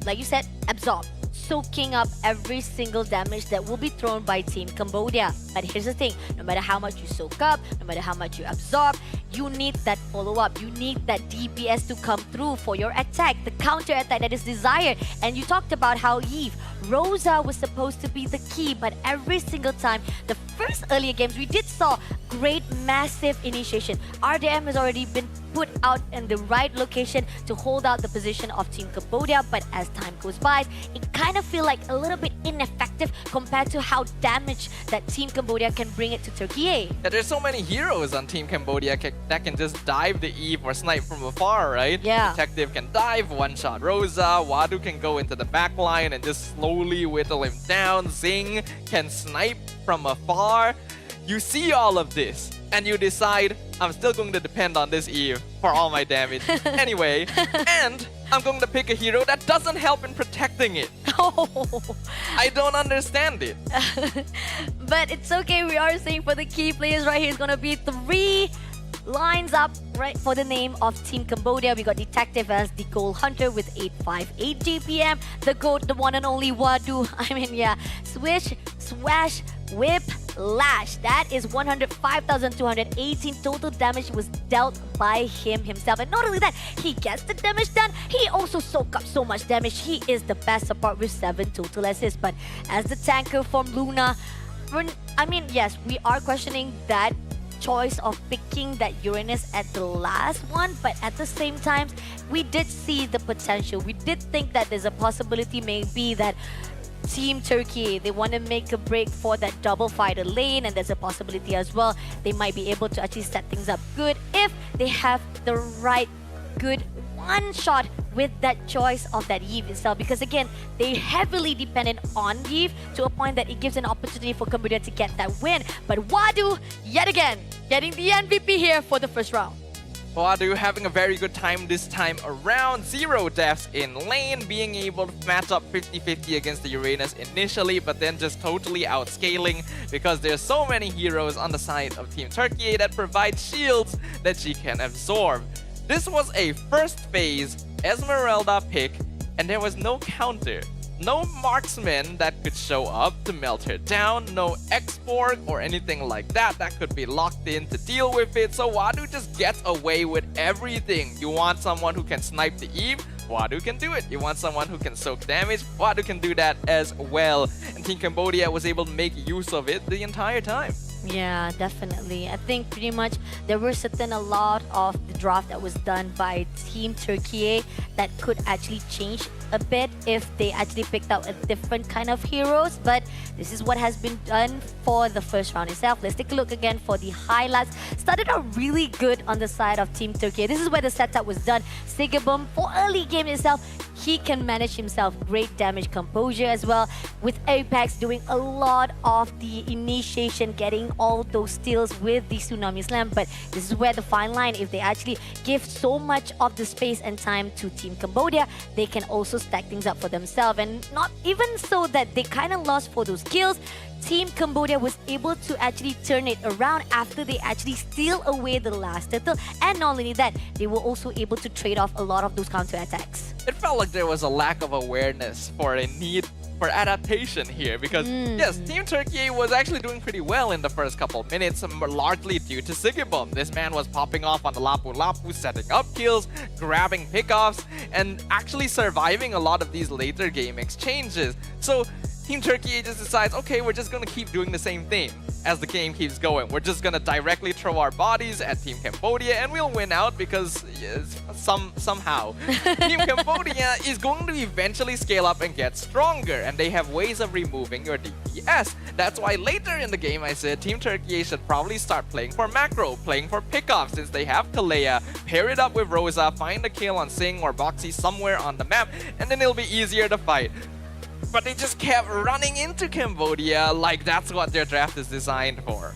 like you said, absorb. Soaking up every single damage that will be thrown by Team Cambodia. But here's the thing, no matter how much you soak up, no matter how much you absorb, you need that follow-up. You need that DPS to come through for your attack, the counter-attack that is desired. And you talked about how Eve, Rosa was supposed to be the key, but every single time, the first earlier games, we did saw great, massive initiation. RDM has already been put out in the right location to hold out the position of Team Cambodia, but as time goes by, it kind of feels like a little bit ineffective compared to how damaged that Team Cambodia can bring it to Turkey. Yeah, there's so many heroes on Team Cambodia that can just dive the Eve or snipe from afar, right? Yeah. Detective can dive, one-shot Rosa, Wadu can go into the back line and just slowly whittle him down, Zing can snipe from afar. You see all of this, and you decide, I'm still going to depend on this Eve for all my damage anyway, and I'm going to pick a hero that doesn't help in protecting it. I don't understand it. But it's okay, we are saying for the key players right here, it's gonna be 3 lines up right for the name of Team Cambodia. We got Detective as the goal hunter with 858 GPM. The GOAT, the one and only Wadu. I mean, yeah. Swish, swash, whip, lash. That is 105,218 total damage was dealt by him himself. And not only that, he gets the damage done, he also soaks up so much damage. He is the best support with 7 total assists. But as the tanker from Luna, I mean, yes, we are questioning that choice of picking that Uranus at the last one, but at the same time, we did see the potential. We did think that there's a possibility maybe that Team Turkey, they want to make a break for that double fighter lane, and there's a possibility as well they might be able to actually set things up good if they have the right good one shot with that choice of that Eve itself, because again, they heavily dependent on Eve to a point that it gives an opportunity for Cambodia to get that win. But Wadu, yet again, getting the MVP here for the first round. Wadu having a very good time this time around. 0 deaths in lane, being able to match up 50-50 against the Uranus initially, but then just totally outscaling because there's so many heroes on the side of Team Turkey that provide shields that she can absorb. This was a first phase Esmeralda pick, and there was no counter. No marksman that could show up to melt her down, no export or anything like that that could be locked in to deal with it, so Wadu just gets away with everything. You want someone who can snipe the Eve? Wadu can do it. You want someone who can soak damage? Wadu can do that as well. And Team Cambodia was able to make use of it the entire time. Yeah, definitely. I think pretty much there were a lot of the draft that was done by Team Turkey that could actually change a bit if they actually picked out a different kind of heroes. But this is what has been done for the first round itself. Let's take a look again for the highlights. Started out really good on the side of Team Turkey. This is where the setup was done. Sigabum, for early game itself, he can manage himself. Great damage composure as well, with Apex doing a lot of the initiation, getting all those steals with the Tsunami Slam. But this is where the fine line, if they actually give so much of the space and time to Team Cambodia, they can also stack things up for themselves. And not even so that they kind of lost for those kills, Team Cambodia was able to actually turn it around after they actually steal away the last turtle. And not only that, they were also able to trade off a lot of those counterattacks. It felt like there was a lack of awareness for a need for adaptation here because yes, Team Turkey was actually doing pretty well in the first couple of minutes, largely due to Sigibum. This man was popping off on the Lapu Lapu, setting up kills, grabbing pickoffs, and actually surviving a lot of these later game exchanges. So Team Turkey just decides, okay, we're just gonna keep doing the same thing as the game keeps going. We're just gonna directly throw our bodies at Team Cambodia and we'll win out because somehow Team Cambodia is going to eventually scale up and get stronger, and they have ways of removing your DPS. That's why later in the game I said Team Turkey should probably start playing for macro, playing for pickoffs since they have Kalea, pair it up with Rosa, find a kill on Sing or Boxy somewhere on the map, and then it'll be easier to fight. But they just kept running into Cambodia like that's what their draft is designed for.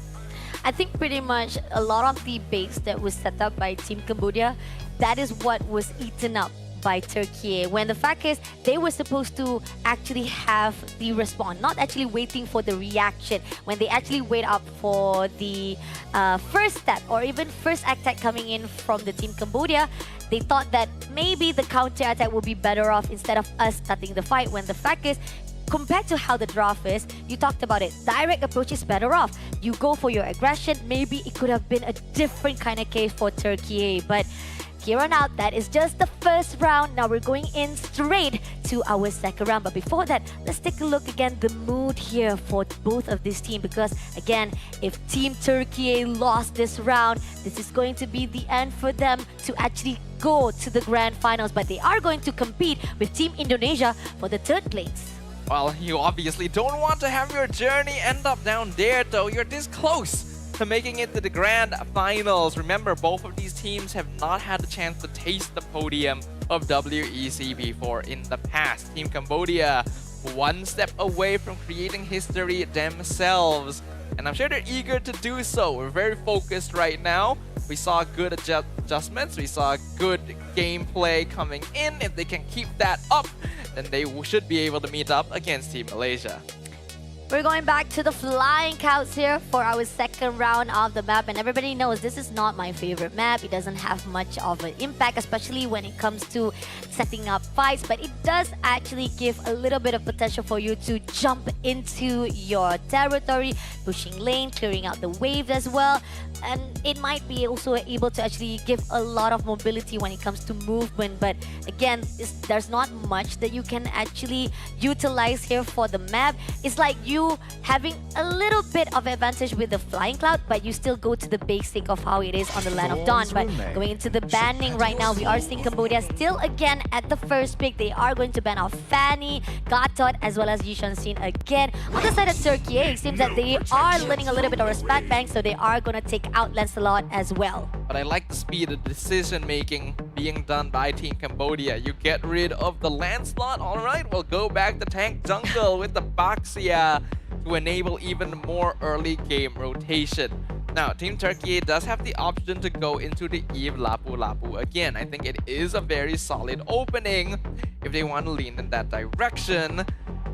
I think pretty much a lot of the base that was set up by Team Cambodia, that is what was eaten up by Turkey, when the fact is they were supposed to actually have the respawn, not actually waiting for the reaction. When they actually wait up for the first step or even first attack coming in from the Team Cambodia, they thought that maybe the counter attack would be better off instead of us starting the fight, when the fact is, compared to how the draft is, you talked about it, direct approach is better off. You go for your aggression, maybe it could have been a different kind of case for Turkey, but here on out, that is just the first round. Now we're going in straight to our second round. But before that, let's take a look again the mood here for both of these teams. Because again, if Team Turkey lost this round, this is going to be the end for them to actually go to the grand finals. But they are going to compete with Team Indonesia for the third place. Well, you obviously don't want to have your journey end up down there, though. You're this close to making it to the grand finals. Remember, both of these teams have not had the chance to taste the podium of WEC before in the past. Team Cambodia, one step away from creating history themselves. And I'm sure they're eager to do so. We're very focused right now. We saw good adjustments. We saw good gameplay coming in. If they can keep that up, then they should be able to meet up against Team Malaysia. We're going back to the flying cows here for our second round of the map. And everybody knows this is not my favorite map. It doesn't have much of an impact, especially when it comes to setting up fights. But it does actually give a little bit of potential for you to jump into your territory, pushing lane, clearing out the waves as well. And it might be also able to actually give a lot of mobility when it comes to movement. But again, there's not much that you can actually utilize here for the map. It's like you having a little bit of advantage with the flying cloud, but you still go to the basic of how it is on the land of dawn. But going into the banning right now, we are seeing Cambodia still again at the first pick. They are going to ban off Fanny, Gatot, as well as Yishan Sin again. On the side of Turkey, it seems that they are learning a little bit of a spat bank, so they are going to take out Lancelot as well. But I like the speed of decision-making being done by Team Cambodia. You get rid of the Lancelot, alright, we'll go back to tank jungle with the Baxia to enable even more early game rotation. Now, Team Turkey does have the option to go into the Eve Lapu Lapu again. I think it is a very solid opening if they want to lean in that direction.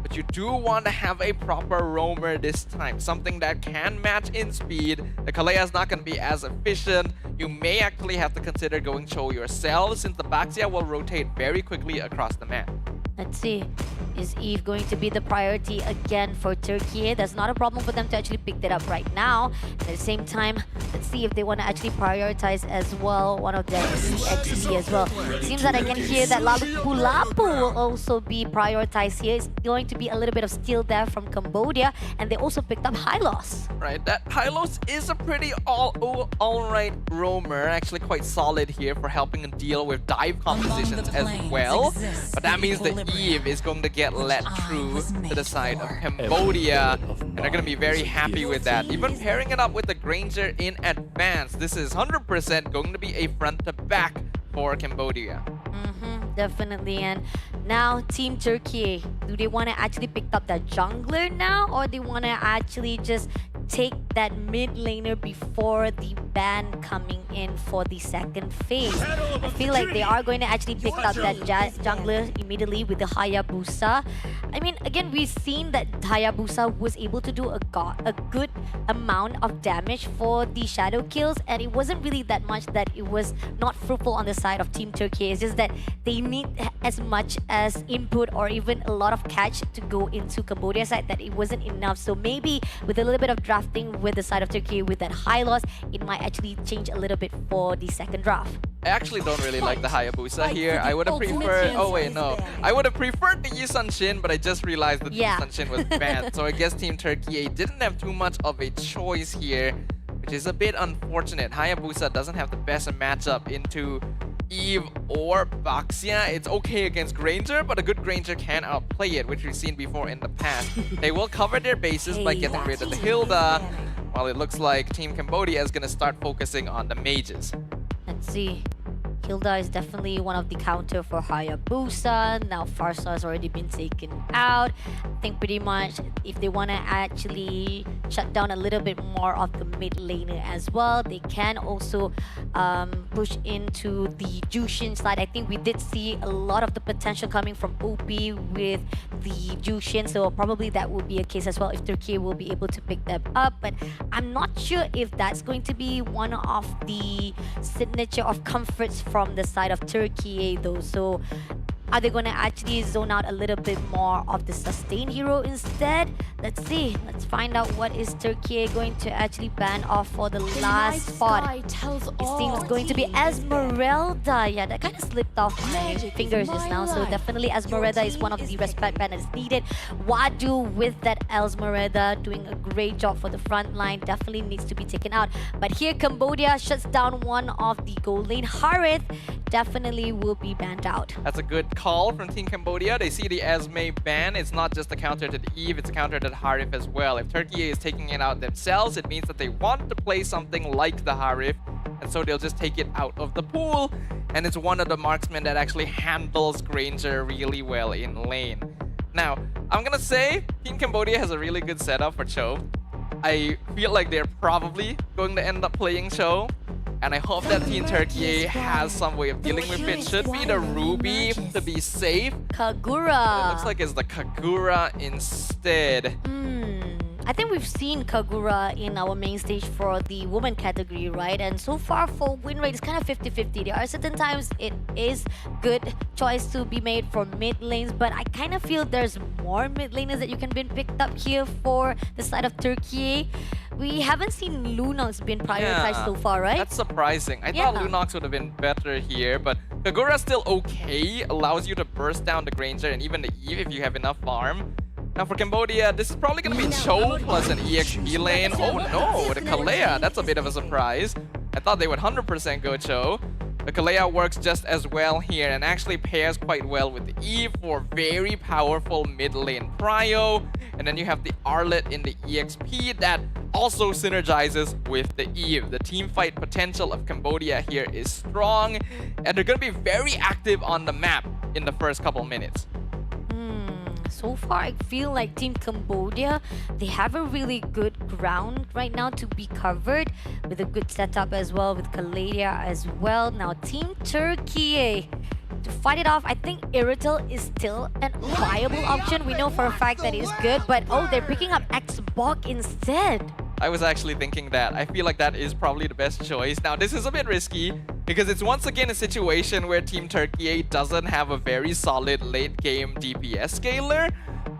But you do want to have a proper roamer this time, something that can match in speed. The Kalea is not going to be as efficient. You may actually have to consider going Cho yourself, since the Baxia will rotate very quickly across the map. Let's see. Is Eve going to be the priority again for Turkey? That's not a problem for them to actually pick that up right now. At the same time, let's see if they want to actually prioritize as well one of them, CXC as well. It seems that I can hear that Lapu Lapu will also be prioritized here. It's going to be a little bit of steal there from Cambodia, and they also picked up Hylos. Right, that Hylos is a pretty all-right roamer, actually quite solid here for helping him deal with dive compositions as well. But that means the Eve is going to get let through to the side of Cambodia, and they're going to be very happy with that. Even pairing it up with the Granger in advance, this is 100% going to be a front-to-back for Cambodia. Definitely. And now Team Turkey, do they want to actually pick up that jungler now, or they want to actually just take that mid laner before the ban coming in for the second phase? I feel like they are going to actually pick up that jungler immediately with the Hayabusa. I mean, again, we've seen that Hayabusa was able to do a good amount of damage for the shadow kills, and it wasn't really that much that it was not fruitful on the side of Team Turkey. It's just that they need as much as input or even a lot of catch to go into Cambodia side that it wasn't enough. So maybe with a little bit of drafting with the side of Turkey with that high loss, it might actually change a little bit for the second draft. I actually don't really like the Hayabusa here. I would have preferred... Oh wait, no. I would have preferred the Yisan Shin, but I just realized that the Yisan Shin was banned. So I guess Team Turkey didn't have too much of a choice here, which is a bit unfortunate. Hayabusa doesn't have the best matchup into Eve or Baxia. It's okay against Granger, but a good Granger can outplay it, which we've seen before in the past. They will cover their bases by getting rid of the Hilda, while it looks like Team Cambodia is going to start focusing on the mages. Let's see. Hilda is definitely one of the counter for Hayabusa. Now Farsa has already been taken out. I think pretty much if they want to actually shut down a little bit more of the mid laner as well, they can also push into the Jushin side. I think we did see a lot of the potential coming from OP with the Jushin, so probably that will be a case as well if Turkey will be able to pick them up. But I'm not sure if that's going to be one of the signature of comforts from the side of Turkey though. So Are they going to actually zone out a little bit more of the sustain hero instead? Let's see. Let's find out what is Turkey going to actually ban off for the last spot. It seems going to be Esmeralda. Yeah, that kind of slipped off my fingers just now. So definitely Esmeralda is one of the respect ban that's needed. Wadu with that Esmeralda doing a great job for the front line. Definitely needs to be taken out. But here Cambodia shuts down one of the gold lane. Harith definitely will be banned out. That's a good call from Team Cambodia. They see the Esme ban. It's not just a counter to the Eve, it's a counter to the Harith as well. If Turkey is taking it out themselves, it means that they want to play something like the Harith, and so they'll just take it out of the pool. And it's one of the marksmen that actually handles Granger really well in lane. Now, I'm gonna say Team Cambodia has a really good setup for Cho. I feel like they're probably going to end up playing Cho. And I hope that Team Turkey has some way of dealing with it. Should be the Ruby to be safe. Kagura. It looks like it's the Kagura instead. I think we've seen Kagura in our main stage for the woman category, right? And so far for win rate, it's kind of 50-50. There are certain times it is good choice to be made for mid lanes, but I kind of feel there's more mid laners that you can be picked up here for the side of Turkey. We haven't seen Lunox being prioritized so far, right? That's surprising. I thought Lunox would have been better here, but Kagura's still okay. Allows you to burst down the Granger and even the Eve if you have enough farm. Now for Cambodia, this is probably going to be Cho plus an EXP lane. Oh no, the Kalea. That's a bit of a surprise. I thought they would 100% go Cho. The Kalea works just as well here and actually pairs quite well with the Eve for very powerful mid lane prio. And then you have the Arlet in the EXP that also synergizes with the Eve. The team fight potential of Cambodia here is strong, and they're going to be very active on the map in the first couple minutes. So far, I feel like Team Cambodia, they have a really good ground right now to be covered with a good setup as well with Kaladia as well. Now, Team Turkey, to fight it off, I think Irrital is still a viable option. We know for a fact that it's good, but oh, they're picking up Xbox instead. I was actually thinking that. I feel like that is probably the best choice. Now, this is a bit risky because it's once again a situation where Team Turkey doesn't have a very solid late game DPS scaler.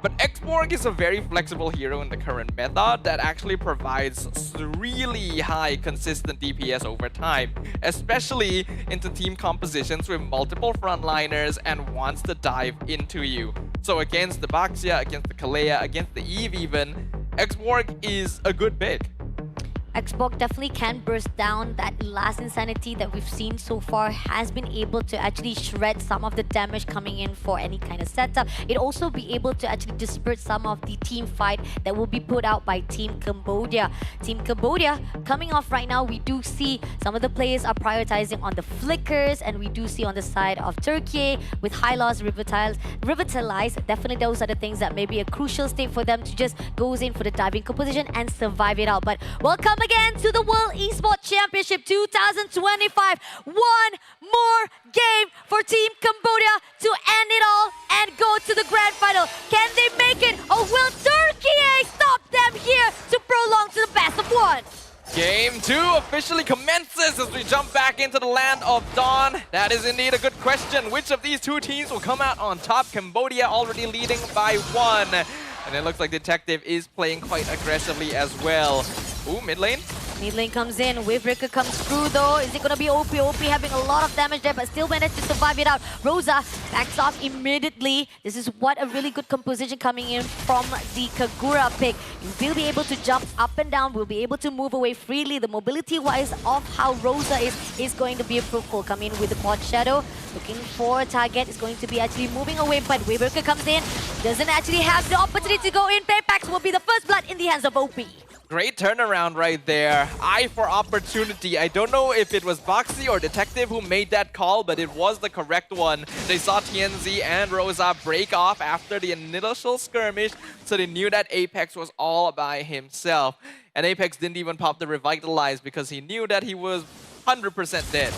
But Xborg is a very flexible hero in the current meta that actually provides really high consistent DPS over time, especially into team compositions with multiple frontliners and wants to dive into you. So against the Baxia, against the Kalea, against the Eve even, Xborg is a good pick. Xbox definitely can burst down. That last Insanity that we've seen so far has been able to actually shred some of the damage coming in for any kind of setup. It also be able to actually disperse some of the team fight that will be put out by Team Cambodia. Team Cambodia coming off right now, we do see some of the players are prioritizing on the flickers, and we do see on the side of Turkey with high loss revitalize. Definitely those are the things that may be a crucial state for them to just goes in for the diving composition and survive it out. But welcome again to the World Esports Championship 2025. One more game for Team Cambodia to end it all and go to the grand final. Can they make it, or will Turkey stop them here to prolong to the best of one? Game 2 officially commences as we jump back into the land of Dawn. That is indeed a good question. Which of these two teams will come out on top? Cambodia already leading by 1. And it looks like Detective is playing quite aggressively as well. Ooh, mid lane. Mid lane comes in, Wavebreaker comes through though. Is it gonna be OP? OP having a lot of damage there, but still managed to survive it out. Rosa backs off immediately. This is what a really good composition coming in from the Kagura pick. You will be able to jump up and down, will be able to move away freely. The mobility-wise of how Rosa is going to be fruitful. Coming in with the Quad Shadow, looking for a target, is going to be actually moving away, but Wavebreaker comes in, doesn't actually have the opportunity to go in. Paypacks will be the first blood in the hands of OP. Great turnaround right there. Eye for opportunity. I don't know if it was Boxy or Detective who made that call, but it was the correct one. They saw TNZ and Rosa break off after the initial skirmish, so they knew that Apex was all by himself. And Apex didn't even pop the Revitalize because he knew that he was 100% dead.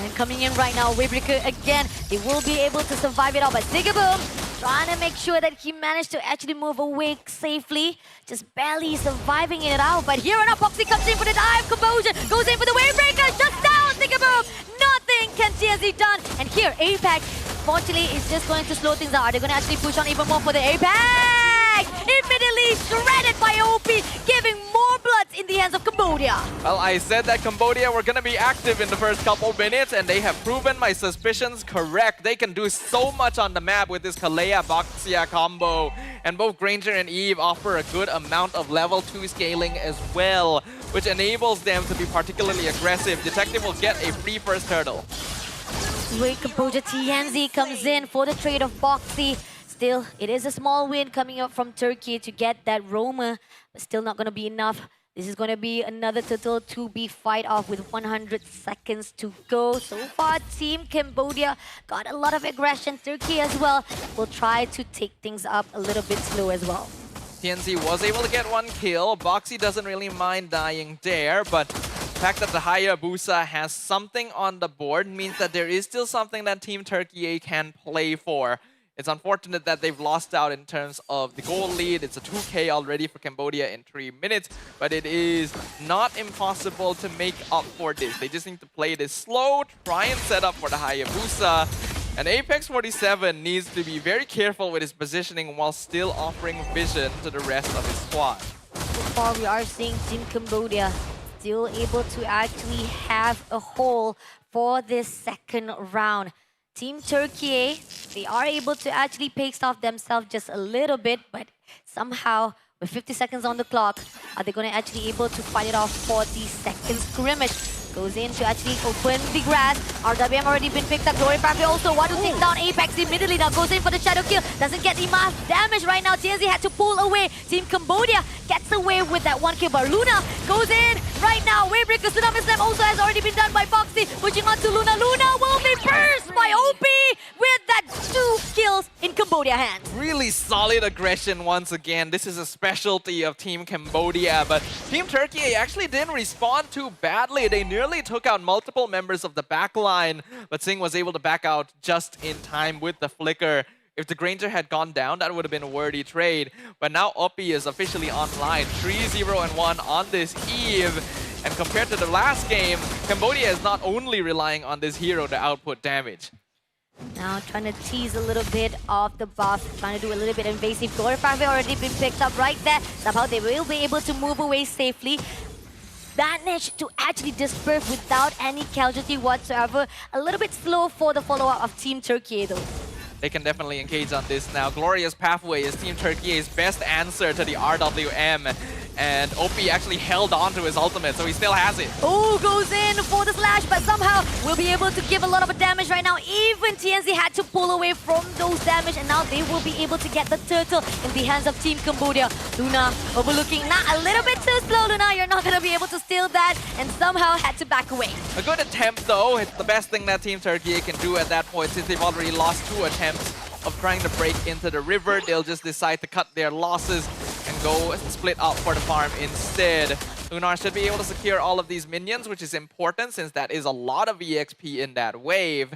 And coming in right now, Wavebreaker again. They will be able to survive it all, but Zigaboom trying to make sure that he managed to actually move away safely. Just barely surviving it out. But here on up, Foxy comes in for the dive. Composure goes in for the Wavebreaker. Just down, Zigaboom. Nothing can TNZ done. And here, Apex unfortunately, it's just going to slow things out. Are they going to actually push on even more for the Apex? Immediately shredded by OP, giving more blood in the hands of Cambodia. Well, I said that Cambodia were going to be active in the first couple minutes, and they have proven my suspicions correct. They can do so much on the map with this Kalea Baxia combo. And both Granger and Eve offer a good amount of level 2 scaling as well, which enables them to be particularly aggressive. Detective will get a free first turtle. Great composure. TNZ comes in for the trade of Boxy. Still, it is a small win coming up from Turkey to get that Roma, but still not going to be enough. This is going to be another turtle to be fight off with 100 seconds to go. So far, Team Cambodia got a lot of aggression. Turkey as well will try to take things up a little bit slow as well. TNZ was able to get one kill. Boxy doesn't really mind dying there, but the fact that the Hayabusa has something on the board means that there is still something that Team Turkey can play for. It's unfortunate that they've lost out in terms of the goal lead. It's a 2K already for Cambodia in 3 minutes, but it is not impossible to make up for this. They just need to play this slow, try and set up for the Hayabusa. And Apex 47 needs to be very careful with his positioning while still offering vision to the rest of his squad. So far, we are seeing Team Cambodia still able to actually have a hole for this second round. Team Turkey, they are able to actually pace off themselves just a little bit, but somehow, with 50 seconds on the clock, are they going to actually able to fight it off for the second scrimmage? Goes in to actually open the grass. RWM already been picked up. Glory Pathway also want to take down Apex immediately. Now goes in for the shadow kill. Doesn't get enough damage right now. TNZ had to pull away. Team Cambodia gets away with that 1 kill. But Luna goes in right now. Wavebreaker Tsunami Slam also has already been done by Boxy. Pushing on to Luna. Luna will be burst by OP with that 2 kills in Cambodia hands. Really solid aggression once again. This is a specialty of Team Cambodia, but Team Turkey actually didn't respond too badly. They nearly took out multiple members of the backline, but Singh was able to back out just in time with the flicker. If the Granger had gone down, that would have been a worthy trade. But now Oppi is officially online. 3-0-1 on this Eve. And compared to the last game, Cambodia is not only relying on this hero to output damage. Now trying to tease a little bit of the buff, trying to do a little bit invasive. Glory Pathway already been picked up right there. Somehow they will be able to move away safely. Managed to actually disperse without any casualty whatsoever. A little bit slow for the follow-up of Team Turkey though. They can definitely engage on this now. Glorious Pathway is Team Turkey's best answer to the RWM. And OP actually held on to his ultimate, so he still has it. Oh, goes in for the slash, but somehow will be able to give a lot of damage right now. Even TNZ had to pull away from those damage, and now they will be able to get the turtle in the hands of Team Cambodia. Luna overlooking, not a little bit too slow, Luna. You're not going to be able to steal that, and somehow had to back away. A good attempt, though. It's the best thing that Team Turkey can do at that point, since they've already lost 2 attempts of trying to break into the river. They'll just decide to cut their losses and go split up for the farm instead. Lunar should be able to secure all of these minions, which is important since that is a lot of EXP in that wave.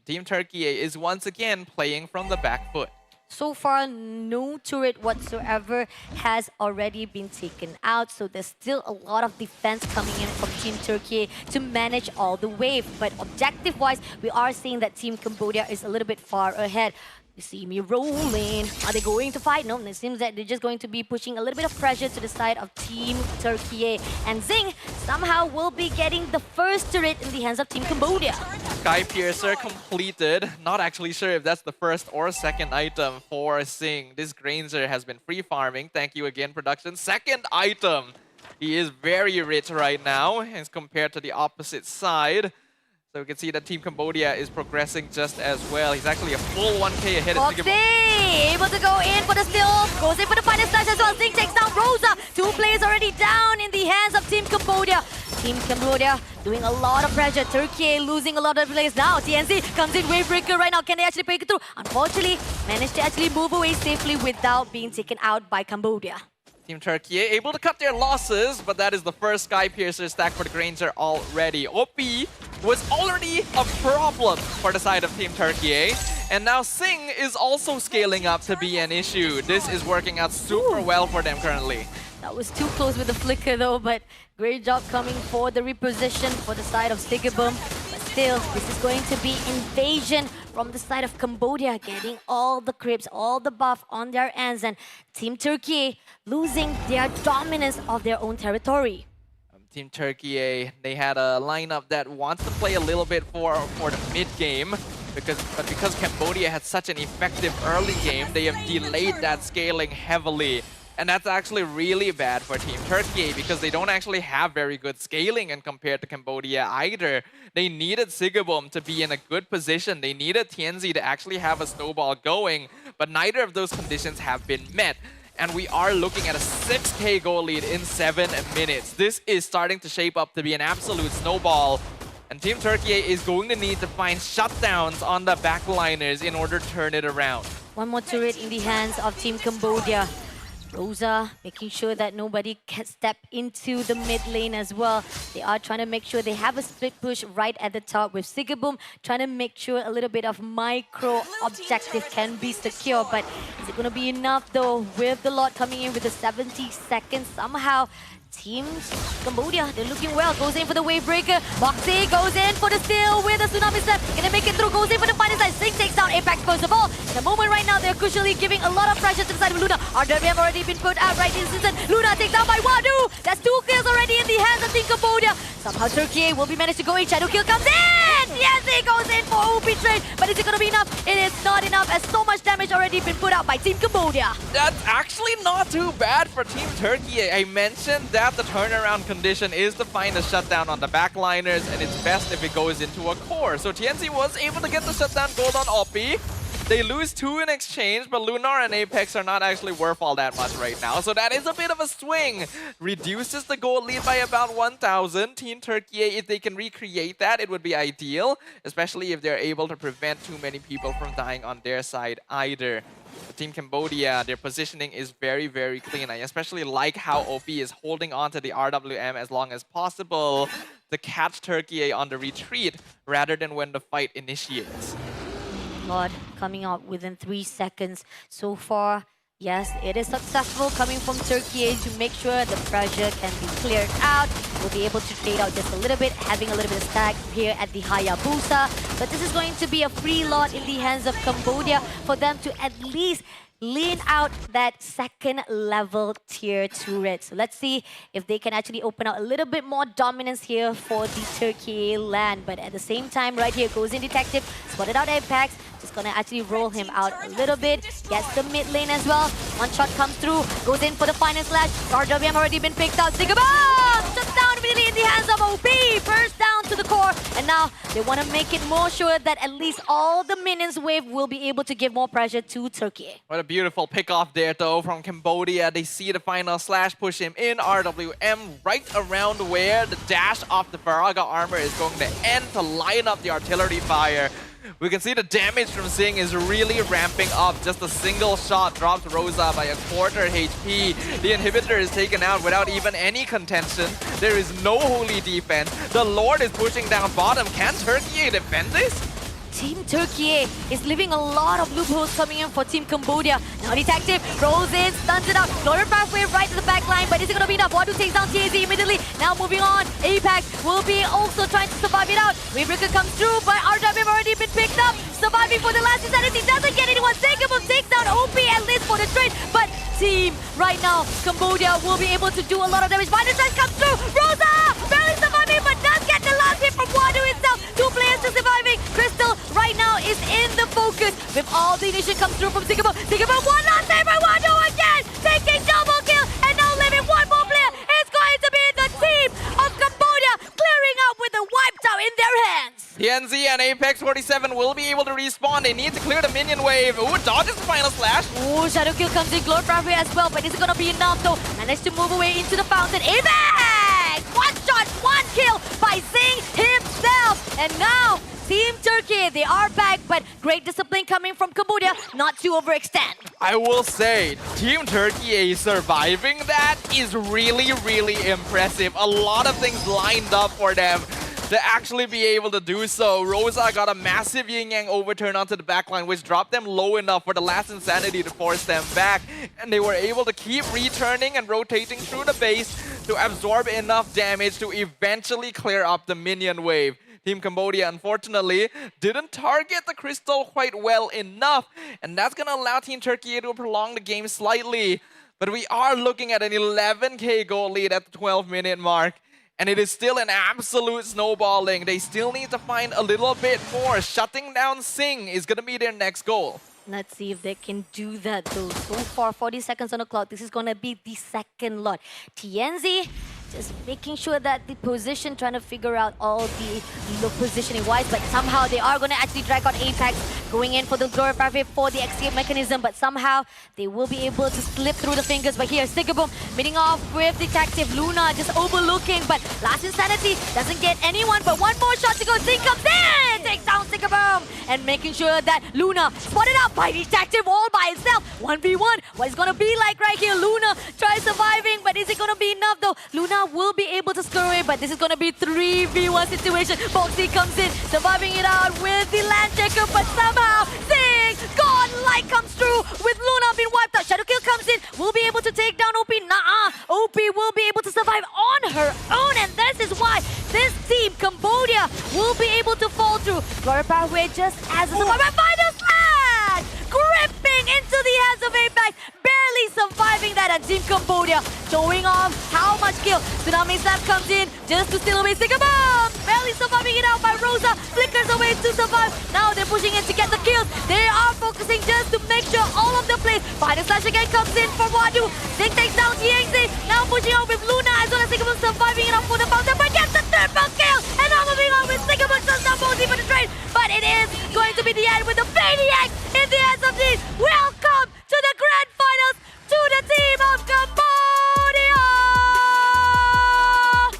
Team Turkey is once again playing from the back foot. So far, no turret whatsoever has already been taken out. So there's still a lot of defense coming in from Team Turkey to manage all the wave. But objective-wise, we are seeing that Team Cambodia is a little bit far ahead. You see me rolling. Are they going to fight? No, it seems that they're just going to be pushing a little bit of pressure to the side of Team Turkey. And Zing somehow will be getting the first turret in the hands of Team Cambodia. Sky Piercer completed. Not actually sure if that's the first or second item for Singh. This Granger has been free farming. Thank you again, production. Second item. He is very rich right now as compared to the opposite side. So we can see that Team Cambodia is progressing just as well. He's actually a full 1K ahead of Foxy able to go in for the steal. Goes in for the final slash as well. Zing takes down Rosa. 2 players already down in the hands of Team Cambodia. Team Cambodia doing a lot of pressure. Turkey losing a lot of players now. TNZ comes in Wavebreaker right now. Can they actually break it through? Unfortunately, managed to actually move away safely without being taken out by Cambodia. Team Turkey able to cut their losses, but that is the first Sky Piercer stack for the Granger already. OP was already a problem for the side of Team Turkey, and now Singh is also scaling up to be an issue. This is working out super well for them currently. That was too close with the flicker though, but great job coming for the reposition for the side of Stigaboom. But still, this is going to be invasion from the side of Cambodia, getting all the creeps, all the buff on their ends, and Team Turkey losing their dominance of their own territory. Team Turkey, they had a lineup that wants to play a little bit for the mid game, but because Cambodia had such an effective early game, they have delayed that scaling heavily. And that's actually really bad for Team Turkey because they don't actually have very good scaling and compared to Cambodia either. They needed Sigabum to be in a good position. They needed TNZ to actually have a snowball going, but neither of those conditions have been met. And we are looking at a 6K goal lead in 7 minutes. This is starting to shape up to be an absolute snowball. And Team Turkey is going to need to find shutdowns on the backliners in order to turn it around. One more turret in the hands of Team Cambodia. Rosa making sure that nobody can step into the mid lane as well. They are trying to make sure they have a split push right at the top with Sigaboom, trying to make sure a little bit of micro objective can be secure. But is it going to be enough though with the lot coming in with the 70 seconds? Somehow Team Cambodia, they're looking well. Goes in for the wave breaker. Moxie goes in for the steal with a tsunami step. Gonna make it through. Goes in for the final side. Sing takes out Apex first of all. In the moment right now, they're crucially giving a lot of pressure to the side of Luna. RWM already been put out right in season. Luna takes out by Wadu. That's 2 kills already in the hands of Team Cambodia. Somehow Turkey will be managed to go in. Shadow kill comes in. Yes, he goes in for OP trade. But is it gonna be enough? It is not enough as so much damage already been put out by Team Cambodia. That's actually not too bad for Team Turkey. I mentioned that the turnaround condition is to find a shutdown on the backliners, and it's best if it goes into a core. So TNC was able to get the shutdown gold on Oppi. They lose 2 in exchange, but Lunar and Apex are not actually worth all that much right now. So that is a bit of a swing. Reduces the gold lead by about 1,000. Team Turkey, if they can recreate that, it would be ideal, especially if they're able to prevent too many people from dying on their side either. For Team Cambodia, their positioning is very, very clean. I especially like how OP is holding on to the RWM as long as possible to catch Turkey on the retreat rather than when the fight initiates. God coming out within 3 seconds so far. Yes, it is successful coming from Turkey to make sure the pressure can be cleared out. We'll be able to trade out just a little bit, having a little bit of stack here at the Hayabusa. But this is going to be a free lot in the hands of Cambodia for them to at least lean out that second level tier turret. So let's see if they can actually open out a little bit more dominance here for the Turkey land. But at the same time, right here goes in Detective, spotted out Apex. Just gonna actually roll him out a little bit. Gets the mid lane as well. One shot comes through. Goes in for the final slash. RWM already been picked out. Sigabomb! Just down immediately in the hands of OP. First down to the core. And now they want to make it more sure that at least all the minions wave will be able to give more pressure to Turkey. What a beautiful pick off there though from Cambodia. They see the final slash push him in. RWM right around where the dash off the Varaga armor is going to end to line up the artillery fire. We can see the damage from Sing is really ramping up. Just a single shot drops Rosa by a quarter HP. The inhibitor is taken out without even any contention. There is no holy defense. The Lord is pushing down bottom. Can Turkey defend this? Team Turkey is leaving a lot of loopholes coming in for Team Cambodia. Now Detective rolls in, stuns it up. Glorious pathway right to the back line, but is it going to be enough? Wadu takes down TAZ immediately. Now moving on, Apex will be also trying to survive it out. Wavebreaker comes through, but RWM already been picked up. Surviving for the last insanity. Doesn't get anyone. Sigabum takes down OP at least for the trade, but team right now, Cambodia will be able to do a lot of damage. Final strike comes through. Rosa barely surviving, but does get the last hit from Wadu itself. 2 players still surviving. Crystal right now is in the focus with all the initiation comes through from Sigabum. Sigabum, one last save by Wadu again, taking double kill, and now leaving one more player. It's going to be the team of Cambodia clearing out with the wiped out in their hands. TNZ and Apex 47 will be able to respawn. They need to clear the minion wave. Ooh, dodges the final slash. Ooh, Shadow kill comes in, Glorious pathway as well, but is it going to be enough though? Managed to move away into the fountain. Apex! 1 shot, 1 kill by Sing himself, and now Team Turkey, they are back, but great discipline coming from Cambodia, not to overextend. I will say, Team Turkey surviving that is really, really impressive. A lot of things lined up for them to actually be able to do so. Rosa got a massive yin-yang overturn onto the backline, which dropped them low enough for the last insanity to force them back. And they were able to keep returning and rotating through the base to absorb enough damage to eventually clear up the minion wave. Team Cambodia, unfortunately, didn't target the crystal quite well enough. And that's going to allow Team Turkey to prolong the game slightly. But we are looking at an 11K goal lead at the 12-minute mark. And it is still an absolute snowballing. They still need to find a little bit more. Shutting down Sing is going to be their next goal. Let's see if they can do that though. So far, 40 seconds on the clock. This is going to be the second lot. TNZ just making sure that the position, trying to figure out all the positioning wise, but somehow they are going to actually drag out Apex, going in for the glorify for the escape mechanism, but somehow they will be able to slip through the fingers. But here, Stigaboom meeting off with Detective Luna, just overlooking, but Last Insanity doesn't get anyone, but one more shot to go. Zing comes in, takes down Stigaboom, and making sure that Luna spotted out by Detective all by itself. 1v1, what is going to be like right here? Luna tries surviving, but is it going to be enough though? Luna will be able to score away, but this is going to be 3v1 situation. Boxy comes in, surviving it out with the land checker, but somehow Sing, Godlike comes through with Luna being wiped out. Shadow Kill comes in, will be able to take down OP. OP will be able to survive on her own, and this is why this team, Cambodia, will be able to fall through. Glory Pathway just as a survivor. Final slash! Gripping into the hands of Apex, barely surviving that, and Team Cambodia showing off how much kill. Tsunami Slap comes in just to steal away Stigaboom, barely surviving it out by Rosa, flickers away to survive. Now they're pushing in to get the kills. They are focusing just to make sure all of the plays. Final slash again comes in for Wadu. Zing takes down TXC, now pushing out with Luna as well as Stigaboom surviving it out for the fountain, but gets the third kill, and now moving on with Stigaboom just down Bozy for the trade. But it is going to be the end with the Maniac in the hands of these. Welcome to the grand finals to the team of Cambodia!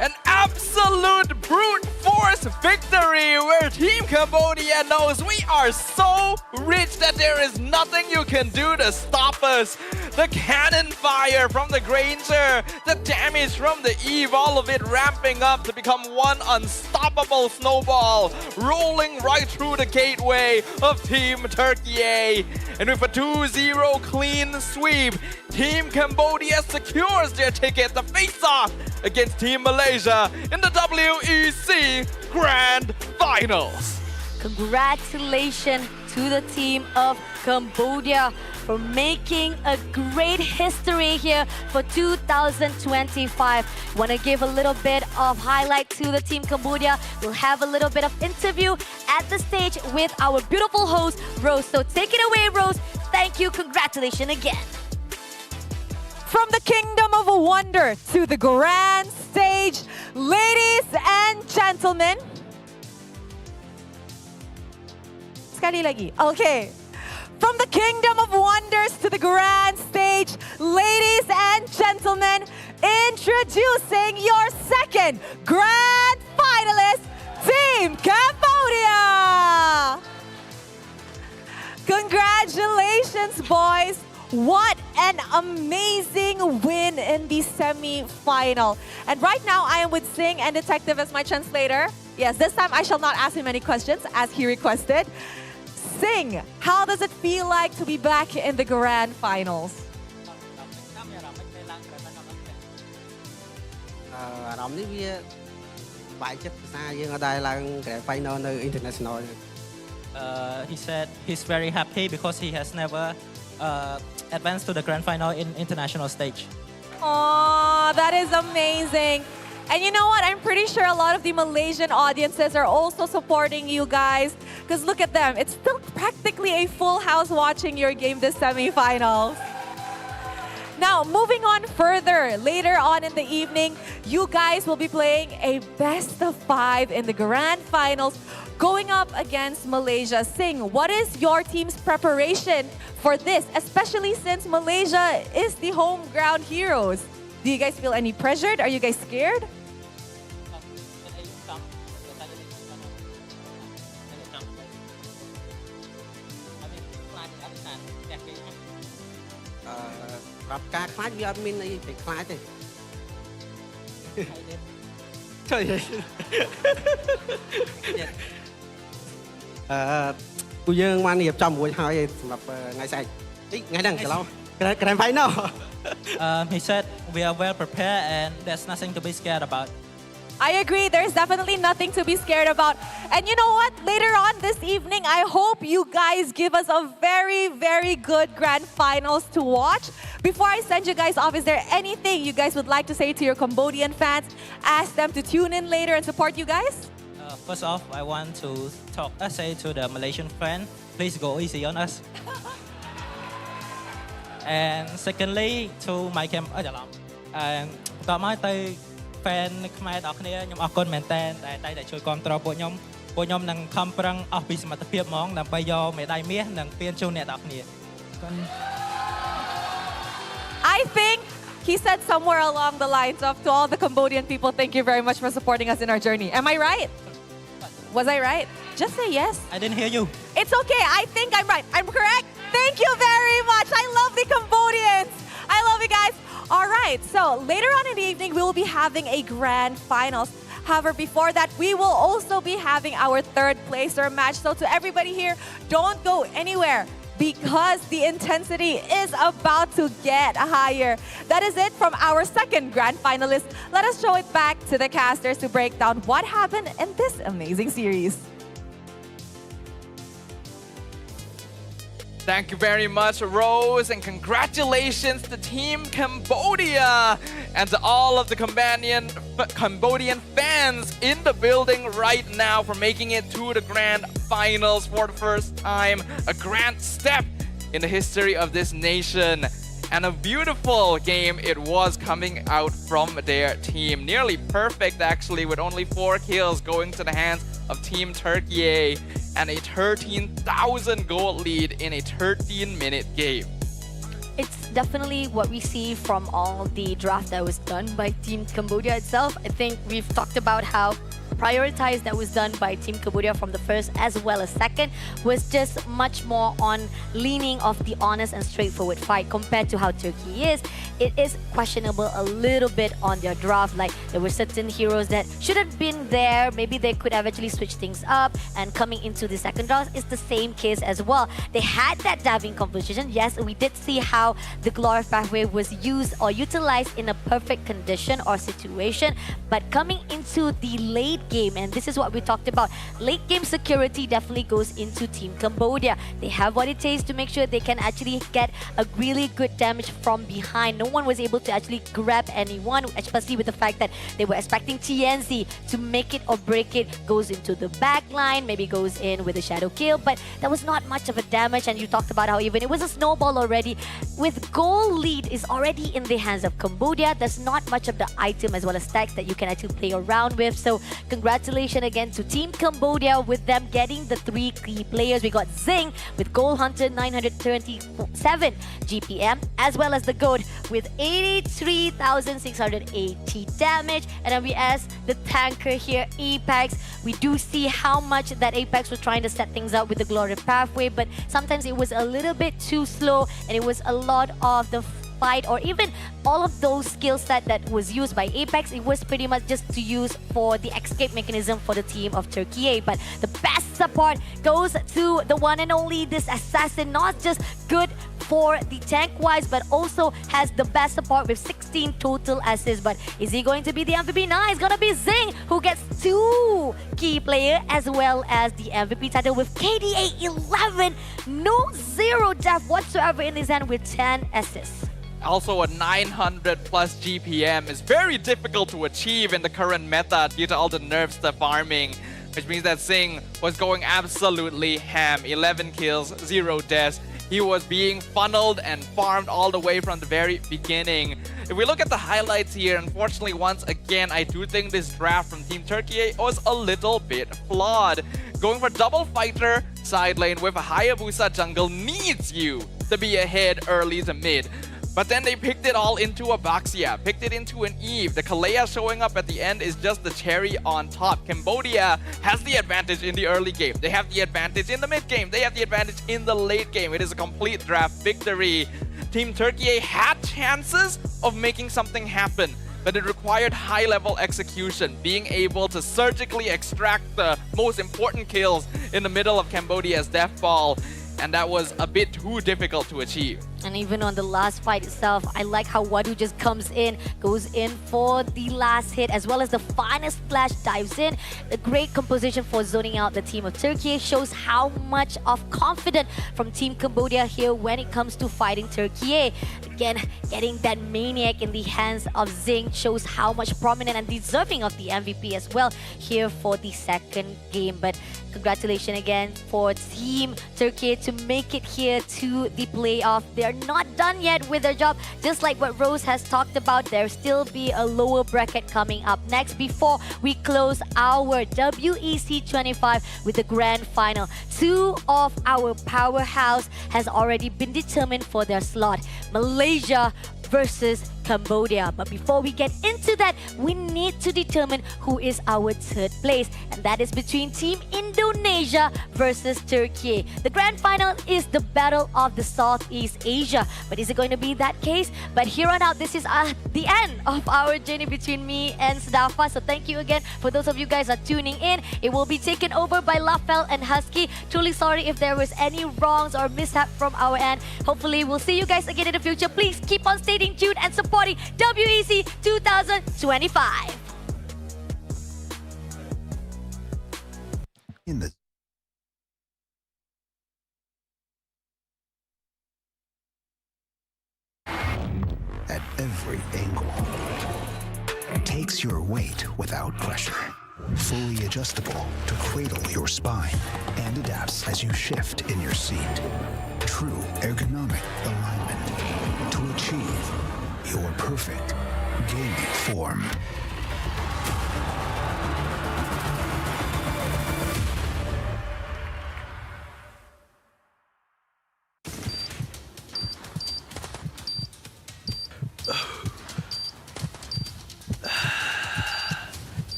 An absolute brute force victory where Team Cambodia knows we are so rich that there is nothing you can do to stop us. The cannon fire from the Granger, the damage from the Eve, all of it ramping up to become one unstoppable snowball, rolling right through the gateway of Team Turkey. And with a 2-0 clean sweep, Team Cambodia secures their ticket to face off against Team Malaysia in the WEC Grand Finals. Congratulations to the team of Cambodia for making a great history here for 2025. Want to give a little bit of highlight to the team Cambodia. We'll have a little bit of interview at the stage with our beautiful host, Rose. So take it away, Rose. Thank you. Congratulations again. From the Kingdom of Wonder to the grand stage, ladies and gentlemen. Sekali lagi. Okay. From the Kingdom of Wonders to the grand stage, ladies and gentlemen, introducing your second grand finalist, Team Cambodia! Congratulations, boys! What an amazing win in the semi-final. And right now, I am with Sing and Detective as my translator. Yes, this time I shall not ask him any questions as he requested. Sing, how does it feel like to be back in the grand finals? អារម្មណ៍នេះវាបែកចិត្តភាសាយើងអត់ដែរឡើង grand final នៅ international. He said he's very happy because he has never advanced to the grand final in international stage. Oh, that is amazing. And you know what? I'm pretty sure a lot of the Malaysian audiences are also supporting you guys. Because look at them. It's still practically a full house watching your game this semi-finals. Now, moving on further, later on in the evening, you guys will be playing a best of 5 in the grand finals, going up against Malaysia. Sing, what is your team's preparation for this, especially since Malaysia is the home ground heroes? Do you guys feel any pressured? Are you guys scared? Grand final. He said we are well prepared and there's nothing to be scared about. I agree. There's definitely nothing to be scared about. And you know what? Later on this evening, I hope you guys give us a very, very good grand finals to watch. Before I send you guys off, is there anything you guys would like to say to your Cambodian fans? Ask them to tune in later and support you guys? First off, I want to say to the Malaysian fan, please go easy on us. And secondly, to my camp, and តមកទៅ fan ខ្មែរទាំងអស់គ្នាខ្ញុំអរគុណមែនតើតែជួយគ្រប់គ្រងពួកខ្ញុំនឹងខំប្រឹងអស់ពីសមត្ថភាពហ្មងដើម្បីយកមេដាយមាសនិងពានជូនអ្នកទាំងអស់គ្នា I think he said somewhere along the lines of, to all the Cambodian people, thank you very much for supporting us in our journey. Am I right? Was I right? Just say yes. I didn't hear you. It's okay. I think I'm right. I'm correct. Thank you very much. I love the Cambodians. I love you guys. All right. So later on in the evening, we will be having a grand finals. However, before that, we will also be having our third placer match. So to everybody here, don't go anywhere, because the intensity is about to get higher. That is it from our second grand finalist. Let us show it back to the casters to break down what happened in this amazing series. Thank you very much, Rose, and congratulations to Team Cambodia and to all of the Cambodian fans in the building right now for making it to the grand finals for the first time. A grand step in the history of this nation. And a beautiful game it was coming out from their team. Nearly perfect, actually, with only 4 kills going to the hands of Team Turkiyye and a 13,000 gold lead in a 13-minute game. It's definitely what we see from all the draft that was done by Team Cambodia itself. I think we've talked about how prioritized that was done by Team Cambodia from the first as well as second was just much more on leaning off the honest and straightforward fight compared to how Turkey is. It is questionable a little bit on their draft. Like, there were certain heroes that should have been there. Maybe they could have actually switched things up, and coming into the second draft is the same case as well. They had that diving composition. Yes, we did see how the glory pathway was used or utilized in a perfect condition or situation, but coming into the late game, and this is what we talked about, late game security definitely goes into Team Cambodia. They have what it takes to make sure they can actually get a really good damage from behind. No one was able to actually grab anyone, especially with the fact that they were expecting TNZ to make it or break it, goes into the back line, maybe goes in with a shadow kill, but that was not much of a damage. And you talked about how even it was a snowball already. With goal lead is already in the hands of Cambodia, there's not much of the item as well as stacks that you can actually play around with. So congratulations again to Team Cambodia with them getting the 3 key players. We got Zing with Gold Hunter 927 GPM, as well as the Goat with 83,680 damage. And then we asked the tanker here, Apex. We do see how much that Apex was trying to set things up with the glory pathway, but sometimes it was a little bit too slow, and it was a lot of the fight, or even all of those skill set that was used by Apex, it was pretty much just to use for the escape mechanism for the team of Turkiyye. But the best support goes to the one and only this assassin, not just good for the tank wise, but also has the best support with 16 total assists. But is he going to be the MVP? No, it's gonna be Zing, who gets 2 key player as well as the MVP title with KDA 11, no 0 death whatsoever in his hand with 10 assists. Also, a 900 plus GPM is very difficult to achieve in the current meta due to all the nerfs to farming, which means that Singh was going absolutely ham. 11 kills, 0 deaths. He was being funneled and farmed all the way from the very beginning. If we look at the highlights here, unfortunately, once again, I do think this draft from Team Turkiyye was a little bit flawed. Going for double fighter side lane with a Hayabusa jungle needs you to be ahead early to mid. But then they picked it all into a Baxia, picked it into an Eve. The Kalea showing up at the end is just the cherry on top. Cambodia has the advantage in the early game. They have the advantage in the mid game. They have the advantage in the late game. It is a complete draft victory. Team Turkiyye had chances of making something happen, but it required high-level execution, being able to surgically extract the most important kills in the middle of Cambodia's death ball. and that was a bit too difficult to achieve. And even on the last fight itself, I like how Wadu just comes in, goes in for the last hit, as well as the final splash dives in. A great composition for zoning out the team of Turkey shows how much of confidence from Team Cambodia here when it comes to fighting Turkey. Again, getting that maniac in the hands of Zing shows how much prominent and deserving of the MVP as well here for the second game. But congratulations again for Team Turkey to make it here to the playoff. They're not done yet with their job. Just like what Rose has talked about, there'll still be a lower bracket coming up next before we close our WEC25 with the grand final. Two of our powerhouse has already been determined for their slot. Malaysia versus Cambodia. But before we get into that, we need to determine who is our third place, and that is between Team Indonesia versus Turkey. The grand final is the battle of the Southeast Asia. But is it going to be that case? But here on out, this is the end of our journey between me and Sdafa. So thank you again for those of you guys are tuning in. It will be taken over by Lafel and Husky. Truly sorry if there was any wrongs or mishap from our end. Hopefully we'll see you guys again in the future. Please keep on staying tuned and supporting WEC 2025. In the at every angle. Takes your weight without pressure. Fully adjustable to cradle your spine and adapts as you shift in your seat. True ergonomic alignment to achieve your perfect gaming form.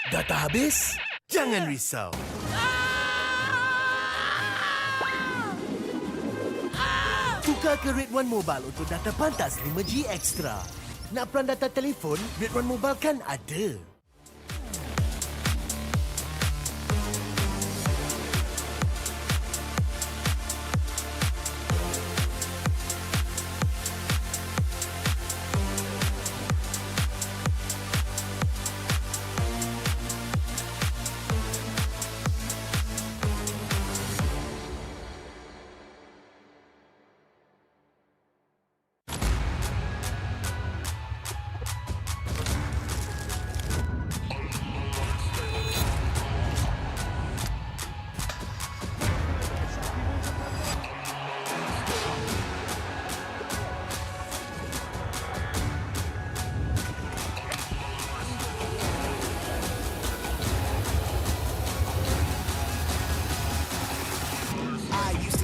Data habis? Jangan risau. Tukar ke Red One Mobile untuk data pantas 5G Extra. Nak peran data telefon? Red One Mobile kan ada.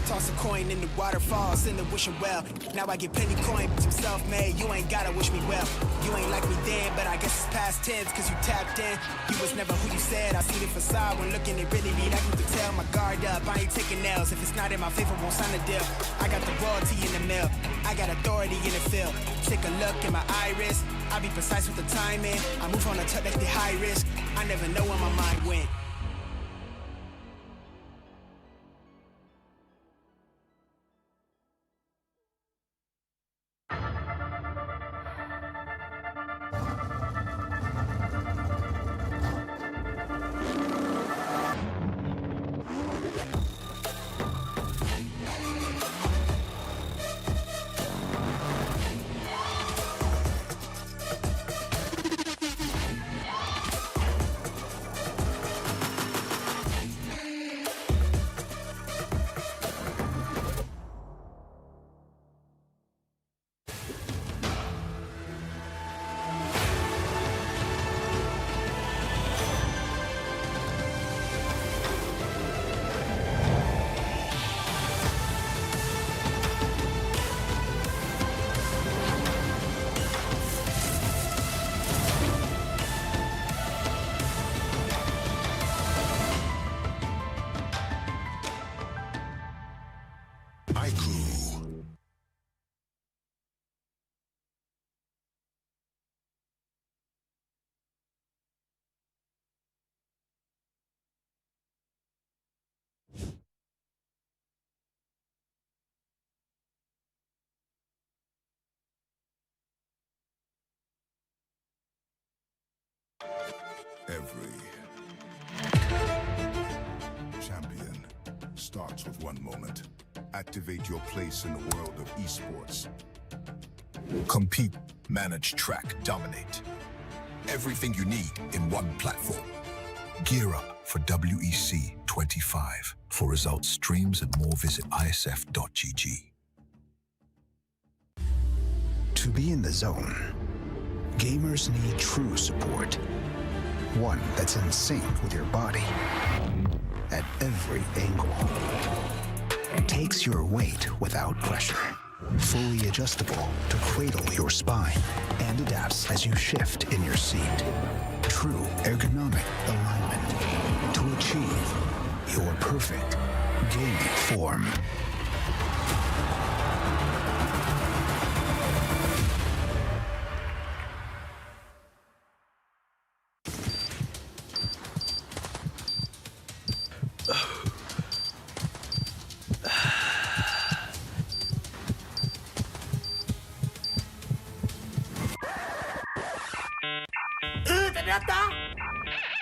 Toss a coin in the waterfalls, in the wishing well. Now I get plenty coin, but I'm self-made. You ain't gotta wish me well. You ain't like me then, but I guess it's past tense, cause you tapped in. You was never who you said. I see the facade when looking, it really be like you could tell. My guard up, I ain't taking L's. If it's not in my favor, won't sign a deal. I got the royalty in the mill. I got authority in the field. Take a look in my iris. I be precise with the timing. I move on a touch like the high risk. I never know where my mind went. Every champion starts with one moment. Activate your place in the world of esports. Compete, manage, track, dominate. Everything you need in one platform. Gear up for WEC25. For results, streams, and more, visit IESF.gg. To be in the zone, gamers need true support. One that's in sync with your body at every angle. Takes your weight without pressure. Fully adjustable to cradle your spine and adapts as you shift in your seat. True ergonomic alignment to achieve your perfect gaming form.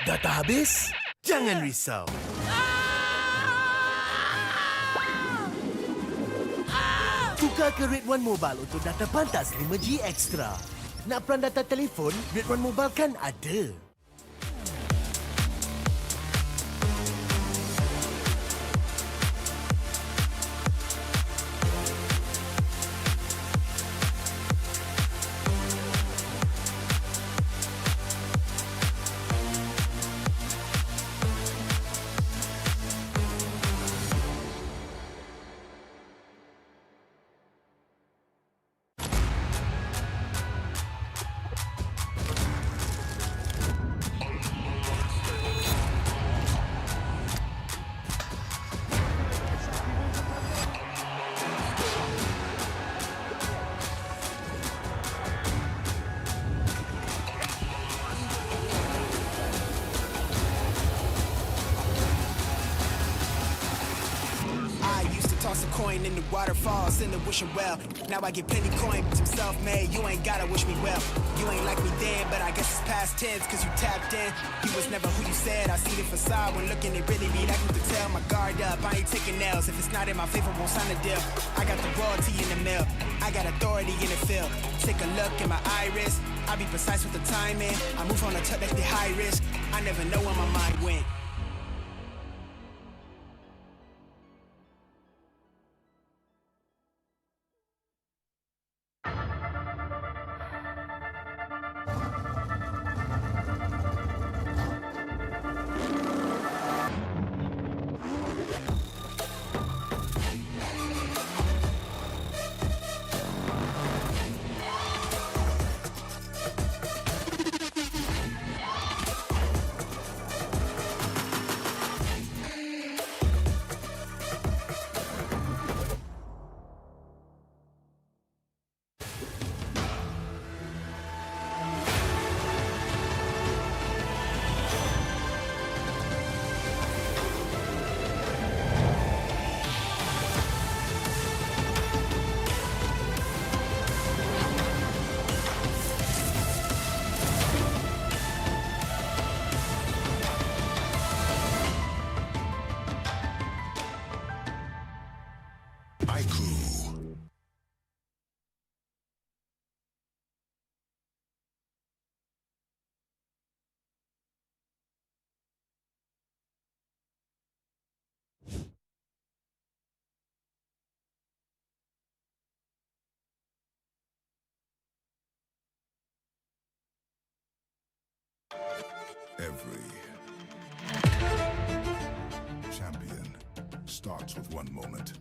Data habis? Jangan risau. Tukar ke Red One Mobile untuk data pantas 5G Extra. Nak peran data telefon, Red One Mobile kan ada. Toss a coin in the waterfalls in the wishing well. Now I get plenty coin, some self-made. You ain't gotta wish me well. You ain't like me then, but I guess it's past tense, cause you tapped in. You was never who you said. I see the facade when looking at really me, like you could tell. My guard up, I ain't taking nails. If it's not in my favor, won't sign a deal. I got the royalty in the mill, I got authority in the field. Take a look in my iris, I be precise with the timing. I move on a tuck like the high risk. I never know where my mind went. Every champion starts with one moment.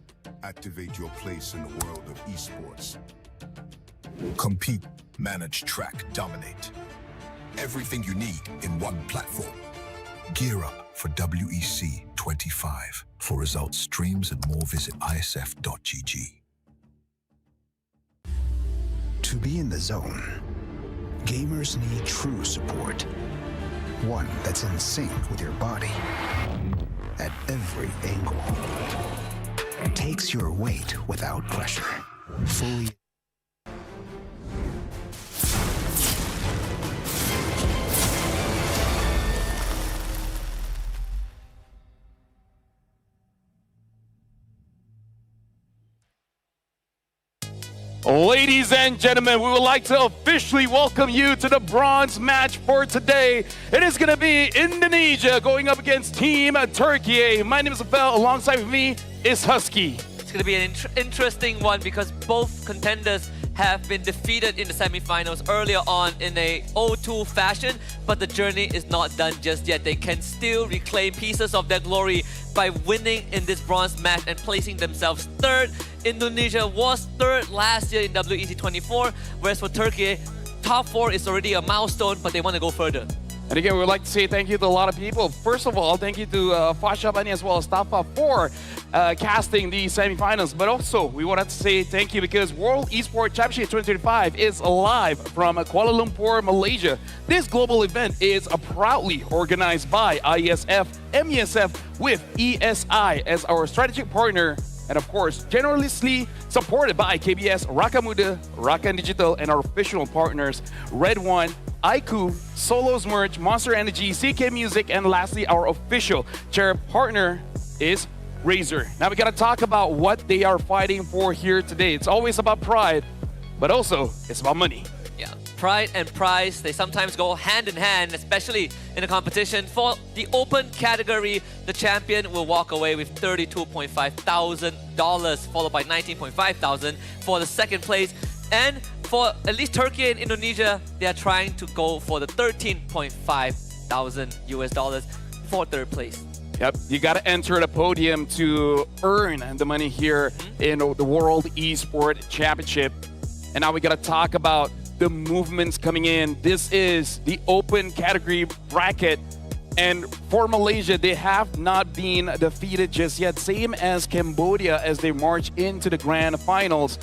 Activate your place in the world of esports. Compete, manage, track, dominate. Everything you need in one platform. Gear up for WEC25. For results, streams, and more, visit IESF.gg. To be in the zone, gamers need true support. One that's in sync with your body at every angle. Takes your weight without pressure. Fully Ladies and gentlemen, we would like to officially welcome you to the bronze match for today. It is going to be Indonesia going up against Team Turkey. My name is Abel. Alongside with me is Husky. It's going to be an interesting one because both contenders have been defeated in the semifinals earlier on in a 0-2 fashion, but the journey is not done just yet. They can still reclaim pieces of their glory by winning in this bronze match and placing themselves third. Indonesia was third last year in WEC24, whereas for Turkey, top 4 is already a milestone, but they want to go further. And again, we would like to say thank you to a lot of people. First of all, thank you to Fasha Bani as well as Tafa for casting the semifinals. But also, we wanted to say thank you because World Esports Championship 2025 is live from Kuala Lumpur, Malaysia. This global event is proudly organized by IESF, MESF with ESI as our strategic partner. And of course, generously supported by KBS, Raka Muda, Raka Digital, and our official partners, Red One, IQ, Solos Merch, Monster Energy, CK Music, and lastly, our official chair partner is Razer. Now we gotta talk about what they are fighting for here today. It's always about pride, but also it's about money. Yeah, pride and prize, they sometimes go hand in hand, especially in a competition. For the open category, the champion will walk away with $32.5 thousand, followed by $19.5 thousand for the second place. And for at least Turkey and Indonesia, they are trying to go for the $13.5 thousand for third place. Yep, you got to enter the podium to earn the money here in the World Esports Championship. And now we got to talk about the movements coming in. This is the open category bracket. And for Malaysia, they have not been defeated just yet. Same as Cambodia as they march into the grand finals.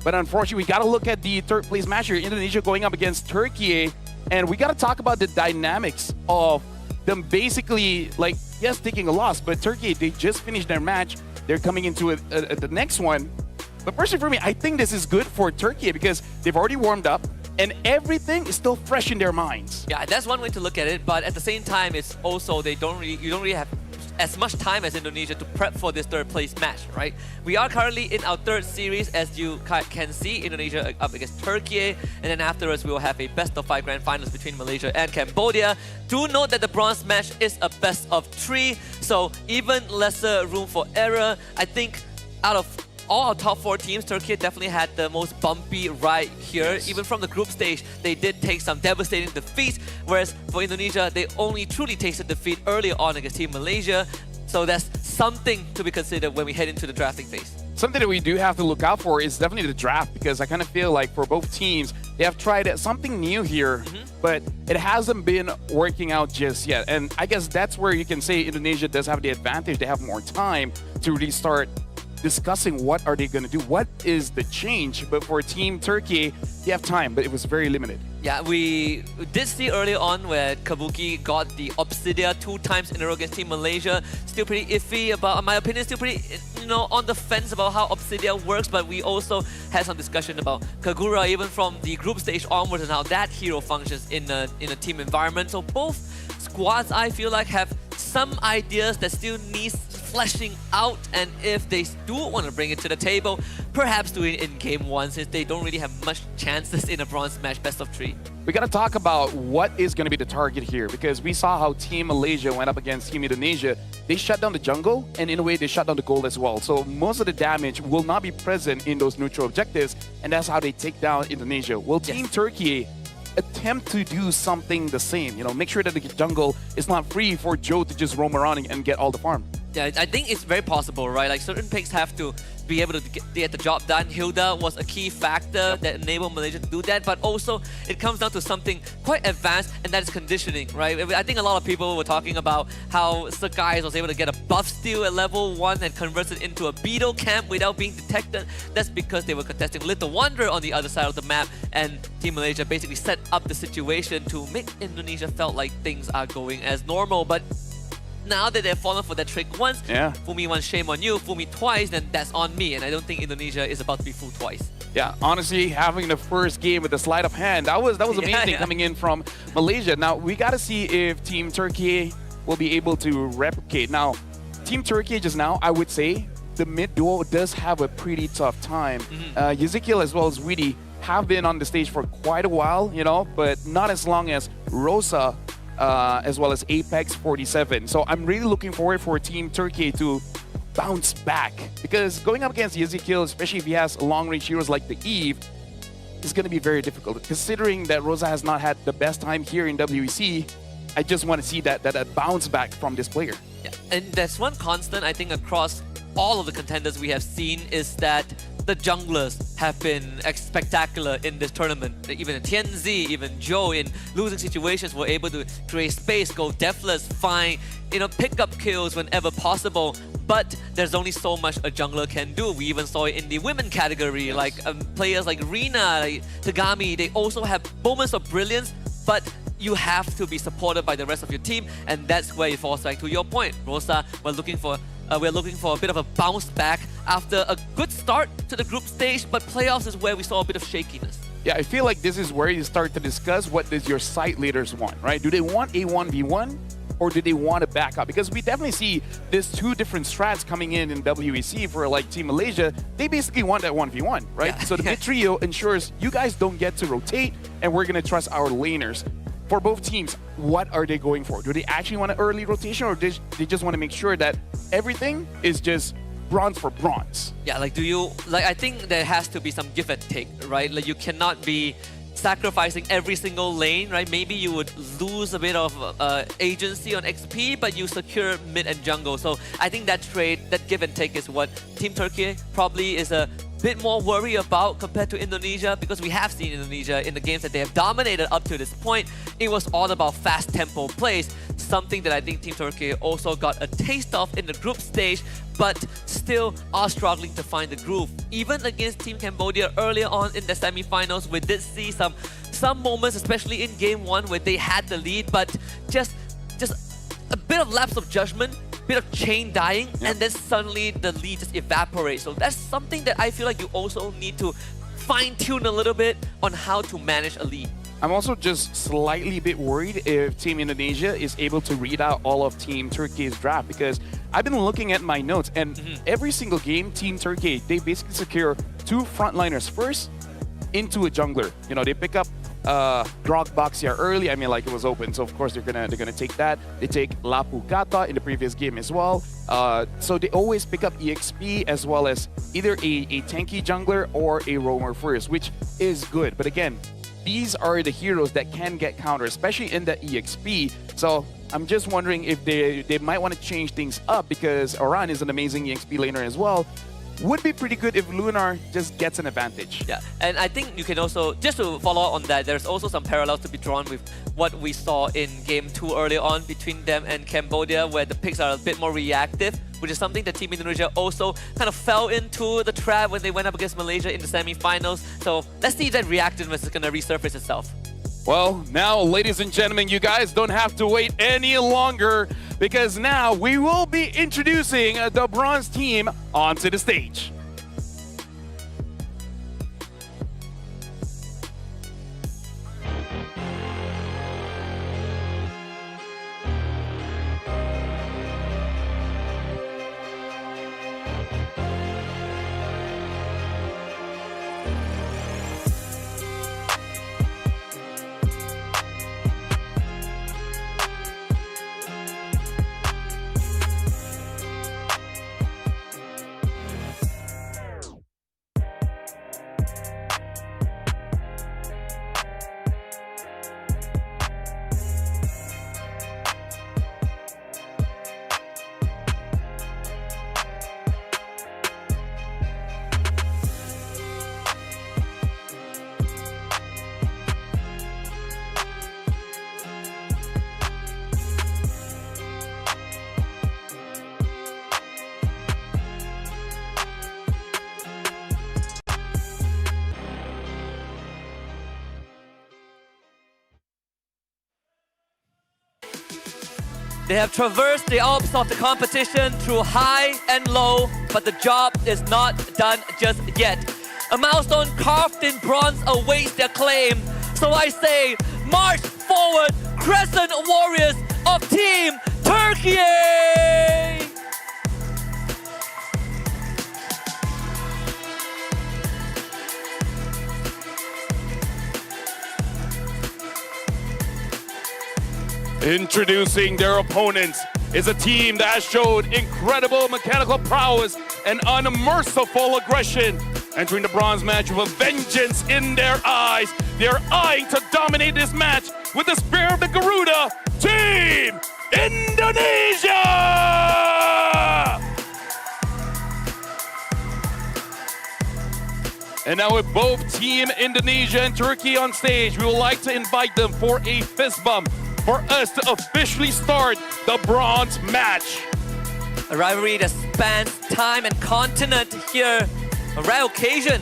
But unfortunately, we got to look at the third place match here. Indonesia going up against Turkey. And we got to talk about the dynamics of them basically, like, yes, taking a loss. But Turkey, they just finished their match. They're coming into the next one. But personally for me, I think this is good for Turkey because they've already warmed up and everything is still fresh in their minds. Yeah, that's one way to look at it. But at the same time, it's also you don't really have as much time as Indonesia to prep for this third place match, right? We are currently in our third series, as you can see, Indonesia up against Turkey, and then afterwards we will have a best of 5 grand finals between Malaysia and Cambodia. Do note that the bronze match is a best of 3, so even lesser room for error. I think out of all our top 4 teams, Turkey definitely had the most bumpy ride here. Yes. Even from the group stage, they did take some devastating defeats, whereas for Indonesia, they only truly tasted defeat early on against Team Malaysia. So that's something to be considered when we head into the drafting phase. Something that we do have to look out for is definitely the draft, because I kind of feel like for both teams, they have tried something new here, but it hasn't been working out just yet. And I guess that's where you can say Indonesia does have the advantage. They have more time to really start discussing what are they going to do, what is the change. But for Team Turkey, you have time, but it was very limited. Yeah, we did see earlier on where Kabuki got the Obsidia 2 times in a row against Team Malaysia. Still pretty iffy about, in my opinion, still pretty, on the fence about how Obsidia works. But we also had some discussion about Kagura, even from the group stage onwards, and how that hero functions in a team environment. So both squads, I feel like, have some ideas that still needs fleshing out, and if they do want to bring it to the table, perhaps do it in game 1, since they don't really have much chances in a bronze match best of 3. We got to talk about what is going to be the target here, because we saw how Team Malaysia went up against Team Indonesia. They shut down the jungle, and in a way they shut down the gold as well. So most of the damage will not be present in those neutral objectives, and that's how they take down Indonesia. Will Team Turkey attempt to do something the same? Make sure that the jungle is not free for Joe to just roam around and get all the farm. Yeah, I think it's very possible, right? Like, certain picks have to be able to get the job done. Hilda was a key factor that enabled Malaysia to do that, but also it comes down to something quite advanced, and that is conditioning, right? I think a lot of people were talking about how Sakai was able to get a buff steal at level 1 and convert it into a beetle camp without being detected. That's because they were contesting Little Wonder on the other side of the map, and Team Malaysia basically set up the situation to make Indonesia felt like things are going as normal. But now that they've fallen for that trick once, fool me once, shame on you. Fool me twice, then that's on me. And I don't think Indonesia is about to be fooled twice. Yeah, honestly, having the first game with the sleight of hand, that was amazing coming in from Malaysia. Now, we got to see if Team Turkey will be able to replicate. Now, Team Turkey just now, I would say, the mid duo does have a pretty tough time. Ezekiel as well as Weedy have been on the stage for quite a while, you know, but not as long as Rosa as well as Apex 47. So I'm really looking forward for Team Turkey to bounce back, because going up against Ezekiel, especially if he has long-range heroes like the Eve, is going to be very difficult. Considering that Rosa has not had the best time here in WEC, I just want to see that bounce back from this player. Yeah. And there's one constant, I think, across all of the contenders we have seen is that the junglers have been spectacular in this tournament. Even TNZ, even Joe, in losing situations, were able to create space, go deathless, find, pick up kills whenever possible. But there's only so much a jungler can do. We even saw it in the women category, like players like Rina, like Tagami, they also have moments of brilliance, but you have to be supported by the rest of your team, and that's where it falls back to your point. Rosa, we're looking for a bit of a bounce back after a good start to the group stage, but playoffs is where we saw a bit of shakiness. Yeah, I feel like this is where you start to discuss what does your site leaders want, right? Do they want a 1v1 or do they want a backup? Because we definitely see there's two different strats coming in WEC for like Team Malaysia. They basically want that 1v1, right? Yeah. So the mid trio ensures you guys don't get to rotate, and we're going to trust our laners. For both teams, what are they going for? Do they actually want an early rotation, or they just want to make sure that everything is just bronze for bronze? Yeah, I think there has to be some give and take, right? Like, you cannot be sacrificing every single lane, right? Maybe you would lose a bit of agency on XP, but you secure mid and jungle. So I think that trade, that give and take, is what Team Turkey probably is a bit more worried about compared to Indonesia, because we have seen Indonesia in the games that they have dominated up to this point. It was all about fast tempo plays, something that I think Team Turkey also got a taste of in the group stage, but still are struggling to find the groove. Even against Team Cambodia earlier on in the semifinals, we did see some moments, especially in game 1, where they had the lead, but just a bit of lapse of judgment, bit of chain dying, and then suddenly the lead just evaporates. So that's something that I feel like you also need to fine-tune a little bit on how to manage a lead. I'm also just slightly a bit worried if Team Indonesia is able to read out all of Team Turkey's draft, because I've been looking at my notes, and every single game, Team Turkey, they basically secure 2 frontliners first into a jungler. They pick up Drogbox here early. I mean, like, it was open, so of course they're gonna take that. They take Lapu Kata in the previous game as well. So they always pick up EXP as well as either a tanky jungler or a roamer first, which is good. But again, these are the heroes that can get counter, especially in the EXP. So I'm just wondering if they might want to change things up, because Oran is an amazing EXP laner as well. Would be pretty good if Lunar just gets an advantage. Yeah, and I think you can also, just to follow on that, there's also some parallels to be drawn with what we saw in Game 2 earlier on between them and Cambodia, where the picks are a bit more reactive, which is something that Team Indonesia also kind of fell into the trap when they went up against Malaysia in the semi-finals. So let's see if that reactiveness is going to resurface itself. Well, now, ladies and gentlemen, you guys don't have to wait any longer, because now we will be introducing the bronze team onto the stage. They have traversed the Alps of the competition through high and low, but the job is not done just yet. A milestone carved in bronze awaits their claim. So I say, march forward, Crescent Warriors of Team Turkey! Introducing their opponents is a team that has showed incredible mechanical prowess and unmerciful aggression. Entering the bronze match with a vengeance in their eyes, they are eyeing to dominate this match with the spear of the Garuda, Team Indonesia! And now with both Team Indonesia and Turkey on stage, we would like to invite them for a fist bump for us to officially start the bronze match. A rivalry that spans time and continent here. A rare occasion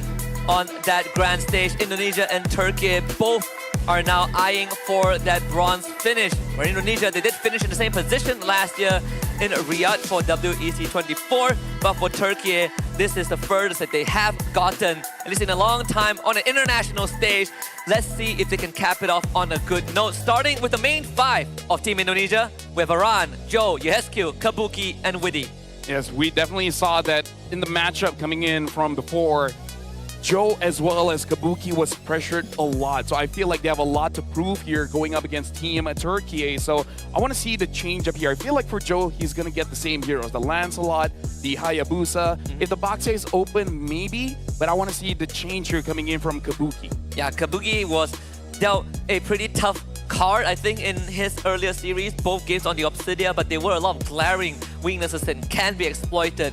on that grand stage. Indonesia and Turkey both are now eyeing for that bronze finish. For Indonesia, they did finish in the same position last year in Riyadh for WEC24. But for Turkey, this is the furthest that they have gotten, at least in a long time, on an international stage. Let's see if they can cap it off on a good note. Starting with the main five of Team Indonesia, we have Aran, Joe, Yehescu, Kabuki, and Widi. Yes, we definitely saw that in the matchup coming in from before. Joe as well as Kabuki was pressured a lot. So I feel like they have a lot to prove here going up against Team Turkey. So I want to see the change up here. I feel like for Joe, he's going to get the same heroes. The Lancelot, the Hayabusa. If the box is open, maybe. But I want to see the change here coming in from Kabuki. Yeah, Kabuki was dealt a pretty tough card, I think, in his earlier series. Both games on the Obsidia, but there were a lot of glaring weaknesses that can be exploited.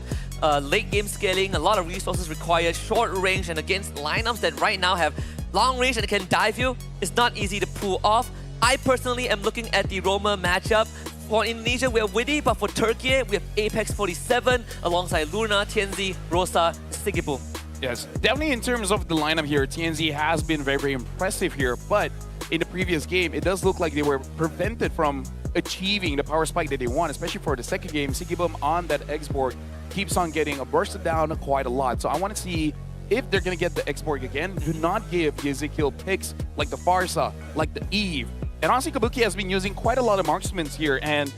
Late game scaling, a lot of resources required, short range, and against lineups that right now have long range and can dive you, it's not easy to pull off. I personally am looking at the Roma matchup. For Indonesia, we have Widi, but for Turkey, we have Apex 47 alongside Luna, TNZ, Rosa, Sigibu. Yes, definitely in terms of the lineup here, TNZ has been very, very impressive here, but in the previous game, it does look like they were prevented from achieving the power spike that they want, especially for the second game. Sigibum on that export keeps on getting bursted down quite a lot. So I want to see if they're going to get the export again. Do not give Ezekiel picks like the Farsa, like the Eve. And honestly, Kabuki has been using quite a lot of marksmen here, and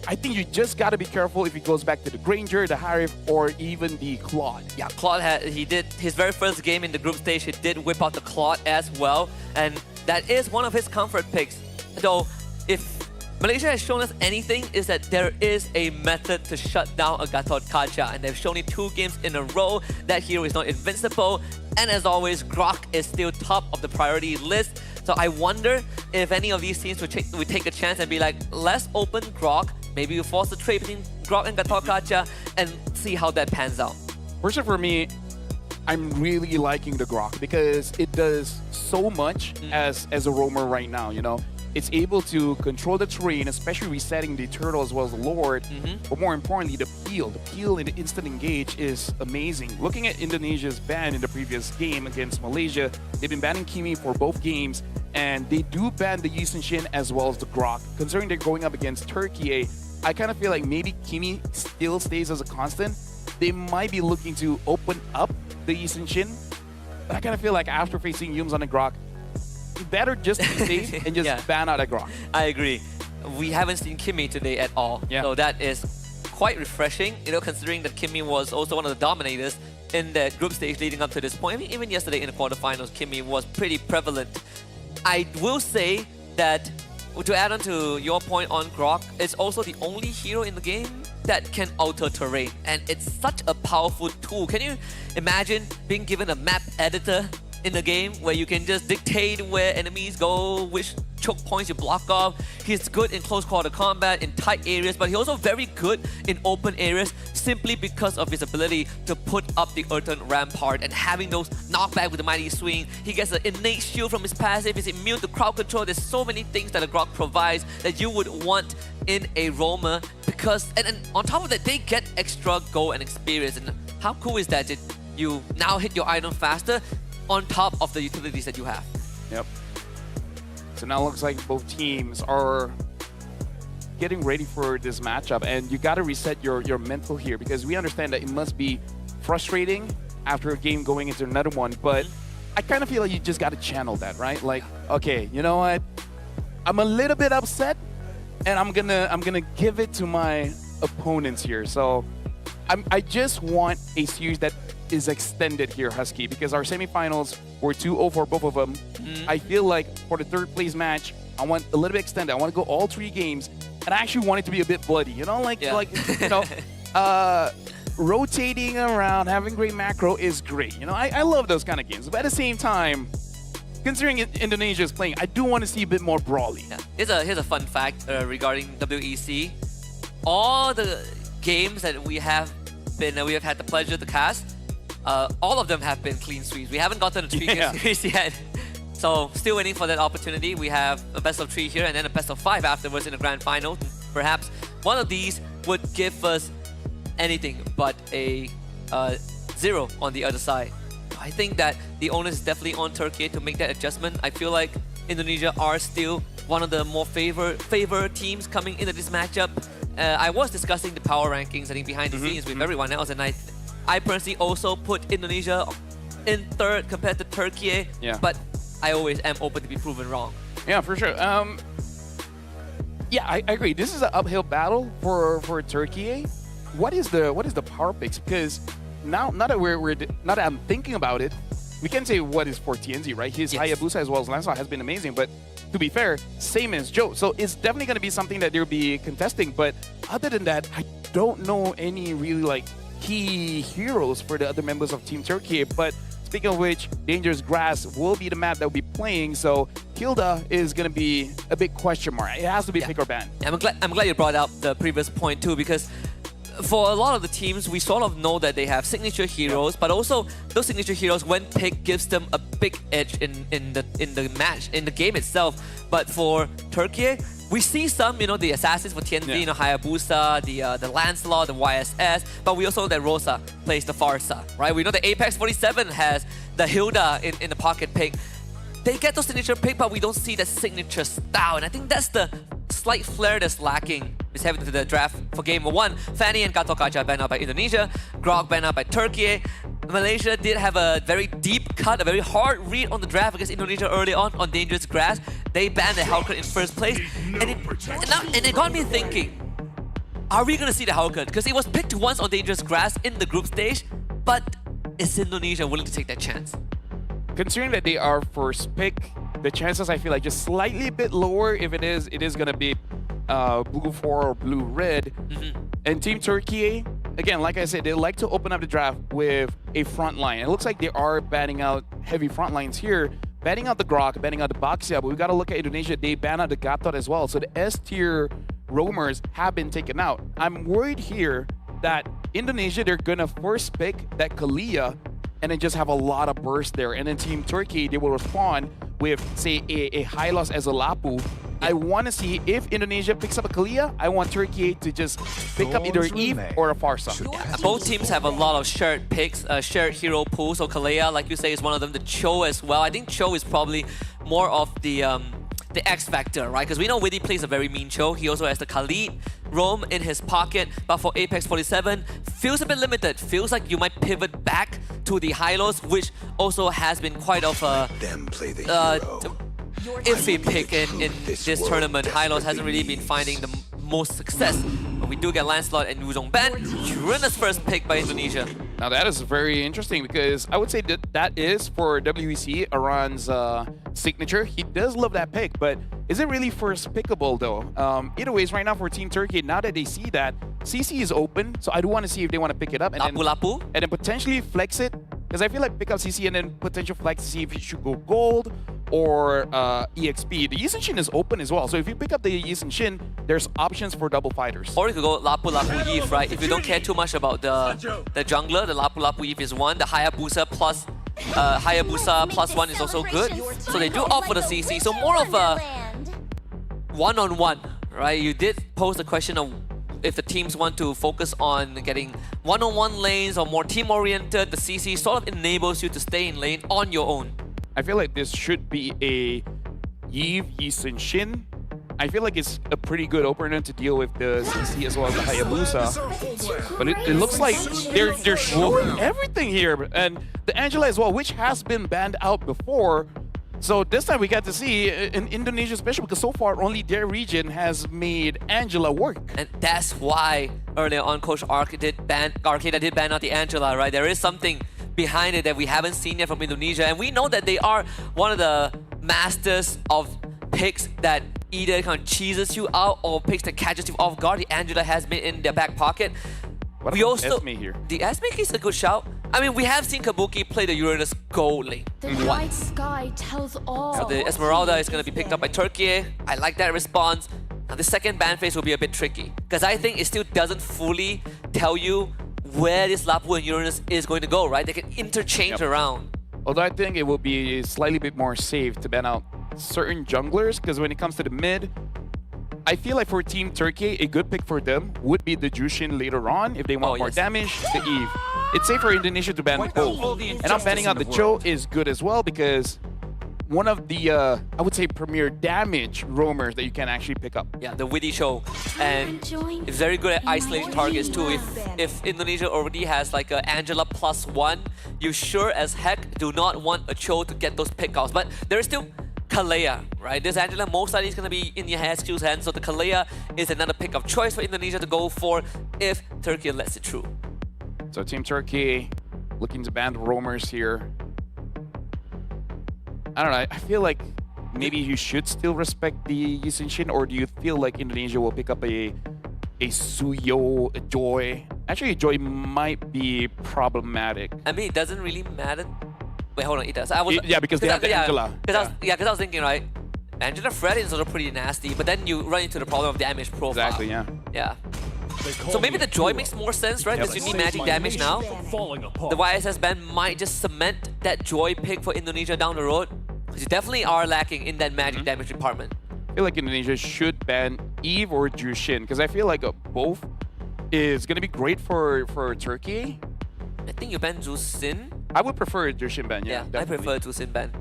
I think you just got to be careful if he goes back to the Granger, the Harif, or even the Claude. Yeah, Claude, he did his very first game in the group stage, he did whip out the Claude as well. And that is one of his comfort picks. Though, if Malaysia has shown us anything, is that there is a method to shut down a Gatot Kaca. And they've shown it 2 games in a row. That hero is not invincible. And as always, Grok is still top of the priority list. So I wonder if any of these teams would take a chance and be like, let's open Grok. Maybe we force the trade between Grok and Gatot Kaca and see how that pans out. Personally, for me, I'm really liking the Grok because it does so much as a roamer right now, you know. It's able to control the terrain, especially resetting the turtle as well as the Lord. But more importantly, the peel. The peel in the instant engage is amazing. Looking at Indonesia's ban in the previous game against Malaysia, they've been banning Kimi for both games, and they do ban the Yisun Shin as well as the Grok. Considering they're going up against Turkey, I kind of feel like maybe Kimi still stays as a constant. They might be looking to open up the Yisun Shin, but I kind of feel like after facing Yums on the Grok, better just be safe and just ban out a Grok. I agree. We haven't seen Kimi today at all. So that is quite refreshing, you know, considering that Kimi was also one of the dominators in the group stage leading up to this point. I mean, even yesterday in the quarterfinals, Kimi was pretty prevalent. I will say that, to add on to your point on Grok, it's also the only hero in the game that can alter terrain. And it's such a powerful tool. Can you imagine being given a map editor in the game where you can just dictate where enemies go, which choke points you block off? He's good in close quarter combat, in tight areas, but he's also very good in open areas simply because of his ability to put up the Earthen Rampart and having those knockback with the Mighty Swing. He gets an innate shield from his passive, he's immune to crowd control. There's so many things that a Grok provides that you would want in a roamer because, and on top of that, they get extra gold and experience. And how cool is that? You now hit your item faster on top of the utilities that you have. Yep. So now it looks like both teams are getting ready for this matchup, and you got to reset your mental here because we understand that it must be frustrating after a game going into another one, but I kind of feel like you just got to channel that, right? Like, okay, you know what? I'm a little bit upset, and I'm gonna give it to my opponents here. So I just want a series that is extended here, Husky, because our semifinals were 2-0 for both of them. I feel like for the third place match, I want a little bit extended. I want to go all 3 games, and I actually want it to be a bit bloody. You know, rotating around, having great macro is great. You know, I love those kind of games. But at the same time, considering Indonesia is playing, I do want to see a bit more brawly. Yeah. Here's a fun fact regarding WEC. All the games that we have had the pleasure to cast, all of them have been clean sweeps. We haven't gotten a 3-game series yet. So still waiting for that opportunity. We have a best of 3 here and then a best of 5 afterwards in the grand final. Perhaps one of these would give us anything but a 0 on the other side. I think that the onus is definitely on Turkey to make that adjustment. I feel like Indonesia are still one of the more favored teams coming into this matchup. I was discussing the power rankings, I think, behind the scenes with everyone else, and I personally also put Indonesia in 3rd compared to Turkey. But I always am open to be proven wrong. Yeah, for sure. Yeah, I agree. This is an uphill battle for Turkey. What is the power picks? Because now that I'm thinking about it, we can say what is for TNZ, right? His Hayabusa as well as Lancelot has been amazing, but to be fair, same as Joe. So it's definitely going to be something that they'll be contesting. But other than that, I don't know any really key heroes for the other members of Team Turkey. But speaking of which, Dangerous Grass will be the map that we'll be playing. So Hilda is going to be a big question mark. It has to be pick or ban. I'm glad you brought up the previous point too, because for a lot of the teams, we sort of know that they have signature heroes, but also those signature heroes, when picked, gives them a big edge in the match, in the game itself. But for Turkey, we see some, the assassins for TNZ, Hayabusa, the Lancelot, the YSS, but we also know that Rosa plays the Farsa, right? We know that Apex 47 has the Hilda in the pocket pick. They get those signature pick, but we don't see that signature style, and I think that's the slight flair that's lacking is heading to the draft for Game 1. Fanny and Gatot Kaca banned out by Indonesia, Grog banned out by Turkey. Malaysia did have a very deep cut, a very hard read on the draft against Indonesia early on Dangerous Grass. They banned the Hellcat in first place, and it got me thinking, are we going to see the Hellcat? Because it was picked once on Dangerous Grass in the group stage, but is Indonesia willing to take that chance? Considering that they are first pick, the chances I feel like just slightly a bit lower. If it is going to be blue 4 or blue red. And Team Turkey, again, like I said, they like to open up the draft with a front line. It looks like they are batting out heavy front lines here, batting out the Grok, batting out the Baxia, but we got to look at Indonesia. They ban out the Gatot as well. So the S-tier roamers have been taken out. I'm worried here that Indonesia, they're going to first pick that Kalia and then just have a lot of burst there. And then Team Turkey, they will respond with, say, a Hylos as a Lapu. I want to see if Indonesia picks up a Kalia, I want Turkey to just pick up either Eve or a Farsa. Both teams have a lot of shared picks, shared hero pools. So Kalia, like you say, is one of them. The Cho as well. I think Cho is probably more of the X factor, right? Because we know Widdy plays a very mean Cho. He also has the Khalid roam in his pocket, but for Apex 47, feels a bit limited. Feels like you might pivot back to the Hylos, which also has been quite of a iffy pick in this tournament. Hylos hasn't really been finding the most success. But we do get Lancelot and Wuzhong Ban. Tremendous first pick by Indonesia. Now that is very interesting because I would say that is for WEC Aran's signature. He does love that pick, but is it really first pickable though? Either ways, right now for Team Turkey, now that they see that, CC is open, so I do want to see if they want to pick it up and then potentially flex it. Because I feel like pick up CC and then potential flex to see if it should go gold or EXP. The Yi Shin is open as well, so if you pick up the Yi Shin, there's options for double fighters. Or you could go Lapu Yif, right? If you don't care too much about the jungler, the Lapu Yif is one. The Hayabusa plus +1 is also good. So they do opt for the CC. So more of a one-on-one, right? You did pose the question of if the teams want to focus on getting one-on-one lanes or more team-oriented, the CC sort of enables you to stay in lane on your own. I feel like this should be a Yi Shin. I feel like it's a pretty good opener to deal with the CC as well as the Hayabusa. But it looks like they're showing everything here. And the Angela as well, which has been banned out before. So this time we got to see in Indonesia special because so far only their region has made Angela work. And that's why earlier on Coach Arcade did ban out the Angela, right? There is something behind it that we haven't seen yet from Indonesia. And we know that they are one of the masters of picks that either kind of cheeses you out or picks that catches you off guard. The Angela has been in their back pocket. What We about also Esme here? The Esme is a good shout. I mean, we have seen Kabuki play the Uranus gold lane The night sky tells all. So the Esmeralda is going to be picked up by Turkey. I like that response. Now the second ban phase will be a bit tricky because I think it still doesn't fully tell you where this Lapu and Uranus is going to go, right? They can interchange around. Although I think it will be slightly bit more safe to ban out certain junglers because when it comes to the mid, I feel like for Team Turkey, a good pick for them would be the Jushin later on if they want more damage, the Eve. It's safe for Indonesia to ban both. And now banning out the Cho is good as well because one of the, I would say, premier damage roamers that you can actually pick up. Yeah, the Witty Show. And it's very good at isolating targets too. If Indonesia already has like an Angela +1, you sure as heck do not want a Cho to get those pickoffs. But there is still Kalea, right? This Angela most likely is going to be in your HQ's hands, so the Kalea is another pick of choice for Indonesia to go for if Turkey lets it through. So Team Turkey looking to ban the roamers here. I don't know, I feel like maybe you should still respect the Yushin, or do you feel like Indonesia will pick up a Suyo, a Joy? Actually, Joy might be problematic. I mean, it doesn't really matter. Wait, hold on, it does. I was, yeah, because they have the Angela. Because I was thinking, right, Angela Fred is also pretty nasty, but then you run into the problem of damage profile. Exactly, yeah. Yeah. So maybe the Joy makes more sense, right? Because you need magic damage now. The YSS ban might just cement that Joy pick for Indonesia down the road. Because you definitely are lacking in that magic damage department. I feel like Indonesia should ban Eve or Jushin because I feel like both is going to be great for Turkey. I think you ban Jushin. I would prefer Jushin ban, yeah. I prefer Jushin ban.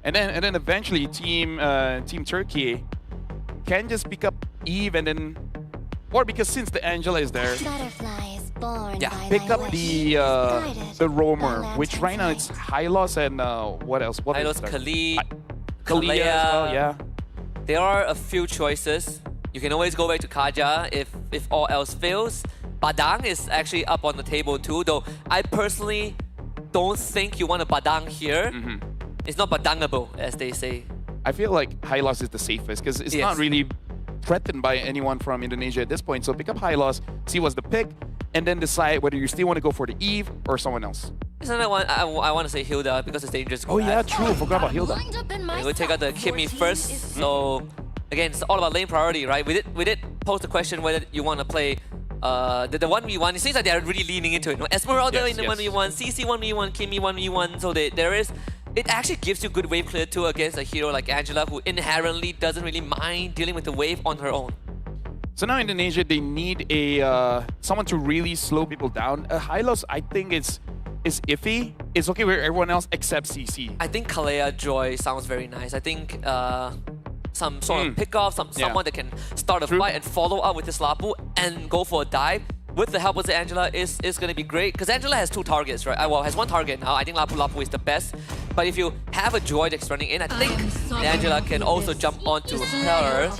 And then eventually Team Turkey can just pick up Eve and then, or because since the Angela is there, pick up the roamer, which right now it's Hylos and what else? Hylos, Kali, Kalea as well, yeah. There are a few choices. You can always go back to Kaja if all else fails. Badang is actually up on the table too, though I personally don't think you want a Badang here. It's not Badangable, as they say. I feel like Hylos is the safest because it's not really threatened by anyone from Indonesia at this point. So pick up Hylos, see what's the pick, and then decide whether you still want to go for the Eve or someone else. I want to say Hilda because it's dangerous. Oh yeah, true. Forgot about Hilda. We'll take out the Kimmy first. So again, it's all about lane priority, right? We did pose the question whether you want to play the 1v1. It seems like they're really leaning into it. No? Esmeralda in the 1v1, CC 1v1, Kimmy 1v1. So there is. It actually gives you good wave clear too against a hero like Angela, who inherently doesn't really mind dealing with the wave on her own. So now Indonesia, they need a someone to really slow people down. Hylos, I think is iffy. It's okay with everyone else except CC. I think Kalea Joy sounds very nice. I think some sort of pick-off, someone that can start a fight and follow up with this Lapu and go for a dive with the help of the Angela is going to be great. Because Angela has two targets, right? Well, has one target now. I think Lapu is the best. But if you have a Joy that's running in, I think the Angela can also jump onto her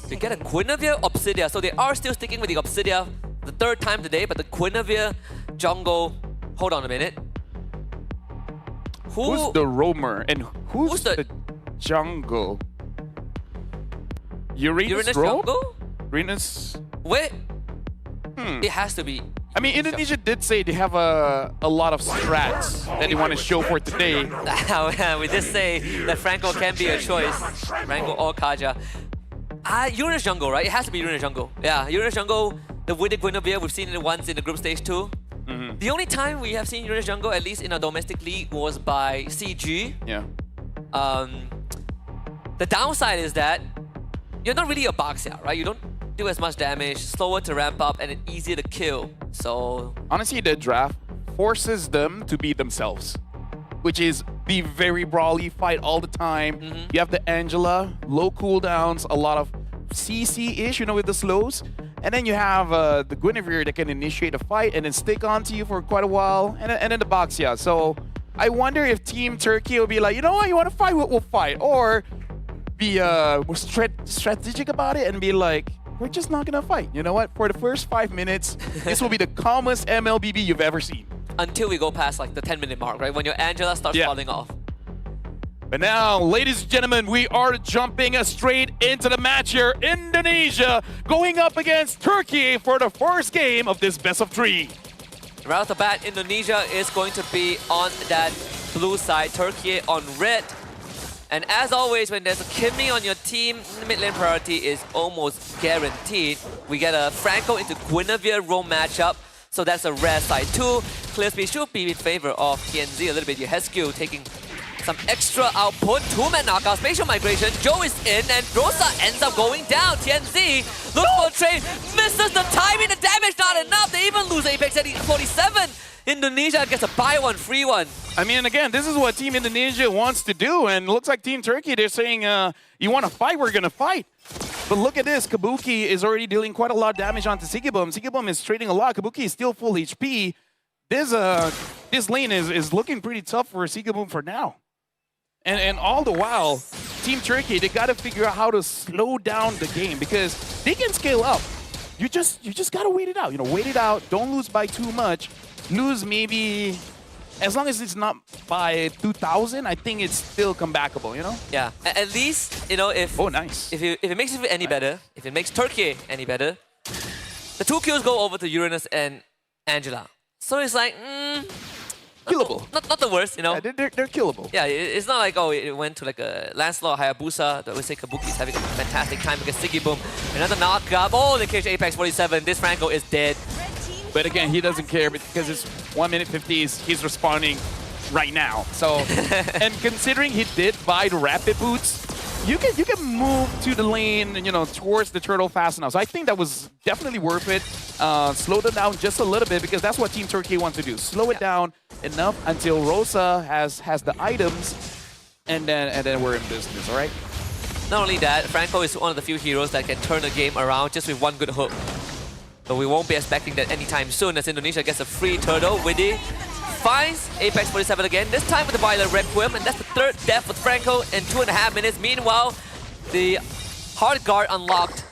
to get a Guinevere Obsidia. So they are still sticking with the Obsidia the third time today, but the Guinevere jungle. Hold on a minute. Who's the roamer and who's the jungle? Uranus jungle? Uranus. Wait. It has to be. I mean, Indonesia did say they have a lot of strats that they want to show for today. We did say that Franco can be a choice. Franco or Kaja. Uranus jungle, right? It has to be Uranus jungle. Yeah, Uranus jungle. The Winnie Guinevere, we've seen it once in the group stage too. The only time we have seen Uranus jungle, at least in our domestic league, was by CG. Yeah. The downside is that you're not really a Baxia, right? You don't do as much damage, slower to ramp up, and it's easier to kill. So honestly, the draft forces them to be themselves, which is be very brawly, fight all the time. You have the Angela, low cooldowns, a lot of CC-ish, you know, with the slows. And then you have the Guinevere that can initiate a fight and then stick onto you for quite a while. And then the Baxia. So I wonder if Team Turkey will be like, you know what, you want to fight, we'll fight. Or be more strategic about it and be like, we're just not going to fight. You know what? For the first 5 minutes, this will be the calmest MLBB you've ever seen. Until we go past like the 10-minute mark, right? When your Angela starts falling off. But now, ladies and gentlemen, we are jumping straight into the match here. Indonesia going up against Turkey for the first game of this best of 3. Right off the bat, Indonesia is going to be on that blue side, Turkey on red. And as always, when there's a Kimmy on your team, mid lane priority is almost guaranteed. We get a Franco into Guinevere roam matchup, so that's a rare side too. Clear speed should be in favor of TNZ a little bit. Yehescu taking some extra output. 2-man knockout, spatial migration. Joe is in, and Rosa ends up going down. TNZ looks for a trade, misses the timing, the damage not enough. They even lose Apex at 47. Indonesia gets a buy one, free one. I mean, again, this is what Team Indonesia wants to do, and it looks like Team Turkey, they're saying, you want to fight, we're going to fight. But look at this, Kabuki is already dealing quite a lot of damage onto Sigibum. Sigibum is trading a lot, Kabuki is still full HP. This lane is looking pretty tough for Sigibum for now. And all the while, Team Turkey, they got to figure out how to slow down the game because they can scale up. You just got to wait it out. You know, wait it out. Don't lose by too much. Lose maybe, as long as it's not by 2,000, I think it's still comebackable, you know? Yeah, at least, you know, if nice. If it makes it any better, if it makes Turkey any better, the 2 kills go over to Uranus and Angela. So it's like, killable. Not the worst, you know? Yeah, they're killable. Yeah, it's not like, oh, it went to like a Lancelot, Hayabusa. I would say Kabuki is having a fantastic time against Sigibum. Another knockup. Oh, they catch Apex 47. This Franco is dead. But again, he doesn't care because it's 1 minute 50. He's responding right now. So, and considering he did buy the rapid boots, you can move to the lane, you know, towards the turtle fast enough. So I think that was definitely worth it. Slow them down just a little bit because that's what Team Turkey wants to do. Slow it down enough until Rosa has the items, and then we're in business. All right. Not only that, Franco is one of the few heroes that can turn the game around just with one good hook. But we won't be expecting that anytime soon as Indonesia gets a free turtle. Widdy finds Apex 47 again, this time with the Violet Requiem, and that's the 3rd death with Franco in 2.5 minutes. Meanwhile, the hard guard unlocked.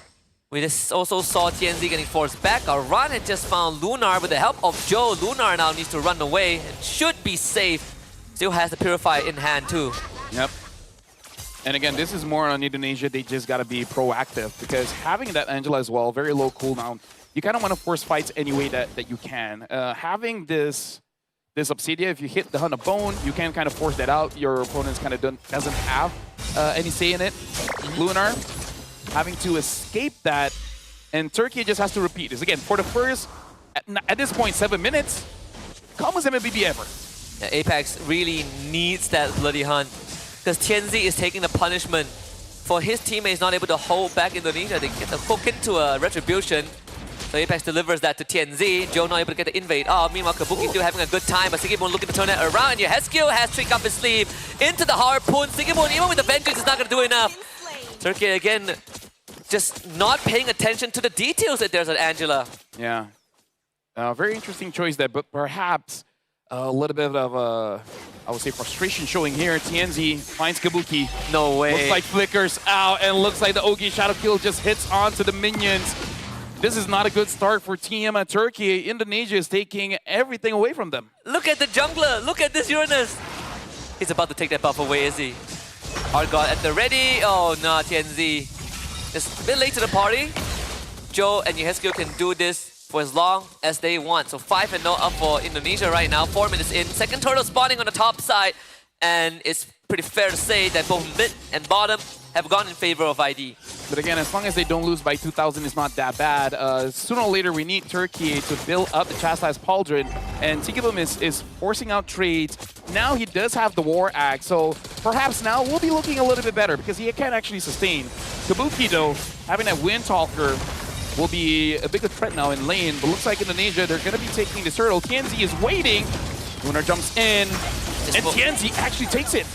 We just also saw TNZ getting forced back. Our run had just found Lunar with the help of Joe. Lunar now needs to run away and should be safe. Still has the Purify in hand too. Yep. And again, this is more on Indonesia. They just got to be proactive because having that Angela as well, very low cooldown, you kind of want to force fights any way that you can. Having this Obsidia, if you hit the Hunt of Bone, you can kind of force that out. Your opponent's kind of doesn't have any say in it. Lunar having to escape that, and Turkey just has to repeat this. Again, for the first, at this point, 7 minutes, calmest MLBB ever. Yeah, Apex really needs that bloody hunt because TNZ is taking the punishment for his teammates not able to hold back Indonesia. They get the hook into a retribution. So Apex delivers that to TNZ. Joe not able to get the invade. Oh, meanwhile, Kabuki still having a good time, but Sigibun looking to turn that around. Yehescu has trick up his sleeve into the harpoon. Sigibun, even with the vengeance, is not going to do enough. Turkey again, just not paying attention to the details that there's at Angela. Yeah. Very interesting choice there, but perhaps a little bit of I would say frustration showing here. TNZ finds Kabuki. No way. Looks like flickers out, and looks like the Ogi Shadow Kill just hits onto the minions. This is not a good start for Team Turkey. Indonesia is taking everything away from them. Look at the jungler. Look at this Uranus. He's about to take that buff away, is he? Hard God at the ready. Oh, no, TNZ. Just a bit late to the party. Joe and Yehescu can do this for as long as they want. So 5-0 up for Indonesia right now. 4 minutes in. Second turtle spawning on the top side. And it's pretty fair to say that both mid and bottom have gone in favor of ID. But again, as long as they don't lose by 2,000, it's not that bad. Sooner or later, we need Turkey to build up the Chastised Pauldron. And Sigibum is forcing out trades. Now he does have the War Axe, so perhaps now we'll be looking a little bit better because he can actually sustain. Kabuki, though, having that Windtalker will be a bigger threat now in lane. But looks like Indonesia, they're going to be taking this turtle. TNZ is waiting. Lunar jumps in, and TNZ actually takes it.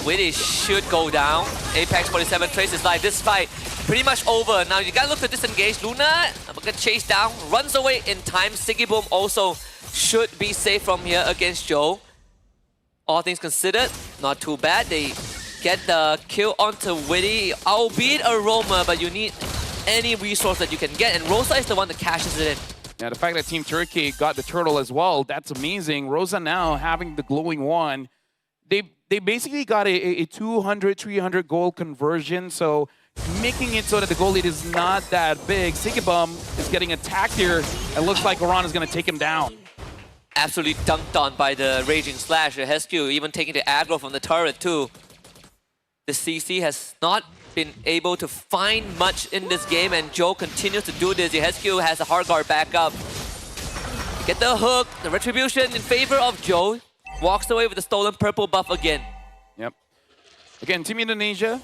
Widdy should go down. Apex 47 traces live. This fight pretty much over. Now you gotta look to disengage. Luna gonna chase down, runs away in time. Sigibum also should be safe from here against Joe. All things considered, not too bad. They get the kill onto Widdy, albeit a roamer, but you need any resource that you can get, and Rosa is the one that cashes it in. Yeah, the fact that Team Turkey got the turtle as well, that's amazing. Rosa now having the glowing wand. they basically got a 200, 300 goal conversion, so making it so that the goal lead is not that big. Sigibum is getting attacked here, and looks like Oran is going to take him down. Absolutely dunked on by the Raging Slash. Hesku even taking the aggro from the turret too. The CC has not been able to find much in this game, and Joe continues to do this. Hesku has a hard guard back up. Get the hook, the retribution in favor of Joe. Walks away with the stolen purple buff again. Yep. Again, Team Indonesia,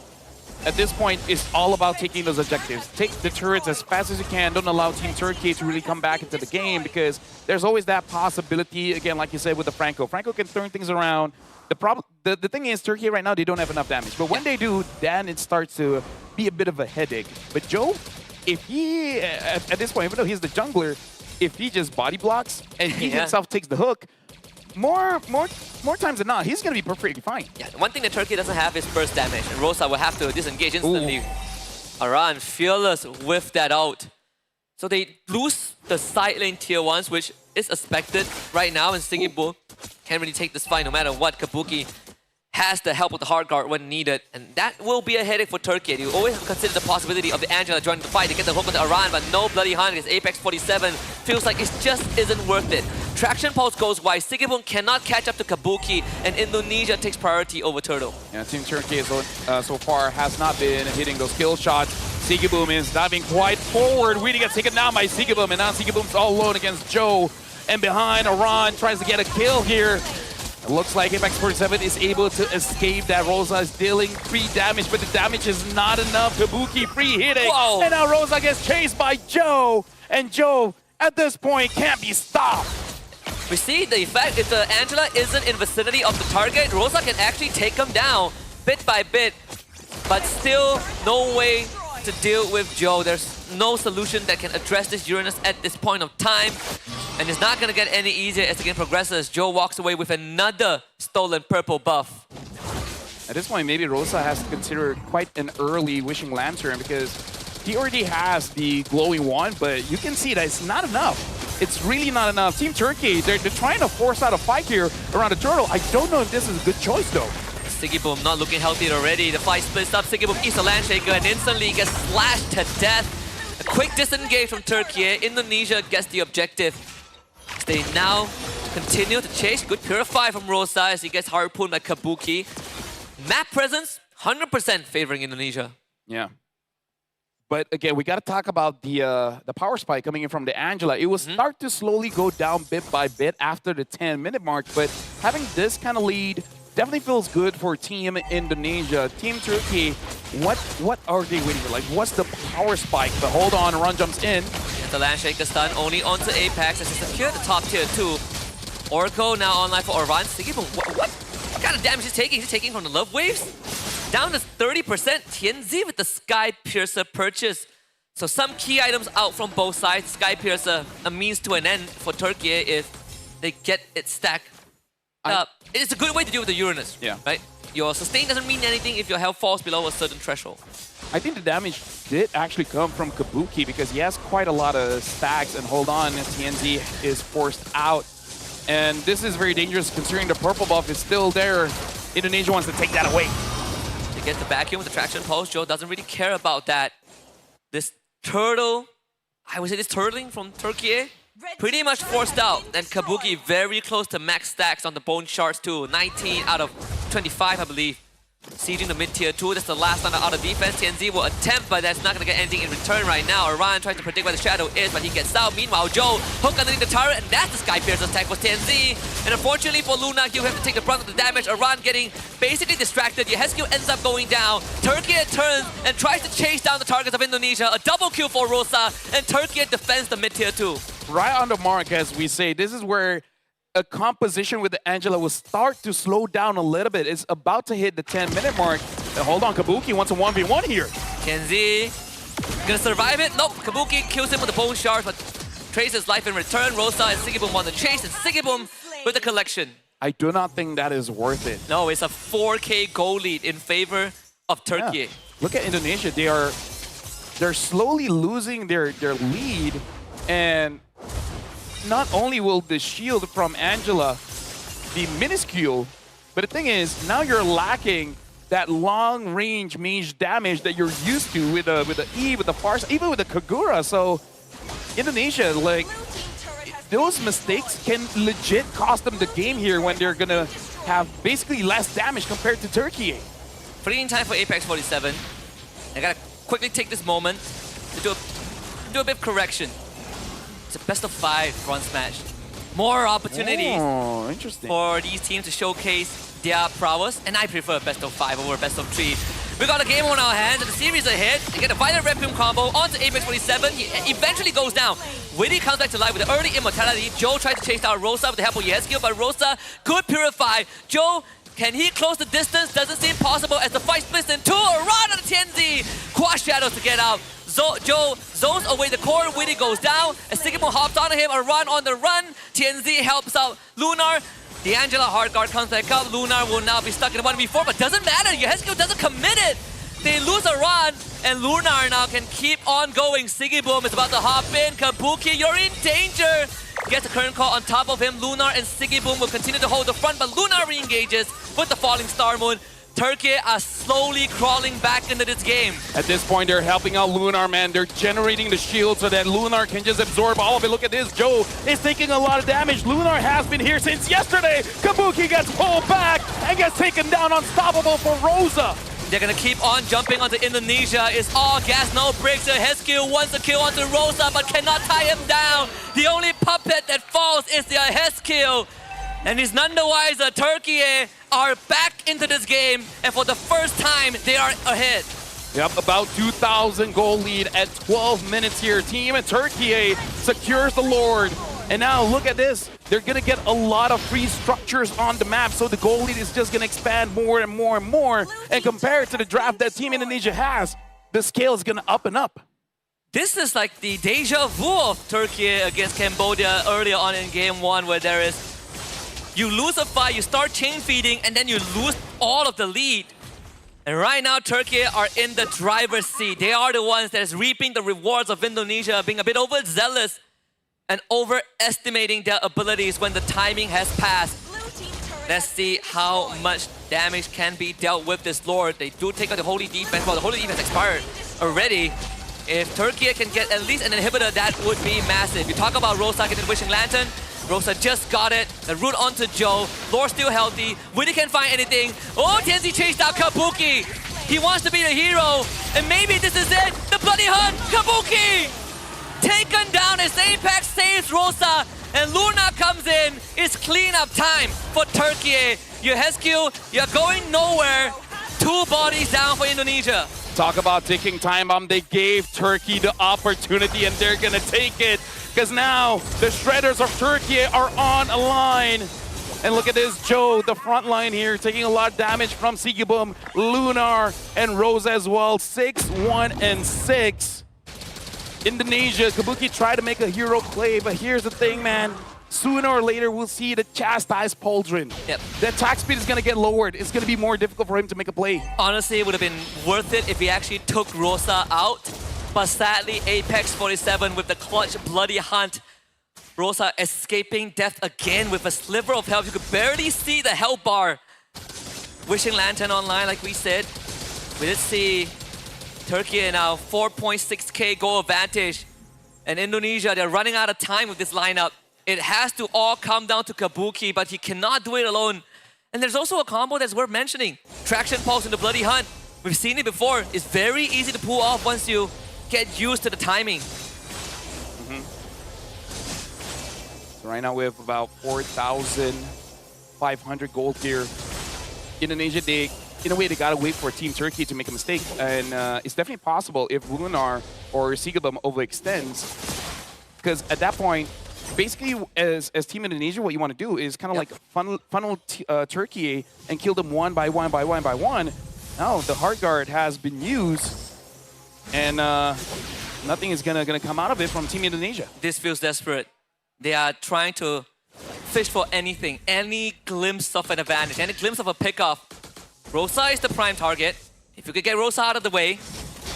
at this point, is all about taking those objectives. Take the turrets as fast as you can. Don't allow Team Turkey to really come back into the game, because there's always that possibility, again, like you said, with the Franco. Franco can turn things around. The thing is, Turkey right now, they don't have enough damage. But when they do, then it starts to be a bit of a headache. But Joe, if he, at this point, even though he's the jungler, if he just body blocks and he himself takes the hook, more times than not, he's going to be perfectly fine. Yeah, one thing that Turkey doesn't have is burst damage, and Rosa will have to disengage instantly. Aran, fearless with that out. So they lose the side lane tier 1s, which is expected right now, and Sigibum can't really take this fight no matter what. Kabuki has the help with the hard guard when needed, and that will be a headache for Turkey. You always consider the possibility of the Angela joining the fight to get the hook on the Aran, but no bloody hunt against Apex 47. Feels like it just isn't worth it. Traction Pulse goes wide. Sigibum cannot catch up to Kabuki, and Indonesia takes priority over Turtle. Yeah, Team Turkey is, so far has not been hitting those kill shots. Sigibum is diving quite forward. Weedy gets taken down by Sigibum, and now Sigibum's all alone against Joe. And behind, Aran tries to get a kill here. It looks like Apex 47 is able to escape that. Rosa is dealing free damage, but the damage is not enough. Kabuki free hitting. Whoa. And now Rosa gets chased by Joe. And Joe, at this point, can't be stopped. We see the effect. If the Angela isn't in vicinity of the target, Rosa can actually take him down bit by bit. But still, no way to deal with Joe. There's no solution that can address this Uranus at this point of time. And it's not going to get any easier as the game progresses. Joe walks away with another stolen purple buff. At this point, maybe Rosa has to consider quite an early Wishing Lantern, because he already has the glowing wand, but you can see that it's not enough. It's really not enough. Team Turkey, they're trying to force out a fight here around the turtle. I don't know if this is a good choice, though. Sigibum not looking healthy already. The fight splits up. Sigibum eats a land shaker and instantly gets slashed to death. A quick disengage from Turkey. Indonesia gets the objective. They now continue to chase. Good purify from Rosa as he gets harpooned by Kabuki. Map presence, 100% favoring Indonesia. Yeah. But again, we got to talk about the power spike coming in from the Angela. It will start to slowly go down bit by bit after the 10-minute mark, but having this kind of lead definitely feels good for Team Indonesia. Team Turkey, what are they waiting for? Like, what's the power spike? But hold on, Run jumps in. The land shaker stun only onto Apex as he secured the top tier 2. Oracle now online for Oran. Sigibum, what kind of damage is he taking? He's taking from the love waves? Down to 30%. Tianzi with the Sky Piercer purchase. So some key items out from both sides. Sky Piercer, a means to an end for Turkey if they get it stacked up. It's a good way to deal with the Uranus, right? Your sustain doesn't mean anything if your health falls below a certain threshold. I think the damage did actually come from Kabuki, because he has quite a lot of stacks, and hold on, TNZ is forced out. And this is very dangerous considering the purple buff is still there. Indonesia wants to take that away. They get the vacuum with the traction pulse. Joe doesn't really care about that. This turtle, I would say this turtling from Turkey, pretty much forced out. And Kabuki very close to max stacks on the bone shards too. 19 out of 25, I believe. Sieging the mid-tier 2, that's the last line out of defense. TNZ will attempt, but that's not going to get anything in return right now. Orion tries to predict where the shadow is, but he gets out. Meanwhile, Joe hook underneath the turret, and that's the Sky Piercer's attack for TNZ. And unfortunately for Luna, he'll have to take the brunt of the damage. Orion getting basically distracted. Yehescu ends up going down. Turkey turns and tries to chase down the targets of Indonesia. A double kill for Rosa, and Turkey defends the mid-tier 2. Right on the mark, as we say. This is where a composition with the Angela will start to slow down a little bit. It's about to hit the 10-minute mark. And hold on, Kabuki wants a 1v1 here. Kenzie gonna survive it? Nope, Kabuki kills him with the bone shard, but trades his life in return. Rosa and Sigibum on the chase, and Sigibum with the collection. I do not think that is worth it. No, it's a 4K goal lead in favor of Turkey. Yeah. Look at Indonesia. They're slowly losing their lead, and not only will the shield from Angela be minuscule, But the thing is, now you're lacking that long-range mage damage that you're used to with the E, with the Farsa, even with the Kagura. So Indonesia, like, those mistakes can legit cost them the game here when they're gonna have basically less damage compared to Turkey. Fleeting time for Apex 47. I gotta quickly take this moment to do a bit of correction. It's a best of 5 bronze match. More opportunities for these teams to showcase their prowess, and I prefer best of 5 over best of 3. We got a game on our hands, and the series ahead. They get a Violent Red Plume combo onto Apex 47. He eventually goes down. Witty comes back to life with the early immortality. Joe tried to chase down Rosa with the help of Yeskio, but Rosa could purify. Joe, can he close the distance? Doesn't seem possible as the fight splits in two. A run on the TNZ. Quash Shadows to get out. Joe zones away the core. Witty goes down. As Sigmund hops onto him, a run on the run. TNZ helps out Lunar. The Angela hard guard comes back up. Lunar will now be stuck in 1v4, but doesn't matter. Yehescu doesn't commit it. They lose a run, and Lunar now can keep on going. Sigiboom is about to hop in. Kabuki, you're in danger. Gets a current call on top of him. Lunar and Sigiboom will continue to hold the front, but Lunar re-engages with the falling Star Moon. Turkey are slowly crawling back into this game. At this point, they're helping out Lunar, man. They're generating the shield so that Lunar can just absorb all of it. Look at this. Joe is taking a lot of damage. Lunar has been here since yesterday. Kabuki gets pulled back and gets taken down. Unstoppable for Rosa. They're gonna keep on jumping onto Indonesia. It's all gas, no brakes. Hescu wants to kill onto Rosa, but cannot tie him down. The only puppet that falls is the Hescu. And he's none the wiser. Turkey are back into this game, and for the first time, they are ahead. Yep, about 2,000 goal lead at 12 minutes here. Team Turkey secures the Lord. And now look at this. They're going to get a lot of free structures on the map, so the goal lead is just going to expand more and more and more. And compared to the draft that Team Indonesia has, the scale is going to up and up. This is like the deja vu of Turkey against Cambodia earlier on in game 1, where there is you lose a fight, you start chain feeding, and then you lose all of the lead. And right now, Turkey are in the driver's seat. They are the ones that is reaping the rewards of Indonesia, being a bit overzealous and overestimating their abilities when the timing has passed. Let's see how much damage can be dealt with this Lord. They do take out the Holy Defense, while the Holy Defense expired already. If Turkey can get at least an inhibitor, that would be massive. You talk about Rosa getting the Wishing Lantern. Rosa just got it. The root onto Joe. Lord still healthy. Witty can't find anything. Oh, TNZ chased out Kabuki. He wants to be the hero. And maybe this is it. The bloody hunt. Kabuki! Taken down as Apex saves Rosa. And Luna comes in. It's cleanup time for Turkey. Yehescu, you're going nowhere. 2 bodies down for Indonesia. Talk about ticking time bomb. They gave Turkey the opportunity, and they're going to take it. Because now the Shredders of Turkey are on a line. And look at this, Joe, the front line here, taking a lot of damage from Sigibum, Lunar, and Rosa as well. 6, 1, and 6. Indonesia, Kabuki tried to make a hero play, but here's the thing, man. Sooner or later, we'll see the chastised Pauldron. Yep. The attack speed is going to get lowered. It's going to be more difficult for him to make a play. Honestly, it would have been worth it if he actually took Rosa out. But sadly, Apex 47 with the clutch bloody hunt. Rosa escaping death again with a sliver of health. You could barely see the health bar. Wishing Lantern online, like we said. We did see Turkey now 4.6k goal advantage. And Indonesia, they're running out of time with this lineup. It has to all come down to Kabuki, but he cannot do it alone. And there's also a combo that's worth mentioning. Traction Pulse in the bloody hunt. We've seen it before. It's very easy to pull off once you get used to the timing. So right now we have about 4,500 gold here. Indonesia, in a way, they gotta wait for Team Turkey to make a mistake. And it's definitely possible if Lunar or Sigabum overextends. Because at that point, basically, as Team Indonesia, what you want to do is kind of like funnel Turkey and kill them one by one by one by one. Now the hard guard has been used, and nothing is gonna come out of it from Team Indonesia. This feels desperate. They are trying to fish for anything, any glimpse of an advantage, any glimpse of a pickoff. Rosa is the prime target. If you could get Rosa out of the way,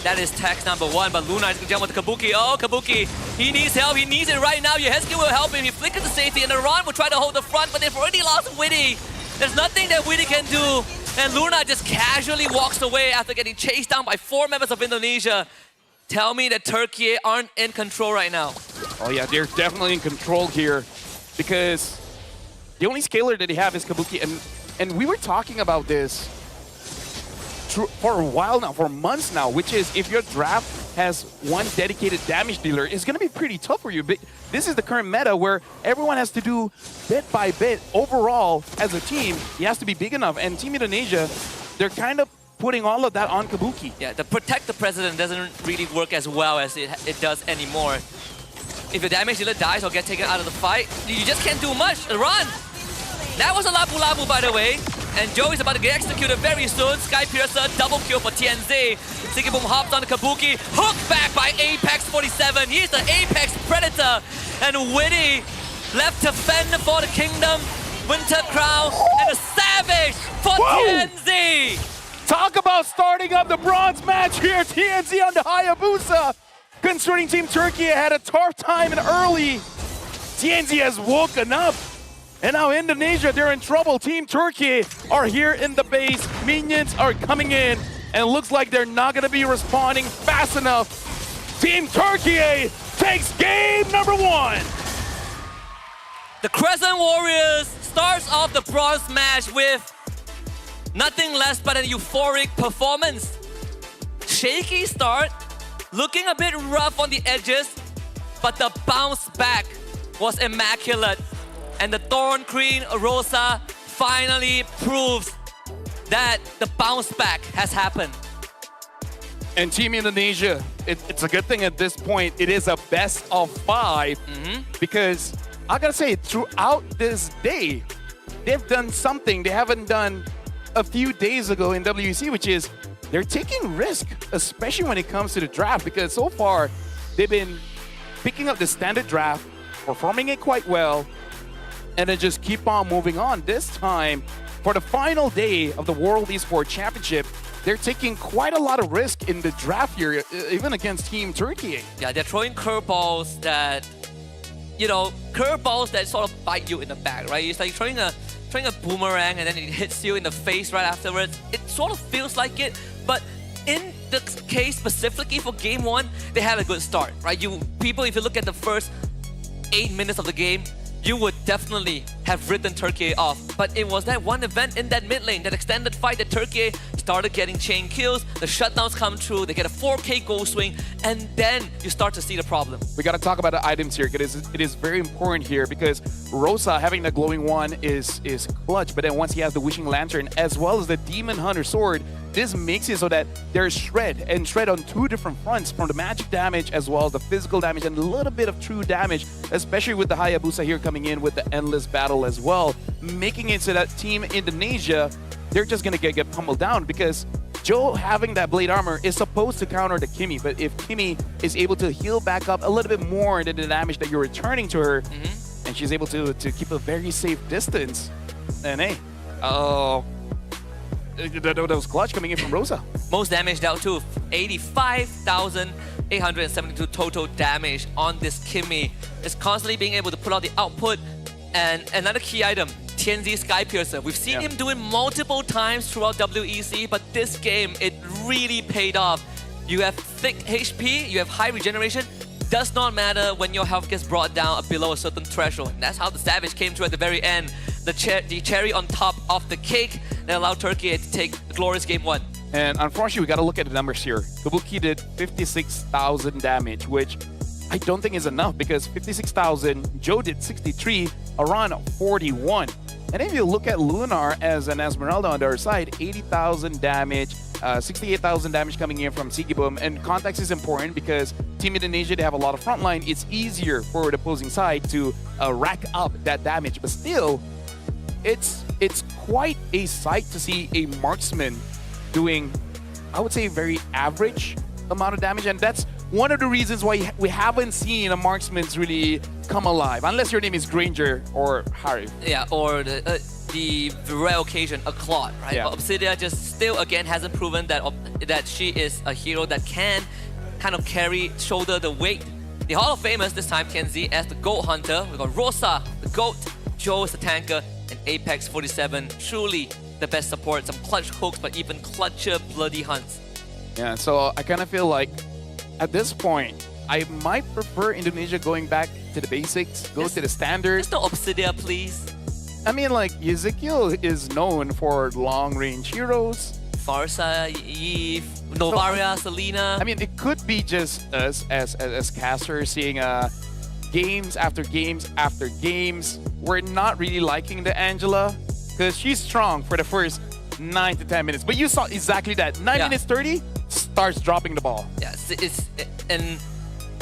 that is tax number 1. But Luna is going to jump with Kabuki. Oh, Kabuki, he needs help. He needs it right now. Yehescu will help him. He flickers to safety, and Iran will try to hold the front, but they've already lost Witty. There's nothing that Witty can do. And Luna just casually walks away after getting chased down by 4 members of Indonesia. Tell me that Turkey aren't in control right now. Oh yeah, they're definitely in control here because the only scaler that they have is Kabuki. And we were talking about this for a while now, for months now, which is if your draft has one dedicated damage dealer, it's going to be pretty tough for you. But this is the current meta where everyone has to do bit by bit. Overall, as a team, he has to be big enough. And Team Indonesia, they're kind of putting all of that on Kabuki. Yeah, the protect the president doesn't really work as well as it does anymore. If your damage dealer dies or gets taken out of the fight, you just can't do much. Run! That was a Labu Labu, by the way. And Joe is about to get executed very soon. Sky Piercer, double kill for TNZ. Sigiboom hops on the Kabuki. Hooked back by Apex 47. He's the Apex Predator. And Witty left to fend for the Kingdom. Winter Crown and a Savage for TNZ. Talk about starting up the bronze match here. TNZ on the Hayabusa. Concerning Team Turkey had a tough time in early. TNZ has woken up. And now Indonesia, they're in trouble. Team Turkey are here in the base. Minions are coming in. And it looks like they're not going to be responding fast enough. Team Turkey takes game number 1. The Crescent Warriors starts off the bronze match with nothing less but an euphoric performance. Shaky start, looking a bit rough on the edges, but the bounce back was immaculate. And the Thorn Queen Rosa finally proves that the bounce back has happened. And Team Indonesia, it's a good thing at this point. It is a best of 5 because I gotta say, throughout this day, they've done something they haven't done a few days ago in WEC, which is they're taking risk, especially when it comes to the draft, because so far they've been picking up the standard draft, performing it quite well, and then just keep on moving on. This time, for the final day of the World Esports Championship, they're taking quite a lot of risk in the draft here, even against Team Turkey. Yeah, they're throwing curveballs that, curveballs that sort of bite you in the back, right? It's like throwing a boomerang and then it hits you in the face right afterwards. It sort of feels like it, but in the case specifically for Game 1, they had a good start, right? If you look at the first 8 minutes of the game, you would definitely have written Turkey off. But it was that one event in that mid lane, that extended fight, that Turkey started getting chain kills, the shutdowns come through, they get a 4K goal swing, and then you start to see the problem. We got to talk about the items here. It is very important here because Rosa having the glowing one is clutch, but then once he has the Wishing Lantern as well as the Demon Hunter sword, this makes it so that there's shred on 2 different fronts, from the magic damage as well as the physical damage and a little bit of true damage, especially with the Hayabusa here coming in with the endless battle as well, making it so that Team Indonesia, they're just going to get pummeled down because Joe having that blade armor is supposed to counter the Kimmy, but if Kimmy is able to heal back up a little bit more than the damage that you're returning to her, and she's able to keep a very safe distance, then hey, that was clutch coming in from Rosa. Most damage dealt too, 85,872 total damage on this Kimmy. It's constantly being able to put out the output. And another key item, TNZ Sky Piercer. We've seen him do it multiple times throughout WEC, but this game, it really paid off. You have thick HP, you have high regeneration. Does not matter when your health gets brought down below a certain threshold. And that's how the Savage came through at the very end. The cherry on top of the cake that allowed Turkey to take the glorious Game 1. And unfortunately, we got to look at the numbers here. Kabuki did 56,000 damage, which I don't think is enough because 56,000, Joe did 63, Aran 41. And if you look at Lunar as an Esmeralda on the other side, 80,000 damage, 68,000 damage coming in from Sigiboom. And context is important because Team Indonesia, they have a lot of frontline. It's easier for the opposing side to rack up that damage. But still, it's quite a sight to see a marksman doing, I would say, very average amount of damage. And that's one of the reasons why we haven't seen a marksman's really come alive, unless your name is Granger or Harry. Yeah, or the rare occasion, a Claude, right? Yeah. But Obsidia just still, again, hasn't proven that she is a hero that can kind of shoulder the weight. The Hall of Famers this time, TNZ, as the Goat Hunter. We've got Rosa, the Goat, Joe is the tanker, and Apex 47, truly the best support. Some clutch hooks, but even clutcher bloody hunts. Yeah, so I kind of feel like at this point, I might prefer Indonesia going back to the basics, go to the standards. There's no Obsidia, please. I mean, like, Ezekiel is known for long-range heroes. Farsa, Eve, Novaria, Selena. I mean, it could be just us as casters seeing games after games after games. We're not really liking the Angela because she's strong for the first 9 to 10 minutes. But you saw exactly that. 9 minutes 30, starts dropping the ball. Yeah, and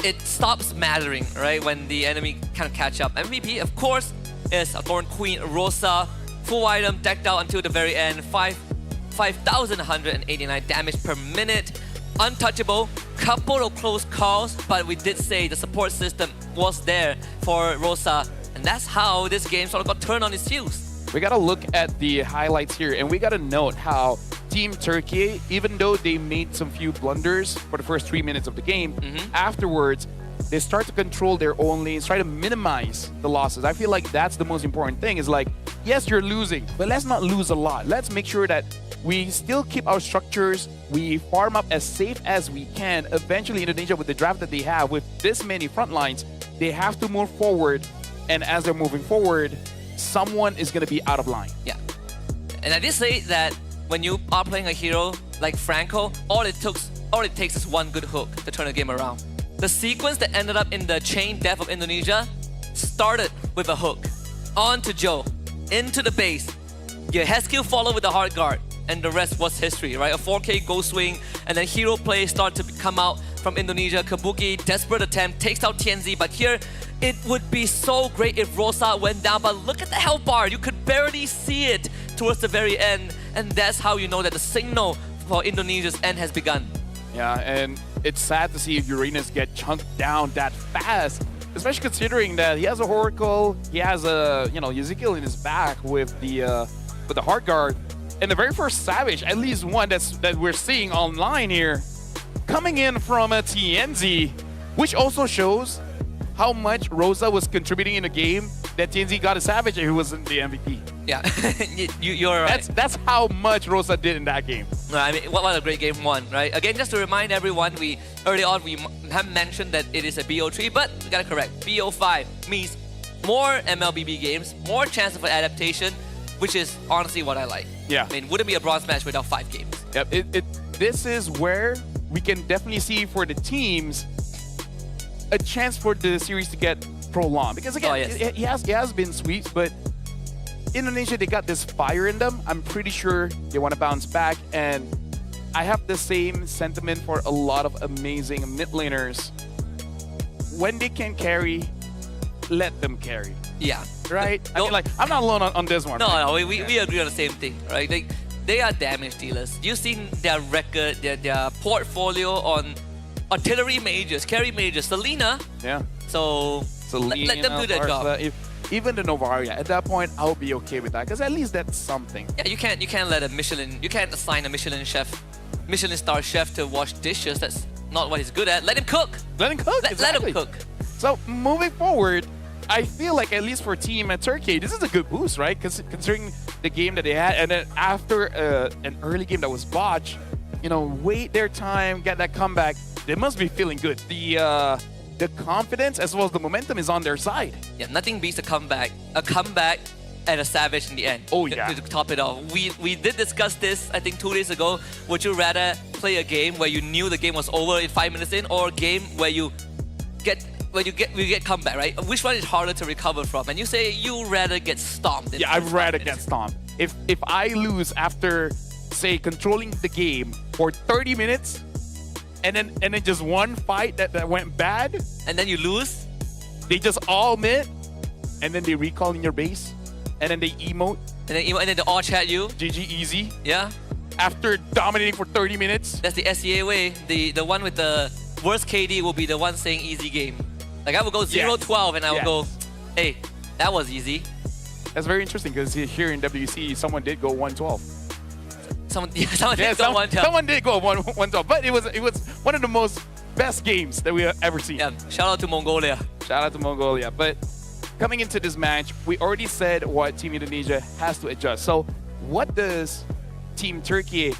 it stops mattering, right, when the enemy kind of catch up. MVP, of course, is a Thorn Queen Rosa. Full item, decked out until the very end. 5,189 damage per minute. Untouchable, couple of close calls, but we did say the support system was there for Rosa. And that's how this game sort of got turned on its heels. We gotta look at the highlights here, and we gotta note how Team Turkey, even though they made some few blunders for the first 3 minutes of the game, afterwards, they start to control their own lanes, try to minimize the losses. I feel like that's the most important thing, is like, yes, you're losing, but let's not lose a lot. Let's make sure that we still keep our structures, we farm up as safe as we can. Eventually, Indonesia, with the draft that they have, with this many front lines, they have to move forward, and as they're moving forward, someone is going to be out of line. Yeah. And I did say that when you are playing a hero like Franco, all it takes is one good hook to turn the game around. The sequence that ended up in the chain death of Indonesia started with a hook. On to Joe, into the base. Your head skill followed with the hard guard, and the rest was history, right? A 4K ghost swing, and then hero play started to come out from Indonesia. Kabuki, desperate attempt, takes out TNZ, but here it would be so great if Rosa went down, but look at the health bar. You could barely see it towards the very end, and that's how you know that the signal for Indonesia's end has begun. Yeah, and it's sad to see Uranus get chunked down that fast, especially considering that he has a Oracle, he has a, Ezekiel in his back with the hard guard, and the very first Savage, at least one that we're seeing online here, coming in from a TNZ, which also shows how much Rosa was contributing in the game that TNZ got a Savage and he wasn't the MVP. Yeah, you're right. That's how much Rosa did in that game. No, I mean, what a great game one, right? Again, just to remind everyone, early on we have mentioned that it is a BO3, but we gotta correct. BO5 means more MLBB games, more chances for adaptation, which is honestly what I like. Yeah. I mean, wouldn't be a bronze match without 5 games. Yep. This is where we can definitely see for the teams a chance for the series to get prolonged. Because again, it has been sweeps, but Indonesia, they got this fire in them. I'm pretty sure they want to bounce back, and I have the same sentiment for a lot of amazing mid laners. When they can carry, let them carry. Yeah. Right? I mean, like, I'm not alone on this one. No, we agree on the same thing, right? They are damage dealers. You've seen their record, their portfolio on artillery mages, carry mages, Selena. Yeah. So let them do their job. Even the Novaria, at that point, I'll be okay with that, because at least that's something. Yeah, you can't let you can't assign a Michelin star chef to wash dishes. That's not what he's good at. Let him cook. Let him cook. Let him cook. So moving forward, I feel like at least for Team Turkey, this is a good boost, right? Because considering the game that they had, and then after an early game that was botched, wait their time, get that comeback. They must be feeling good. The confidence as well as the momentum is on their side. Yeah, nothing beats a comeback. A comeback and a Savage in the end. Oh yeah. To top it off. We did discuss this, I think 2 days ago. Would you rather play a game where you knew the game was over in 5 minutes in, or a game where you get comeback, right? Which one is harder to recover from? And you say you rather get stomped. Yeah, I'd rather get stomped. If I lose after, say, controlling the game for 30 minutes, and then just one fight that went bad, and then you lose, they just all mid, and then they recall in your base, and then they emote, and then they all chat you. GG easy. Yeah. After dominating for 30 minutes. That's the SEA way. The one with the worst KD will be the one saying easy game. Like I will go 0-12 and I will go, hey, that was easy. That's very interesting, because here in WC, someone did go 1-12. Someone did go 1-12. Someone did go 1-12, but it was one of the best games that we have ever seen. Yeah, shout out to Mongolia. Shout out to Mongolia. But coming into this match, we already said what Team Indonesia has to adjust. So what does Team Turkey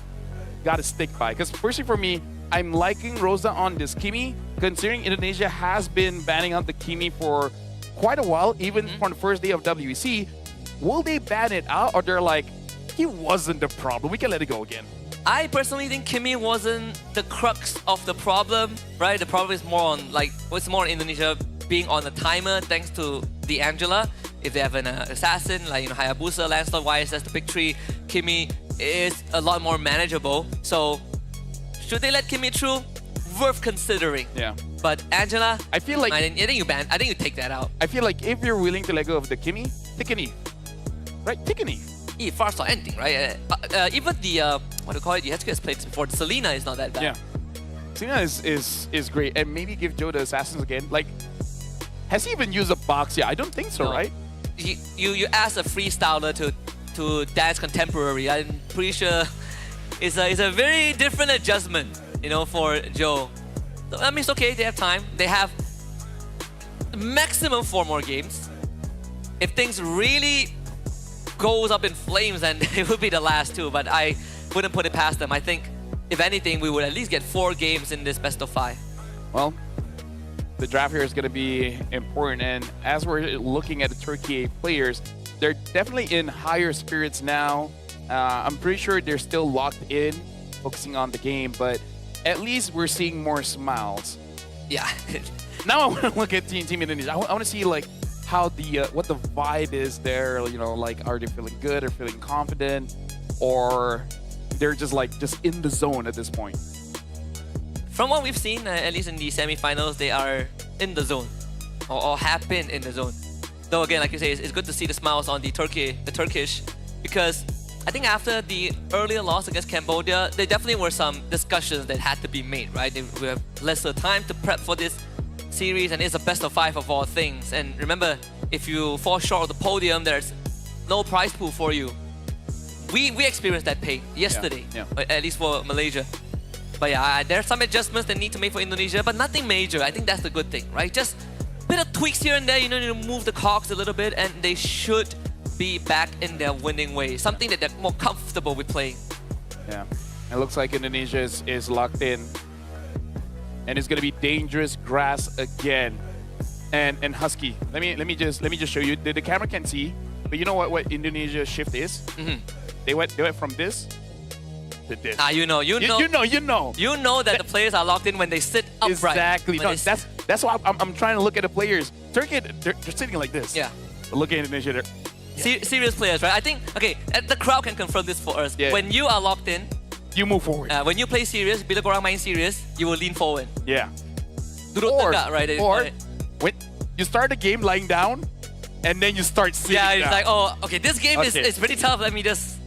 got to stick by? Because firstly for me, I'm liking Rosa on this Kimi, considering Indonesia has been banning out the Kimi for quite a while, even on the first day of WEC. Will they ban it out, or they're like, he wasn't the problem, we can let it go again? I personally think Kimi wasn't the crux of the problem, right? The problem is more on, like, what's more on Indonesia being on a timer thanks to the Angela. If they have an assassin, like, Hayabusa, Lancelot, YSS, the big three, Kimi is a lot more manageable. So, should they let Kimi through? Worth considering. Yeah. But Angela, I feel like I think you take that out. I feel like if you're willing to let go of the Kimi, take an Eve. Right? Take an Eve. First or anything, right? Even the, what do you call it? You had to get played before. The Selena is not that bad. Yeah. Selena is great. And maybe give Joe the assassins again. Like, has he even used a box yet? I don't think so, right? You ask a freestyler to dance contemporary. I'm pretty sure it's a very different adjustment, for Joe. So, I mean, it's okay. They have time. They have maximum 4 more games. If things really goes up in flames, then it would be the last 2. But I wouldn't put it past them. I think, if anything, we would at least get 4 games in this best of 5. Well, the draft here is going to be important. And as we're looking at the Turkey players, they're definitely in higher spirits now. I'm pretty sure they're still locked in, focusing on the game. But at least we're seeing more smiles. Yeah. Now I want to look at Team Indonesia. I want to see, like, how what the vibe is there. Like, are they feeling good or feeling confident, or they're just in the zone at this point? From what we've seen, at least in the semifinals, they are in the zone, or have been in the zone. Though again, like you say, it's good to see the smiles on the Turkish, because I think after the earlier loss against Cambodia, there definitely were some discussions that had to be made, right? We have lesser time to prep for this series, and it's a best of 5 of all things. And remember, if you fall short of the podium, there's no prize pool for you. We experienced that pain yesterday, at least for Malaysia. But yeah, there are some adjustments that need to make for Indonesia, but nothing major. I think that's the good thing, right? Just a bit of tweaks here and there. You need to move the cogs a little bit, and they should be back in their winning way. Something that they're more comfortable with playing. Yeah, it looks like Indonesia is locked in. And it's gonna be dangerous grass again. And Husky, let me just show you. The camera can see, but you know what Indonesia's shift is? They went from this to this. You know that the players are locked in when they sit upright. Exactly. No, that's why I'm trying to look at the players. Turkey, they're sitting like this. Yeah. But look at Indonesia, serious players, right? I think, okay, the crowd can confirm this for us. Yeah. When you are locked in, you move forward. When you play serious, bila korang main serious, you will lean forward. Yeah. Duduk tegak, right? Or when you start the game lying down, and then you start sitting down. It's like, oh, okay, this game is pretty tough. Let me just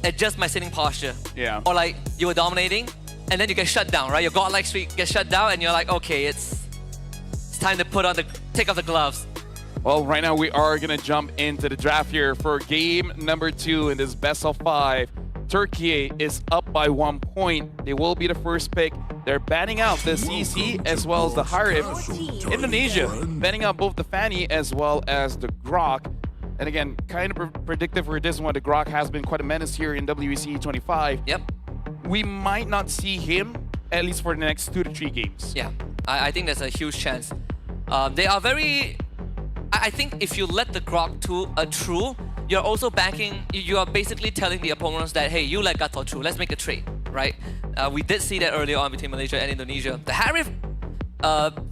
adjust my sitting posture. Yeah. Or like, you were dominating, and then you get shut down, right? Your godlike streak gets shut down, and you're like, okay, it's time to take off the gloves. Well, right now we are going to jump into the draft here for game number 2 in this best of 5. Turkey is up by 1 point. They will be the first pick. They're banning out the CC as well as the Harif. Indonesia banning out both the Fanny as well as the Grok. And again, kind of predictive for this one. The Grok has been quite a menace here in WEC25. Yep. We might not see him, at least for the next 2 to 3 games. Yeah, I think there's a huge chance. They are very... I think if you let the Grok to a true, you're also backing, you are basically telling the opponents that, hey, you let Gatot true, let's make a trade, right? We did see that earlier on between Malaysia and Indonesia. The Harif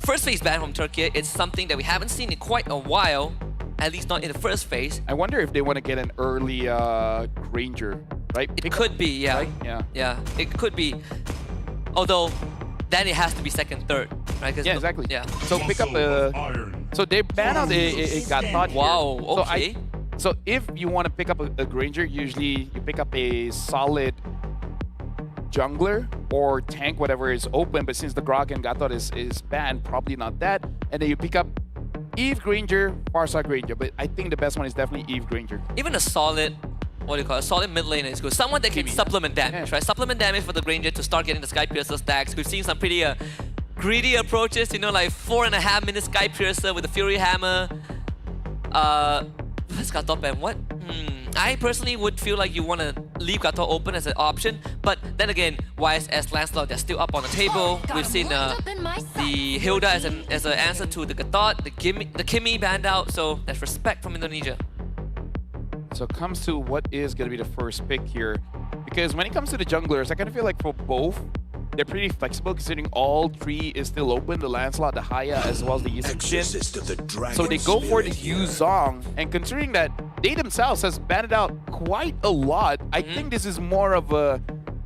first phase ban from Turkey, it's something that we haven't seen in quite a while, at least not in the first phase. I wonder if they want to get an early Granger, right? It could be, yeah. Right? Yeah, it could be. Although, then it has to be second, third, right? Yeah, exactly. Yeah. So pick up a... So they ban out a Gatot here. Wow, okay. So if you want to pick up a Granger, usually you pick up a solid jungler or tank, whatever is open. But since the Grok and Gatot is banned, probably not that. And then you pick up Eve Granger, Farsa Granger. But I think the best one is definitely Eve Granger. Even a solid, what do you call it, a solid mid lane is good. Someone that can supplement damage, right? Supplement damage for the Granger to start getting the Sky Piercer stacks. We've seen some pretty greedy approaches, like 4.5 minute Sky Piercer with the Fury Hammer. First cut top and what? I personally would feel like you want to leave Gato open as an option, but then again, YSS Lancelot, they're still up on the table. We've seen the Hilda as an answer to the Gatot, the Kimmy banned out, so there's respect from Indonesia. So it comes to what is going to be the first pick here. Because when it comes to the junglers, I kind of feel like for both, they're pretty flexible considering all three is still open, the Lancelot, the Haya, as well as the Yushin. So they go for the Yuzong, and considering that they themselves has banned out quite a lot, I think this is more of a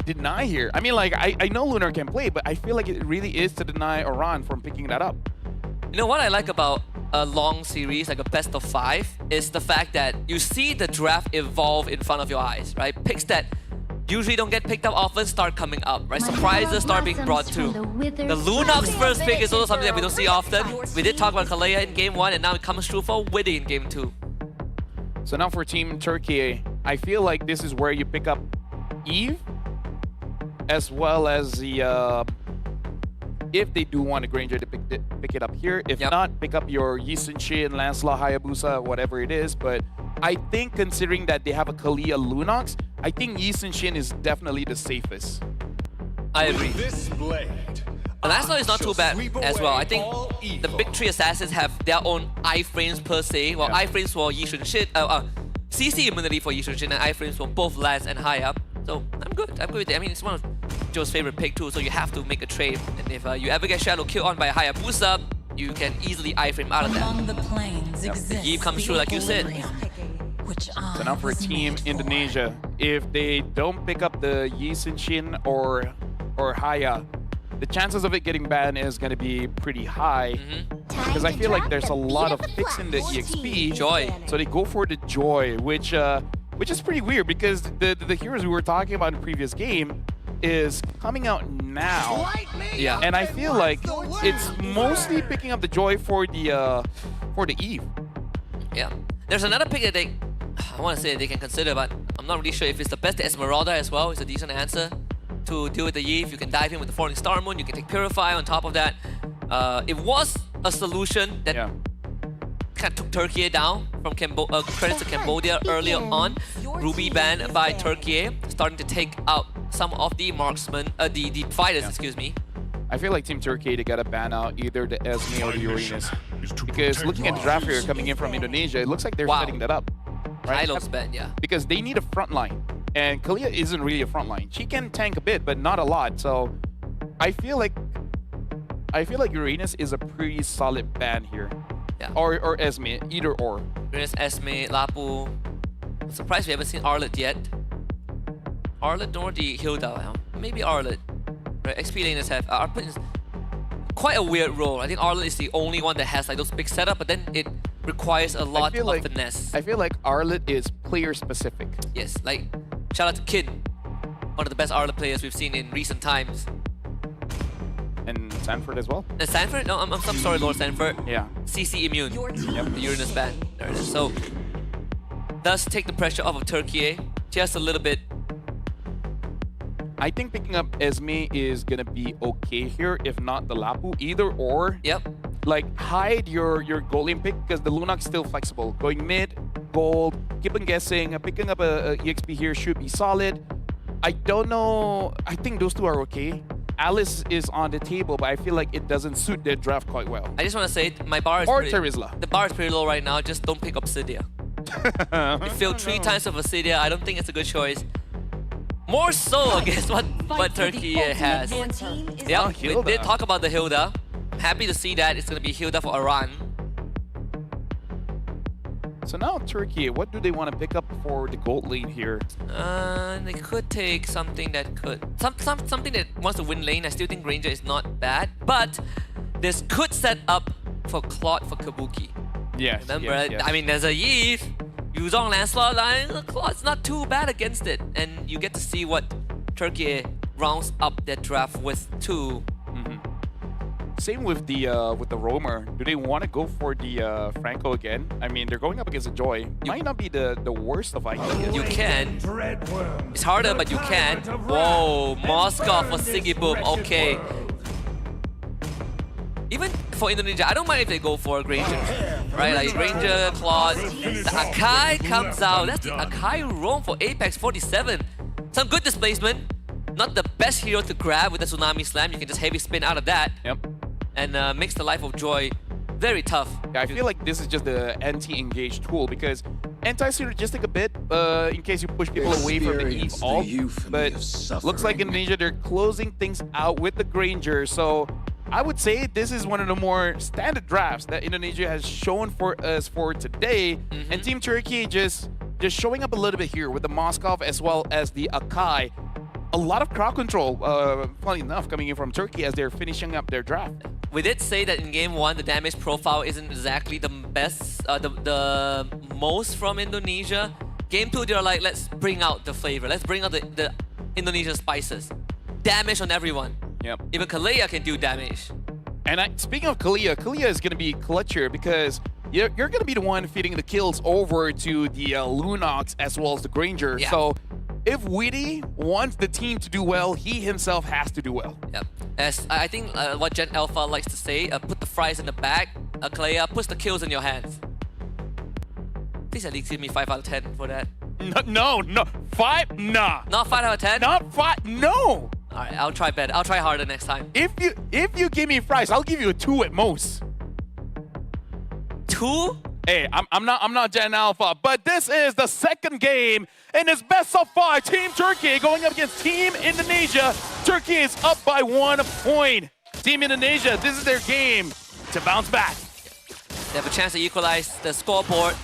deny here. I mean, like, I know Lunar can play, but I feel like it really is to deny Oran from picking that up. You know what I like about a long series, like a best of 5, is the fact that you see the draft evolve in front of your eyes, right? Picks that usually don't get picked up often start coming up, right? Surprises start being brought to. The Lunox first pick is also something that we don't see often. We did talk about Kalea in Game 1, and now it comes through for Widdy in Game 2. So now for Team Turkey, I feel like this is where you pick up Eve, as well as the... if they do want a Granger to pick it up here. If not, pick up your Yi Sun-shin, Lancelot, Hayabusa, whatever it is. But I think considering that they have a Kalia Lunox, I think Yi Sun-shin is definitely the safest. I agree. The Lancelot is not too bad as well. I think the big 3 assassins have their own iframes per se. Well, iframes for Yi Sun-shin, CC immunity for Yi Sun-shin, and iframes for both Lance and Haya. So I'm good. I'm good with it. I mean, it's one of Joe's favorite pick too, so you have to make a trade. And if you ever get Shadow killed on by a Hayabusa, you can easily iframe out of that. The Eve comes through like you said. So now for Team Indonesia, if they don't pick up the Yi Sun-shin or Haya, the chances of it getting banned is going to be pretty high. Because I feel like there's a lot of picks in the EXP. Joy. So they go for the Joy, which is pretty weird because the heroes we were talking about in the previous game is coming out now. Yeah. And I feel like it's mostly picking up the Joy for the Eve. Yeah. There's another pick that I want to say they can consider, but I'm not really sure if it's the best. The Esmeralda as well is a decent answer to deal with the Eve. You can dive in with the Falling Star Moon. You can take Purify on top of that. It was a solution that kind of took Turkey down from credits to Cambodia earlier on. Ruby banned by Turkey, starting to take out some of the marksmen, the fighters, excuse me. I feel like Team Turkey, they gotta ban out either the Esme or the Uranus. Because looking at the draft here coming in from Indonesia, it looks like they're setting that up. Right? Kylo's ban, yeah. Because they need a front line. And Kalia isn't really a front line. She can tank a bit, but not a lot. So I feel like Uranus is a pretty solid ban here. Yeah. Or Esme, either or. Uranus, Esme, Lapu. I'm surprised we haven't seen Arlet yet. Arlet nor the Hilda. Maybe Arlet. Right, XP laners have. Arlet is quite a weird role. I think Arlet is the only one that has like those big setup, but then it requires a lot of finesse. I feel like Arlet is player specific. Yes, like shout out to Kin, one of the best Arlet players we've seen in recent times. And Sanford as well. And Sanford? No, I'm sorry, Lord Sanford. Yeah. CC immune. The Uranus ban. There it is. So does take the pressure off of Turkey just a little bit. I think picking up Esme is gonna be okay here, if not the Lapu, either or. Yep. Like hide your gold lane pick because the Lunox still flexible. Going mid, gold, keep on guessing. Picking up a EXP here should be solid. I don't know. I think those two are okay. Alice is on the table, but I feel like it doesn't suit their draft quite well. I just want to say my bar is Terizla. The bar is pretty low right now. Just don't pick Obsidia. You failed 3 times of Obsidia. I don't think it's a good choice. More so against what Turkey has. Yeah, we did talk about the Hilda. I'm happy to see that it's going to be Hilda for Iran. So now Turkey, what do they want to pick up for the gold lane here? They could take something that could... something that wants to win lane. I still think Ranger is not bad. But this could set up for Claude for Kabuki. Yes, remember, yes. I mean, there's a Eve. Yuzong Lancelot line, Claude's not too bad against it. And you get to see what Turkey rounds up their draft with too. Same with the Roamer. Do they want to go for the Franco again? I mean, they're going up against a Joy. Might not be the worst of ideas. You can. It's harder, but you can. Whoa, Moskov for Siggy Boom. Okay. even for Indonesia, I don't mind if they go for Granger, right? Like Granger, Claude. The Akai comes out. That's the Akai roam for Apex 47. Some good displacement. Not the best hero to grab with the Tsunami Slam. You can just heavy spin out of that. Yep. And makes the life of Joy very tough. Yeah, I feel like this is just the anti-engage tool because anti-synergistic a bit in case you push people away from the Eve ult. But looks like Indonesia, they're closing things out with the Granger. So I would say this is one of the more standard drafts that Indonesia has shown for us for today. And Team Turkey just showing up a little bit here with the Moskov as well as the Akai. A lot of crowd control, funny enough, coming in from Turkey as they're finishing up their draft. We did say that in game 1, the damage profile isn't exactly the best, the most from Indonesia. Game 2, they're like, let's bring out the flavor. Let's bring out the Indonesian spices. Damage on everyone. Yep. Even Kalea can do damage. And speaking of Kalea, Kalea is going to be clutcher because you're going to be the one feeding the kills over to the Lunox as well as the Granger. Yeah. So if Witty wants the team to do well, he himself has to do well. Yep. As I think what Gen Alpha likes to say, put the fries in the bag. Kalea puts the kills in your hands. Please at least give me 5 out of 10 for that. No. 5? Nah. Not 5 out of 10? Not 5? No. Alright, I'll try better. I'll try harder next time. If you give me fries, I'll give you a 2 at most. 2? Hey, I'm not Gen Alpha, but this is the second game in this best of 5. Team Turkey going up against Team Indonesia. Turkey is up by 1 point. Team Indonesia, this is their game to bounce back. They have a chance to equalize the scoreboard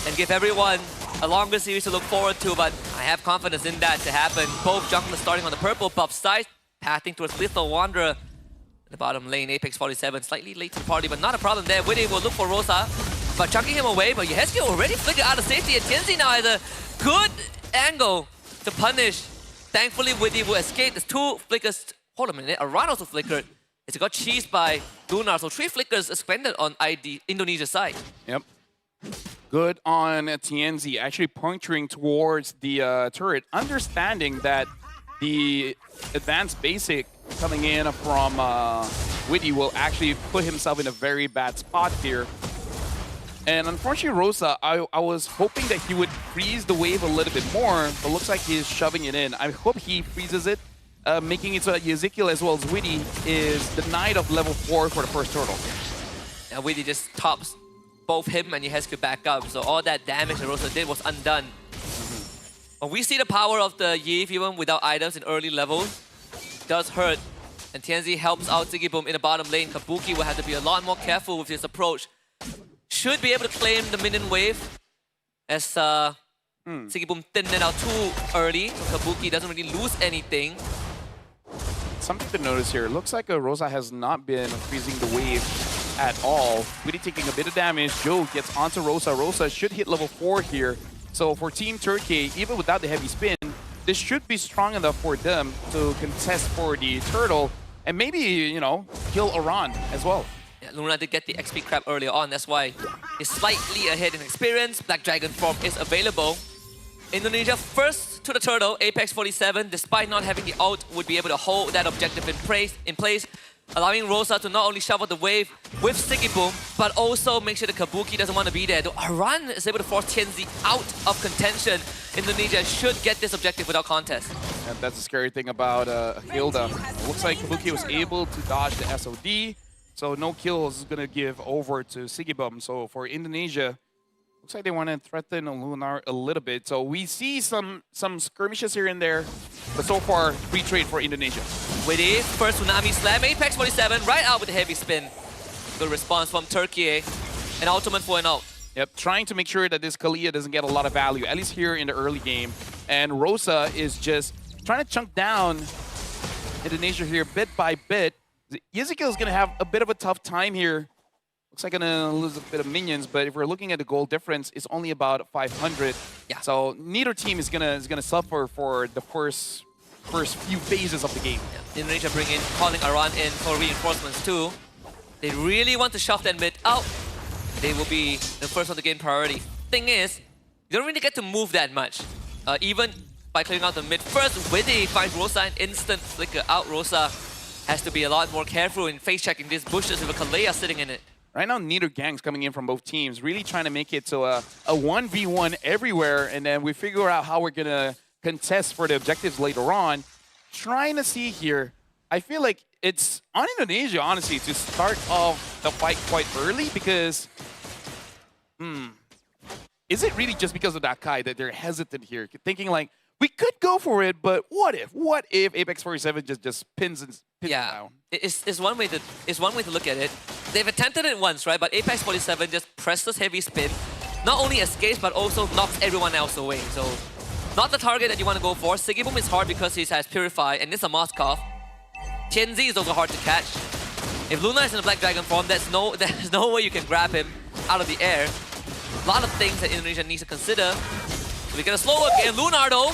and give everyone a longer series to look forward to, but I have confidence in that to happen. Both junglers starting on the purple buff side, pathing towards Lethal Wanderer. In the bottom lane, Apex 47, slightly late to the party, but not a problem there. Witty will look for Rosa, but chunking him away, but Yeheski already flickered out of safety, and Tianzi now has a good angle to punish. Thankfully, Witty will escape. There's 2 flickers. Hold on a minute, Aran also flickered. It's got cheesed by Lunar, so 3 flickers expended on Indonesia's side. Yep. Good on Tianzi, actually puncturing towards the turret, understanding that the advanced basic coming in from Witty will actually put himself in a very bad spot here. And unfortunately, Rosa, I was hoping that he would freeze the wave a little bit more, but looks like he's shoving it in. I hope he freezes it, making it so that Ezekiel as well as Witty is denied of level 4 for the first turtle. Yeah, Witty just tops both him and Yeheski back up, so all that damage that Rosa did was undone. But we see the power of the Yve even without items in early levels. It does hurt. And Tianzi helps out Sigibum in the bottom lane. Kabuki will have to be a lot more careful with his approach. Should be able to claim the minion wave as Sigibum thinned it out too early, so Kabuki doesn't really lose anything. Something to notice here. Looks like Rosa has not been freezing the wave at all. Witty taking a bit of damage. Joe gets onto Rosa. Rosa should hit level 4 here. So for Team Turkey, even without the heavy spin, this should be strong enough for them to contest for the turtle and maybe, you know, kill Aran as well. Yeah, Luna did get the XP crab earlier on. That's why he's slightly ahead in experience. Black Dragon form is available. Indonesia first to the turtle. Apex 47, despite not having the ult, would be able to hold that objective in place, allowing Rosa to not only shovel the wave with Sigibum, but also make sure the Kabuki doesn't want to be there. Though Aran is able to force Tianzi out of contention. Indonesia should get this objective without contest. And that's the scary thing about Hilda. It looks like Kabuki was able to dodge the SOD, so no kills is going to give over to Sigibum. So for Indonesia, looks like they want to threaten Lunar a little bit. So we see some skirmishes here and there, but so far, free trade for Indonesia. Witty, first Tsunami Slam, Apex 47, right out with a heavy spin. Good response from Turkey, an ultimate for an ult. Yep, trying to make sure that this Kalea doesn't get a lot of value, at least here in the early game. And Rosa is just trying to chunk down Indonesia here bit by bit. Ezekiel is going to have a bit of a tough time here. Looks like gonna lose a bit of minions, but if we're looking at the goal difference, it's only about 500. Yeah. So neither team is gonna suffer for the first few phases of the game. Yeah. Indonesia calling Aran in for reinforcements too. They really want to shove that mid out. They will be the first one to gain priority. Thing is, you don't really get to move that much. Even by clearing out the mid first, Witty finds Rosa an instant flicker out Rosa. has to be a lot more careful in face checking these bushes with a Kalea sitting in it. Right now, neither gangs coming in from both teams, really trying to make it so a 1v1 everywhere, and then we figure out how we're going to contest for the objectives later on. Trying to see here, I feel like it's on Indonesia, honestly, to start off the fight quite early because, is it really just because of that Kai that they're hesitant here, thinking like, we could go for it, but what if? What if Apex 47 just pins and down? It's one way to look at it. They've attempted it once, right? But Apex 47 just presses heavy spin, not only escapes but also knocks everyone else away. So, not the target that you want to go for. Sigiboom is hard because he has Purify and it's a Moskov. Tianzi is also hard to catch. If Luna is in the Black Dragon form, there's no way you can grab him out of the air. A lot of things that Indonesia needs to consider. We get a slow look, and Lunar though,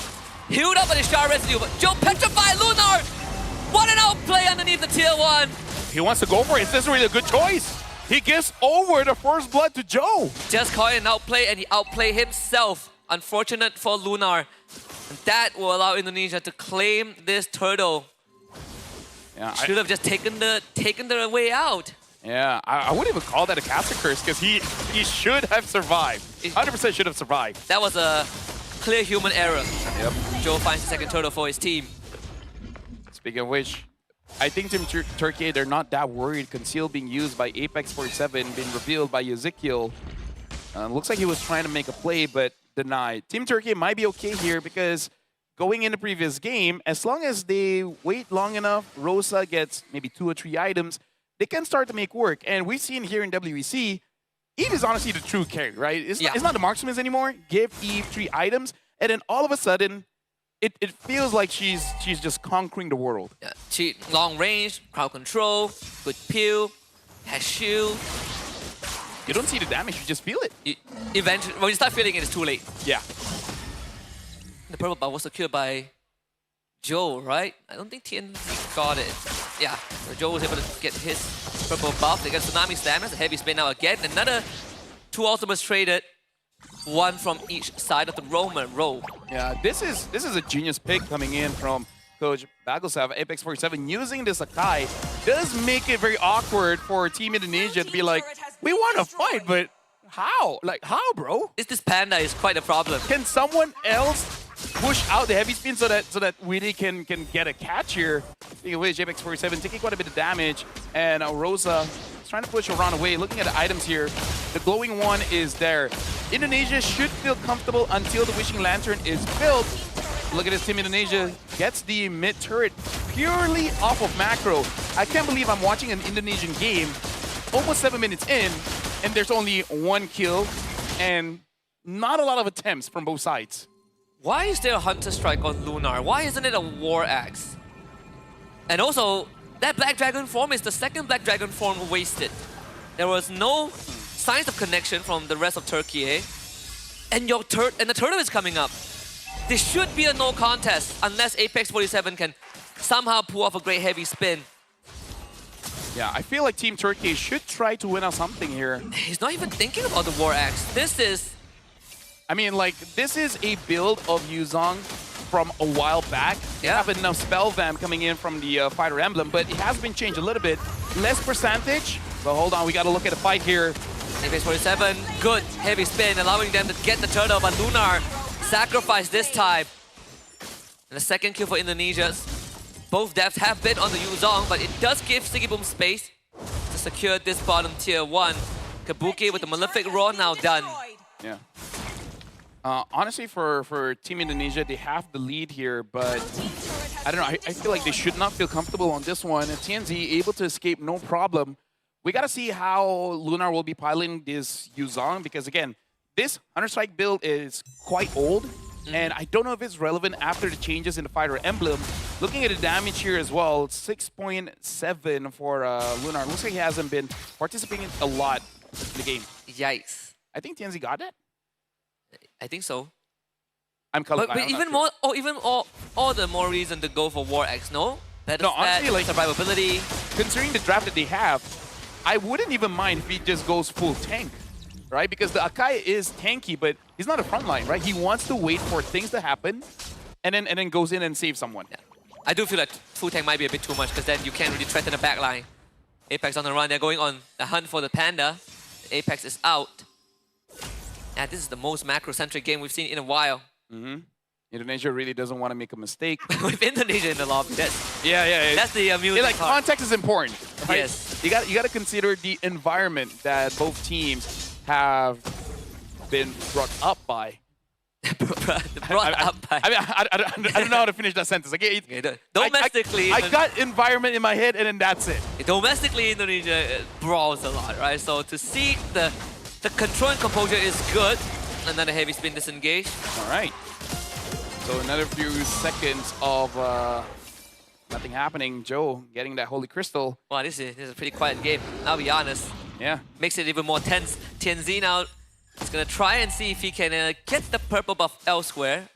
healed up on his Shard Residue, but Joe petrified Lunar! What an outplay underneath the tier 1! He wants to go for it. It's not really a good choice. He gives over the first blood to Joe. Just caught an outplay, and he outplayed himself. Unfortunate for Lunar. And that will allow Indonesia to claim this turtle. Yeah, should have just taken the way out. Yeah, I wouldn't even call that a caster curse because he should have survived. 100% should have survived. That was a clear human error. Yep. Joe finds the second turtle for his team. Speaking of which, I think Team Turkey, they're not that worried. Conceal being used by Apex 47, being revealed by Ezekiel. Looks like he was trying to make a play, but denied. Team Turkey might be okay here because going in the previous game, as long as they wait long enough, Rosa gets maybe 2 or 3 items, they can start to make work. And we've seen here in WEC, Eve is honestly the true carry, right? It's not the marksman anymore. Give Eve 3 items, and then all of a sudden, it feels like she's just conquering the world. Yeah, she long range, crowd control, good peel, has shield. You don't see the damage, you just feel it. Eventually, when you start feeling it, it's too late. Yeah. The purple buff was secured by Joe, right? I don't think TNZ got it. Yeah, so Joe was able to get his purple buff. They got Tsunami Slam. That's a heavy spin now again. Another 2 ultimates traded. 1 from each side of the Roman row. Yeah, this is a genius pick coming in from Coach Bagosav. Apex 47 using this Akai does make it very awkward for Team Indonesia to be like, we want to fight, but how? Like, how, bro? This panda is quite a problem. Can someone else push out the heavy spin so that Willie can get a catch here? Speaking of which, Apex 47 taking quite a bit of damage, and Rosa is trying to push around away. Looking at the items here, the glowing one is there. Indonesia should feel comfortable until the Wishing Lantern is built. Look at this, Team Indonesia gets the mid turret purely off of macro. I can't believe I'm watching an Indonesian game almost 7 minutes in, and there's only 1 kill and not a lot of attempts from both sides. Why is there a Hunter Strike on Lunar? Why isn't it a War Axe? And also, that Black Dragon form is the second Black Dragon form wasted. There was no signs of connection from the rest of Turkey, and the turtle is coming up. This should be a no contest unless Apex 47 can somehow pull off a great heavy spin. Yeah, I feel like Team Turkey should try to win out something here. He's not even thinking about the War Axe. This is... I mean, like, this is a build of Yuzong from a while back. You have enough Spell Vamp coming in from the Fighter Emblem, but it has been changed a little bit. Less percentage, but hold on, we got to look at the fight here. Apex 47, good heavy spin, allowing them to get the turtle, but Lunar sacrificed this time. And the second kill for Indonesia. Both devs have been on the Yuzong, but it does give Sigiboom space to secure this bottom tier 1. Kabuki with the Malefic Roar now done. Yeah. Honestly, for Team Indonesia, they have the lead here, but I don't know. I feel like they should not feel comfortable on this one. And TNZ able to escape no problem. We got to see how Lunar will be piloting this Yuzong, because again, this Hunter Strike build is quite old, and I don't know if it's relevant after the changes in the Fighter Emblem. Looking at the damage here as well, 6.7 for Lunar. Looks like he hasn't been participating a lot in the game. Yikes. I think TNZ got that. I think so. I'm colorblind. But even all the more reason to go for War Axe, no? Better honestly, like, survivability. Considering the draft that they have, I wouldn't even mind if he just goes full tank, right? Because the Akai is tanky, but he's not a frontline, right? He wants to wait for things to happen, and then goes in and save someone. Yeah. I do feel like full tank might be a bit too much because then you can't really threaten the back line. Apex on the run. They're going on the hunt for the Panda. Apex is out. Yeah, this is the most macro-centric game we've seen in a while. Indonesia really doesn't want to make a mistake. With Indonesia in the lobby, that's the amusing like part. context is important. Right? Yes. You got to consider the environment that both teams have been brought up by. I don't know how to finish that sentence. Domestically, I got environment in my head, and then that's it. Domestically, Indonesia brawls a lot, right? So to see the control and composure is good. Another heavy spin disengage. All right. So another few seconds of nothing happening. Joe getting that Holy Crystal. Wow, this is a pretty quiet game. I'll be honest. Yeah. Makes it even more tense. Tianzi now is going to try and see if he can get the purple buff elsewhere.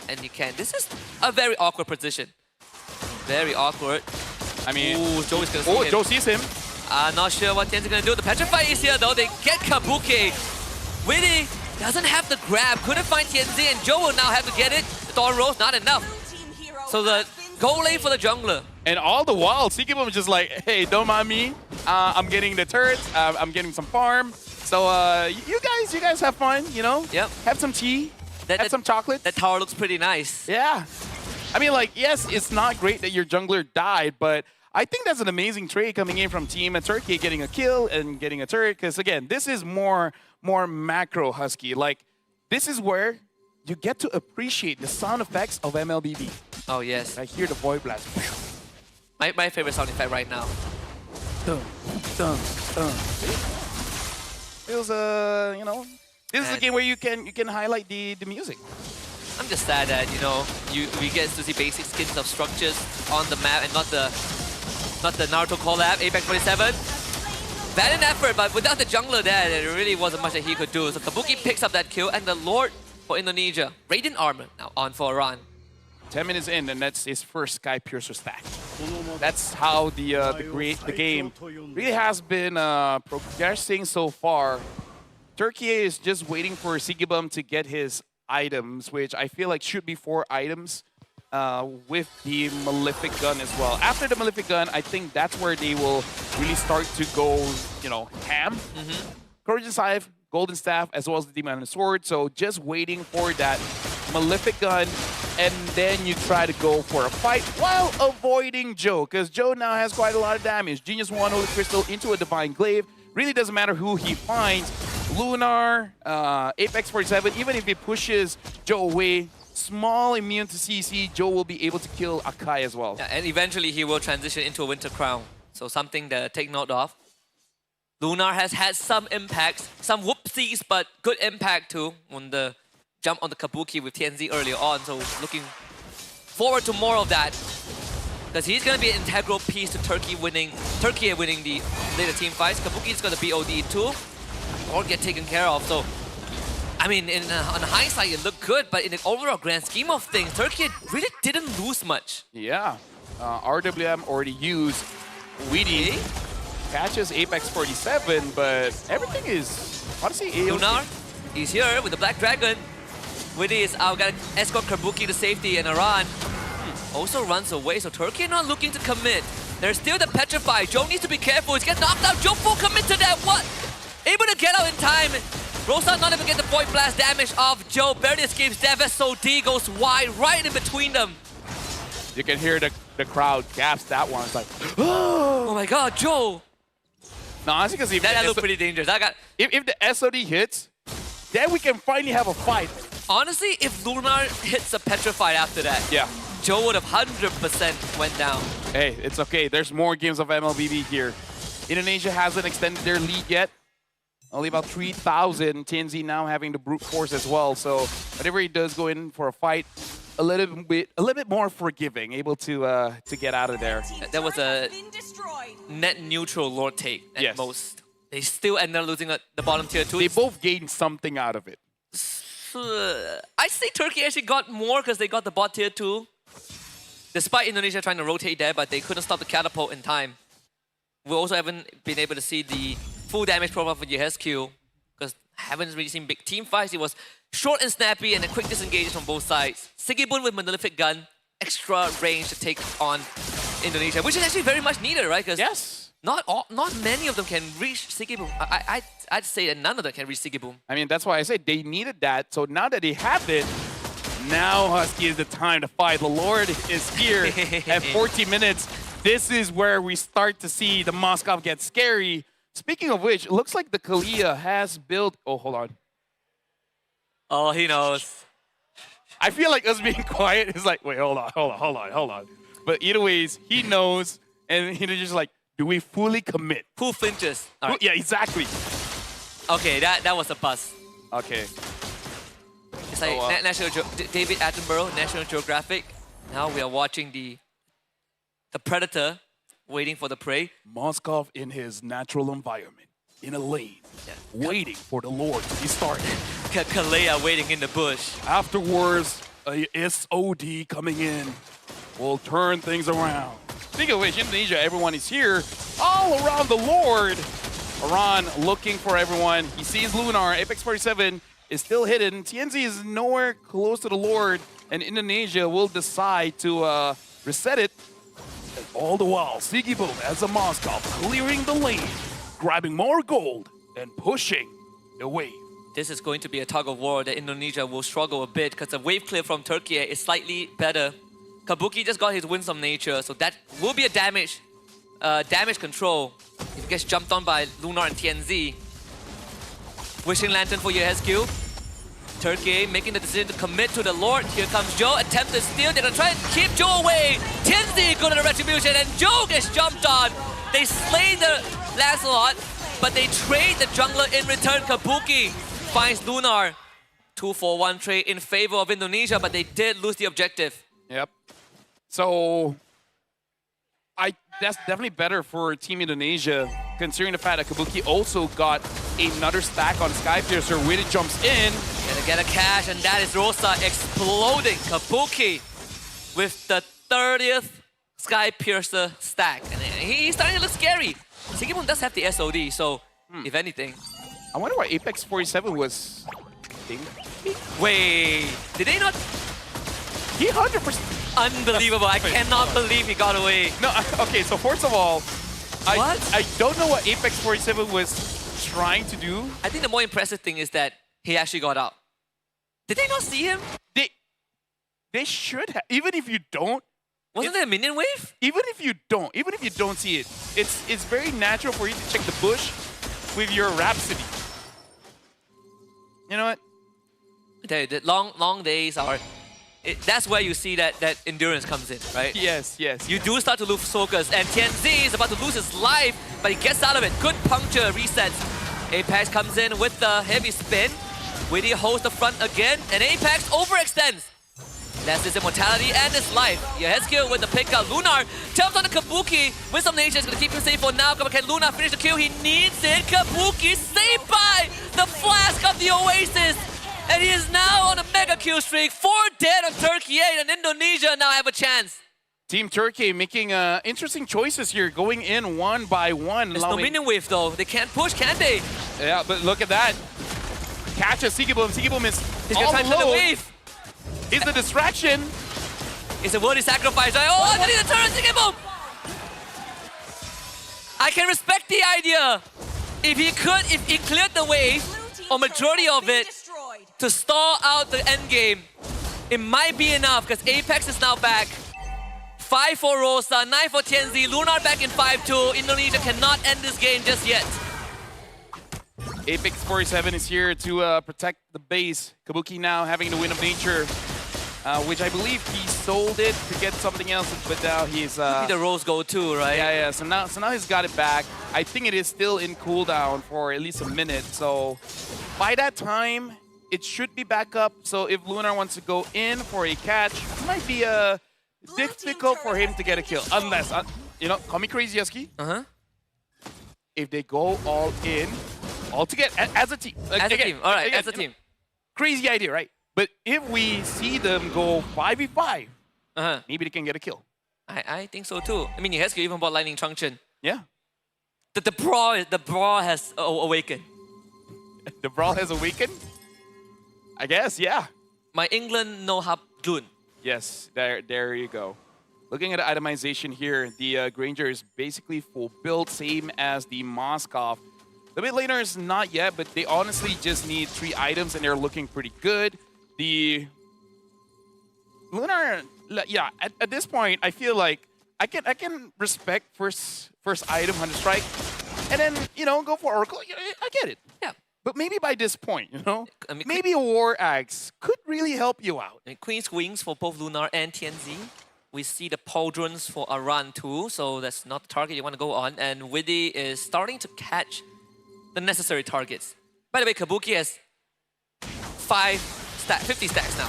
And he can. This is a very awkward position. Very awkward. I mean... Ooh, Joe is going to see him. Joe sees him. Not sure what Tianzi's going to do. The Petrify is here though. They get Kabuki. Winnie doesn't have the grab. Couldn't find Tianzi and Joe will now have to get it. The Thorn Rose, not enough. So the goal lane for the jungler. And all the while, Sikibum is just like, hey, don't mind me. I'm getting the turrets. I'm getting some farm. So you guys have fun, you know? Yep. Have some tea. Have some chocolate. That tower looks pretty nice. Yeah. I mean, like, yes, it's not great that your jungler died, but I think that's an amazing trade coming in from Team Turkey, getting a kill and getting a turret. Because again, this is more macro Husky. Like, this is where you get to appreciate the sound effects of MLBB. Oh yes. I hear the void blast. My favorite sound effect right now. Dun, dun, dun. Feels you know, this is a game where you can highlight the music. I'm just sad that we get to see basic skins of structures on the map and not the Naruto collab. Apex 47. Valiant effort, but without the jungler there, there really wasn't much that he could do. So Kabuki picks up that kill, and the Lord for Indonesia, Radiant Armor, now on for a run. 10 minutes in, and that's his first Sky Piercer stack. That's how the game really has been progressing so far. Turkey is just waiting for Sigibum to get his items, which I feel like should be 4 items with the Malefic Gun as well. After the Malefic Gun, I think that's where they will really start to go, ham. Courageous Scythe, Golden Staff, as well as the Demon Sword. So just waiting for that Malefic Gun, and then you try to go for a fight while avoiding Joe, because Joe now has quite a lot of damage. Genius 1 Holy Crystal into a Divine Glaive. Really doesn't matter who he finds. Lunar, Apex 47, even if he pushes Joe away, small immune to CC, Joe will be able to kill Akai as well. Yeah, and eventually he will transition into a Winter Crown. So something to take note of. Lunar has had some impacts, some whoopsies, but good impact too on the jump on the Kabuki with Tianzi earlier on. So looking forward to more of that. Because he's going to be an integral piece to Turkey winning the later team fights. Kabuki is going to be OD too, or get taken care of. So, I mean, on hindsight, it looked good, but in the overall grand scheme of things, Turkey really didn't lose much. Yeah. RWM already used Weedy. Catches Apex 47, but everything is, honestly, Lunar, he's here with the Black Dragon. Weedy is out, got to escort Kabuki to safety, and Aran also runs away, so Turkey not looking to commit. There's still the Petrify. Joe needs to be careful. He's getting knocked out. Joe full commit to that. What? Able to get out in time. Rosa not even get the Void Blast damage off Joe. Barely escapes Dev. SOD goes wide right in between them. You can hear the crowd gasp that one. It's like, oh my god, Joe. No, honestly, because that looked pretty dangerous. If the SOD hits, then we can finally have a fight. Honestly, if Lunar hits a Petrify after that, yeah, Joe would have 100% went down. Hey, it's okay. There's more games of MLBB here. Indonesia hasn't extended their lead yet. Only about 3,000. Tianzi now having the brute force as well. So whenever he does go in for a fight, a little bit more forgiving, able to get out of there. That was a net neutral Lord take at most. They still end up losing the bottom tier 2. They both gained something out of it. I'd say Turkey actually got more because they got the bot tier 2. Despite Indonesia trying to rotate there, but they couldn't stop the catapult in time. We also haven't been able to see the full damage profile for YesQ because haven't really seen big team fights. It was short and snappy and a quick disengage from both sides. Sigibun with Monolithic Gun, extra range to take on Indonesia, which is actually very much needed, right? Because not many of them can reach Sigi Boom. I'd say that none of them can reach Sigi Boom. I mean, that's why I said they needed that. So now that they have it, now Husky is the time to fight. The Lord is here at 40 minutes. This is where we start to see the Moskov get scary. Speaking of which, it looks like the Kalia has built... Oh, hold on. Oh, he knows. I feel like us being quiet is like, wait, hold on. But either ways, he knows, and he's just like, do we fully commit? Who flinches? All right. Yeah, exactly. Okay, that was a bust. Okay. It's like David Attenborough, National Geographic. Now we are watching the predator waiting for the prey. Moskov in his natural environment, in a lane, waiting for the Lord to be started. Kalea waiting in the bush. Afterwards, a SOD coming in will turn things around. Speaking of which, Indonesia, everyone is here, all around the Lord. Iran looking for everyone. He sees Lunar. Apex 47 is still hidden. TNZ is nowhere close to the Lord, and Indonesia will decide to reset it. And all the while, Sigi Boom as a Moskov clearing the lane, grabbing more gold, and pushing the wave. This is going to be a tug of war that Indonesia will struggle a bit because the wave clear from Turkey is slightly better. Kabuki just got his Winsome Nature, so that will be a damage control. If he gets jumped on by Lunar and TNZ. Wishing Lantern for your SQ. Turkey making the decision to commit to the Lord. Here comes Joe, attempt to steal. They're gonna try and keep Joe away. TNZ go to the Retribution and Joe gets jumped on. They slay the Lancelot, but they trade the jungler in return. Kabuki finds Lunar. 2-for-1 trade in favor of Indonesia, but they did lose the objective. Yep. So, that's definitely better for Team Indonesia, considering the fact that Kabuki also got another stack on Skypiercer when it jumps in. Gonna get a cash, and that is Rosa exploding. Kabuki with the 30th Skypiercer stack. And he's starting to look scary. Sigi Boom does have the SOD, so if anything. I wonder why Apex 47 was... Wait, did they not? He 100%. Unbelievable. I cannot believe he got away. No, okay, so first of all, I don't know what Apex 47 was trying to do. I think the more impressive thing is that he actually got out. Did they not see him? They should have. Even if you don't. Wasn't there a minion wave? Even if you don't see it, it's very natural for you to check the bush with your Rhapsody. You know what? The long days are... that's where you see that endurance comes in, right? Yes. You do start to lose focus, and TNZ is about to lose his life, but he gets out of it. Good puncture, resets. Apex comes in with the heavy spin. Witty holds the front again, and Apex overextends. That's his immortality and his life. Yehezkiel with the pickup. Lunar jumps on the Kabuki. Winsome Nature is going to keep him safe for now. Can Lunar finish the kill? He needs it. Kabuki saved by the flask of the Oasis. And he is now on a mega kill streak. 4 dead on Turkey, and Indonesia now have a chance. Team Turkey making interesting choices here, going in one by one. There's no minion wave though. They can't push, can they? Yeah, but look at that. Catch a Sigi Boom. Sigi Boom is He's all gonna try to the wave. Is the distraction. It's a worthy sacrifice, right? Oh, getting the turn, Sigi Boom! I can respect the idea. If he cleared the wave, or majority of it, to stall out the end game, it might be enough because Apex is now back. 5 for Rosa, 9 for TNZ, Lunar back in 5-2. Indonesia cannot end this game just yet. Apex 47 is here to protect the base. Kabuki now having the Wind of Nature, which I believe he sold it to get something else, but now he's... the rose gold too, right? Yeah. So now he's got it back. I think it is still in cooldown for at least a minute. So by that time, it should be back up. So if Lunar wants to go in for a catch, it might be difficult for him to get a kill. Unless, call me crazy, Husky. If they go all in, all together, as a team. As a team, all right, as a team. Crazy idea, right? But if we see them go 5v5, maybe they can get a kill. I think so too. I mean, Yehezkiel even bought Lightning Changchun. Yeah. The brawl has awakened. The brawl has awakened? I guess, yeah. My England no hab Jun. Yes, there you go. Looking at the itemization here, the Granger is basically full build, same as the Moskov. The mid laner is not yet, but they honestly just need 3 items and they're looking pretty good. The Lunar, yeah, at this point, I feel like I can respect first item, 100 strike, and then, you know, go for Oracle. I get it. Yeah. But maybe by this point, you know, I mean, maybe a War Axe could really help you out. I mean, Queen's Wings for both Lunar and TNZ. We see the Pauldrons for Aran too, so that's not the target you want to go on. And Widdy is starting to catch the necessary targets. By the way, Kabuki has 50 stacks now.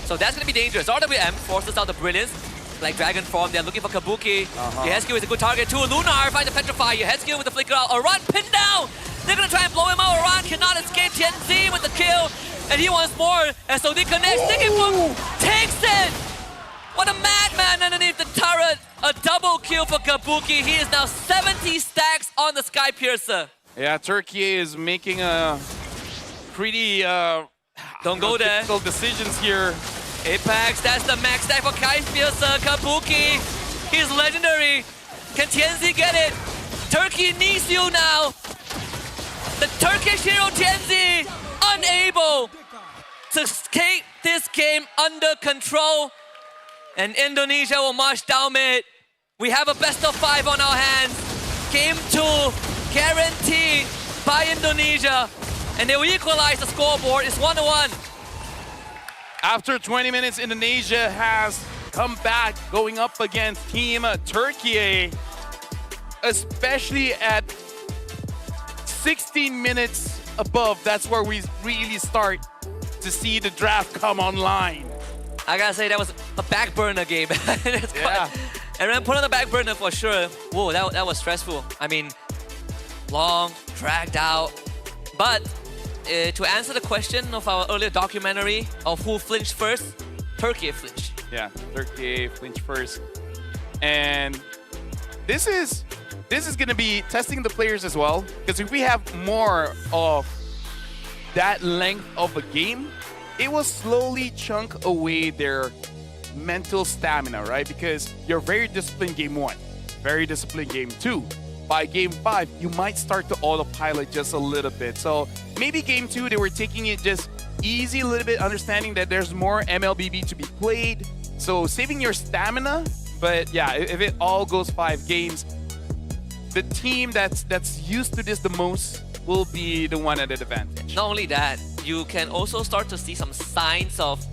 So that's going to be dangerous. RWM forces out the Brilliance. Like Dragon Form, they're looking for Kabuki. Yehescu is a good target too. Lunar finds the Petrify. Yehescu with the Flicker out. Aran pinned down. They're going to try and blow him out. Aran cannot escape. TNZ with the kill. And he wants more. SOD connects. Sticking Boom takes it. What a madman underneath the turret. A double kill for Kabuki. He is now 70 stacks on the Sky Piercer. Yeah, Turkey is making a pretty Don't go there. difficult decisions here. Apex, that's the max stack for Sky Piercer. Kabuki, he's legendary. Can TNZ get it? Turkey needs you now. The Turkish hero TNZ unable to take this game under control. And Indonesia will march down mid. We have a best of 5 on our hands. Game 2 guaranteed by Indonesia. And they will equalize the scoreboard. It's 1-1. After 20 minutes, Indonesia has come back going up against Team Turkey. Especially at 16 minutes above, that's where we really start to see the draft come online. I gotta say, that was a back burner game. Yeah. And then put on the back burner for sure. Whoa, that was stressful. I mean, long, dragged out. But to answer the question of our earlier documentary of who flinched first, Turkey flinched. Yeah, Turkey flinched first. And this is gonna be testing the players as well. Because if we have more of that length of a game, it will slowly chunk away their mental stamina, right? Because you're very disciplined game 1, very disciplined game 2. By game 5, you might start to autopilot just a little bit. So maybe game 2, they were taking it just easy a little bit, understanding that there's more MLBB to be played. So saving your stamina. But yeah, if it all goes 5 games, the team that's used to this the most will be the one at an advantage. Not only that, you can also start to see some signs of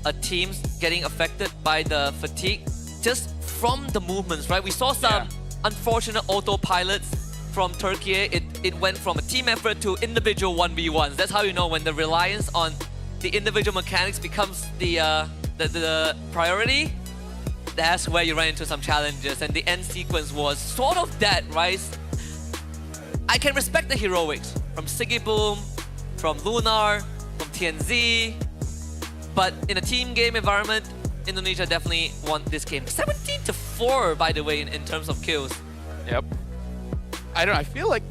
a team getting affected by the fatigue just from the movements, right? We saw some unfortunate autopilots from Turkey. It went from a team effort to individual 1v1s. That's how you know when the reliance on the individual mechanics becomes the priority. That's where you run into some challenges, and the end sequence was sort of that, right? I can respect the heroics from Sigiboom, from Lunar, from TNZ, but in a team game environment, Indonesia definitely won this game. 17-4, by the way, in terms of kills. Yep. I don't know, I feel like,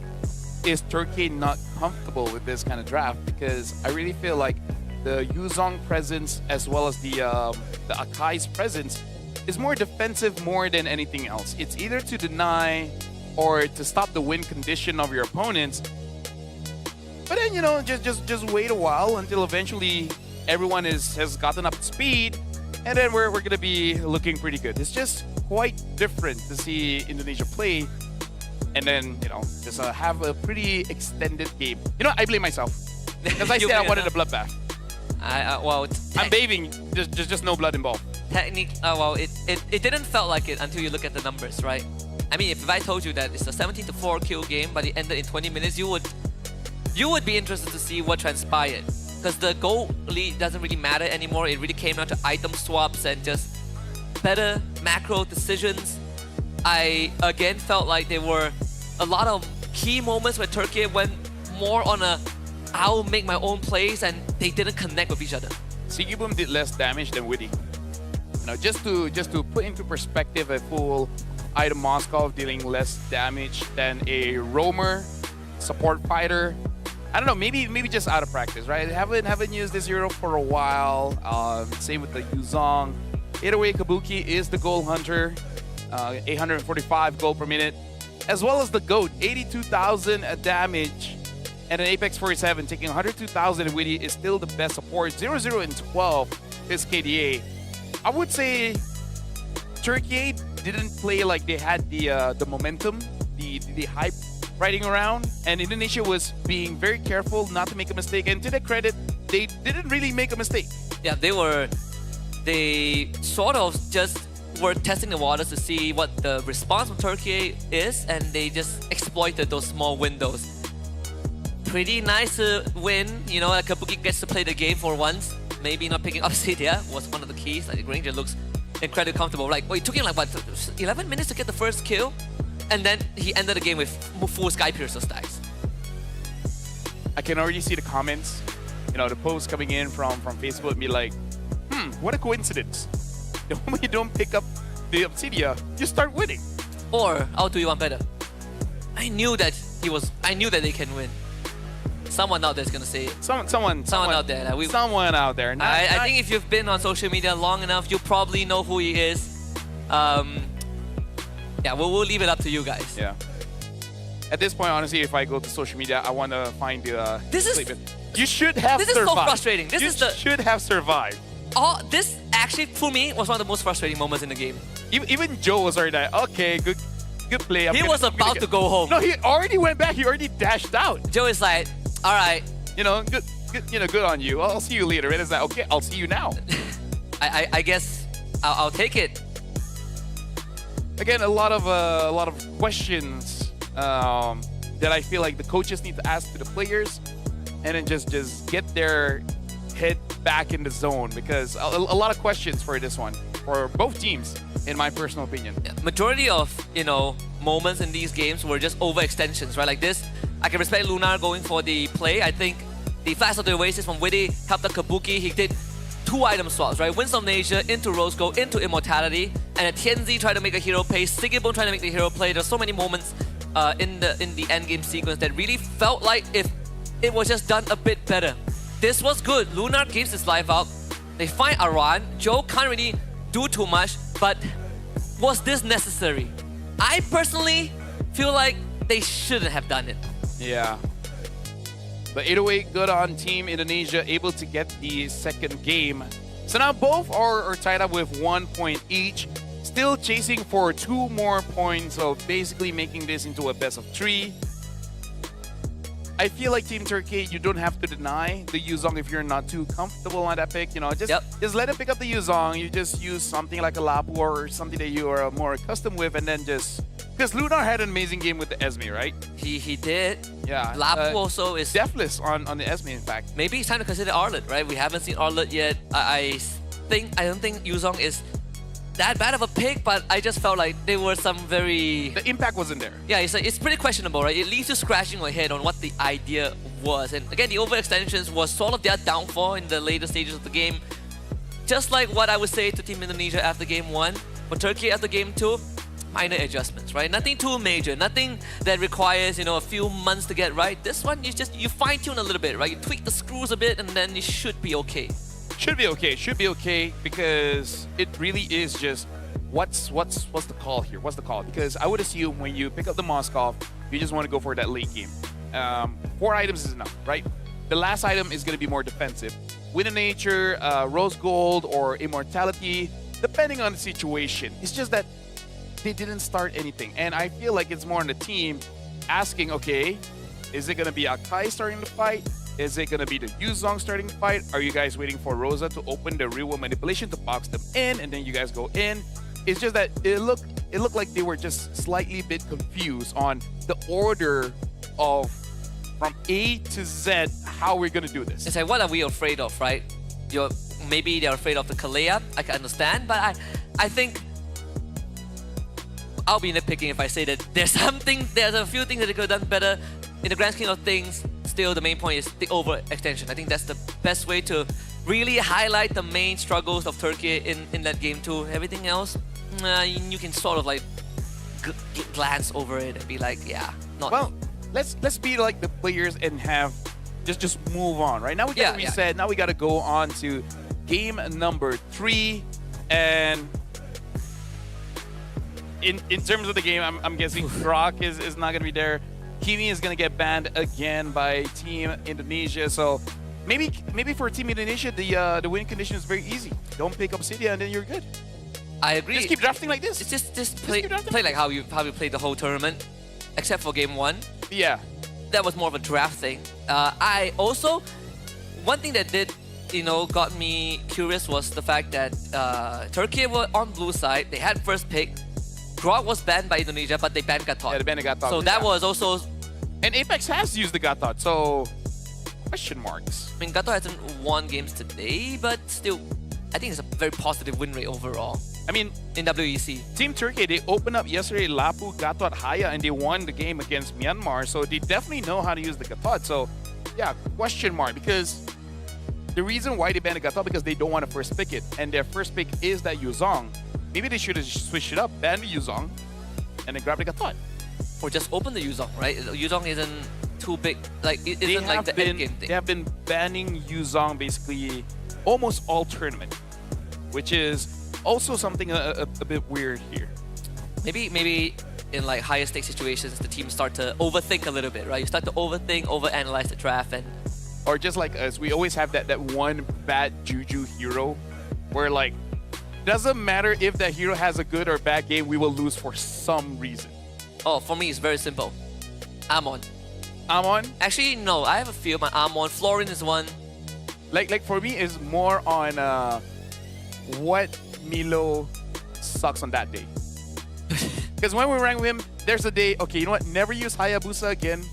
is Turkey not comfortable with this kind of draft? Because I really feel like the Yuzong presence as well as the Akai's presence is more defensive more than anything else. It's either to deny or to stop the win condition of your opponents. But then, you know, just wait a while until eventually everyone has gotten up to speed, and then we're gonna be looking pretty good. It's just quite different to see Indonesia play, and then, you know, just have a pretty extended game. You know, I blame myself because I said I wanted a bloodbath. I'm bathing, just no blood involved. Well, it didn't felt like it until you look at the numbers, right? I mean, if I told you that it's a 17-4 kill game, but it ended in 20 minutes, you would be interested to see what transpired. Because the goal lead doesn't really matter anymore. It really came down to item swaps and just better macro decisions. I, again, felt like there were a lot of key moments where Turkey went more on a I'll make my own plays, and they didn't connect with each other. Sigiboom did less damage than Widdy. You know, just to put into perspective, a full item Moskov dealing less damage than a roamer support fighter. I don't know, maybe just out of practice, right? Haven't used this hero for a while. Same with the Yuzong. 808 Kabuki is the goal hunter, 845 gold per minute, as well as the GOAT, 82,000 damage, and an Apex 47 taking 102,000. Witty is still the best support. 0-0 and 12 is KDA. I would say Turkey didn't play like they had the momentum, the hype riding around, and Indonesia was being very careful not to make a mistake. And to their credit, they didn't really make a mistake. Yeah, they sort of just were testing the waters to see what the response from Turkey is, and they just exploited those small windows. Pretty nice win, you know, Kabuki gets to play the game for once. Maybe not picking up Cydia was one of the keys. Like, Ranger looks incredibly comfortable. Like, it took him like, what, 11 minutes to get the first kill? And then he ended the game with full Sky Piercer stacks. I can already see the comments, you know, the posts coming in from Facebook and be like, what a coincidence. The moment you don't pick up the Obsidia, you start winning. Or, I'll do you one better. I knew that they can win. Someone out there is gonna say it. Someone out there. Like, someone out there. I think if you've been on social media long enough, you probably know who he is. Yeah, we'll leave it up to you guys. Yeah. At this point, honestly, if I go to social media, I want to find the. You should have survived. This is so frustrating. You should have survived. Oh, this actually for me was one of the most frustrating moments in the game. Even Joe was already like, okay, good play. He was about to go home. No, he already went back. He already dashed out. Joe is like, all right, you know, good on you. I'll see you later. And it's like, okay, I'll see you now. I guess I'll take it. Again, a lot of questions that I feel like the coaches need to ask to the players, and then just get their head back in the zone, because a lot of questions for this one for both teams, in my personal opinion. Yeah, majority of moments in these games were just overextensions, right? Like this, I can respect Lunar going for the play. I think the Flash of the Oasis from Witty helped the Kabuki. He did 2 item swaps, right? Winston of Asia into Rose Gold, into Immortality, and Tianzi tried to make a hero play, Sigibone tried to make the hero play. There's so many moments in the end game sequence that really felt like if it was just done a bit better. This was good. Lunar gives his life out. They find Aran. Joe can't really do too much, but was this necessary? I personally feel like they shouldn't have done it. Yeah. The 808 good on Team Indonesia, able to get the second game. So now both are tied up with 1 point each. Still chasing for 2 more points, so basically making this into a best of 3. I feel like Team Turkey, you don't have to deny the Yuzong if you're not too comfortable on that pick. You know, just let it pick up the Yuzong. You just use something like a Lapu or something that you are more accustomed with, and then just... Because Lunar had an amazing game with the Esme, right? He did. Yeah. Lapu also is... Deathless on the Esme, in fact. Maybe it's time to consider Arlet, right? We haven't seen Arlet yet. I don't think Yuzong is that bad of a pick, but I just felt like there were some very... The impact wasn't there. Yeah, it's pretty questionable, right? It leaves you scratching your head on what the idea was. And again, the overextensions was sort of their downfall in the later stages of the game. Just like what I would say to Team Indonesia after Game 1. For Turkey after Game 2, minor adjustments, right? Nothing too major, nothing that requires, a few months to get right. This one, you fine-tune a little bit, right? You tweak the screws a bit and then you should be okay. Should be okay, because it really is just what's the call here? What's the call? Because I would assume when you pick up the Moskov, you just want to go for that late game. 4 items is enough, right? The last item is going to be more defensive. Win of Nature, Rose Gold, or Immortality, depending on the situation. It's just that they didn't start anything, and I feel like it's more on the team asking, okay, is it going to be Akai starting the fight? Is it going to be the Yuzong starting the fight? Are you guys waiting for Rosa to open the real world manipulation to box them in, and then you guys go in? It's just that it looked like they were just slightly bit confused on the order of from A to Z how we're going to do this. It's like, what are we afraid of, right? Maybe they're afraid of the Kalea. I can understand, but I think I'll be nitpicking if I say that there's a few things that they could have done better. In the grand scheme of things, still the main point is the overextension. I think that's the best way to really highlight the main struggles of Turkey in that game too. Everything else, you can sort of like glance over it and be like, yeah, not. Well, let's be like the players and have just move on, right? Now we got to reset. Now we got to go on to game number 3. And in terms of the game, I'm guessing Rock is not going to be there. Kimi is going to get banned again by Team Indonesia. So maybe for Team Indonesia, the win condition is very easy. Don't pick Obsidian and then you're good. I agree. Just keep drafting like this. Just play like how you played the whole tournament, except for game 1. Yeah. That was more of a draft thing. I also, one thing that did, got me curious was the fact that Turkey were on blue side. They had first pick. Grog was banned by Indonesia, but they banned Gatot. Yeah, they banned Gatot. So that was also... And Apex has used the Gatot, so... Question marks. I mean, Gatot hasn't won games today, but still, I think it's a very positive win rate overall. I mean, in WEC. Team Turkey, they opened up yesterday Lapu, Gatot, Haya, and they won the game against Myanmar, so they definitely know how to use the Gatot. So, yeah, question mark, because the reason why they banned the Gatot because they don't want to first pick it, and their first pick is that Yuzong. Maybe they should have switched it up, ban the Yuzong, and then grab the Gatot. Or just open the Yuzong, right? Yuzong isn't too big, like, it isn't like the endgame thing. They have been banning Yuzong basically almost all tournament, which is also something a bit weird here. Maybe in like higher stake situations, the teams start to overthink a little bit, right? You start to overthink, overanalyze the draft, and... Or just like us, we always have that one bad juju hero where like, doesn't matter if that hero has a good or bad game, we will lose for some reason. Oh, for me, it's very simple. Amon. Amon? Actually, no. I have a few. My Amon. Florin is one. Like for me, is more on what Milo sucks on that day. Because when we rank with him, there's a day, okay, you know what? Never use Hayabusa again.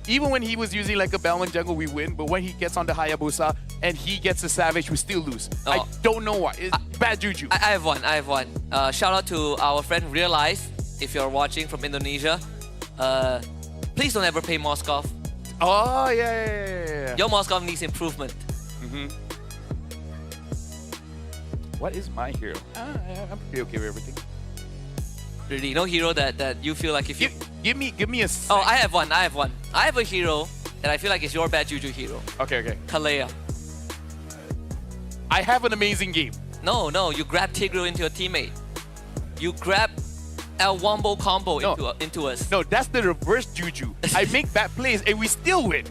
Even when he was using like a Belmont jungle, we win. But when he gets on the Hayabusa and he gets a Savage, we still lose. Oh. I don't know why. It's bad juju. I have one. Shout out to our friend Realize, if you're watching from Indonesia. Please don't ever pay Moskov. Oh, yeah. Your Moskov needs improvement. What is my hero? I'm pretty okay with everything. Really, no hero that you feel like if you... Give me a... Oh, I have one. I have a hero that I feel like is your bad juju hero. Okay. Kalea. I have an amazing game. No, you grab Tigreal into your teammate. You grab El Wombo combo into us. No, that's the reverse juju. I make bad plays and we still win.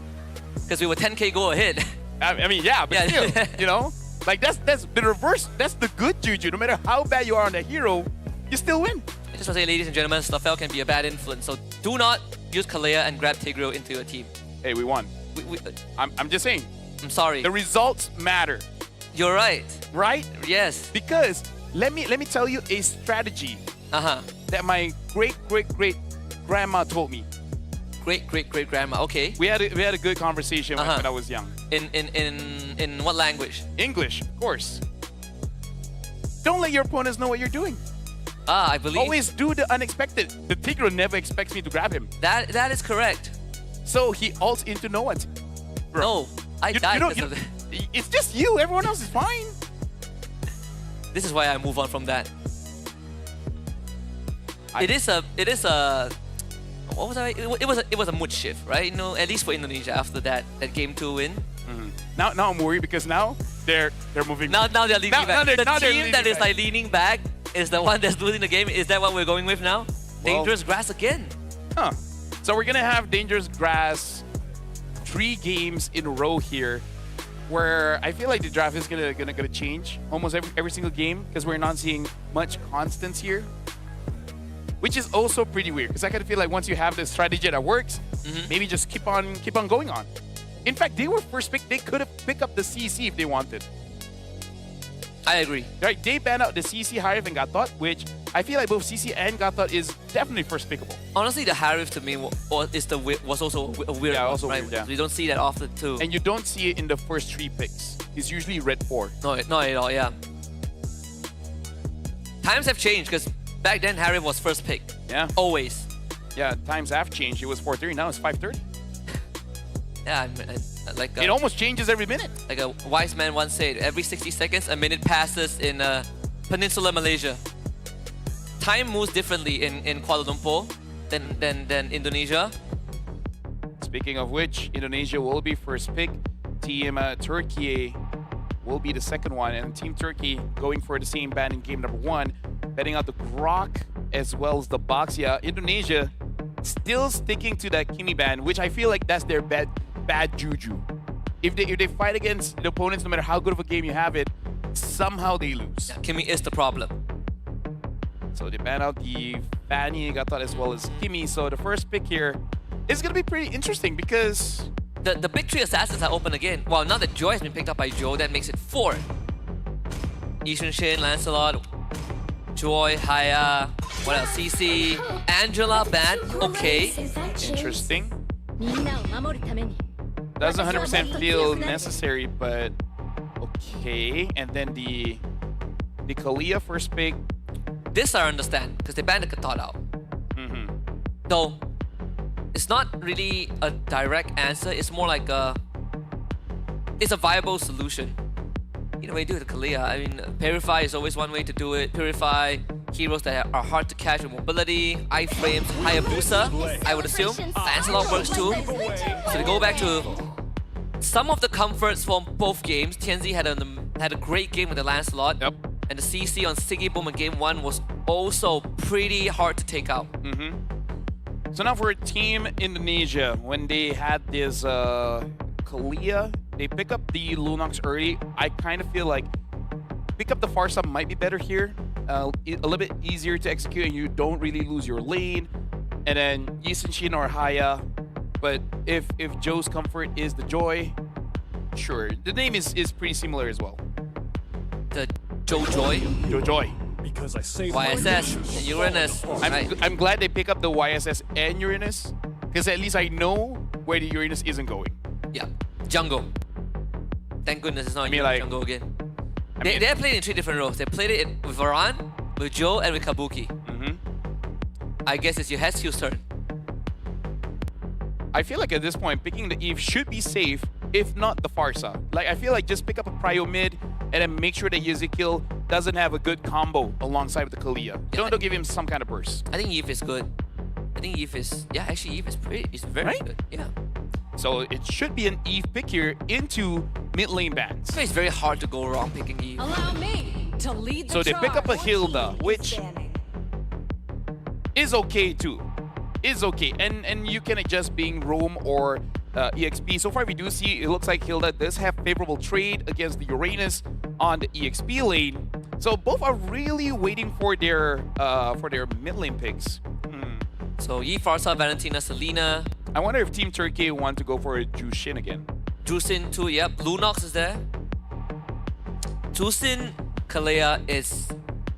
Because we were 10k go ahead. I mean, yeah, but still, Like that's the reverse. That's the good juju. No matter how bad you are on the hero, you still win. I just want to say, ladies and gentlemen, Staffel can be a bad influence. So do not use Kalea and grab Tigreal into your team. Hey, we won. I'm just saying. I'm sorry. The results matter. You're right. Right? Yes. Because let me tell you a strategy that my great grandma told me. Great grandma. Okay. We had a good conversation when I was young. In what language? English, of course. Don't let your opponents know what you're doing. I believe. Always do the unexpected. The Tigreal never expects me to grab him. That is correct. So he ults into no one. No, I died because of that. It's just you. Everyone else is fine. This is why I move on from that. It is a. What was I? It was a mood shift, right? At least for Indonesia after that game 2 win. Now I'm worried because now they're moving. Now they're leaning back. The team that is like leaning back is the one that's losing the game. Is that what we're going with now? Dangerous Grass again. So we're gonna have Dangerous Grass 3 games in a row here, where I feel like the draft is gonna change almost every single game because we're not seeing much constants here, which is also pretty weird because I kind of feel like once you have the strategy that works, maybe just keep on going on. In fact, they were first pick. They could have picked up the CC if they wanted. I agree. Right? They banned out the CC, Harif, and Gatot, which I feel like both CC and Gatot is definitely first pickable. Honestly, the Harif to me was also a weird one, also right? weird, yeah. We don't see that often too. And you don't see it in the first 3 picks. It's usually red 4. No, not at all, yeah. Times have changed because back then Harif was first pick. Yeah. Always. Yeah, times have changed. It was 4:30, now it's 5:30. Yeah, it almost changes every minute. Like a wise man once said, every 60 seconds, a minute passes in Peninsular Malaysia. Time moves differently in Kuala Lumpur than Indonesia. Speaking of which, Indonesia will be first pick. Team Turkey will be the second one. And Team Turkey going for the same ban in game number 1. Betting out the Grok as well as the Baxia. Indonesia still sticking to that Kimi ban, which I feel like that's their bad juju. If they fight against the opponents, no matter how good of a game you have it, somehow they lose. Yeah, Kimi is the problem. So they ban out the Fanny Gatot as well as Kimi. So the first pick here is going to be pretty interesting because... The big 3 assassins are open again. Well, now that Joy has been picked up by Joe, that makes it 4. Yishun Shin, Lancelot, Joy, Haya, what else? CC, Angela, ban. Okay. Interesting. Doesn't 100% feel necessary, but okay. And then the Kalia first pick. This I understand, because they banned the Katot out. Though, it's not really a direct answer. It's more like it's a viable solution. Either way, do it, Kalia. I mean, Purify is always one way to do it. Purify heroes that are hard to catch with mobility, iframes, Hayabusa, I would assume. Lancelot works too. So to go back to some of the comforts from both games, Tianzi had a great game with the Lancelot. Yep. And the CC on Siggy Boom in game 1 was also pretty hard to take out. So now for Team Indonesia, when they had this Kalia, they pick up the Lunox early. I kind of feel like pick up the Farsa might be better here. A little bit easier to execute and you don't really lose your lane. And then Yisenshin or Haya. But if Joe's comfort is the Joy, sure. The name is pretty similar as well. The Joe Joy? Joe Joy. Because I saved YSS and Uranus. I'm glad they pick up the YSS and Uranus, because at least I know where the Uranus isn't going. Yeah, jungle. Thank goodness it's not jungle again. They played in 3 different roles. They played it with Varan, with Joe, and with Kabuki. I guess it's your Hesky's turn. I feel like at this point, picking the Eve should be safe, if not the Farsa. Like, I feel like just pick up a Prio mid and then make sure that Ezekiel doesn't have a good combo alongside with the Kalia. Yeah, Don't give him some kind of burst. I think Eve is good. I think Eve is... Yeah, actually Eve is very good. Yeah. So it should be an Eve pick here into mid lane bans. So it's very hard to go wrong picking Eve. Allow me to lead the So they pick up a Hilda, which is okay too. Is okay. And you can adjust being Roam or EXP. So far we do see it looks like Hilda does have favorable trade against the Uranus on the EXP lane. So both are really waiting for their mid lane picks. So Yi, Farsa, Valentina, Selena. I wonder if Team Turkey want to go for a Jushin again. Jushin too, yep. Lunox is there. Jushin Kalea is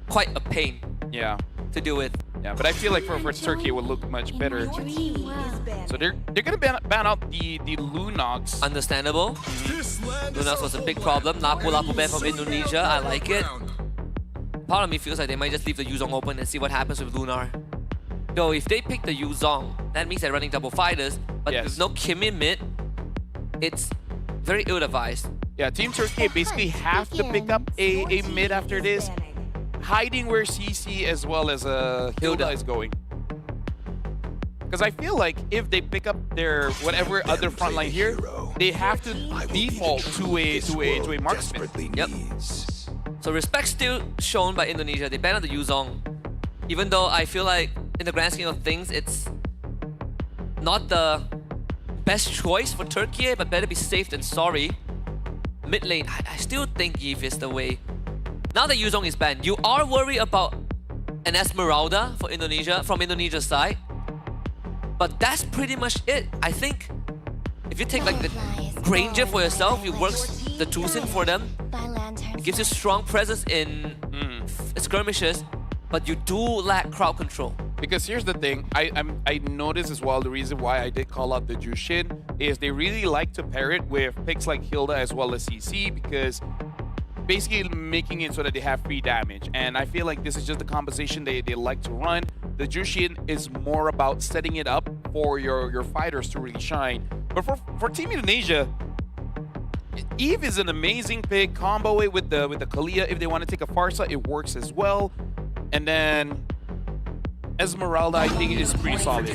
quite a pain to deal with. Yeah, but I feel like for Turkey it would look much better. So they're gonna ban out the Lunox. Understandable. Lunox was a big problem. Lapu ban from Indonesia. I like it. Part of me feels like they might just leave the Yuzong open and see what happens with Lunar. Though if they pick the Yuzong, that means they're running double fighters. But with no Kimi mid, it's very ill-advised. Yeah, Team Turkey basically have to pick up a mid after this, hiding where CC as well as Hilda is going. Because I feel like if they pick up their whatever other frontline here, they have to default to a marksman. Yep. So respect still shown by Indonesia. They banned the Yuzong. Even though I feel like in the grand scheme of things, it's not the best choice for Turkey, but better be safe than sorry. Mid lane, I still think Eve is the way. Now that Yuzong is banned, you are worried about an Esmeralda for Indonesia, from Indonesia's side. But that's pretty much it. I think if you take like the Granger for yourself, you work the Tucson for them. It gives you strong presence in skirmishes, but you do lack crowd control. Because here's the thing, I noticed as well, the reason why I did call out the Jushin is they really like to pair it with picks like Hilda as well as CC, because basically making it so that they have free damage. And I feel like this is just the composition they like to run. The Jushin is more about setting it up for your fighters to really shine. But for Team Indonesia, Eve is an amazing pick. Combo it with the Kalia. If they want to take a Farsa, it works as well. And then Esmeralda, I think, is pretty solid.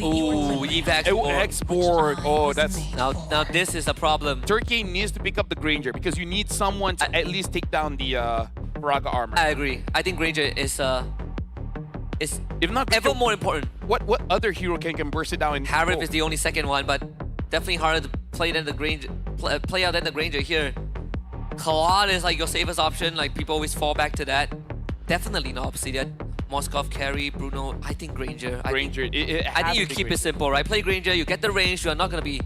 Ooh, Eve Export. Oh, that's... Now this is a problem. Turkey needs to pick up the Granger because you need someone to at least take down the Braga armor. I agree. I think Granger is if not ever more important. What other hero can burst it down in? Harif is the only second one, but definitely harder to play than the Granger. Play out than the Granger here. Claude is like your safest option. Like people always fall back to that. Definitely not Obsidian. Moskov, carry, Bruno. I think Granger. I think you keep it simple, right? Play Granger. You get the range. You are not gonna be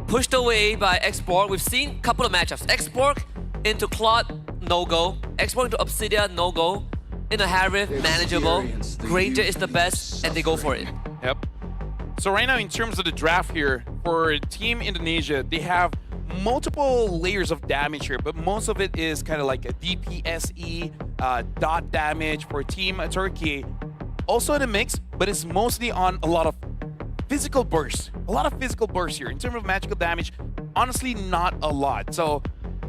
pushed away by Export. We've seen a couple of matchups. Export into Claude, no go. Export into Obsidian, no go. In a Harif, manageable. Granger is the best, and they go for it. Yep. So right now, in terms of the draft here, for Team Indonesia, they have multiple layers of damage here, but most of it is kind of like a DPSE, dot damage for Team Turkey. Also in the mix, but it's mostly on a lot of physical bursts. A lot of physical bursts here. In terms of magical damage, honestly, not a lot. So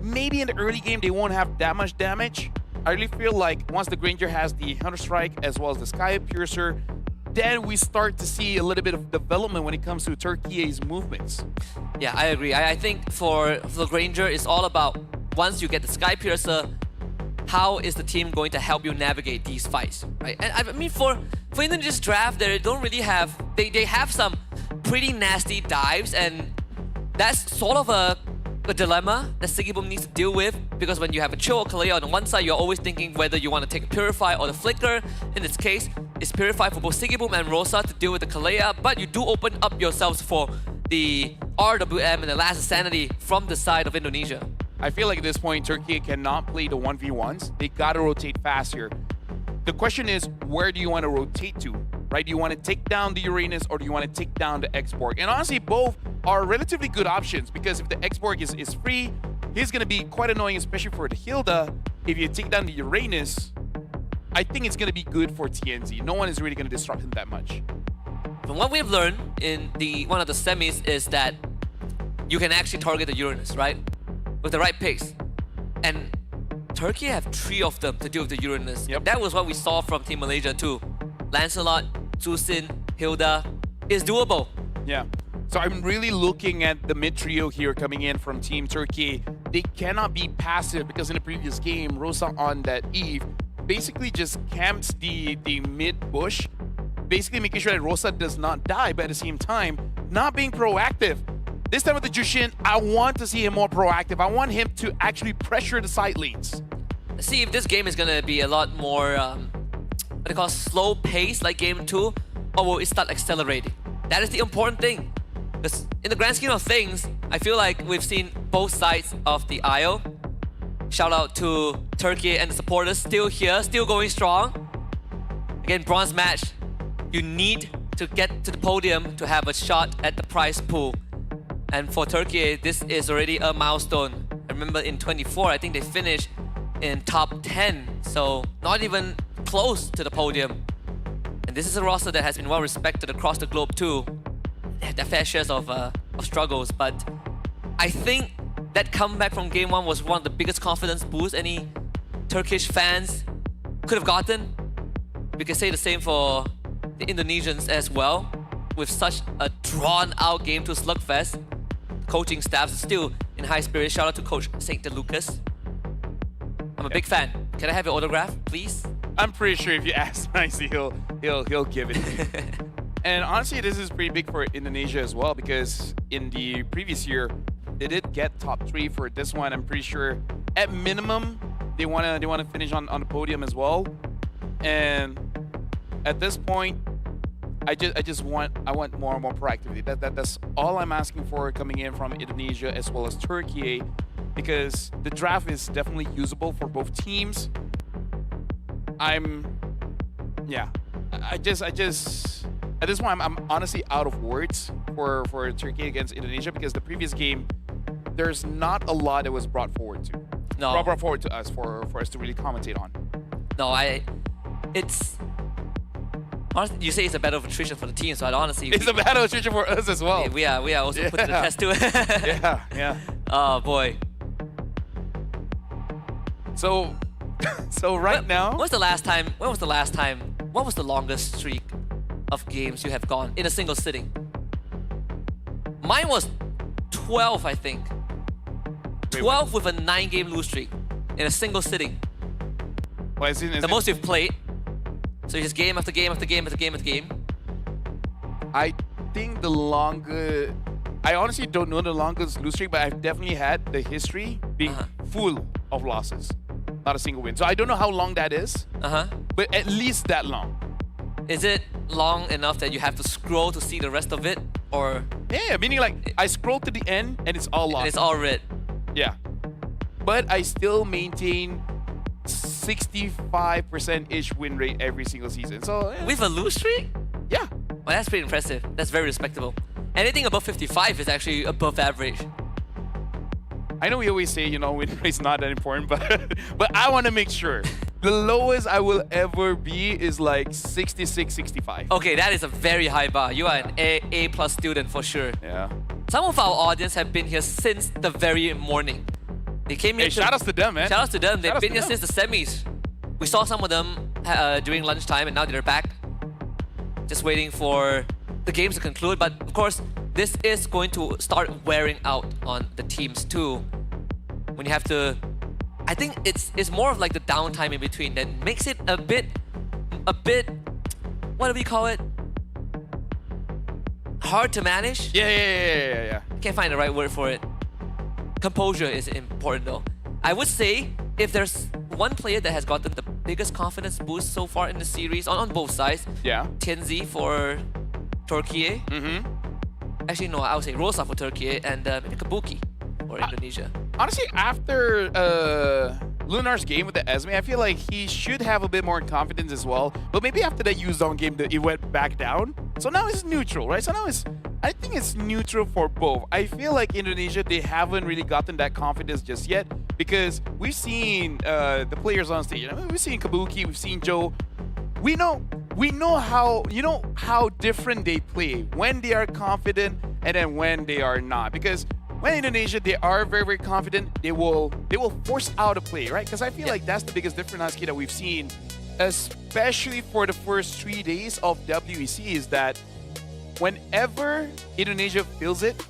maybe in the early game, they won't have that much damage. I really feel like once the Granger has the Hunter Strike as well as the Sky Piercer, then we start to see a little bit of development when it comes to Turkey's movements. Yeah, I agree. I think for the Granger, it's all about once you get the Sky Piercer, how is the team going to help you navigate these fights, right? And I mean, for Indonesia's draft, they don't really have... They have some pretty nasty dives, and that's sort of a dilemma that Sigiboom needs to deal with, because when you have a Cho or Kalea on one side, you're always thinking whether you want to take a Purify or the Flicker. In this case, it's Purify for both Sigiboom and Rosa to deal with the Kalea, but you do open up yourselves for the RWM and the Last Sanity from the side of Indonesia. I feel like at this point, Turkey cannot play the 1v1s. They gotta rotate fast here. The question is, where do you want to rotate to, right? Do you want to take down the Uranus or do you want to take down the Xborg? And honestly, both are relatively good options, because if the Xborg is free, he's going to be quite annoying, especially for the Hilda. If you take down the Uranus, I think it's going to be good for TNZ. No one is really going to disrupt him that much. From what we've learned in one of the semis is that you can actually target the Uranus, right? With the right picks. And Turkey have 3 of them to deal with the Uranus. Yep. That was what we saw from Team Malaysia too. Lancelot, Zusin, Hilda is doable. Yeah. So I'm really looking at the mid trio here coming in from Team Turkey. They cannot be passive, because in the previous game, Rosa on that Eve basically just camps the mid bush, basically making sure that Rosa does not die, but at the same time, not being proactive. This time with the Jushin, I want to see him more proactive. I want him to actually pressure the side lanes. Let's see if this game is gonna be a lot more, what they call slow pace like game 2, or will it start accelerating? That is the important thing. Because in the grand scheme of things, I feel like we've seen both sides of the aisle. Shout out to Turkey and the supporters still here, still going strong. Again, bronze match. You need to get to the podium to have a shot at the prize pool. And for Turkey, this is already a milestone. I remember in 24, I think they finished in top 10. So not even close to the podium. And this is a roster that has been well respected across the globe too. Their fair shares of struggles, but I think that comeback from game 1 was one of the biggest confidence boosts any Turkish fans could have gotten. We can say the same for the Indonesians as well. With such a drawn-out game to slugfest, coaching staff is still in high spirits. Shout out to Coach St. DeLucas. I'm a big fan. Can I have your autograph, please? I'm pretty sure if you ask Nicey, he'll give it to you. And honestly, this is pretty big for Indonesia as well, because in the previous year, they did get top 3 for this one. I'm pretty sure at minimum they wanna finish on the podium as well. And at this point, I want more and more proactivity. That's all I'm asking for coming in from Indonesia as well as Turkey, because the draft is definitely usable for both teams. At this point, I'm honestly out of words for Turkey against Indonesia, because the previous game, there's not a lot that was brought forward to. No. Brought forward to us for us to really commentate on. No, it's... Honestly, you say it's a battle of attrition for the team, so I'd honestly... It's a battle of attrition for us as well. We are also put to the test too. Yeah. Oh boy. So right now... When was the last time what was the longest streak of games you have gone in a single sitting? Mine was 12, I think. 12 with a 9-game lose streak in a single sitting. Well, the most you've played. So you just game after game after game after game after game. I think the longest... I honestly don't know the longest lose streak, but I've definitely had the history being full of losses. Not a single win. So I don't know how long that is, but at least that long. Is it long enough that you have to scroll to see the rest of it? Or yeah, meaning like I scroll to the end and it's all lost. And it's all red. Yeah. But I still maintain 65%-ish win rate every single season. So with a lose streak? Yeah. Well, that's pretty impressive. That's very respectable. Anything above 55 is actually above average. I know we always say, you know, win rate's not that important, but I want to make sure. The lowest I will ever be is like 66, 65. Okay, that is a very high bar. You are an A+ student for sure. Yeah. Some of our audience have been here since the very morning. They came here. Hey, shout outs to them, man. Shout outs to them. They've Shout been outs here to since the semis. We saw some of them during lunchtime, and now they're back. Just waiting for the games to conclude. But of course, this is going to start wearing out on the teams too. When you have to, I think it's more of like the downtime in between that makes it a bit, what do we call it? Hard to manage? Yeah. Can't find the right word for it. Composure is important though. I would say if there's one player that has gotten the biggest confidence boost so far in the series on both sides, Tianzi for Turkiyye. Actually, no, I would say Rosa for Turkiyye and maybe Kabuki for Indonesia. Honestly, after Lunar's game with the Esme, I feel like he should have a bit more confidence as well. But maybe after that Yuzong game, it went back down. So now it's neutral, right? So now I think it's neutral for both. I feel like Indonesia, they haven't really gotten that confidence just yet because we've seen the players on stage. I mean, we've seen Kabuki, we've seen Joe. We know how different they play when they are confident and then when they are not. Because when Indonesia, they are very, very confident, they will force out a play, right? Because I feel like that's the biggest difference, Husky, that we've seen, especially for the first 3 days of WEC, is that whenever Indonesia feels it,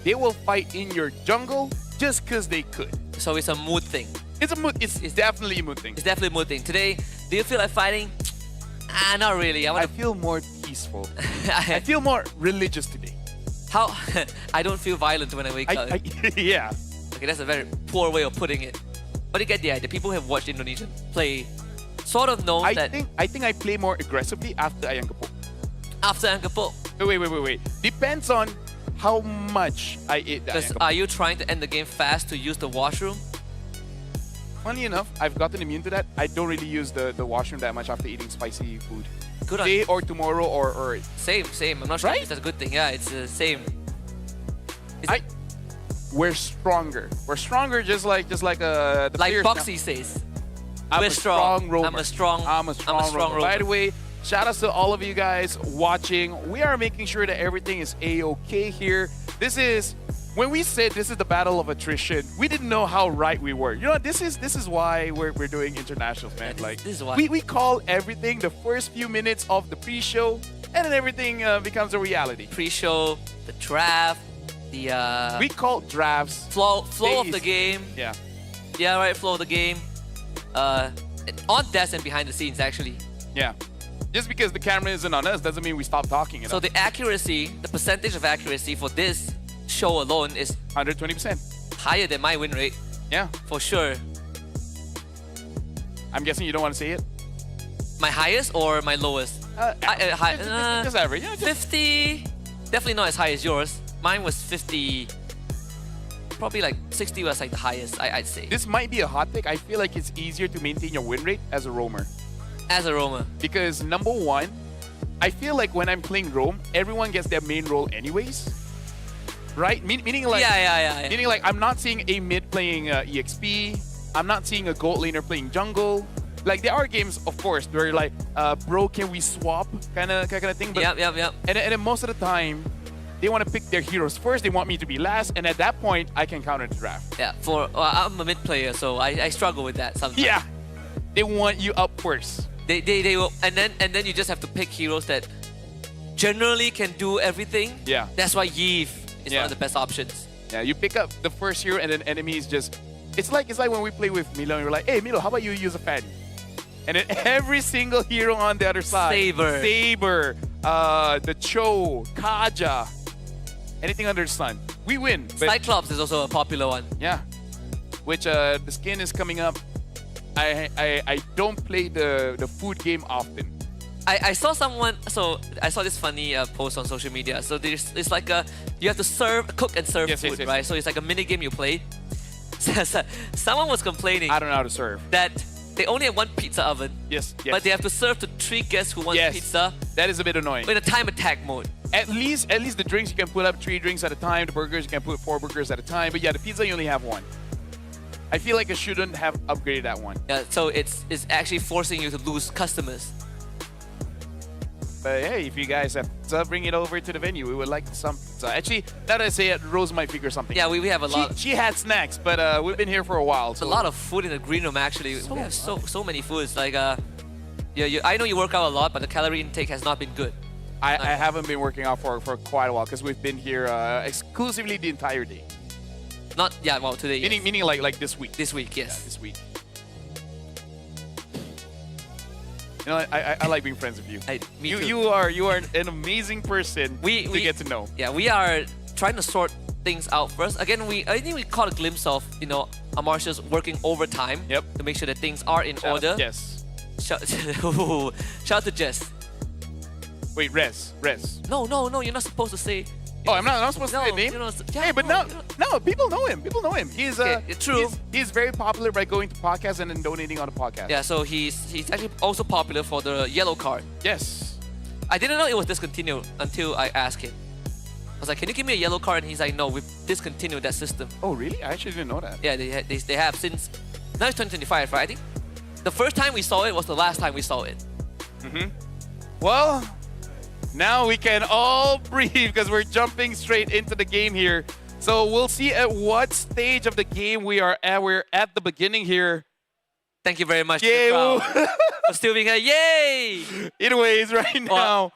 they will fight in your jungle just because they could. So it's a mood thing. It's a mood. It's definitely a mood thing. It's definitely a mood thing. Today, do you feel like fighting? Not really. I feel more peaceful. I feel more religious today. How? I don't feel violent when I wake up. Yeah. Okay, that's a very poor way of putting it. But you get the idea. People who have watched Indonesia play sort of know that... I think I play more aggressively after Ayang Kepo. After Ayang Kepo? Wait. Depends on how much I ate that. Because are you trying to end the game fast to use the washroom? Funny enough, I've gotten immune to that. I don't really use the washroom that much after eating spicy food. Good on Today you. or tomorrow or... Same. I'm not sure if that's a good thing. Yeah, it's the same. We're stronger. We're stronger just like the like players Boxy now. says. I'm a strong roamer. I'm a strong roamer. By the way, shout outs to all of you guys watching. We are making sure that everything is A-okay here. This is... When we said this is the battle of attrition, we didn't know how right we were. You know, this is why we're doing internationals, man. Yeah, like this is why. We call everything the first few minutes of the pre-show, and then everything becomes a reality. Pre-show, the draft, the we call drafts flow of the game. Yeah. Yeah, right. Flow of the game. On desk and behind the scenes, actually. Yeah. Just because the camera isn't on us doesn't mean we stop talking. So the accuracy, the percentage of accuracy for this show alone is 120%. Higher than my win rate. Yeah. For sure. I'm guessing you don't want to say it? My highest or my lowest? Just average. Yeah, 50. Definitely not as high as yours. Mine was 50. Probably like 60 was like the highest, I'd say. This might be a hot take. I feel like it's easier to maintain your win rate as a roamer. As a roamer. Because number one, I feel like when I'm playing roam, everyone gets their main role anyways. Right? Meaning like... Yeah. Meaning like I'm not seeing a mid playing EXP. I'm not seeing a gold laner playing jungle. Like there are games, of course, where like, bro, can we swap kind of thing. But, yep. And then most of the time, they want to pick their heroes first. They want me to be last. And at that point, I can counter the draft. Yeah, I'm a mid player, so I struggle with that sometimes. Yeah. They want you up first. They will, and then you just have to pick heroes that generally can do everything. Yeah. That's why Yves is one of the best options. Yeah, you pick up the first hero and then enemies just... It's like when we play with Milo and we're like, hey Milo, how about you use a fan? And then every single hero on the other side. Saber, the Cho, Kaja, anything under the sun. We win. Cyclops is also a popular one. Yeah. Which the skin is coming up. I don't play the food game often. I saw someone, so I saw this funny post on social media. So it's like you have to cook and serve food, right? So it's like a mini game you play. Someone was complaining. I don't know how to serve. That they only have one pizza oven. Yes. But they have to serve to 3 guests who want pizza. That is a bit annoying. In a time attack mode. At least the drinks you can put up 3 drinks at a time. The burgers you can put 4 burgers at a time. But yeah, the pizza you only have 1. I feel like I shouldn't have upgraded that one. Yeah, so it's actually forcing you to lose customers. But hey, if you guys have to bring it over to the venue, we would like some pizza. Actually, now that I say it, Rose might figure something. Yeah, we have a lot. She had snacks, but we've been here for a while. So. A lot of food in the green room, actually. We have so many foods. Like, I know you work out a lot, but the calorie intake has not been good. I haven't been working out for quite a while because we've been here exclusively the entire day. Today. Meaning like this week. This week, yes. Yeah, this week. You know, I like being friends with you. Me too. You are an amazing person to get to know. Yeah, we are trying to sort things out first. Again, I think we caught a glimpse of Amarcia's working overtime to make sure that things are in order. Yes. Shout out to Jess. Wait, Res. No, you're not supposed to say. Oh, I'm not supposed to say his name? Hey, but no, people know him. He's true. He's very popular by going to podcasts and then donating on the podcast. Yeah, so he's actually also popular for the yellow card. Yes. I didn't know it was discontinued until I asked him. I was like, can you give me a yellow card? And he's like, no, we've discontinued that system. Oh, really? I actually didn't know that. Yeah, they have since... Now it's 2025, right? I think the first time we saw it was the last time we saw it. Well... Now we can all breathe because we're jumping straight into the game here. So we'll see at what stage of the game we are at. We're at the beginning here. Thank you very much to the crowd for still being here. Yay! Anyways, right now...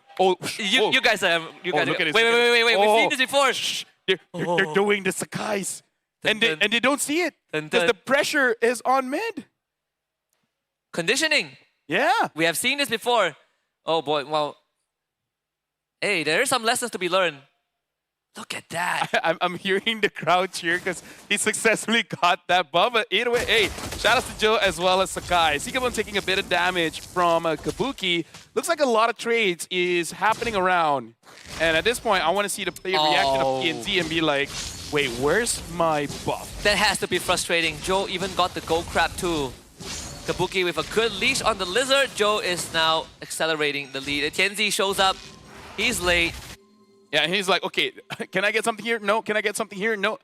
You guys are... Look at this. Wait. We've seen this before. They're doing the Sakais. And they don't see it. Because the pressure is on mid. Conditioning. Yeah. We have seen this before. Oh boy, well... Hey, there are some lessons to be learned. Look at that. I'm hearing the crowd cheer because he successfully got that buff. But either way, hey, shout out to Joe as well as Sakai. Sikabon taking a bit of damage from Kabuki. Looks like a lot of trades is happening around. And at this point, I want to see the player reaction of TNZ and be like, wait, where's my buff? That has to be frustrating. Joe even got the gold crab too. Kabuki with a good leash on the lizard. Joe is now accelerating the lead. TNZ shows up. He's late. Yeah, and he's like, okay, can I get something here? No. Can I get something here? No.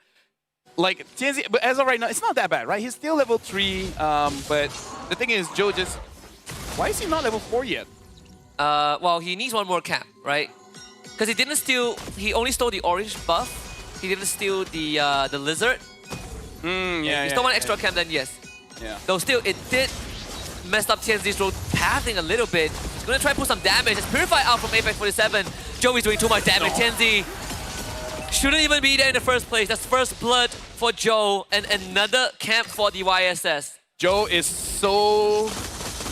Like, TNZ, but as of right now, it's not that bad, right? He's still level 3, but the thing is, Joe just... Why is he not level 4 yet? Well, he needs one more cap, right? Because he didn't steal... He only stole the orange buff. He didn't steal the lizard. Yeah, he stole one extra cap, then yes. Yeah. Though still, it did mess up TNZ's road pathing a little bit. He's going to try and put some damage. It's Purify out from Apex 47. Joey's doing too much damage. TNZ shouldn't even be there in the first place. That's first blood for Joe and another camp for the YSS. Joe is so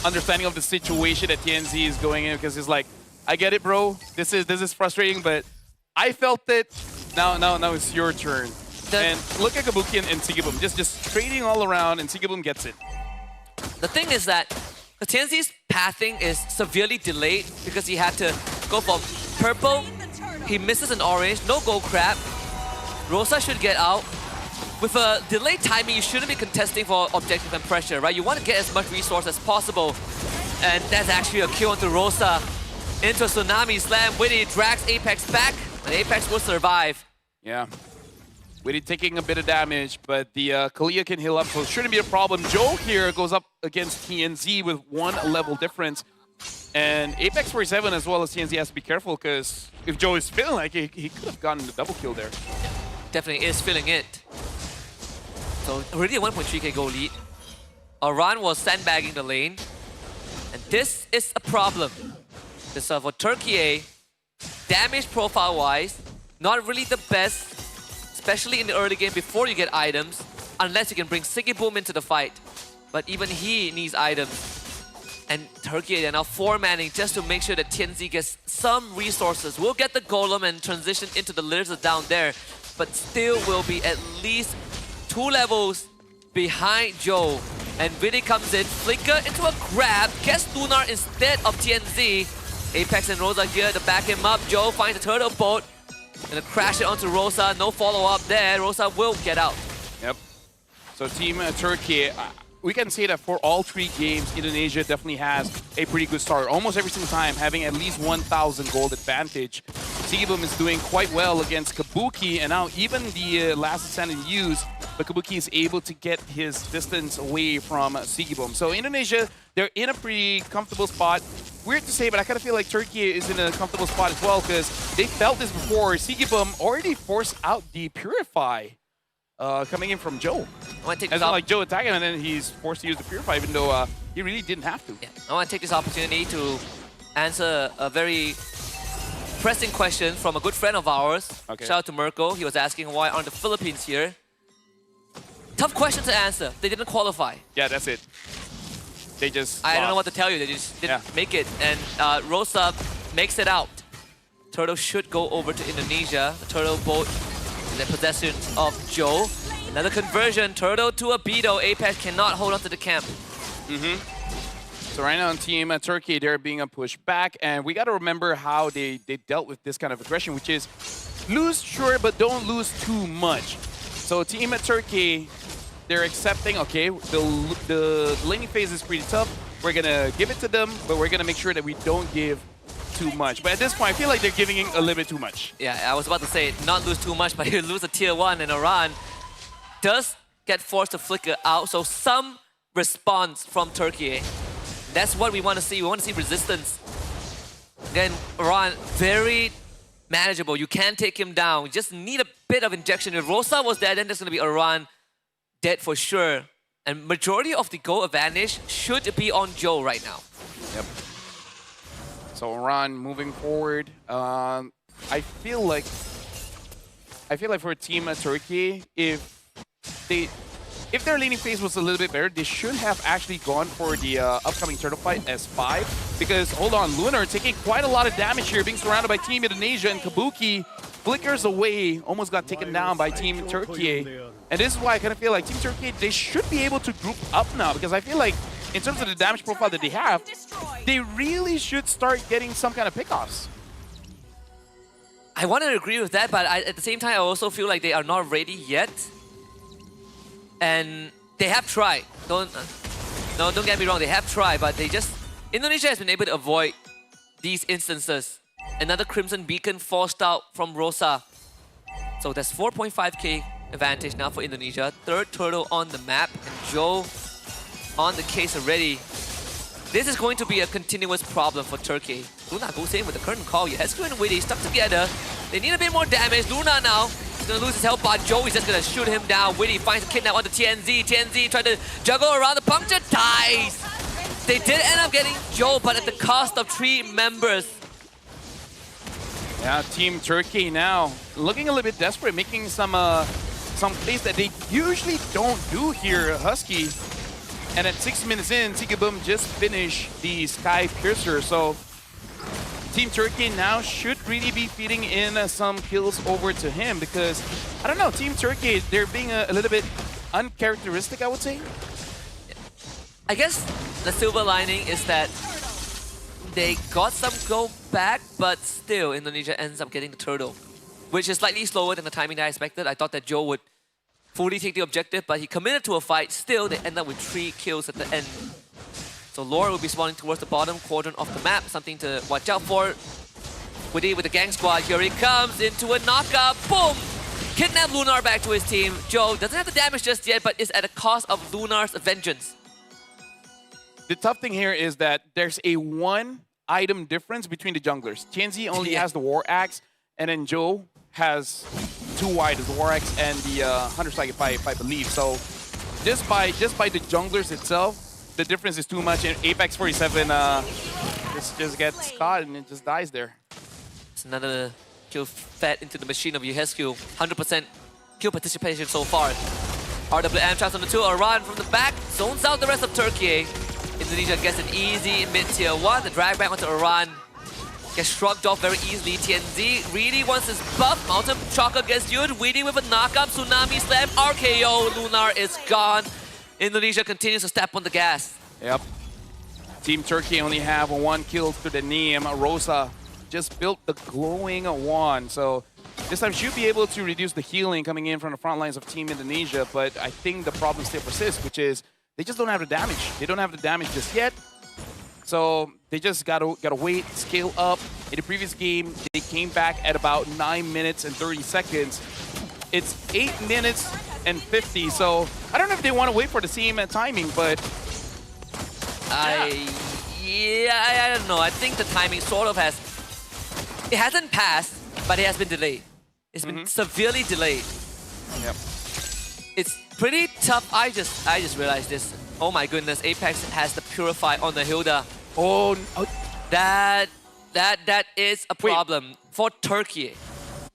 understanding of the situation that TNZ is going in because he's like, I get it, bro. This is frustrating, but I felt it. Now it's your turn. And look at Kabuki and Sigiboom just trading all around, and Sigiboom gets it. The thing is that the TNZ's pathing is severely delayed because he had to go for purple. He misses an orange, no gold crab. Rosa should get out. With a delayed timing, you shouldn't be contesting for objective and pressure, right? You want to get as much resource as possible. And that's actually a kill onto Rosa. Into a Tsunami Slam. Witty drags Apex back, and Apex will survive. Yeah. Witty taking a bit of damage, but the Kalia can heal up, so it shouldn't be a problem. Joe here goes up against TNZ with 1 level difference. And Apex 47 as well as TNZ has to be careful, because if Joe is feeling like he could have gotten the double kill there. Definitely is feeling it. So already a 1.3k goal lead. Aran was sandbagging the lane. And this is a problem. This for Turkey, damage profile-wise, not really the best, especially in the early game before you get items, unless you can bring Siggy Boom into the fight. But even he needs items. And Turkey, they're now 4-manning just to make sure that TNZ gets some resources. We'll get the Golem and transition into the lizard down there, but still will be at least 2 levels behind Joe. And Vidi comes in, flicker into a grab, gets Lunar instead of TNZ. Apex and Rosa here to back him up. Joe finds a turtle boat, gonna crash it onto Rosa. No follow-up there. Rosa will get out. Yep. So Team Turkey, we can say that for all 3 games, Indonesia definitely has a pretty good start. Almost every single time, having at least 1,000 gold advantage. Sigibum is doing quite well against Kabuki, and now even the last stand in use, but Kabuki is able to get his distance away from Sigibum. So Indonesia, they're in a pretty comfortable spot. Weird to say, but I kind of feel like Turkey is in a comfortable spot as well, because they felt this before. Sigibum already forced out the Purify coming in from Joe. It's not like Joe attacking him and then he's forced to use the Purify, even though he really didn't have to. Yeah. I want to take this opportunity to answer a very pressing question from a good friend of ours. Okay. Shout out to Mirko. He was asking why aren't the Philippines here? Tough question to answer. They didn't qualify. Yeah, that's it. They just I don't know what to tell you. They just didn't make it. And Rosa makes it out. Turtle should go over to Indonesia. The Turtle boat in the possession of Joe. Another conversion. Turtle to a Beetle. Apex cannot hold on to the camp. So right now on Team Turkey, they're being pushed back. And we got to remember how they dealt with this kind of aggression, which is lose, sure, but don't lose too much. So Team Turkey, they're accepting, okay, the laning phase is pretty tough. We're going to give it to them, but we're going to make sure that we don't give too much. But at this point, I feel like they're giving a little bit too much. Yeah, I was about to say, not lose too much, but you lose a tier 1, and Iran does get forced to flicker out. So some response from Turkey. That's what we want to see. We want to see resistance. Again, Iran, very manageable. You can take him down. You just need a bit of injection. If Rosa was there, then there's going to be Iran dead for sure. And majority of the goal advantage should be on Joe right now. Yep. So Iran moving forward. I feel like for Team Turkey, if their laning phase was a little bit better, they should have actually gone for the upcoming turtle fight S5. Because, hold on, Lunar taking quite a lot of damage here, being surrounded by Team Indonesia, and Kabuki flickers away, almost got taken down by Team Turkey. And this is why I kind of feel like Team Turkey, they should be able to group up now, because I feel like in terms of the damage profile that they have, they really should start getting some kind of pickoffs. I want to agree with that, but at the same time, I also feel like they are not ready yet. And they have tried. Don't get me wrong, they have tried, but Indonesia has been able to avoid these instances. Another Crimson Beacon forced out from Rosa. So that's 4.5k advantage now for Indonesia. Third turtle on the map, and Joe on the case already. This is going to be a continuous problem for Turkey. Luna goes in with the curtain call. Hesku and Witty stuck together. They need a bit more damage. Luna now gonna lose his health bar. Joe is just gonna shoot him down. Witty finds a kidnap onto TNZ. TNZ trying to juggle around the puncture, dies. They did end up getting Joe, but at the cost of 3 members. Yeah, Team Turkey now looking a little bit desperate, making some plays that they usually don't do here, Husky. And at 6 minutes in, Sigibum just finished the Sky Piercer. So Team Turkey now should really be feeding in some kills over to him, because, I don't know, Team Turkey, they're being a little bit uncharacteristic, I would say. I guess the silver lining is that they got some gold back, but still Indonesia ends up getting the turtle, which is slightly slower than the timing that I expected. I thought that Joe would fully take the objective, but he committed to a fight. Still, they end up with 3 kills at the end. So Lore will be spawning towards the bottom quadrant of the map, something to watch out for. With the gang squad, here he comes into a knockup. Boom! Kidnap Lunar back to his team. Joe doesn't have the damage just yet, but is at the cost of Lunar's vengeance. The tough thing here is that there's a 1 item difference between the junglers. TNZ only has the War Axe, and then Joe has 2 items, the War Axe and the Hunter Strike, if I believe. So just by the junglers itself, the difference is too much. And Apex 47 just gets caught and it just dies there. It's another kill fed into the machine of UHSQ. 100% kill participation so far. RWM traps on the 2, Iran from the back, zones out the rest of Turkey. Indonesia gets an easy mid-tier 1. The drag back onto Iran gets shrugged off very easily. TNZ really wants his buff. Mountain Chaka gets Yud. Weedy with a knockup. Tsunami slam. RKO. Lunar is gone. Indonesia continues to step on the gas. Yep. Team Turkey only have 1 kill to the name. Rosa just built the glowing wand. So this time should be able to reduce the healing coming in from the front lines of Team Indonesia. But I think the problem still persists, which is they just don't have the damage. They don't have the damage just yet. So they just gotta wait, scale up. In the previous game, they came back at about 9 minutes and 30 seconds. It's 8 minutes and 50. So I don't know if they want to wait for the same timing, but I don't know. I think the timing sort of it hasn't passed, but it has been delayed. It's been severely delayed. Yep. It's pretty tough. I just realized this. Oh my goodness, Apex has the Purify on the Hilda. Oh, that is a problem for Turkey.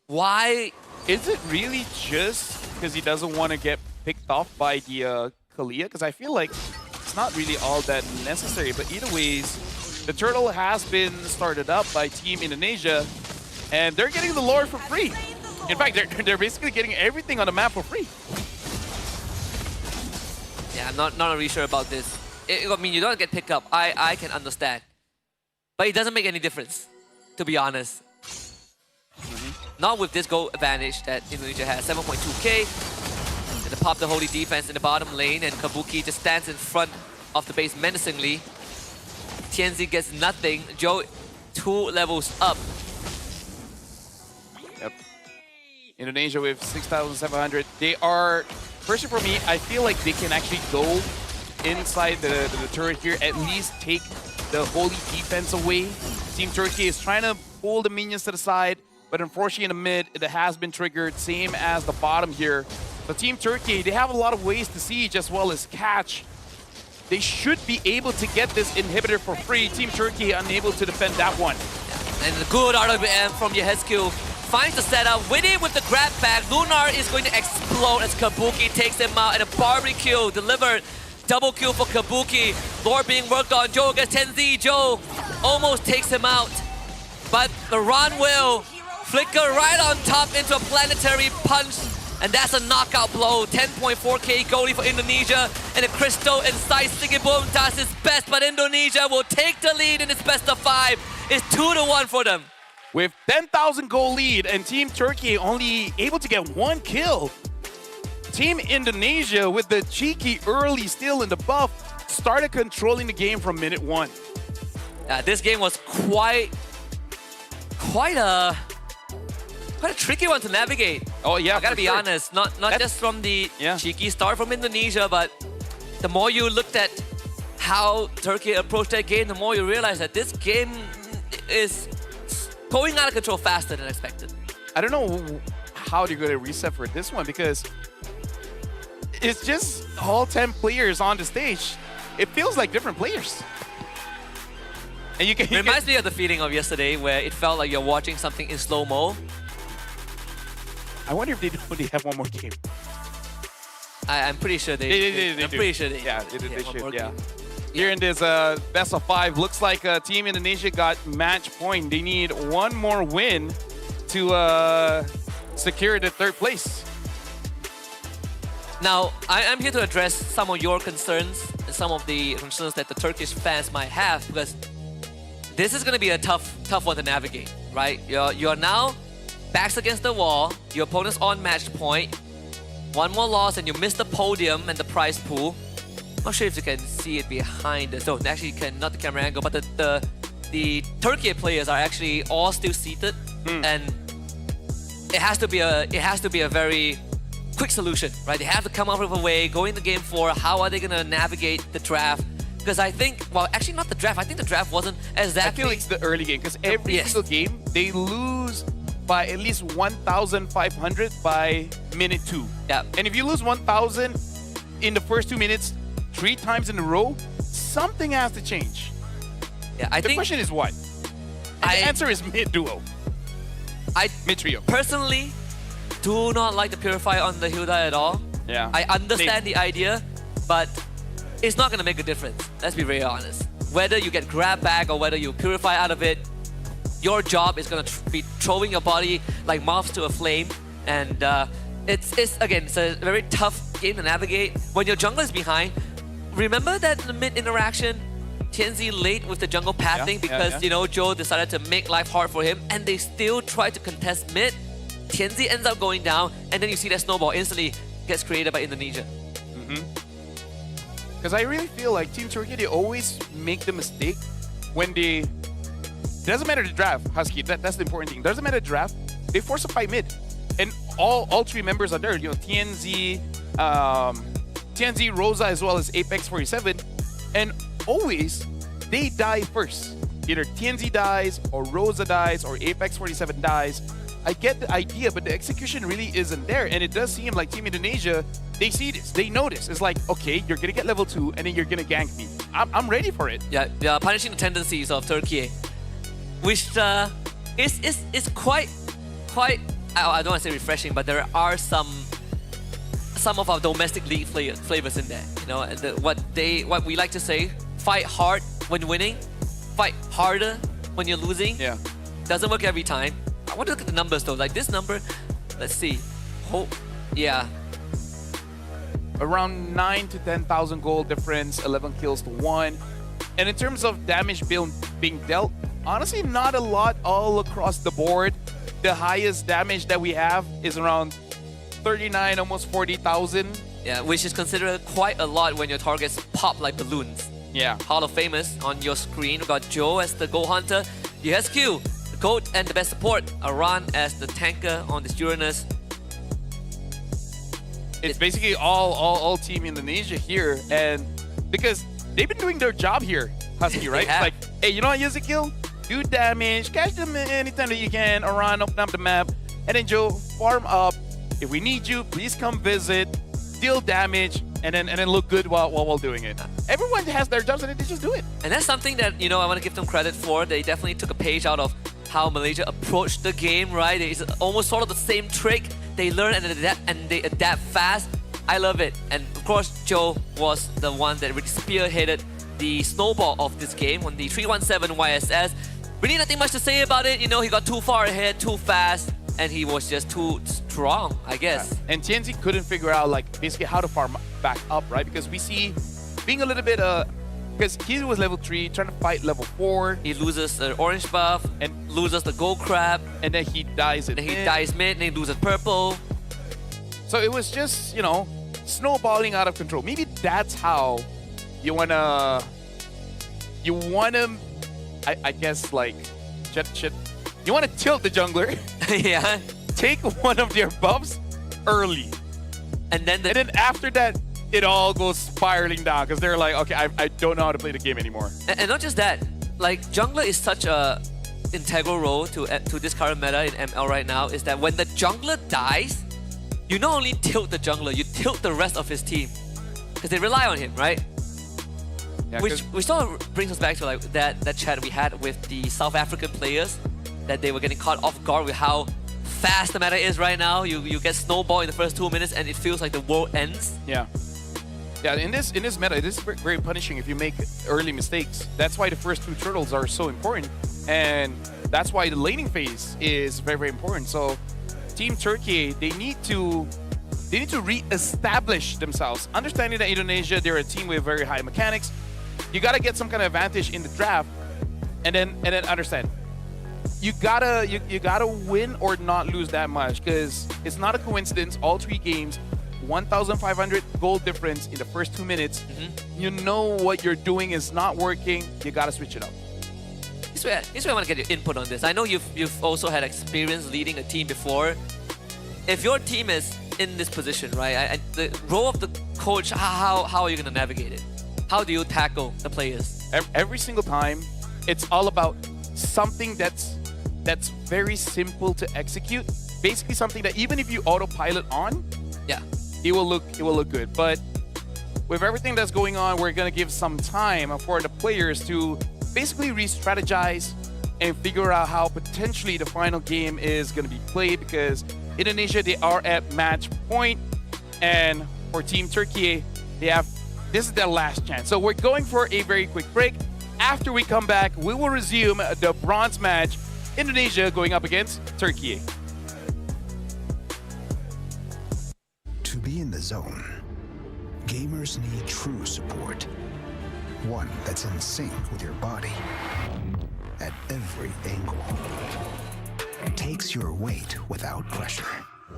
Why? Is it really just because he doesn't want to get picked off by the Kalia? Because I feel like it's not really all that necessary. But either ways, the turtle has been started up by Team Indonesia, and they're getting the lore for free. In fact, they're basically getting everything on the map for free. Yeah, I'm not really sure about this. I mean, you don't get picked up. I can understand. But it doesn't make any difference, to be honest. Not with this goal advantage that Indonesia has. 7.2k. And they pop the holy defense in the bottom lane, and Kabuki just stands in front of the base menacingly. TNZ gets nothing. Joe 2 levels up. Yep. Indonesia with 6,700. They are, personally for me, I feel like they can actually go inside the turret here, at least take the holy defense away. Team Turkey is trying to pull the minions to the side, but unfortunately in the mid, it has been triggered, same as the bottom here. So Team Turkey, they have a lot of ways to siege as well as catch. They should be able to get this inhibitor for free. Team Turkey unable to defend that one. And a good RWM from UHSQ. Finds the setup, Winnie with the grab back. Lunar is going to explode as Kabuki takes him out, and a barbecue delivered. Double kill for Kabuki. Lore being worked on. Joe gets 10Z. Joe almost takes him out. But the run will flicker right on top into a planetary punch. And that's a knockout blow. 10.4k goalie for Indonesia. And a Crystal inside Sigibum does his best. But Indonesia will take the lead in its best of 5. It's 2-1 for them. With 10,000 goal lead and Team Turkey only able to get 1 kill. Team Indonesia with the cheeky early steal in the buff started controlling the game from minute 1. This game was quite a tricky one to navigate. Oh yeah, I gotta be honest. Not just from the cheeky start from Indonesia, but the more you looked at how Turkey approached that game, the more you realize that this game is going out of control faster than expected. I don't know how they're going to reset for this one because it's just all 10 players on the stage. It feels like different players. And you can. It reminds me of the feeling of yesterday where it felt like you're watching something in slow-mo. I wonder if they have one more game. I'm pretty sure they do. Pretty sure they. Yeah, they should. Yeah. Here in this best of 5, looks like Team Indonesia got match point. They need 1 more win to secure the 3rd place. Now, I'm here to address some of your concerns and some of the concerns that the Turkish fans might have, because this is going to be a tough one to navigate, right? You're now backs against the wall. Your opponent's on match point. 1 more loss and you miss the podium and the prize pool. Not sure if you can see it behind us. So actually, you can, not the camera angle, but the Turkey players are actually all still seated, and it has to be a very quick solution, right? They have to come up with a way. Going to game 4, how are they gonna navigate the draft? Because I think, well, actually not the draft. I think the draft wasn't exactly. I feel like it's the early game because every single game they lose by at least 1,500 by minute 2. Yeah. And if you lose 1,000 in the first 2 minutes 3 times in a row, something has to change. Yeah, The question is what? And the answer is mid-duo. Mid-trio. Personally, do not like the Purify on the Hilda at all. Yeah. I understand the idea, but it's not going to make a difference. Let's be very honest. Whether you get grab back or whether you Purify out of it, your job is going to be throwing your body like moths to a flame. And it's a very tough game to navigate. When your jungler is behind, remember that in the mid interaction, TNZ late with the jungle pathing because, you know, Joe decided to make life hard for him and they still tried to contest mid. TNZ ends up going down and then you see that snowball instantly gets created by Indonesia. Because I really feel like Team Turkey, they always make the mistake when they... It doesn't matter the draft, Husky, that's the important thing. Doesn't matter the draft, they force a fight mid. And all three members are there, you know, TNZ, Rosa, as well as Apex 47. And always, they die first. Either TNZ dies, or Rosa dies, or Apex 47 dies. I get the idea, but the execution really isn't there. And it does seem like Team Indonesia, they see this, they know this. It's like, okay, you're gonna get level 2, and then you're gonna gank me. I'm ready for it. Yeah, they are punishing the tendencies of Turkey, which is quite, I don't want to say refreshing, but there are some of our domestic league flavors in there. You know, what we like to say, fight hard when winning, fight harder when you're losing. Yeah. Doesn't work every time. I want to look at the numbers though. Like this number, let's see. Yeah. Around 9 to 10,000 gold difference, 11 kills to 1. And in terms of damage being dealt, honestly, not a lot all across the board. The highest damage that we have is around 39, almost 40,000. Yeah, which is considered quite a lot when your targets pop like balloons. Yeah. Hall of Famous on your screen. We've got Joe as the goal hunter, USQ, the GOAT and the best support, Aran as the tanker on this Uranus. It's basically all Team Indonesia here, and because they've been doing their job here, Husky, right? It's like, hey, you know what, Yuzukill? Do damage, catch them anytime that you can, Aran, open up the map, and then Joe, farm up. If we need you, please come visit, deal damage, and then look good while doing it. Everyone has their jobs and they just do it. And that's something that, you know, I want to give them credit for. They definitely took a page out of how Malaysia approached the game, right? It's almost sort of the same trick. They learn and they adapt fast. I love it. And of course, Joe was the one that really spearheaded the snowball of this game on the 317 YSS. Really nothing much to say about it. You know, he got too far ahead, too fast, and he was just too strong, I guess. Yeah. And TNZ couldn't figure out, like, basically how to farm back up, right? Because we see being a little bit, because he was level 3, trying to fight level 4. He loses the orange buff and loses the gold crab. And then he dies in mid. He dies mid, and he loses purple. So it was just, you know, snowballing out of control. Maybe that's how you wanna, I guess, like, you wanna tilt the jungler. Yeah. Take one of their buffs early. And then after that, it all goes spiraling down because they're like, okay, I don't know how to play the game anymore. And not just that, like, jungler is such a integral role to this current meta in ML right now, is that when the jungler dies, you not only tilt the jungler, you tilt the rest of his team. Because they rely on him, right? Yeah, which sort of brings us back to like that chat we had with the South African players, that they were getting caught off guard with how fast the meta is right now. You get snowball in the first 2 minutes and it feels like the world ends. Yeah. Yeah, in this meta, it is very punishing if you make early mistakes. That's why the first 2 turtles are so important. And that's why the laning phase is very, very important. So Team Turkey, they need to re-establish themselves. Understanding that Indonesia, they're a team with very high mechanics. You gotta get some kind of advantage in the draft, and then understand. You gotta win or not lose that much, because it's not a coincidence. All 3 games, 1,500 gold difference in the first 2 minutes. You know what you're doing is not working. You gotta switch it up. Here's where I want to get your input on this. I know you've also had experience leading a team before. If your team is in this position, right, the role of the coach, how are you going to navigate it? How do you tackle the players? Every single time, it's all about something that's very simple to execute. Basically something that even if you autopilot on, yeah, it will look good. But with everything that's going on, we're going to give some time for the players to basically re-strategize and figure out how potentially the final game is going to be played, because Indonesia, they are at match point, and for Team Turkey, this is their last chance. So we're going for a very quick break. After we come back, we will resume the bronze match, Indonesia going up against Turkey. To be in the zone, gamers need true support. One that's in sync with your body at every angle. Takes your weight without pressure.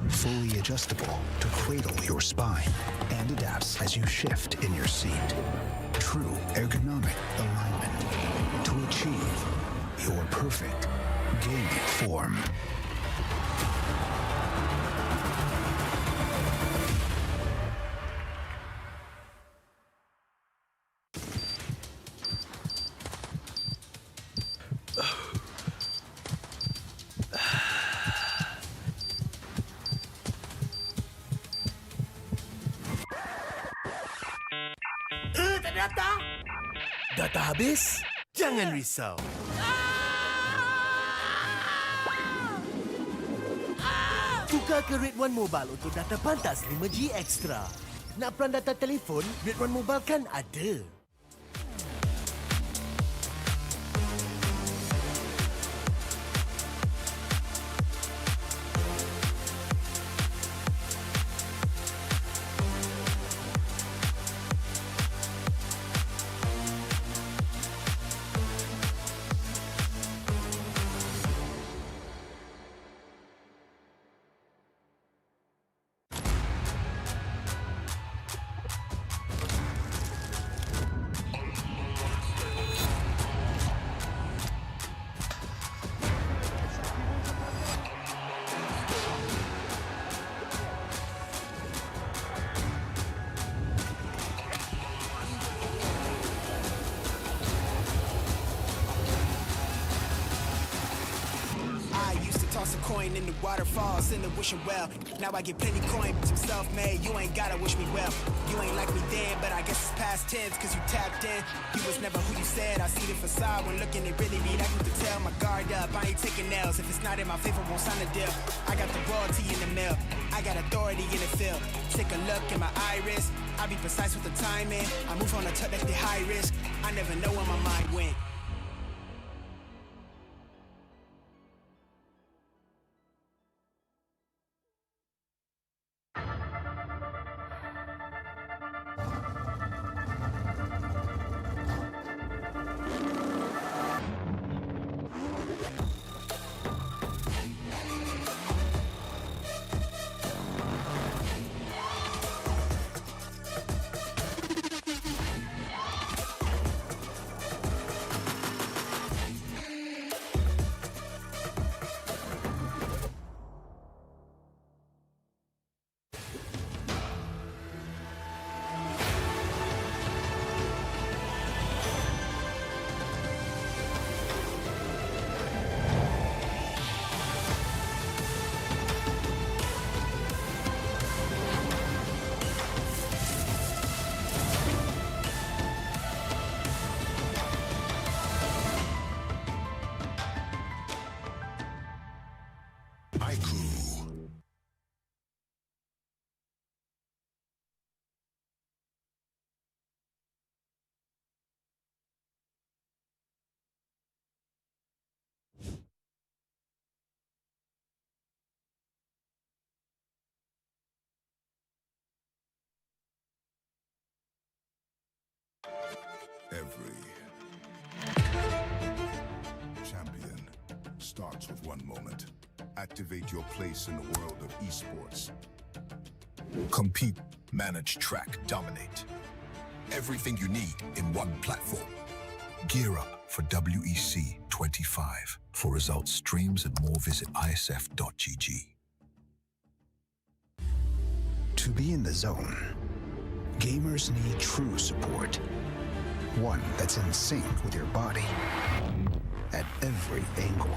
Fully adjustable to cradle your spine and adapts as you shift in your seat. True ergonomic alignment to achieve your perfect gaming form. Data habis? Jangan risau. Tukar ke Red One Mobile untuk data pantas 5G Extra. Nak pelan data telefon? Red One Mobile kan ada. Toss a coin in the waterfalls in the wishing well. Now I get plenty coin, some self-made. You ain't gotta wish me well. You ain't like me then, but I guess it's past tense, cause you tapped in. You was never who you said. I see the facade when looking at really me. Like you could tell my guard up. I ain't taking L's. If it's not in my favor, won't sign a deal. I got the royalty in the mail. I got authority in the field. Take a look in my iris. I be precise with the timing. I move on a touch like the high risk. I never know where my mind went. Every champion starts with one moment. Activate your place in the world of esports. Compete, manage, track, dominate. Everything you need in one platform. Gear up for WEC25. For results, streams, and more, visit IESF.gg. To be in the zone, gamers need true support. One that's in sync with your body at every angle.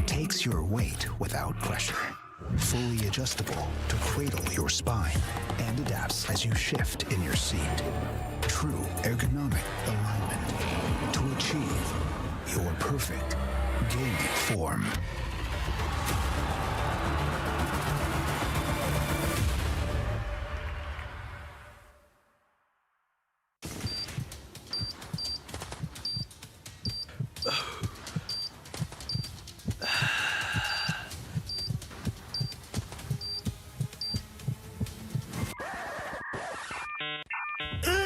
Takes your weight without pressure. fully adjustable to cradle your spine and adapts as you shift in your seat. True ergonomic alignment to achieve your perfect gaming form.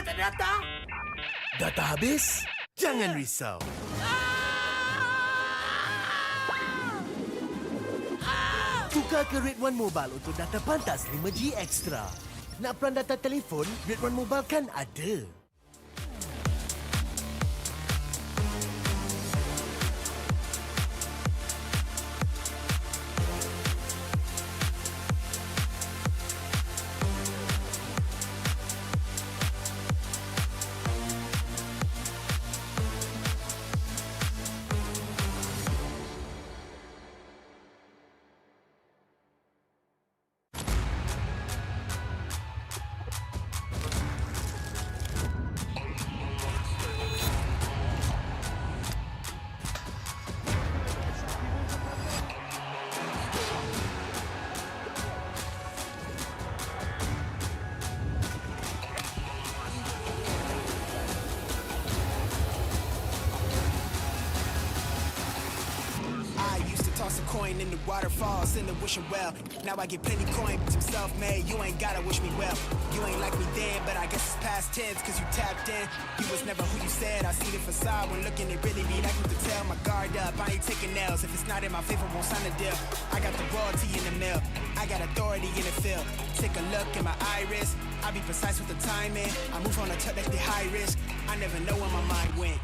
Tak data? Data habis? Jangan risau. Tukar ke Red One Mobile untuk data pantas 5G Extra. Nak peran data telefon, Red One Mobile kan ada. Toss a coin in the waterfalls in the wishing well. Now I get plenty coin, I'm self-made. You ain't gotta wish me well. You ain't like me then, but I guess it's past tense, cause you tapped in. You was never who you said. I see the facade when looking, it really be like you could tell. My guard up, I ain't taking L's. If it's not in my favor, won't sign a deal. I got the royalty in the mill. I got authority in the field. Take a look in my iris. I be precise with the timing. I move on a touch like the high risk. I never know where my mind went.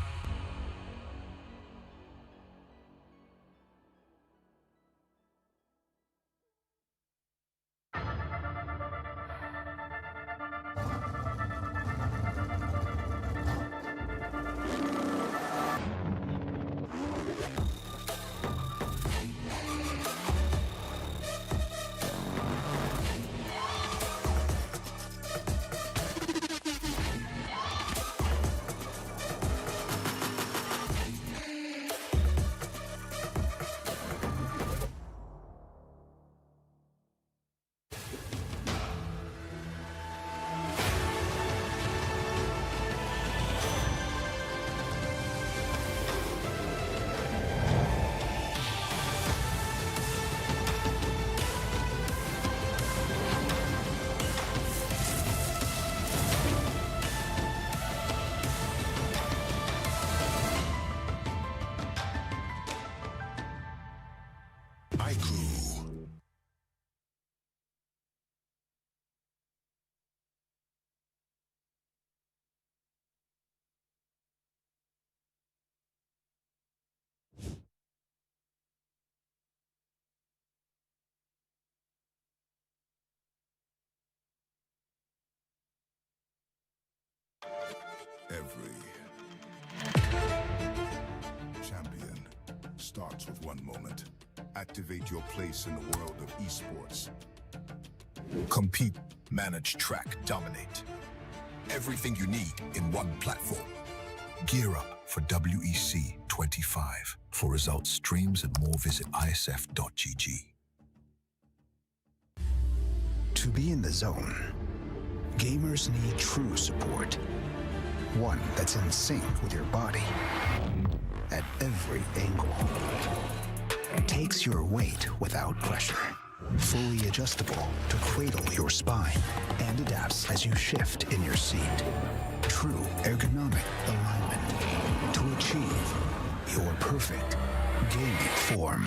Every champion starts with one moment. Activate your place in the world of esports. Compete, manage, track, dominate. Everything you need in one platform. Gear up for WEC25. For results, streams, and more, visit IESF.gg. To be in the zone, gamers need true support. One that's in sync with your body at every angle. Takes your weight without pressure. Fully adjustable to cradle your spine and adapts as you shift in your seat. True ergonomic alignment to achieve your perfect gaming form.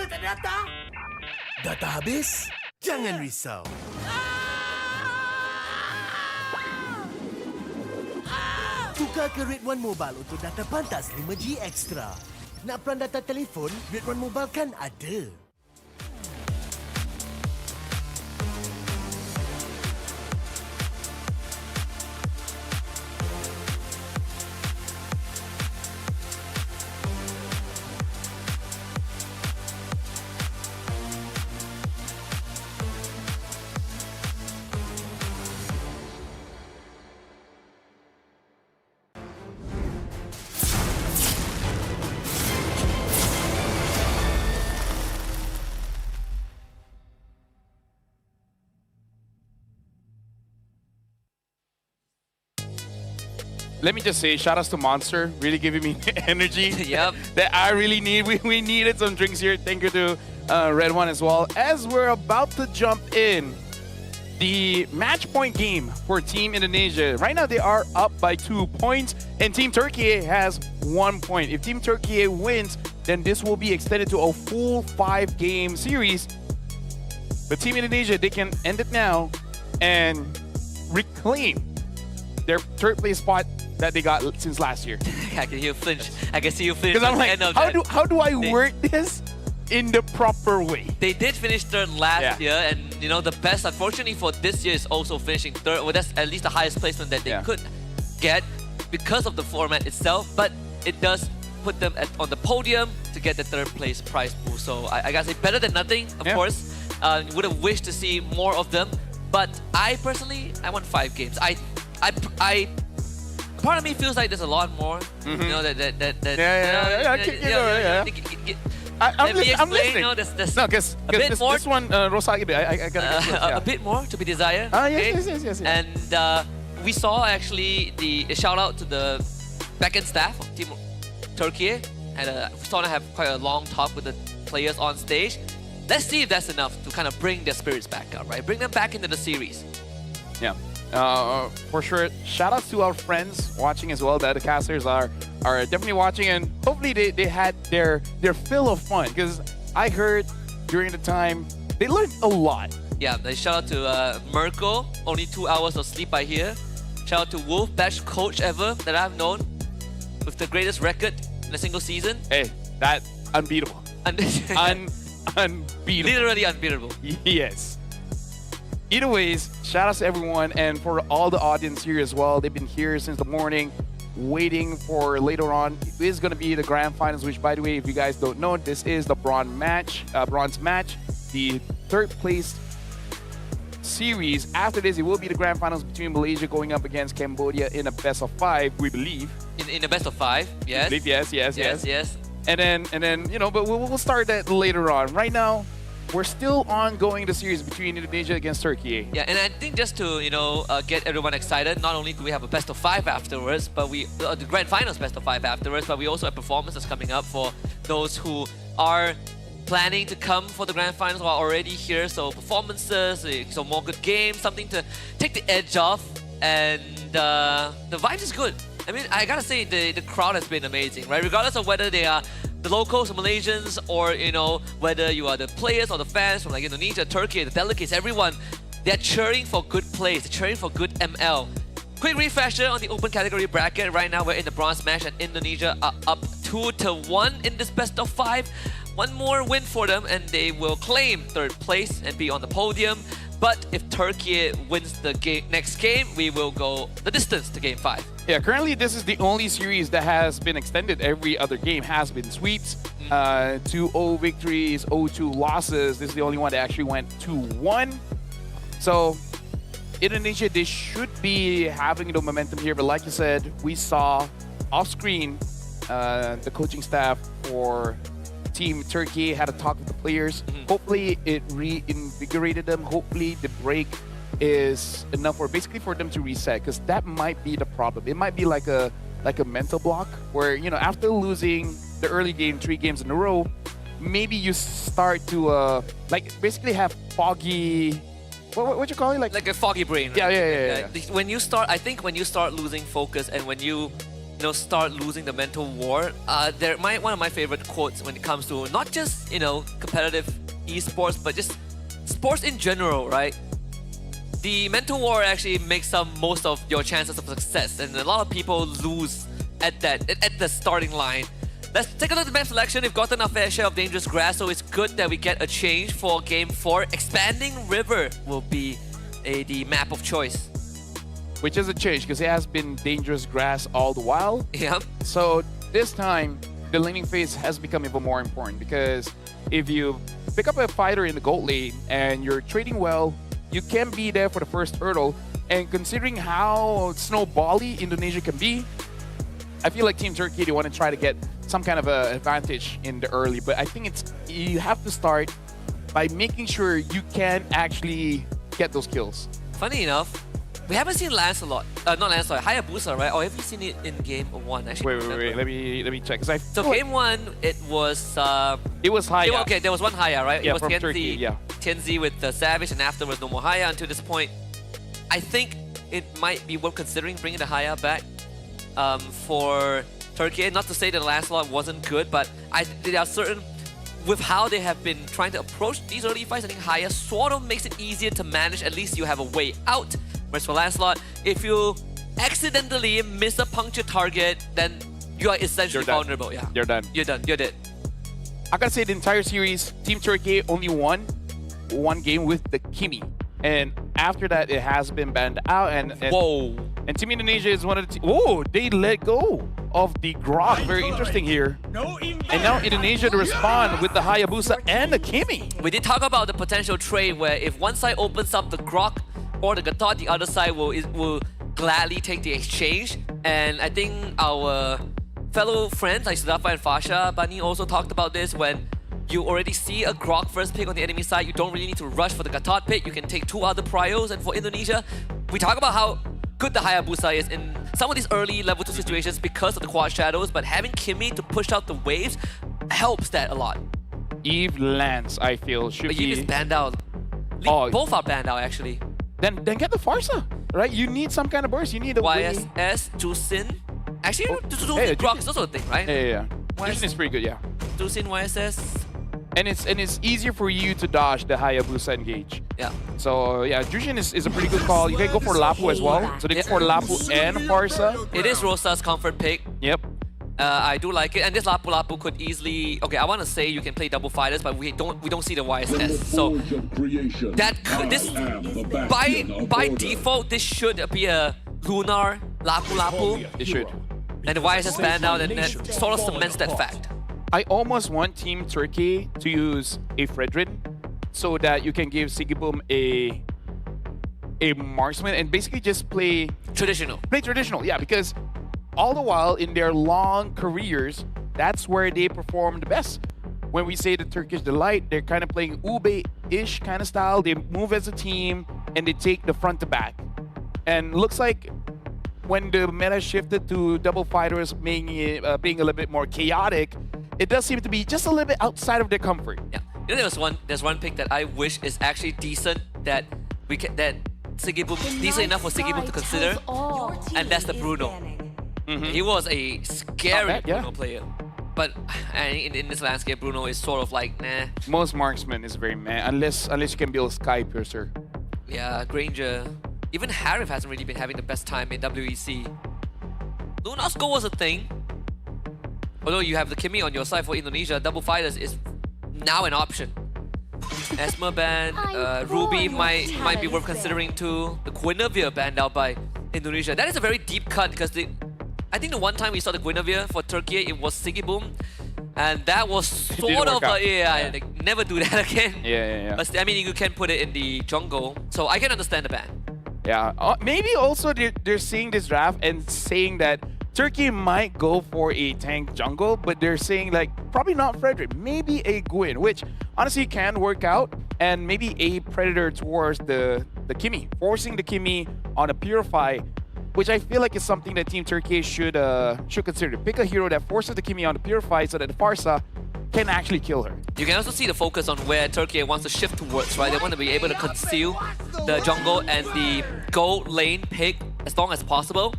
Tak data? Data habis? Jangan risau. Tukar ke Red One Mobile untuk data pantas 5G Extra. Nak pelan data telefon, Red One Mobile kan ada. Let me just say, shout outs to Monster, really giving me energy Yep. that I really need. We needed some drinks here. Thank you to Red One as well. As we're about to jump in, the match point game for Team Indonesia. Right now, they are up by 2 points, and Team Turkey has 1 point. If Team Turkey wins, then this will be extended to a full 5-game series. But Team Indonesia, they can end it now and reclaim their third place spot that they got since last year. I can hear you flinch. I can see you flinch. Because I'm at the like, end of how do I They- work this in the proper way? They did finish third last year, and you know the best, unfortunately for this year, is also finishing third. Well, that's at least the highest placement that they could get because of the format itself. But it does put them on the podium to get the third place prize pool. So I gotta say, better than nothing, of course. Would have wished to see more of them, but I personally, I want 5 games. I part of me feels like there's a lot more. You know that I'm listening. You know, there's No, because this one, Rosa, I gotta get first, a bit more to be desired. Yes. And we saw actually a shout out to the backend staff of Team Turkey, and we saw them have quite a long talk with the players on stage. Let's see if that's enough to kind of bring their spirits back up, right? Bring them back into the series. Yeah. For sure, shout outs to our friends watching as well. The other casters are definitely watching, and hopefully they had their fill of fun, because I heard during the time they learned a lot. Yeah, shout out to Merkel, only 2 hours of sleep I hear. Shout out to Wolf, best coach ever that I've known, with the greatest record in a single season. Hey, that unbeatable. Unbeatable. Literally unbeatable. Yes. Either ways, shout outs to everyone, and for all the audience here as well. They've been here since the morning, waiting for later on. It is going to be the grand finals, which, by the way, if you guys don't know, this is the bronze match. The third place series. After this, it will be the grand finals between Malaysia going up against Cambodia in a best of 5, we believe. In a best of 5, yes. We believe, yes. And then you know, but we'll start that later on. Right now, we're still ongoing the series between Indonesia against Turkey. Yeah, and I think just to get everyone excited, not only do we have a best of 5 afterwards, but the grand finals best of 5 afterwards, but we also have performances coming up for those who are planning to come for the grand finals or are already here. So performances, so more good games, something to take the edge off, and the vibe is good. I mean, I gotta say the crowd has been amazing, right? Regardless of whether they are the locals, the Malaysians, or whether you are the players or the fans from like Indonesia, Turkey, the delegates, everyone, they're cheering for good plays, they're cheering for good ML. Quick refresher on the open category bracket. Right now we're in the bronze match, and Indonesia are up 2-1 in this best of 5. One more win for them and they will claim third place and be on the podium. But if Turkey wins the next game, we will go the distance to game 5. Yeah, currently this is the only series that has been extended. Every other game has been sweeps. 2-0 victories, 0-2 losses. This is the only one that actually went 2-1. So Indonesia, they should be having the momentum here. But like you said, we saw off screen the coaching staff for Team Turkey had a talk with the players. Hopefully it reinvigorated them. Hopefully the break is enough for them to reset, because that might be the problem. It might be like a mental block where, after losing the early game 3 games in a row, maybe you start to basically have foggy, what you call it, like a foggy brain, right? Yeah. When you start losing focus, and when you start losing the mental war, one of my favorite quotes when it comes to not just competitive esports, but just sports in general, right? the mental war actually makes up most of your chances of success, and a lot of people lose at the starting line. Let's take a look at the map selection. We've gotten our fair share of dangerous grass, so it's good that we get a change for Game 4. Expanding River will be the map of choice. Which is a change because it has been dangerous grass all the while. Yeah. So this time, the laning phase has become even more important because if you pick up a fighter in the gold lane and you're trading well, you can be there for the first hurdle. And considering how snowbally Indonesia can be, I feel like Team Turkey, they want to try to get some kind of an advantage in the early. But I think you have to start by making sure you can actually get those kills. Funny enough, we haven't seen Lancelot, not Lancelot, Hayabusa, right? Or have you seen it in Game 1? Actually, Wait. Let me check. So Game 1, it was Haya. Okay, there was one Haya, right? Yeah, it was from Turkey, yeah. Tianzi with the Savage, and afterwards no more Haya until this point. I think it might be worth considering bringing the Haya back for Turkey. Not to say that Lancelot wasn't good, but there are certain, with how they have been trying to approach these early fights, I think Haya sort of makes it easier to manage. At least you have a way out. Whereas for Lancelot, if you accidentally miss a puncture target, then you are essentially vulnerable. Yeah, You're done. You're done. You're dead. I gotta say, the entire series, Team Turkey only won one game with the Kimi. And after that, it has been banned out. And whoa! And Team Indonesia is one of the oh, they let go of the Grok. Very interesting here. And now Indonesia to respond with the Hayabusa and the Kimi. We did talk about the potential trade where if one side opens up the Grok or the Gatot, the other side will gladly take the exchange. And I think our fellow friends like Sudafa and Fasha Bani also talked about this. When you already see a Grok first pick on the enemy side, you don't really need to rush for the Gatot pick. You can take 2 other prios. And for Indonesia, we talk about how good the Hayabusa is in some of these early level 2 situations because of the quad shadows, but having Kimi to push out the waves helps that a lot. Eve Lance, I feel, should be... Eve is banned out. Both are banned out, actually. Then get the Farsa, right? You need some kind of burst. You need a YSS, Jusin. Actually, Jusin Grok is also a thing, right? Yeah. Jusin is pretty good, yeah. Jusin, YSS. And it's easier for you to dodge the Hayabusa engage. Yeah. So yeah, Jushin is a pretty good call. You can go for Lapu as well. So they go for Lapu and Farsa. It is Rosa's comfort pick. Yep. I do like it, and this Lapu could easily. Okay, I want to say you can play double fighters, but we don't see the YSS. So that could, this by default this should be a Lunar Lapu. It should. And the YSS banned out, and that sort of cements that fact. I almost want Team Turkey to use a Fredrin so that you can give Sigiboom a marksman and basically just play traditional. Play traditional, yeah, because all the while in their long careers, that's where they perform the best. When we say the Turkish Delight, they're kind of playing Ube-ish kind of style. They move as a team and they take the front to back. And looks like when the meta shifted to double fighters being a little bit more chaotic, it does seem to be just a little bit outside of their comfort. Yeah, you know, there's one pick that I wish is actually decent that Sigiboom decent enough for Sigiboom to consider, and that's the Bruno. He was a scary Bruno player, but in this landscape, Bruno is sort of like nah. Most marksman is very meh, unless you can build Sky Piercer. Yeah, Granger. Even Harif hasn't really been having the best time in WEC. Luna's go was a thing. Although you have the Kimi on your side for Indonesia, double fighters is now an option. Esmer banned, Ruby might be worth considering too. The Guinevere banned out by Indonesia. That is a very deep cut because I think the one time we saw the Guinevere for Turkey, it was Sigiboom. And that was sort of like, never do that again. Yeah. But I mean, you can put it in the jungle. So I can understand the ban. Yeah, maybe also they're seeing this draft and saying that Turkey might go for a tank jungle, but they're saying like probably not Frederick, maybe a Gwyn, which honestly can work out, and maybe a Predator towards the Kimi, forcing the Kimi on a Purify, which I feel like is something that Team Turkey should consider. Pick a hero that forces the Kimi on the Purify so that the Farsa can actually kill her. You can also see the focus on where Turkey wants to shift towards, right? They want to be able to conceal the jungle and the gold lane pick as long as possible,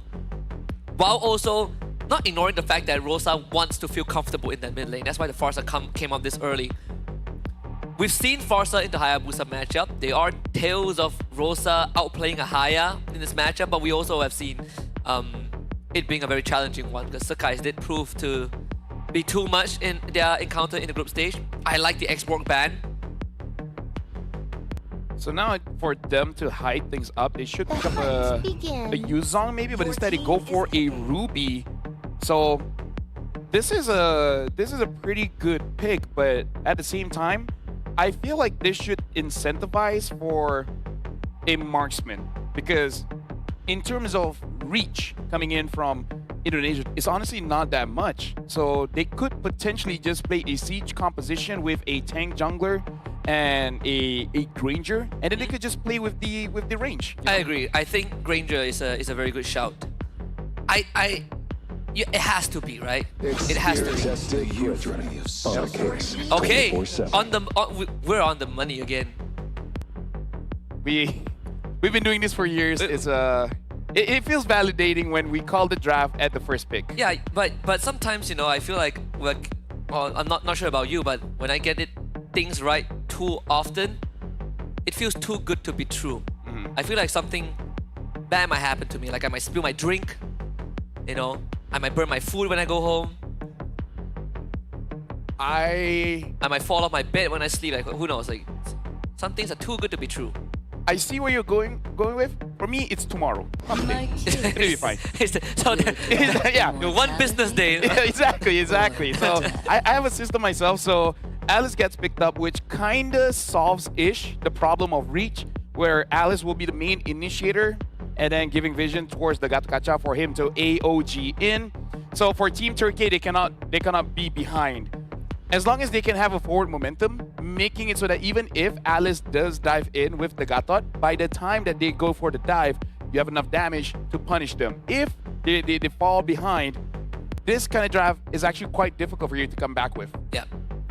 while also not ignoring the fact that Rosa wants to feel comfortable in that mid lane. That's why the Farsa came up this early. We've seen Farsa in the Hayabusa matchup. They are Tales of Rosa outplaying Ahaya in this matchup, but we also have seen it being a very challenging one because Sakai's did prove to be too much in their encounter in the group stage. I like the X-Borg ban. So now for them to hide things up, they should pick up a Yuzong maybe, but instead they go for a Ruby. So this is a pretty good pick, but at the same time, I feel like this should incentivize for a marksman, because in terms of reach coming in from Indonesia, it's honestly not that much. So they could potentially just play a siege composition with a tank jungler and a Granger, and then they could just play with the range. I agree. I think Granger is a very good shout. Yeah, it has to be, right? It has to be. Okay, we're on the money again. We've been doing this for years. It feels validating when we call the draft at the first pick. Yeah, but sometimes, you know, I feel like I'm not sure about you, but when I get things right too often, it feels too good to be true. I feel like something bad might happen to me. Like I might spill my drink, you know, I might burn my food when I go home. I might fall off my bed when I sleep. Like who knows? Like some things are too good to be true. I see where you're going with. For me, it's tomorrow. It'll be fine. So yeah, one business day. exactly. So I have a system myself. So Alice gets picked up, which kinda solves-ish the problem of reach, where Alice will be the main initiator and then giving vision towards the Gatkacha for him to AOG in. So for Team Turkey, they cannot be behind. As long as they can have a forward momentum, making it so that even if Alice does dive in with the Gatot, by the time that they go for the dive, you have enough damage to punish them. If they fall behind, this kind of draft is actually quite difficult for you to come back with. Yeah.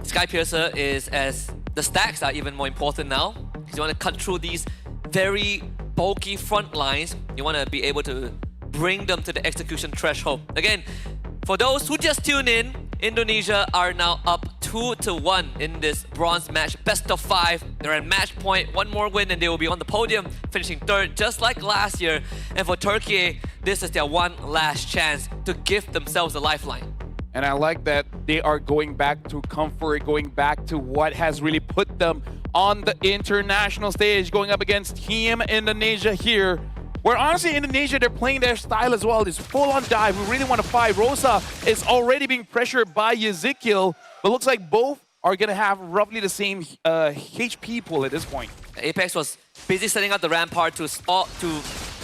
Sky Piercer is, as the stacks are even more important now, because you want to cut through these very bulky front lines. You want to be able to bring them to the execution threshold. Again, for those who just tuned in, Indonesia are now up 2-1 in this bronze match, best of 5. They're at match point, one more win and they will be on the podium, finishing third just like last year. And for Turkey, this is their one last chance to give themselves a lifeline. And I like that they are going back to comfort, going back to what has really put them on the international stage, going up against Team Indonesia here. Where honestly, Indonesia, they're playing their style as well. This full-on dive. We really want to fight. Rosa is already being pressured by Ezekiel, but looks like both are going to have roughly the same HP pool at this point. Apex was busy setting up the rampart to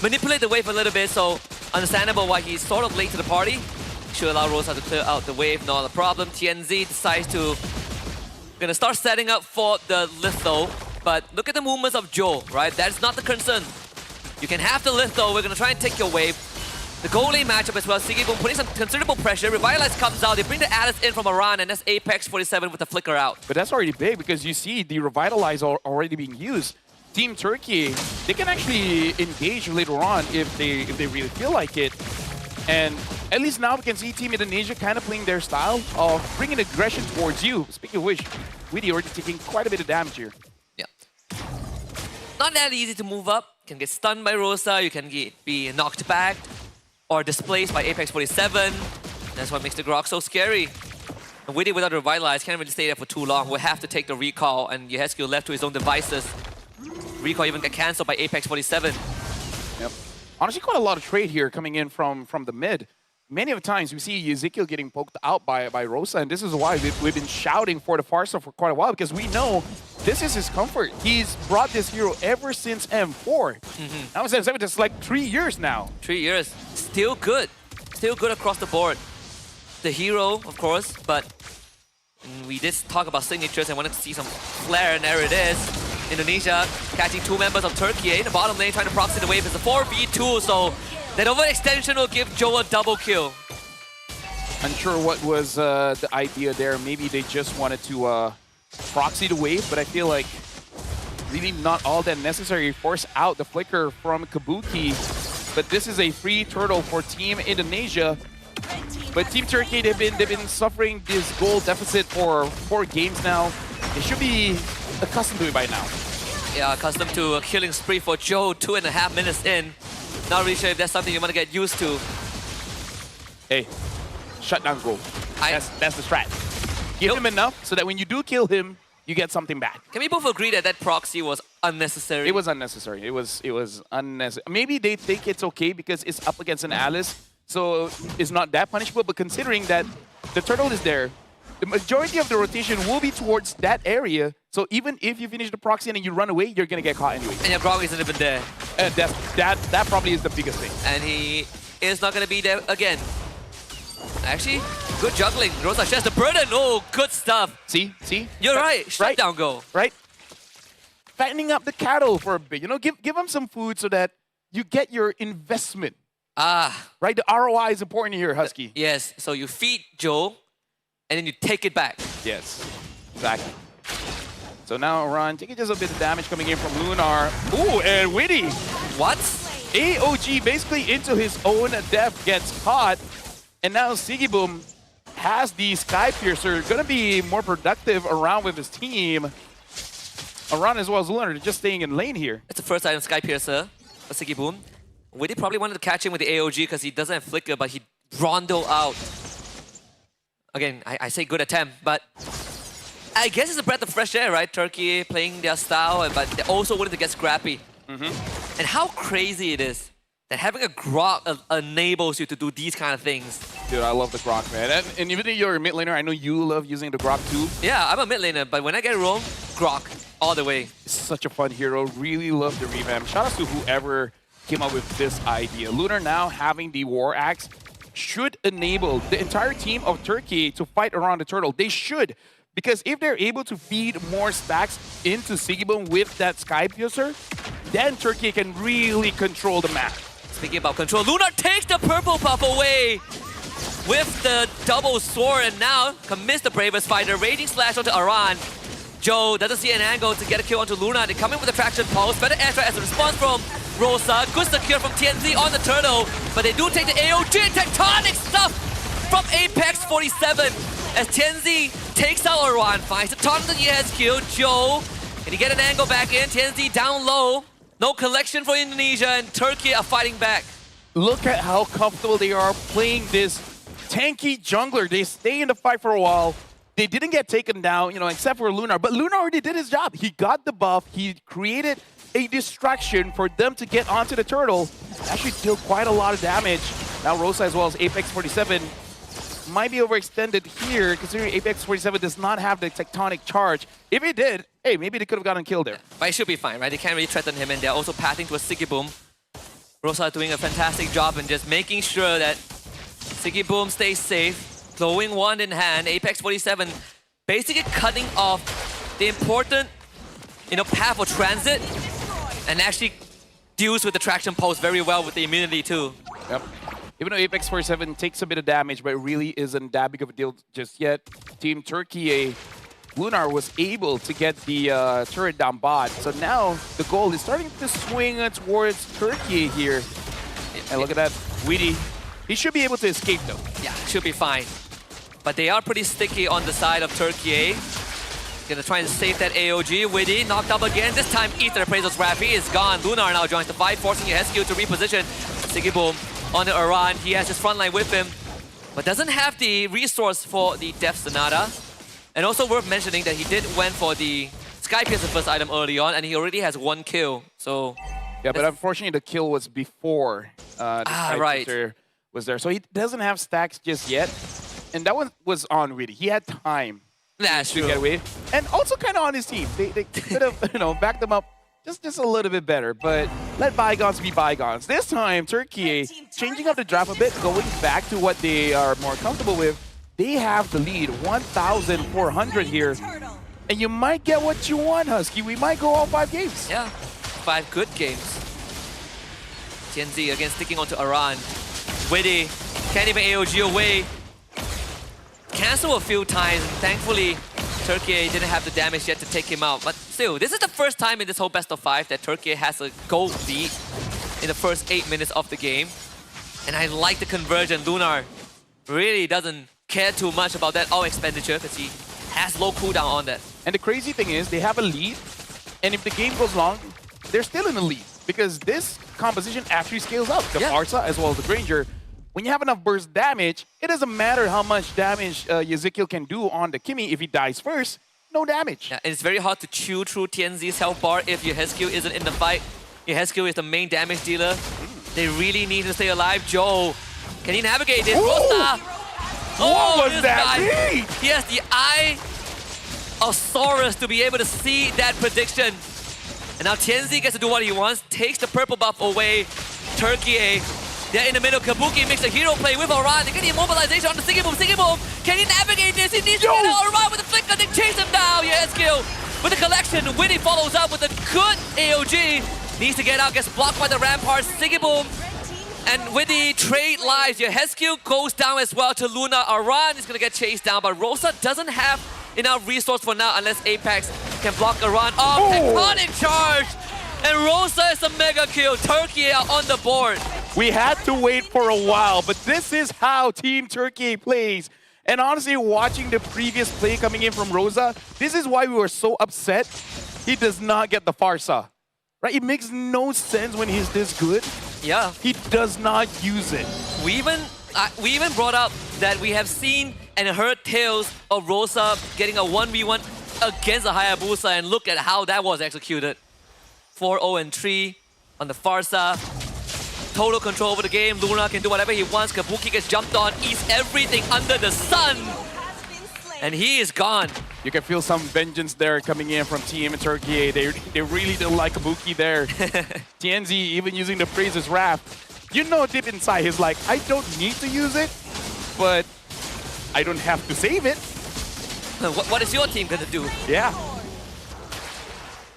manipulate the wave a little bit, so understandable why he's sort of late to the party. Should allow Rosa to clear out the wave, not a problem. TNZ decides to gonna start setting up for the litho, but look at the movements of Joe, right? That's not the concern. You can have the litho, we're gonna try and take your wave. The goal lane matchup as well, Siggyboom putting some considerable pressure. Revitalize comes out, they bring the Alice in from Iran, and that's Apex 47 with the flicker out. But that's already big because you see the Revitalize already being used. Team Turkey, they can actually engage later on if they really feel like it. And at least now we can see Team Indonesia kind of playing their style of bringing aggression towards you. Speaking of which, Weedy already taking quite a bit of damage here. Yeah. Not that easy to move up. You can get stunned by Rosa, you can be knocked back or displaced by Apex 47. That's what makes the Grok so scary. And Weedy without a Revitalize can't really stay there for too long. We'll have to take the recall, and Yehescu left to his own devices. Recall even got cancelled by Apex 47. Yep. Honestly, quite a lot of trade here coming in from the mid. Many of the times we see Ezekiel getting poked out by Rosa, and this is why we've been shouting for the Farsa for quite a while, because we know this is his comfort. He's brought this hero ever since M4. Now it's M7, it's like 3 years now. 3 years. Still good. Still good across the board. The hero, of course, but we did talk about signatures and wanted to see some flair, and there it is. Indonesia catching 2 members of Turkey in the bottom lane, trying to proxy the wave. It's a 4v2, so that overextension will give Joe a double kill. Unsure what was the idea there. Maybe they just wanted to proxy the wave, but I feel like really not all that necessary. Force out the flicker from Kabuki, but this is a free turtle for Team Indonesia. But Team Turkey, they've been suffering this goal deficit for 4 games now. They should be accustomed to it by now. accustomed to a killing spree for Joe, 2.5 minutes in. Not really sure if that's something you want to get used to. Hey, shut down goal. That's the strat. Give him enough so that when you do kill him, you get something back. Can we both agree that that proxy was unnecessary? It was unnecessary. It was unnecessary. Maybe they think it's okay because it's up against an Alice, so it's not that punishable. But considering that the turtle is there, the majority of the rotation will be towards that area. So even if you finish the proxy and then you run away, you're gonna get caught anyway. And your Grog isn't even there. That probably is the biggest thing. And he is not gonna be there again. Actually, good juggling. Rosa shares the burden. Oh, good stuff. See? You're right. Shut down go. Right? Fattening up the cattle for a bit. You know, give them some food so that you get your investment. Right? The ROI is important here, Husky. Yes. So you feed Joe, and then you take it back. Yes. Exactly. So now Ron taking just a bit of damage coming in from Lunar. Ooh, and Witty. What? AOG basically into his own death gets caught. And now Sigiboom has the Sky Piercer, gonna be more productive around with his team. Around as well as Lunar, just staying in lane here. It's the first item Sky Piercer for Sigiboom. Witty probably wanted to catch him with the AOG because he doesn't have Flicker, but he Rondo out. Again, I say good attempt, but I guess it's a breath of fresh air, right? Turkey playing their style, but they're also willing to get scrappy. And how crazy it is that having a Grok enables you to do these kind of things. Dude, I love the Grok, man. And even if you're a mid laner, I know you love using the Grok too. Yeah, I'm a mid laner, but when I get roam, Grok all the way. It's such a fun hero. Really love the revamp. Shout out to whoever came up with this idea. Lunar now having the War Axe should enable the entire team of Turkey to fight around the turtle. They should. Because if they're able to feed more stacks into Sigiboom with that Sky Piercer, then Turkey can really control the map. Speaking about control, Lunar takes the purple buff away with the double sword, and now commits the bravest fighter. Raging slash onto Aran. Joe doesn't see an angle to get a kill onto Lunar. They come in with a traction pulse. Better airstrike as a response from Rosa. Good secure from TNZ on the turtle, but they do take the AOG. Tectonic stuff from Apex 47 as TNZ takes out Aran. Finds the taunt that he has killed. Joe, can he get an angle back in? TNZ down low. No collection for Indonesia, and Turkey are fighting back. Look at how comfortable they are playing this tanky jungler. They stay in the fight for a while. They didn't get taken down, you know, except for Lunar. But Lunar already did his job. He got the buff. He created a distraction for them to get onto the turtle. Actually deal quite a lot of damage. Now Rosa as well as Apex 47 might be overextended here, considering Apex 47 does not have the tectonic charge. If it did, hey, maybe they could have gotten killed there. But it should be fine, right? They can't really threaten him, and they're also pathing to a Sigiboom. Rosa doing a fantastic job in just making sure that Sigiboom stays safe. Glowing wand in hand, Apex 47 basically cutting off the important, path for transit, and actually deals with the traction pulse very well with the immunity too. Yep. Even though Apex 47 takes a bit of damage, but it really isn't that big of a deal just yet. Team Turkey, Lunar was able to get the turret down bot. So now the goal is starting to swing towards Turkey here. And look at that, Weedy. He should be able to escape though. Yeah, should be fine. But they are pretty sticky on the side of Turkey. Gonna try and save that AOG. Widdy knocked up again. This time Ether Appraisal's Rafi is gone. Lunar now joins the fight, forcing Hesku to reposition. Sigiboom on the Aran. He has his front line with him, but doesn't have the resource for the Death Sonata. And also worth mentioning that he did went for the Sky Piercer first item early on, and he already has 1 kill. So yeah, but unfortunately the kill was before the Sky Piercer was there. So he doesn't have stacks just yet. And that one was on Widdy. He had time to get away. And also kind of on his team. They could have backed them up just a little bit better. But let bygones be bygones. This time, Turkey changing up the draft a bit, going back to what they are more comfortable with. They have the lead, 1,400 here. And you might get what you want, Husky. We might go all 5 games. Yeah, 5 good games. TNZ again sticking onto Aran. Widdy can't even AOG away. Cancel a few times, and thankfully Turkey didn't have the damage yet to take him out. But still, this is the first time in this whole best of 5 that Turkey has a gold lead in the first 8 minutes of the game. And I like the conversion. Lunar really doesn't care too much about that all expenditure because he has low cooldown on that. And the crazy thing is, they have a lead, And if the game goes long, they're still in the lead because this composition actually scales up. The Farsa as well as the Granger. When you have enough burst damage, it doesn't matter how much damage Ezekiel can do on the Kimi. If he dies first, no damage. Yeah, it's very hard to chew through TNZ's health bar if your HQ isn't in the fight. Your HQ is the main damage dealer. They really need to stay alive. Joe, can he navigate this? Rosa! What was that read? He has the eye of Saurus to be able to see that prediction. And now TNZ gets to do what he wants, takes the purple buff away. Turkey, they're in the middle. Kabuki makes a hero play with Oran. They get the immobilization on the Sigiboom. Sigiboom, can he navigate this? He needs to get out. Oran with the flicker. They chase him down. Yeah, skill with the collection. Winnie follows up with a good AOG. Needs to get out, gets blocked by the Ramparts. Sigiboom. And with the trade lives, your Hesku goes down as well to Luna. Aran is going to get chased down, but Rosa doesn't have enough resource for now unless Apex can block Aran. Oh, tectonic charge! And Rosa is a mega kill. Turkey are on the board. We had to wait for a while, but this is how Team Turkey plays. And honestly, watching the previous play coming in from Rosa, this is why we were so upset. He does not get the Farsa. Right? It makes no sense when he's this good. Yeah. He does not use it. We even brought up that we have seen and heard tales of Rosa getting a 1v1 against a Hayabusa, and look at how that was executed. 4-0-3 on the Farsa. Total control over the game. Luna can do whatever he wants. Kabuki gets jumped on, eats everything under the sun. And he is gone. You can feel some vengeance there coming in from Team Turkey. They really don't like Kabuki there. TNZ even using the Praise's Wrath. You know deep inside he's like, I don't need to use it, but I don't have to save it. What is your team gonna do? Yeah.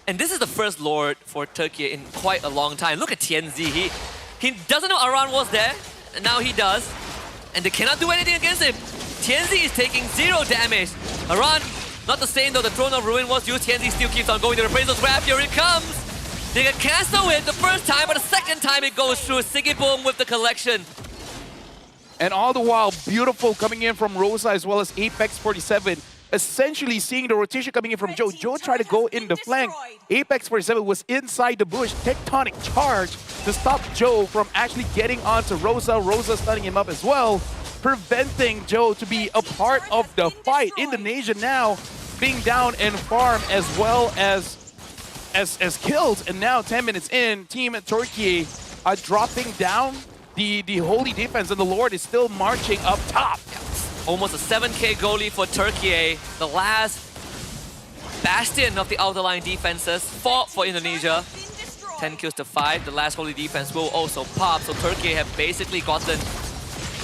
And this is the first Lord for Turkey in quite a long time. Look at TNZ. He doesn't know Aran was there, and now he does. And they cannot do anything against him. TNZ is taking 0 damage. Aran, not the same though. The Throne of Ruin was used. TNZ still keeps on going to the Appraisal's Wrath. Here it comes. They can cancel it the first time, but the second time it goes through. Sigiboom with the collection. And all the while, beautiful coming in from Rosa as well as Apex 47. Essentially seeing the rotation coming in from Joe. Joe tried to go in the flank. Apex 47 was inside the bush. Tectonic charge to stop Joe from actually getting onto Rosa. Rosa stunning him up as well, preventing Joe to be a part of the fight. Indonesia now being down in farm as well as killed. And now 10 minutes in, Team Turkey are dropping down the holy defense, and the Lord is still marching up top. Almost a 7k goalie for Turkey. The last bastion of the outer line defenses fought for Indonesia. 10 kills to 5. The last holy defense will also pop. So Turkey have basically gotten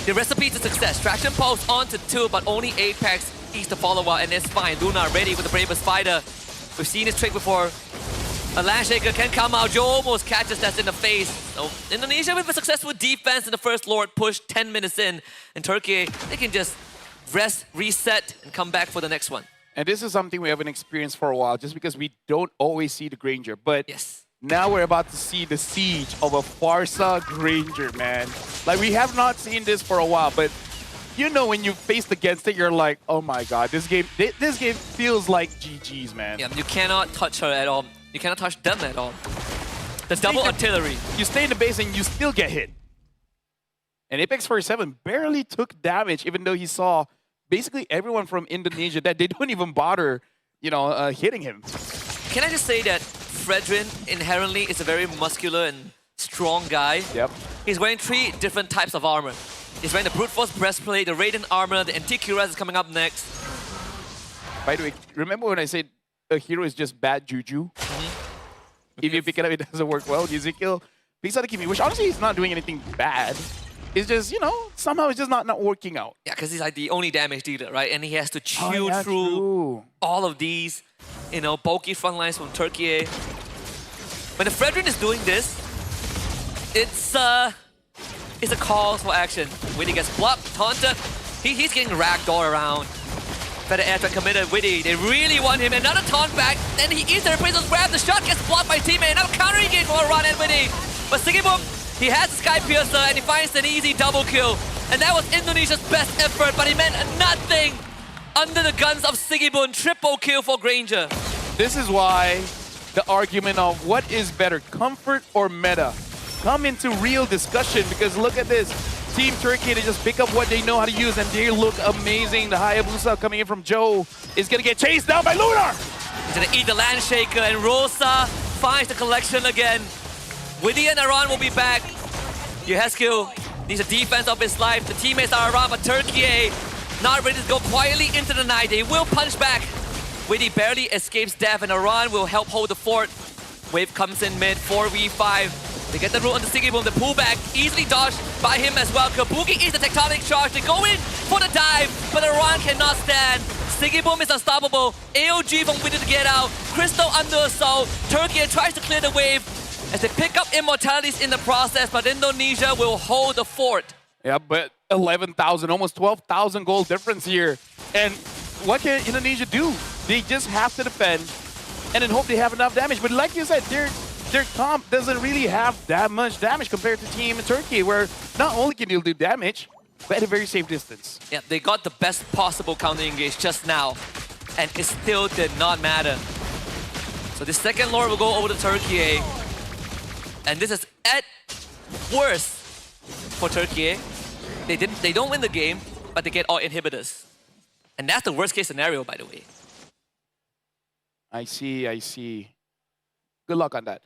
the recipe to success. Traction pulse on to 2, but only Apex eats the follow-up, and it's fine. Luna ready with the bravest fighter. We've seen this trick before. A Landshaker can come out. Joe almost catches that in the face. So Indonesia with a successful defense in the first Lord push 10 minutes in. And Turkey, they can just rest, reset, and come back for the next one. And this is something we haven't experienced for a while, just because we don't always see the Granger. But yes, now we're about to see the siege of a Farsa Granger, man. Like, we have not seen this for a while, but you know when you faced against it, you're like, oh my god, this game feels like GG's, man. Yeah, you cannot touch her at all. You cannot touch them at all. The double artillery. You stay in the base and you still get hit. And Apex 47 barely took damage, even though he saw basically everyone from Indonesia that they don't even bother, you know, hitting him. Can I just say that Fredrin inherently is a very muscular and strong guy. Yep. He's wearing 3 different types of armor. He's wearing the Brute Force breastplate, the Radiant armor, the Anti-Cuirass is coming up next. By the way, remember when I said a hero is just bad juju? If you pick it up, it doesn't work well. Ezekiel picks out the Kimi, which honestly he's not doing anything bad. It's just, you know, somehow it's just not working out. Yeah, because he's like the only damage dealer, right? And he has to chew through all of these, you know, bulky front lines from Turkey. When the Fredrin is doing this, it's a call for action. Witty gets blocked, taunted. He's getting ragdoll around. Better air track committed, Witty. They really want him. Another taunt back. Then he eats the Appraisal's Grab. The shot gets blocked by teammate. Now countering it for Aran and Witty. But Sigiboom, he has the Sky Piercer and he finds an easy double kill. And that was Indonesia's best effort, but he meant nothing under the guns of Sigiboom. Triple kill for Granger. This is why the argument of what is better, comfort or meta, come into real discussion, because look at this. Team Turkey, they just pick up what they know how to use, and they look amazing. The Hayabusa coming in from Joe is going to get chased down by Lunar. He's going to eat the land shaker, and Rosa finds the collection again. Widdy and Aran will be back. Yehescu needs a defense of his life. The teammates are around, but Turkey not ready to go quietly into the night. They will punch back. Widdy barely escapes death, and Aran will help hold the fort. Wave comes in mid, 4v5. They get the root on the Sticky Boom, the pullback, easily dodged by him as well. Kabuki is the tectonic charge. They go in for the dive, but Aran cannot stand. Sticky Boom is unstoppable. AOG from Widdy to get out. Crystal under assault. Turkey tries to clear the wave as they pick up immortalities in the process, but Indonesia will hold the fort. Yeah, but 11,000, almost 12,000 gold difference here. And what can Indonesia do? They just have to defend and then hope they have enough damage. But like you said, their comp doesn't really have that much damage compared to Team Turkey, where not only can they do damage, but at a very safe distance. Yeah, they got the best possible counter engage just now, and it still did not matter. So the second Lord will go over to Turkey, and this is at worst for Turkey. They don't win the game, but they get all inhibitors. And that's the worst case scenario, by the way. I see. Good luck on that.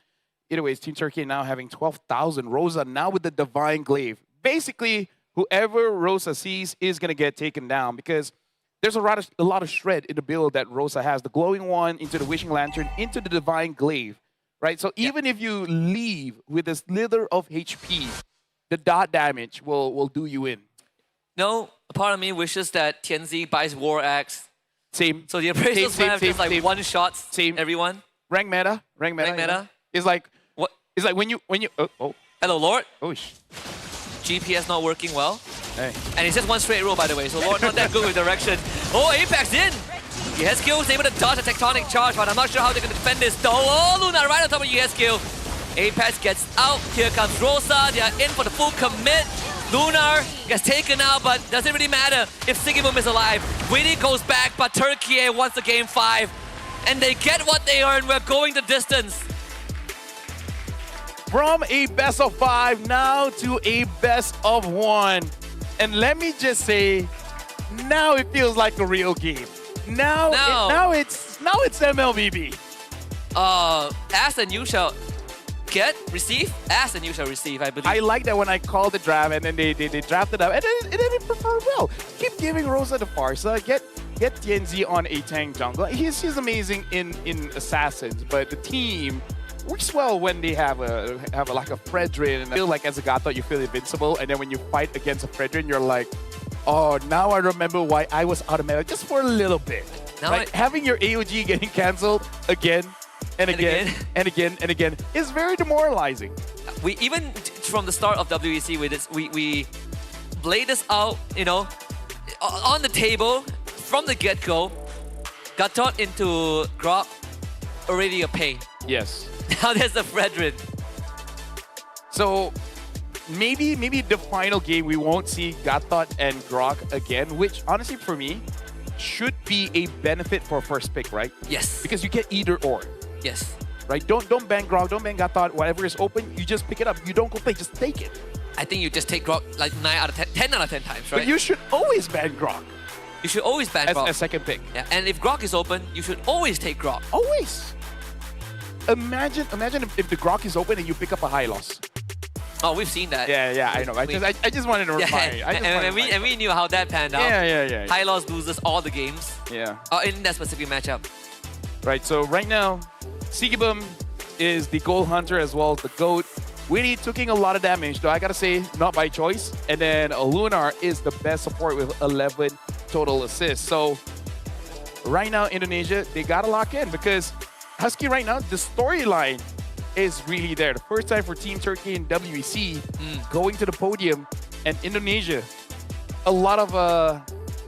Either way, Team Turkey now having 12,000. Rosa now with the Divine Glaive. Basically, whoever Rosa sees is going to get taken down, because there's a lot of shred in the build that Rosa has. The Glowing One into the Wishing Lantern into the Divine Glaive, right? So even if you leave with a slither of HP, the dot damage will do you in. No, a part of me wishes that Tianzi buys War Axe. Same. So the appraisal spam is like one shots. Same. Everyone. Rank meta. Rank meta. It's like what? It's like when you. Oh. Hello, Lord. Oh. GPS not working well. Hey. And it's just one straight row, by the way. So Lord not that good with direction. Oh, Apex in. Yehescu is able to dodge a tectonic charge, but I'm not sure how they're going to defend this. Oh, Luna right on top of Yehescu. Apex gets out. Here comes Rosa. They are in for the full commit. Lunar gets taken out, but doesn't really matter if Sticky Boom is alive. Widdy goes back, but Turkey wants the game 5. And they get what they earn. We're going the distance. From a best of 5 now to a best of 1. And let me just say, now it feels like a real game. Now it's MLBB. Ask and you shall get, receive, ask and you shall receive, I believe. I like that when I called the draft and then they drafted up and then they perform well. Keep giving Rosa the Farsa. Get Tianzi on a tank jungle. He's amazing in Assassins, but the team works well when they have like a Fredrin. And I feel like as a Gato, you feel invincible, and then when you fight against a Fredrin, you're like, oh, now I remember why I was automatic just for a little bit. Right? Having your AOG getting cancelled again and again and again and again is very demoralizing. We even from the start of WEC with this, we laid this out, you know, on the table from the get-go. Got taught into Grok, already a pain. Yes. Now there's the Fredrin. So maybe the final game we won't see Gatot and Grok again, which honestly for me should be a benefit for first pick, right? Yes. Because you get either or. Yes. Right? Don't ban Grok, don't ban Gatot, whatever is open, you just pick it up. You don't go play, just take it. I think you just take Grok like 9 out of 10, 10 out of 10 times, right? But you should always ban Grok. You should always ban Grok. As a second pick. Yeah, and if Grok is open, you should always take Grok. Always. Imagine if the Grok is open and you pick up a high loss. Oh, we've seen that. Yeah, I know. I just wanted to remind you. And we knew how that panned out. Yeah. High loss loses all the games. Yeah. In that specific matchup. Right, so right now, Sigibum is the goal hunter as well as the GOAT. Widdy taking a lot of damage, though I gotta say, not by choice. And then Lunar is the best support with 11 total assists. So right now, Indonesia, they gotta lock in because Husky right now, the storyline is really there. The first time for Team Turkey in WEC going to the podium, and Indonesia, a lot of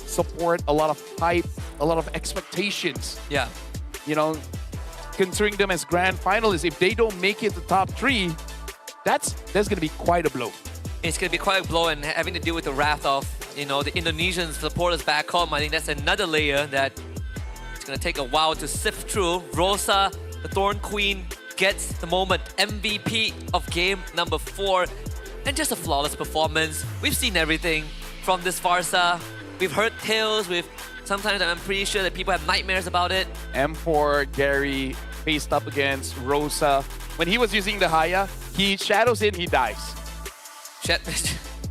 support, a lot of hype, a lot of expectations. Yeah. You know, considering them as grand finalists, if they don't make it the top 3, that's going to be quite a blow. It's going to be quite a blow, and having to deal with the wrath of, you know, the Indonesian supporters back home. I think that's another layer that it's going to take a while to sift through. Rosa the Thorn Queen gets the moment. MVP of game number 4. And just a flawless performance. We've seen everything from this Farsa. We've heard tales. Sometimes I'm pretty sure that people have nightmares about it. M4, Gary faced up against Rosa. When he was using the Haya, he shadows in, he dives.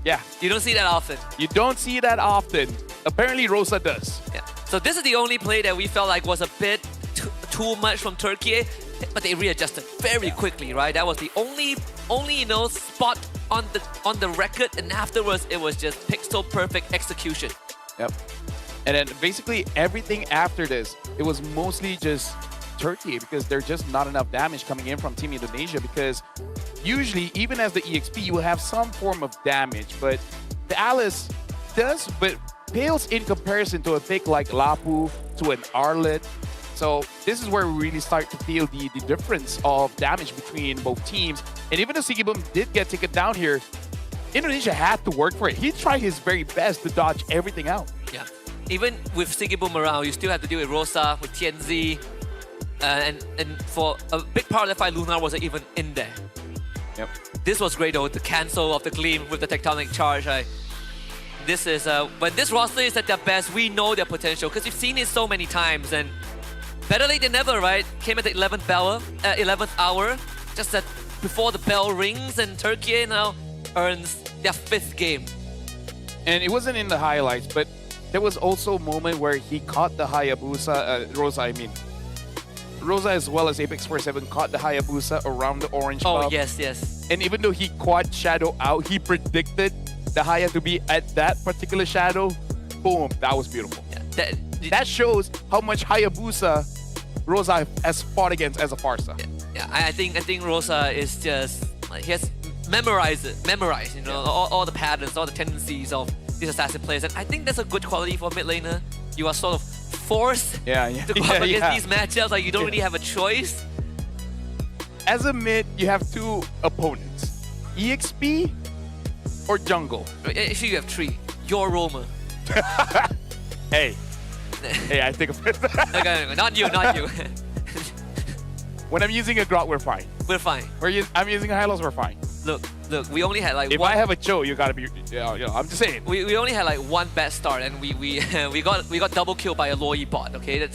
Yeah. You don't see that often. You don't see that often. Apparently Rosa does. Yeah. So this is the only play that we felt like was a bit too much from Turkey, but they readjusted very quickly, right? That was the only spot on the record, and afterwards it was just pixel perfect execution. Yep. And then basically everything after this, it was mostly just Turkey because there's just not enough damage coming in from Team Indonesia, because usually, even as the EXP, you will have some form of damage, but the Alice does, but pales in comparison to a pick like Lapu, to an Arlet. So this is where we really start to feel the difference of damage between both teams. And even though Sigibum did get taken down here, Indonesia had to work for it. He tried his very best to dodge everything out. Yeah. Even with Sigibum around, you still have to deal with Rosa, with Tianzi, and for a big part of the fight, Lunar wasn't even in there. Yep. This was great though, the cancel of the Gleam with the tectonic charge. This is, when this roster is at their best, we know their potential because we've seen it so many times, and better late than never, right? Came at the 11th hour, just that before the bell rings, and Turkey now earns their 5th game. And it wasn't in the highlights, but there was also a moment where he caught the Hayabusa, Rosa as well as Apex 47 caught the Hayabusa around the orange buff. Oh, yes. And even though he quad shadow out, he predicted the Haya to be at that particular shadow. Boom, that was beautiful. Yeah, that shows how much Hayabusa Rosa has fought against as a Farsa. Yeah, I think Rosa is just, he has memorized, you know, all the patterns, all the tendencies of these assassin players. And I think that's a good quality for a mid laner. You are sort of forced to go up against these matchups, like you don't really have a choice. As a mid, you have 2 opponents, EXP or jungle. Actually, you have 3. You're Roma. Hey, I think of it. Okay, not you. When I'm using a Grot, we're fine. We're fine. I'm using a Hylos, we're fine. Look, we only had like if I have a Cho, you gotta be, I'm just saying. We only had like 1 bad start, and we got double killed by a Loi bot. Okay,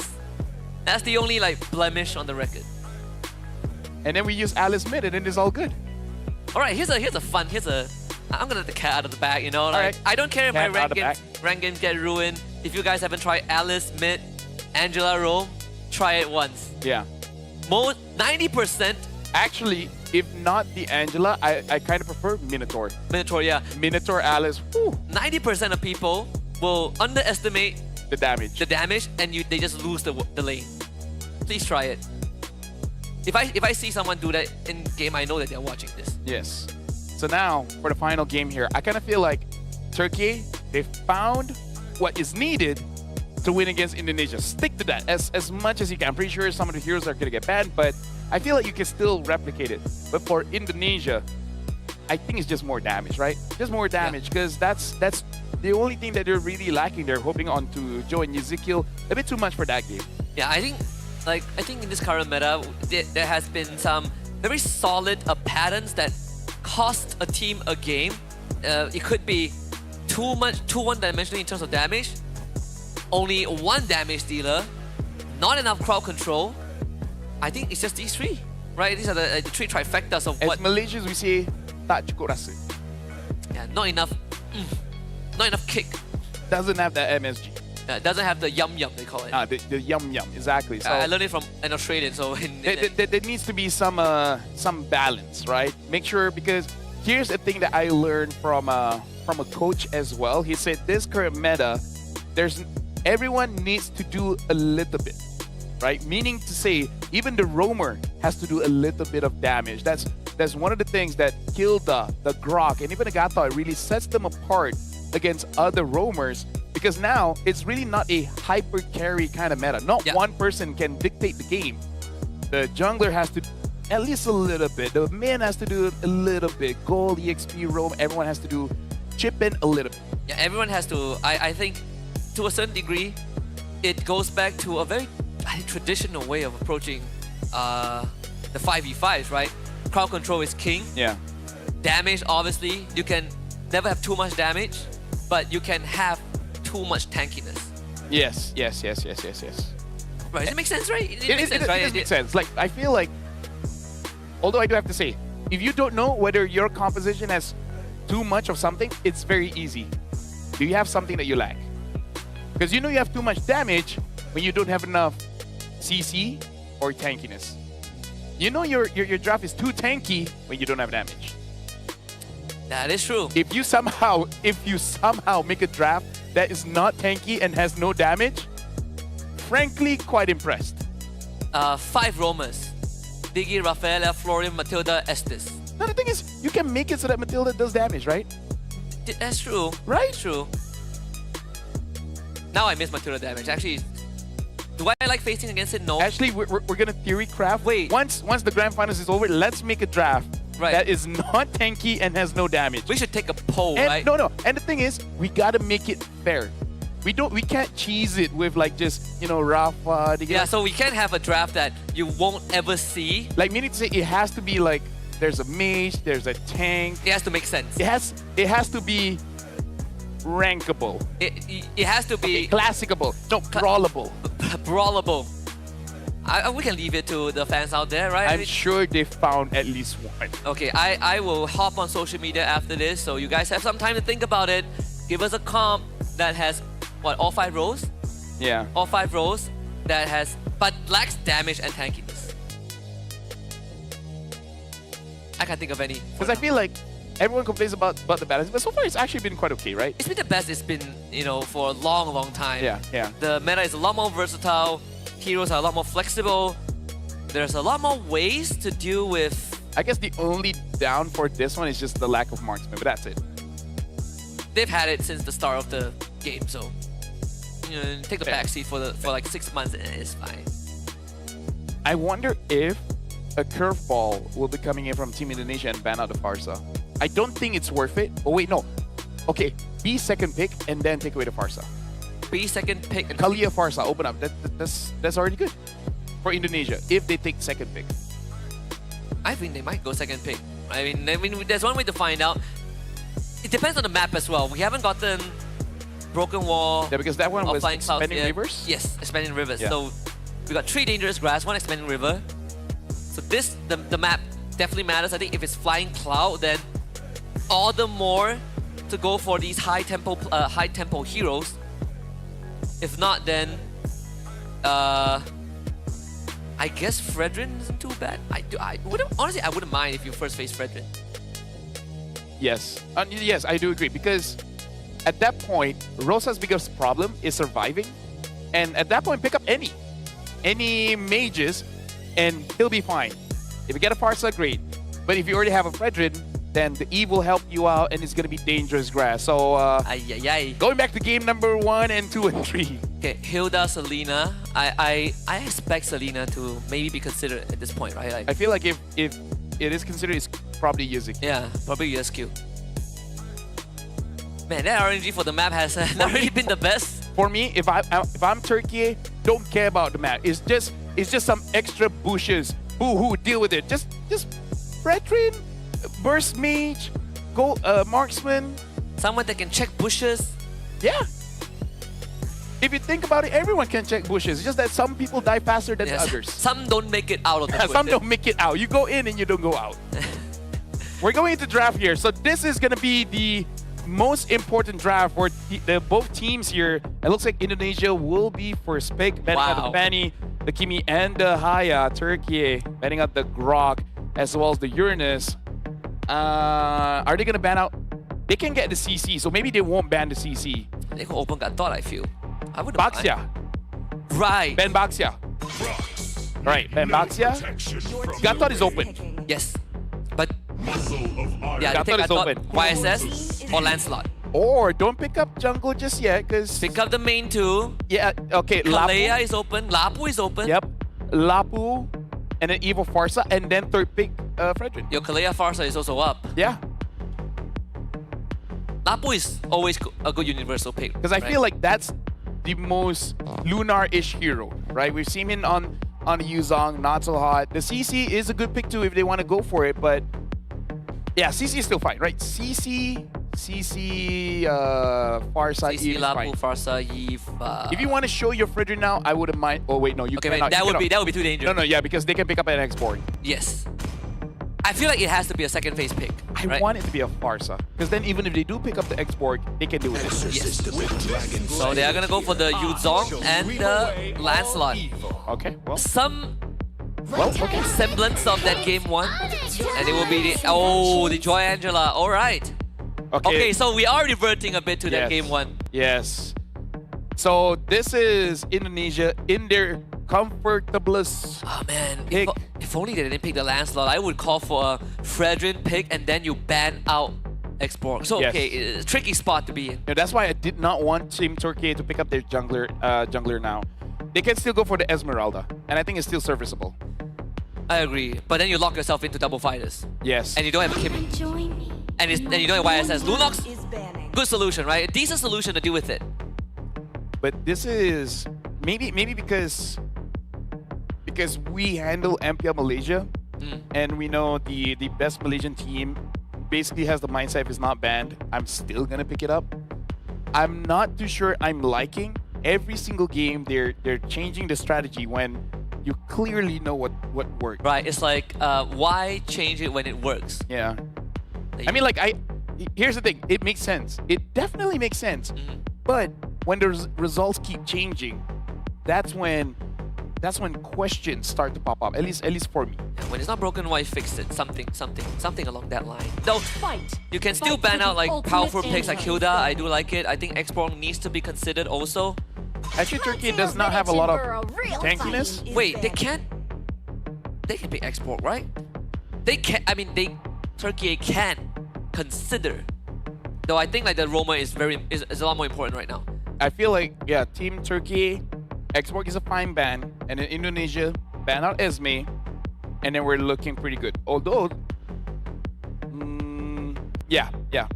that's the only like blemish on the record. And then we use Alice mid, and then it's all good. All right, I'm gonna let the cat out of the bag. You know, like right. I don't care if my rank games get ruined. If you guys haven't tried Alice mid, Angela roam, try it once. Yeah. 90%. Actually, if not the Angela, I kind of prefer Minotaur. Minotaur, yeah. Minotaur, Alice. 90% of people will underestimate the damage, and they just lose the lane. Please try it. If I see someone do that in game, I know that they're watching this. Yes. So now for the final game here, I kind of feel like Turkey, they found what is needed to win against Indonesia. Stick to that as much as you can. I'm pretty sure some of the heroes are going to get banned, but I feel like you can still replicate it. But for Indonesia, I think it's just more damage, right? Just more damage, because that's the only thing that they're really lacking. They're hoping on to Joe and Ezekiel. A bit too much for that game. Yeah, I think in this current meta, there has been some very solid patterns that cost a team a game. It could be too one-dimensional in terms of damage, only 1 damage dealer, not enough crowd control. I think it's just these 3, right? These are the 3 trifectas of what... As Malaysians, we say, tak cukup rasa. Yeah, not enough kick. Doesn't have that MSG. Doesn't have the yum, they call it. The yum, exactly. So I learned it from an Australian, so... there needs to be some balance, right? Make sure, because here's the thing that I learned from a coach as well. He said this current meta, everyone needs to do a little bit, right? Meaning to say, even the roamer has to do a little bit of damage. That's one of the things that Kilda, the Grok, and even the Gata really sets them apart against other roamers, because now it's really not a hyper carry kind of meta. Not one person can dictate the game. The jungler has to at least a little bit. The man has to do a little bit. Gold, EXP, roam, everyone has to do chip in a little bit. Yeah, everyone has to. I think to a certain degree, it goes back to a very traditional way of approaching the 5v5s, right? Crowd control is king. Yeah. Damage, obviously, you can never have too much damage, but you can have too much tankiness. Yes. Right, does it make sense, right? It does make sense. Like, I feel like, although I do have to say, if you don't know whether your composition has too much of something, it's very easy. Do you have something that you lack? Because you know you have too much damage when you don't have enough CC or tankiness. You know your draft is too tanky when you don't have damage. That is true. If you somehow make a draft that is not tanky and has no damage, frankly, quite impressed. 5 roamers. Diggy, Rafaela, Florian, Matilda, Estes. Now the thing is, you can make it so that Matilda does damage, right? That's true. Right? True. Now I miss Matilda damage. Actually, do I like facing against it? No. Actually, we're gonna theory craft. Wait. Once the grand finals is over, let's make a draft that is not tanky and has no damage. We should take a poll, and, right? No. And the thing is, we gotta make it fair. We can't cheese it with like just, you know, Rafa. Yeah, so we can't have a draft that you won't ever see. Like, meaning to say, it has to be like, there's a mage, there's a tank. It has to make sense. It has to be rankable. It has to be... Okay, classicable. No, brawlable. Brawlable. We can leave it to the fans out there, right? I'm sure they found at least one. Okay, I will hop on social media after this, so you guys have some time to think about it. Give us a comp that has, what, all 5 rows? Yeah. All 5 rows that has, but lacks damage and tankiness. I can't think of any. Because I feel like everyone complains about the balance, but so far it's actually been quite okay, right? It's been the best it's been, you know, for a long time. Yeah. The meta is a lot more versatile. Heroes are a lot more flexible. There's a lot more ways to deal with... I guess the only down for this one is just the lack of marksman, but that's it. They've had it since the start of the game, so you know, take the backseat for like 6 months, it's fine. I wonder if a curveball will be coming in from Team Indonesia and ban out the Farsa. I don't think it's worth it. Oh wait, no. Okay, be second pick and then take away the Farsa. Be second pick and Kalia Farsa, open up. That's already good for Indonesia if they take second pick. I think they might go second pick. I mean, there's one way to find out. It depends on the map as well. We haven't gotten Broken Wall. Yeah, because that one was Expanding Rivers? Yes, Expanding Rivers. Yeah. So we got 3 Dangerous Grass, 1 Expanding River. So the map definitely matters. I think if it's Flying Cloud, then all the more to go for these high tempo heroes. If not, then I guess Fredrin isn't too bad. Honestly, I wouldn't mind if you first face Fredrin. Yes. Yes, I do agree. Because at that point, Rosa's biggest problem is surviving. And at that point, pick up any mages, and he'll be fine. If you get a Farsa, great. But if you already have a Fredrin, then the Eve will help you out, and it's going to be Dangerous Grass. So, going back to game number 1 and 2 and 3. Okay, Hilda, Selena. I expect Selena to maybe be considered at this point, right? Like, I feel like if it is considered, it's probably Yuzuki. Yeah, probably USQ. Man, that RNG for the map has not really been the best. For me, if I'm Turkey, don't care about the map. It's just some extra bushes. Boo-hoo, deal with it. Just Fredrin, Burst Mage, go Marksman. Someone that can check bushes. Yeah. If you think about it, everyone can check bushes. It's just that some people die faster than others. Some don't make it out of the bush. Some don't make it out. You go in and you don't go out. We're going into draft here. So this is going to be the most important draft for both teams here. It looks like Indonesia will be first pick. Betting out the Fanny, the Kimi, and the Haya. Turkey betting out the Grok as well as the Uranus. Are they going to ban out? They can get the CC, so maybe they won't ban the CC. They can open Gatot, I feel. I would Baxia. Right. Ben Baxia. Right, Ben Baxia. Gatot is open. Yes. But yeah, Gatot is open. YSS or Lancelot. Or don't pick up jungle just yet, because pick up the main 2. Yeah, okay. Kalea is open. Lapu is open. Yep. Lapu and then Evo Farsa, and then third pick Fredrin. Your Kalea Farsa is also up. Yeah. Lapu is always a good universal pick. Because I feel like that's the most lunar-ish hero, right? We've seen him on on the Yuzong, not so hot. The CC is a good pick too if they want to go for it, but yeah, CC is still fine, right? CC, Farsa, CC, Eve is fine. Lapu, Farsa, Eve. If you want to show your Fredrin now, I wouldn't mind. Oh wait, no, you Okay, cannot. that you would cannot. be too dangerous. No, yeah, because they can pick up an export. Yes. I feel like it has to be a second phase pick. I right? want it to be a Farsa, because then even if they do pick up the export, they can do it. Yes. So they are gonna go for the Yuzong and the Lancelot. Okay, well. Some okay. semblance of that game one, and it will be the Joy Angela. All right. Okay, so we are reverting a bit to that game one. Yes. So this is Indonesia in their comfortablest pick. If only they didn't pick the Lancelot, I would call for a Fredrin pick and then you ban out Export. So okay, it's a tricky spot to be in. Yeah, that's why I did not want Team Turkey to pick up their jungler now. They can still go for the Esmeralda, and I think it's still serviceable. I agree, but then you lock yourself into double fighters. Yes. And you don't have a Kimmy. And you don't have YSS. Lunox, good solution, right? A decent solution to deal with it. But this is maybe because we handle MPL Malaysia, and we know the best Malaysian team basically has the mindset if it's not banned, I'm still gonna pick it up. I'm not too sure I'm liking every single game they're changing the strategy when you clearly know what works. Right, it's like why change it when it works? Yeah. I mean, like, here's the thing, it makes sense. It definitely makes sense. But when the results keep changing, that's when questions start to pop up. At least for me. Yeah, when it's not broken, why fix it? Something along that line. Though you can still ban out like powerful picks like Hilda. I do like it. I think Export needs to be considered also. Actually, Turkey does not have a lot of tankiness. Wait, they can pick Export, right? They can. I mean, Turkey can consider. Though I think like the Roma is a lot more important right now. I feel like, yeah, Team Turkey, Export is a fine ban, and in Indonesia, ban out Esme, and then we're looking pretty good. Although, yeah,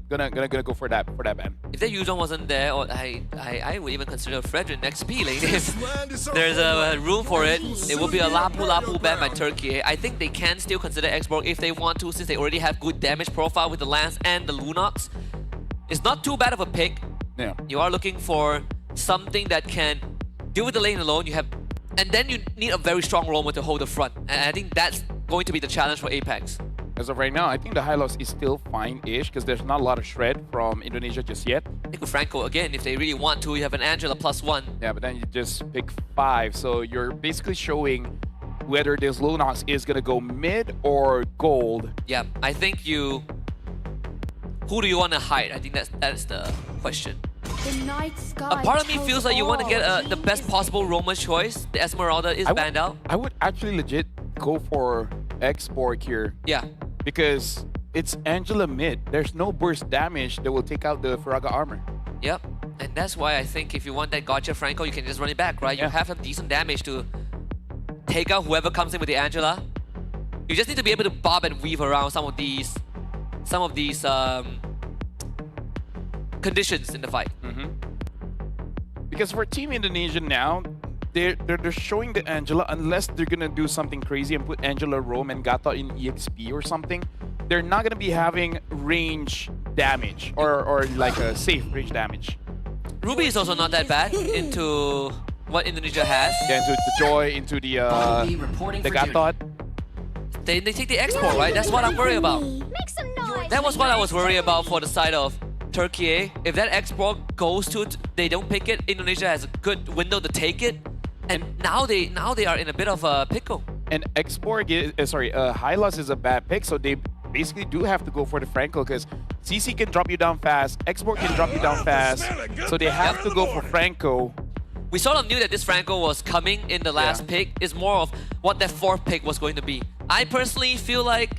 gonna go for that ban. If that Yuzong wasn't there, or I would even consider Fredrin next P lane. If there's a room for it, it will be a Lapu ban by Turkey. I think they can still consider Export if they want to, since they already have good damage profile with the Lance and the Lunox. It's not too bad of a pick. Yeah. You are looking for something that can deal with the lane alone. And then you need a very strong roamer to hold the front. And I think that's going to be the challenge for Apex. As of right now, I think the high loss is still fine-ish because there's not a lot of shred from Indonesia just yet. I think with Franco, again, if they really want to, you have an Angela +1. Yeah, but then you just pick 5. So you're basically showing whether this Lunox is going to go mid or gold. Yeah, I think you... Who do you want to hide? I think that's the question. A part of me feels like you want to get the best possible roamer choice. The Esmeralda is banned out. I would actually legit go for Export here. Yeah. Because it's Angela mid. There's no burst damage that will take out the Faraga armor. Yep. And that's why I think if you want that gotcha Franco, you can just run it back, right? You have a decent damage to take out whoever comes in with the Angela. You just need to be able to bob and weave around some of these conditions in the fight. Because for Team Indonesia now, they're showing the Angela, unless they're gonna do something crazy and put Angela, Rome, and Gata in EXP or something, they're not gonna be having range damage or like a safe range damage. Ruby is also not that bad into what Indonesia has. Yeah, into the Joy, into the Gatot. They take the Export, right? That's what I'm worried about. That was what I was worried about for the side of Turkey. If that Export goes to they don't pick it, Indonesia has a good window to take it, and now they are in a bit of a pickle. And Export, high loss is a bad pick, so they basically do have to go for the Franco because CC can drop you down fast, Export can drop you down fast, so they have to go for Franco. We sort of knew that this Franco was coming in the last pick. It's more of what that fourth pick was going to be. I personally feel like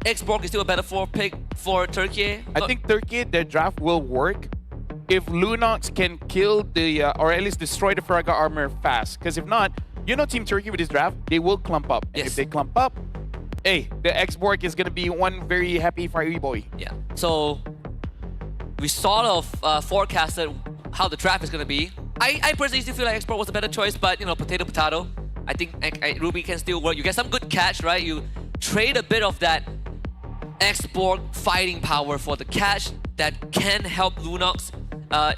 Export is still a better fourth pick for Turkey. I think Turkey, their draft will work if Lunox can kill the, or at least destroy the Faraga armor fast. Because if not, you know Team Turkey with this draft, they will clump up. And if they clump up, hey, the Export is going to be one very happy fiery boy. Yeah. So we sort of forecasted how the draft is going to be. I personally still feel like Export was a better choice, but you know, potato. I think Ruby can still work. You get some good catch, right? You trade a bit of that X-Borg fighting power for the catch that can help Lunox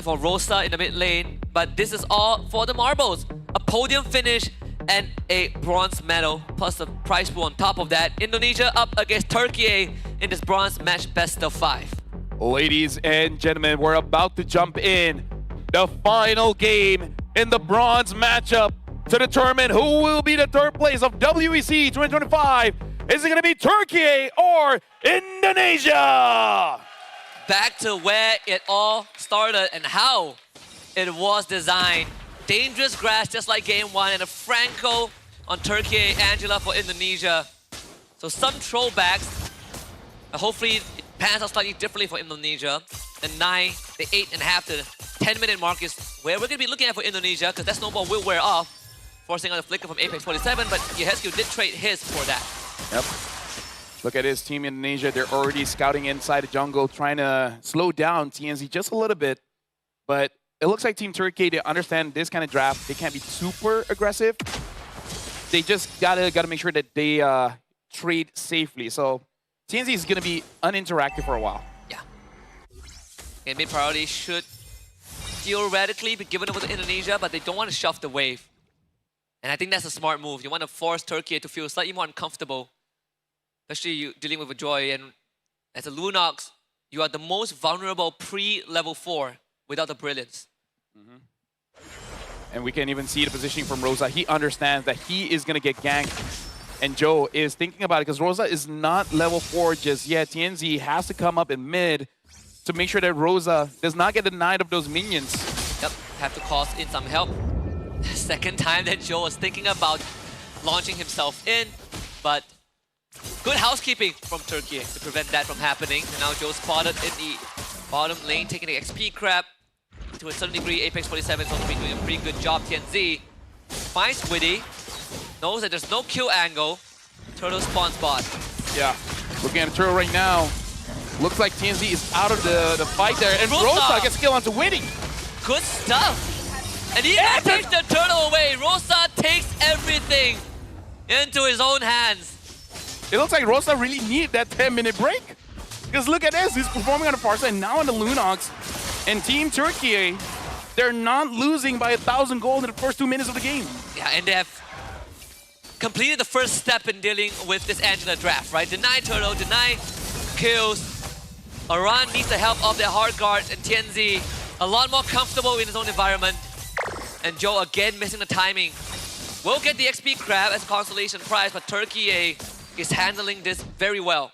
for Rosa in the mid lane. But this is all for the marbles. A podium finish and a bronze medal, plus the prize pool on top of that. Indonesia up against Turkey in this bronze match best of 5. Ladies and gentlemen, we're about to jump in the final game in the bronze matchup to determine who will be the third place of WEC 2025. Is it going to be Turkey or Indonesia? Back to where it all started and how it was designed. Dangerous grass just like game 1 and a Franco on Turkey, Angela for Indonesia. So some throwbacks. Hopefully it pans out slightly differently for Indonesia. The 9, the 8.5 to the 10-minute mark is where we're going to be looking at for Indonesia, because that snowball will wear off, forcing out a flicker from Apex 47, but Yehescu did trade his for that. Yep. Look at his team Indonesia. They're already scouting inside the jungle, trying to slow down TNZ just a little bit. But it looks like Team Turkey, they understand this kind of draft. They can't be super aggressive. They just gotta make sure that they trade safely. So TNZ is gonna be uninteractive for a while. Yeah. And mid priority should theoretically be given over to Indonesia, but they don't want to shove the wave. And I think that's a smart move. You want to force Turkey to feel slightly more uncomfortable, especially you dealing with a Joy. And as a Lunox, you are the most vulnerable pre-level 4 without the brilliance. And we can even see the positioning from Rosa. He understands that he is going to get ganked. And Joe is thinking about it because Rosa is not level 4 just yet. TNZ has to come up in mid to make sure that Rosa does not get denied of those minions. Yep, have to call in some help. Second time that Joe was thinking about launching himself in, but good housekeeping from Turkey to prevent that from happening. And now Joe spotted in the bottom lane, taking the XP crab. To a certain degree, Apex 47 is also been doing a pretty good job. TNZ finds Witty, knows that there's no kill angle. Turtle spawn spot. Yeah, looking at the Turtle right now. Looks like TNZ is out of the fight there. And Rosa gets kill onto Witty. Good stuff. And he takes the Turtle away. Rosa takes everything into his own hands. It looks like Rosa really needed that 10-minute break. Because look at this, he's performing on the far side, now on the Lunox. And Team Turkey, they're not losing by 1,000 gold in the first 2 minutes of the game. Yeah, and they have completed the first step in dealing with this Angela draft, right? Deny Turtle, deny kills. Aran needs the help of their hard guard, and TNZ a lot more comfortable in his own environment. And Joe again missing the timing. Will get the XP crab as a consolation prize, but Turkey is handling this very well.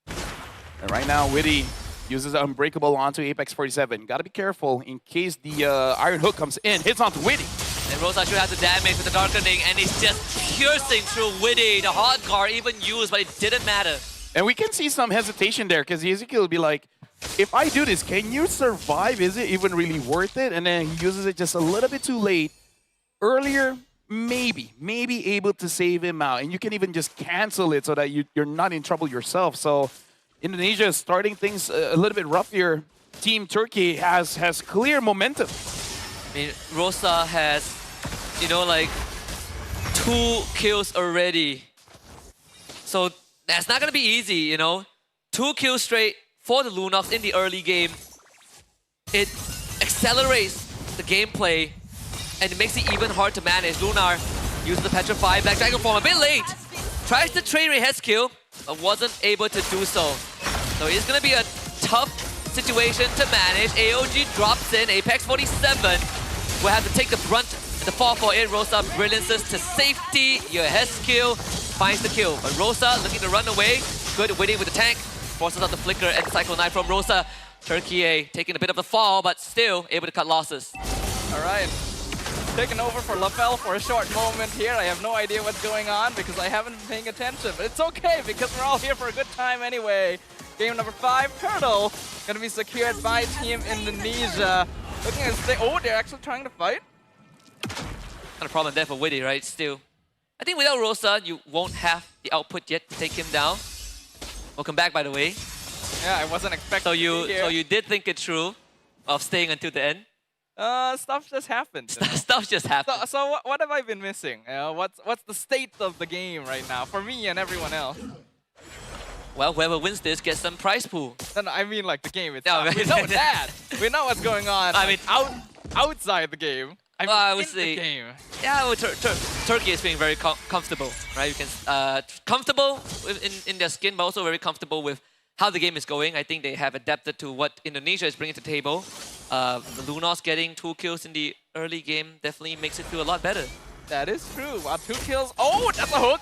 And right now, Witty uses Unbreakable onto Apex 47. Gotta be careful in case the Iron Hook comes in, hits onto Witty. And Rosa should have the damage with the Darkening, and he's just piercing through Witty. The hard guard even used, but it didn't matter. And we can see some hesitation there, because Ezekiel will be like, if I do this, can you survive? Is it even really worth it? And then he uses it just a little bit too late. Earlier, maybe able to save him out. And you can even just cancel it so that you're not in trouble yourself. So Indonesia is starting things a little bit rough here. Team Turkey has clear momentum. I mean, Rosa has, you know, like 2 kills already. So that's not gonna be easy, you know. 2 kills straight for the Lunox in the early game. It accelerates the gameplay and it makes it even hard to manage. Lunar uses the Petrify, Black Dragon form a bit late. Tries to trade Yehescu, but wasn't able to do so. So it's gonna be a tough situation to manage. AOG drops in, Apex 47 will have to take the brunt and the fall for it. Rosa brilliances to safety. Yehescu finds the kill, but Rosa looking to run away. Good Witty with the tank. Forces out the flicker and Cycle Knife from Rosa. Turkey taking a bit of the fall, but still able to cut losses. All right. Taking over for Lapel for a short moment here. I have no idea what's going on because I haven't been paying attention, but it's okay because we're all here for a good time anyway. Game number 5, Turtle, gonna be secured by Team Indonesia. Looking at they're actually trying to fight. Not a problem there for Witty, right? Still. I think without Rosa, you won't have the output yet to take him down. Welcome back, by the way. Yeah, I wasn't expecting so you did think it through of staying until the end? Stuff just happened. Stuff just happened. So what have I been missing? What's the state of the game right now for me and everyone else? Well, whoever wins this gets some prize pool. No, I mean like the game itself. No, We know that. We know what's going on. I mean, outside the game. I would in say, the game. yeah, well, Turkey is being very comfortable, right? You can comfortable in their skin, but also very comfortable with how the game is going. I think they have adapted to what Indonesia is bringing to the table. The Lunos getting 2 kills in the early game definitely makes it feel a lot better. That is true. Wow, 2 kills. Oh, that's a hook.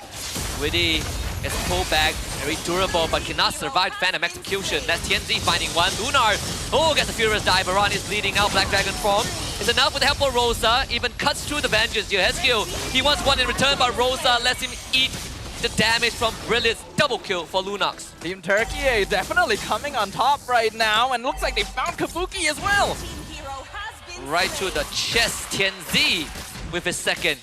Witty gets pulled back, very durable, but cannot survive Phantom Execution. That's TNZ finding one. Lunar, gets a Furious Dive. Baran is bleeding out. Black Dragon form. It's enough with the help of Rosa. Even cuts through the Vengeance. Heskill, he wants one in return, but Rosa lets him eat the damage from Brilliance. Double kill for Lunox. Team Turkey definitely coming on top right now, and looks like they found Kabuki as well. Right to the chest, TNZ with his second.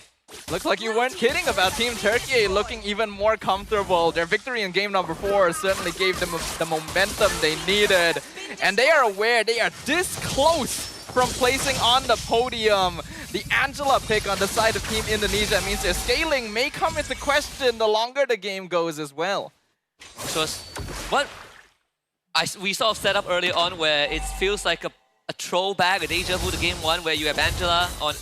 Looks like you weren't kidding about Team Turkey looking even more comfortable. Their victory in game number 4 certainly gave them the momentum they needed. And they are aware they are this close from placing on the podium. The Angela pick on the side of Team Indonesia means their scaling may come into question the longer the game goes as well. So what we sort of set up early on where it feels like a throwback, a deja vu to game 1 where you have Angela on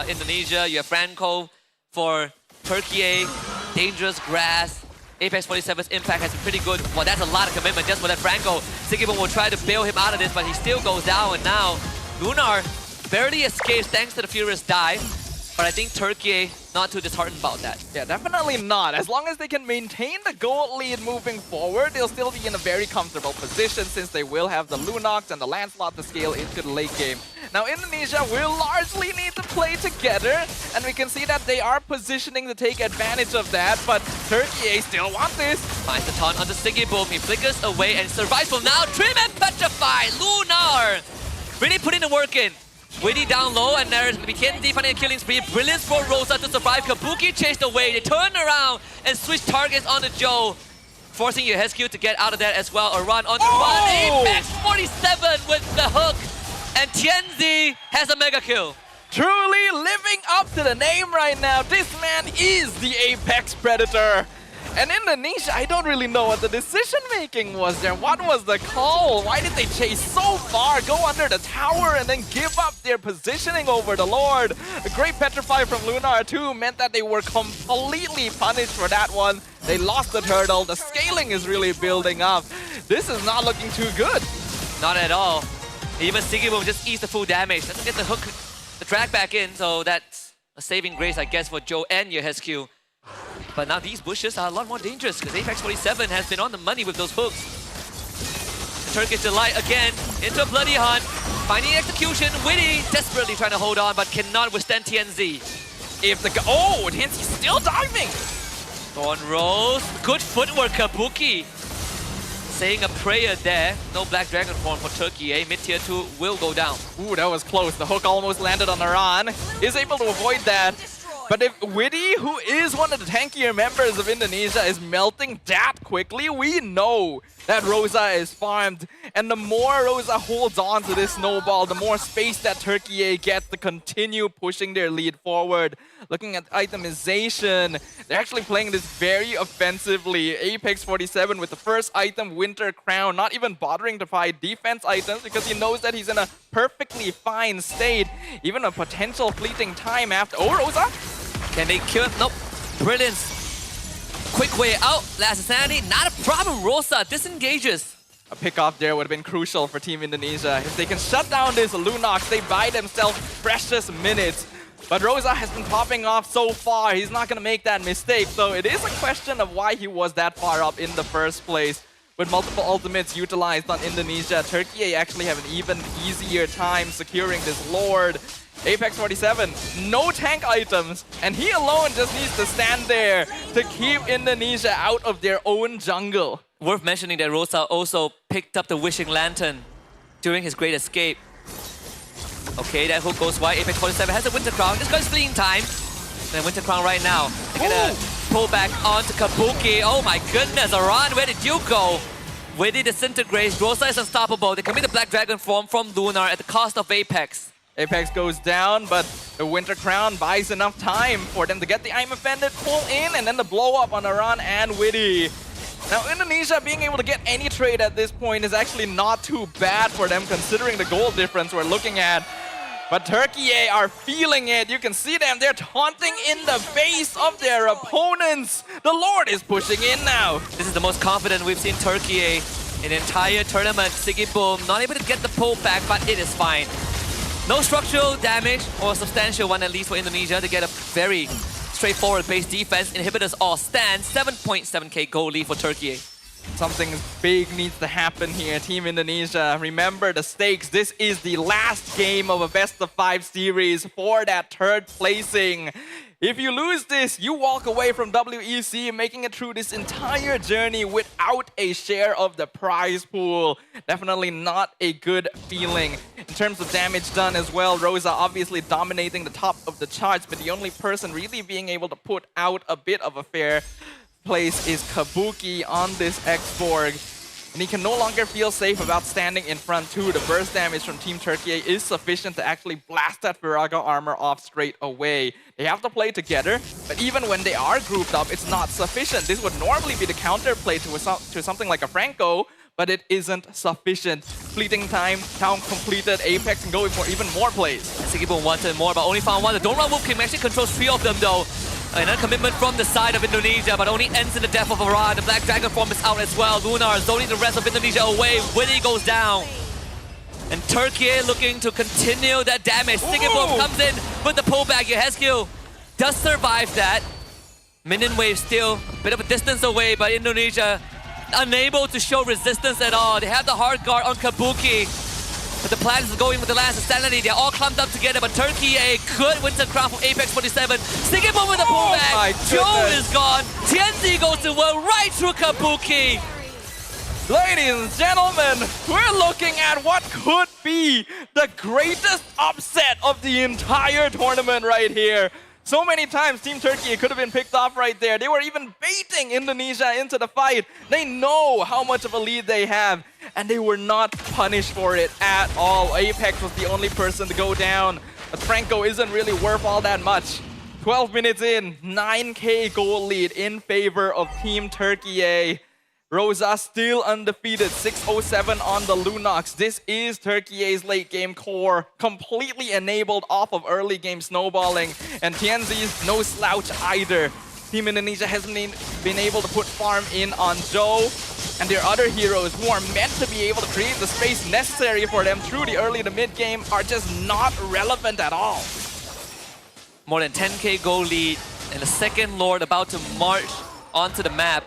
Indonesia, you have Franco for Turkey, dangerous grass. Apex 47's impact has been pretty good. Well, that's a lot of commitment just for that Franco. Sigibon will try to bail him out of this, but he still goes down, and now Lunar barely escapes thanks to the Furious Dive. But I think Turkey not too disheartened about that. Yeah, definitely not. As long as they can maintain the goal lead moving forward, they'll still be in a very comfortable position since they will have the Lunox and the Lancelot to scale into the late game. Now, Indonesia will largely need to play together, and we can see that they are positioning to take advantage of that, but Turkey still want this. Finds the taunt onto Sigibon. He flickers away and survives from now. Trim and Petrify! Lunar! Really putting the work in. Witty down low, and there's going to be TNZ finding a killing spree. Brilliance for Rosa to survive. Kabuki chased away. They turn around and switch targets onto Joe, forcing Heskill to get out of that as well. A run onto one. Apex 47 with the hook, and TNZ has a mega kill. Truly living up to the name right now. This man is the Apex Predator. And Indonesia, I don't really know what the decision-making was there. What was the call? Why did they chase so far, go under the tower, and then give up their positioning over the Lord? A great Petrify from Lunar too meant that they were completely punished for that one. They lost the turtle. The scaling is really building up. This is not looking too good. Not at all. Even Sigibon just eats the full damage. Doesn't get the hook, the drag back in, so that's a saving grace, I guess, for Joe and Heskill. But now these bushes are a lot more dangerous because Apex 47 has been on the money with those hooks. The Turkish Delight again into a bloody hunt. Finding execution, Witty desperately trying to hold on but cannot withstand TNZ. If the TNZ still diving. Thorn Rose, good footwork, Kabuki. Saying a prayer there. No Black Dragon form for Turkey, Mid-tier 2 will go down. Ooh, that was close. The hook almost landed on Aran. Is able to avoid that. But if Witty, who is one of the tankier members of Indonesia, is melting that quickly, we know that Rosa is farmed. And the more Rosa holds on to this snowball, the more space that Turkey gets to continue pushing their lead forward. Looking at itemization, they're actually playing this very offensively. Apex 47 with the first item, Winter Crown, not even bothering to fight defense items because he knows that he's in a perfectly fine state. Even a potential fleeting time after... Oh, Rosa! Can they kill him? Nope. Brilliance. Quick way out. Last Insanity. Not a problem. Rosa disengages. A pick-off there would have been crucial for Team Indonesia. If they can shut down this Lunox, they buy themselves precious minutes. But Rosa has been popping off so far. He's not going to make that mistake. So it is a question of why he was that far up in the first place. With multiple ultimates utilized on Indonesia, Turkey actually have an even easier time securing this Lord. Apex 47, no tank items, and he alone just needs to stand there to keep Indonesia out of their own jungle. Worth mentioning that Rosa also picked up the Wishing Lantern during his great escape. Okay, that hook goes wide. Apex 47 has a Winter Crown. This guy's fleeing time. And Winter Crown right now. They're gonna pull back onto Kabuki. Oh my goodness, Aran, where did you go? Witty disintegrates. Rosa is unstoppable. They commit the Black Dragon form from Lunar at the cost of Apex. Apex goes down, but the Winter Crown buys enough time for them to get the I'm Offended pull in and then the blow up on Aran and Witty. Now, Indonesia being able to get any trade at this point is actually not too bad for them considering the goal difference we're looking at. But Turkiyye are feeling it. You can see them. They're taunting in the face of their opponents. The Lord is pushing in now. This is the most confident we've seen Turkiyye in the entire tournament. Sigiboom not able to get the pull back, but it is fine. No structural damage or substantial one, at least for Indonesia, to get a very straightforward base defense. Inhibitors all stand. 7.7k goal lead for Turkiyye. Something big needs to happen here, Team Indonesia. Remember the stakes. This is the last game of a best-of-5 series for that third placing. If you lose this, you walk away from WEC, making it through this entire journey without a share of the prize pool. Definitely not a good feeling. In terms of damage done as well, Rosa obviously dominating the top of the charts, but the only person really being able to put out a bit of a fair place is Kabuki on this X-Borg. And he can no longer feel safe about standing in front too. The burst damage from Team Turkiyye is sufficient to actually blast that Viraga armor off straight away. They have to play together, but even when they are grouped up, it's not sufficient. This would normally be the counterplay to something like a Franco, but it isn't sufficient. Fleeting time, town completed, Apex and going for even more plays. Sigiboom wanted more, but only found one. The Don't Run Wolf King actually controls 3 of them though. Another commitment from the side of Indonesia, but only ends in the death of Aran. The Black Dragon form is out as well. Lunar zoning the rest of Indonesia away. Witty goes down. And Turkiyye looking to continue that damage. Sigiboom comes in with the pullback. Yehescu does survive that. Minion wave still a bit of a distance away, but Indonesia unable to show resistance at all. They have the hard guard on Kabuki. But the plan is going with the last insanity. They're all clumped up together, but Turkiyye could win the crown from Apex 47. Sigiboom with a pullback. Joe is gone. TNZ goes to world right through Kabuki. Ladies and gentlemen, we're looking at what could be the greatest upset of the entire tournament right here. So many times Team Turkiyye could have been picked off right there. They were even baiting Indonesia into the fight. They know how much of a lead they have, and they were not punished for it at all. Apex was the only person to go down, but Franco isn't really worth all that much. 12 minutes in, 9k goal lead in favor of Team Turkiyye. Rosa still undefeated, 607 on the Lunox. This is Turkiyye's late game core, completely enabled off of early game snowballing. And TNZ's no slouch either. Team Indonesia hasn't been able to put farm in on Joe and their other heroes who are meant to be able to create the space necessary for them through the early to mid game are just not relevant at all. More than 10k goal lead and the second Lord about to march onto the map.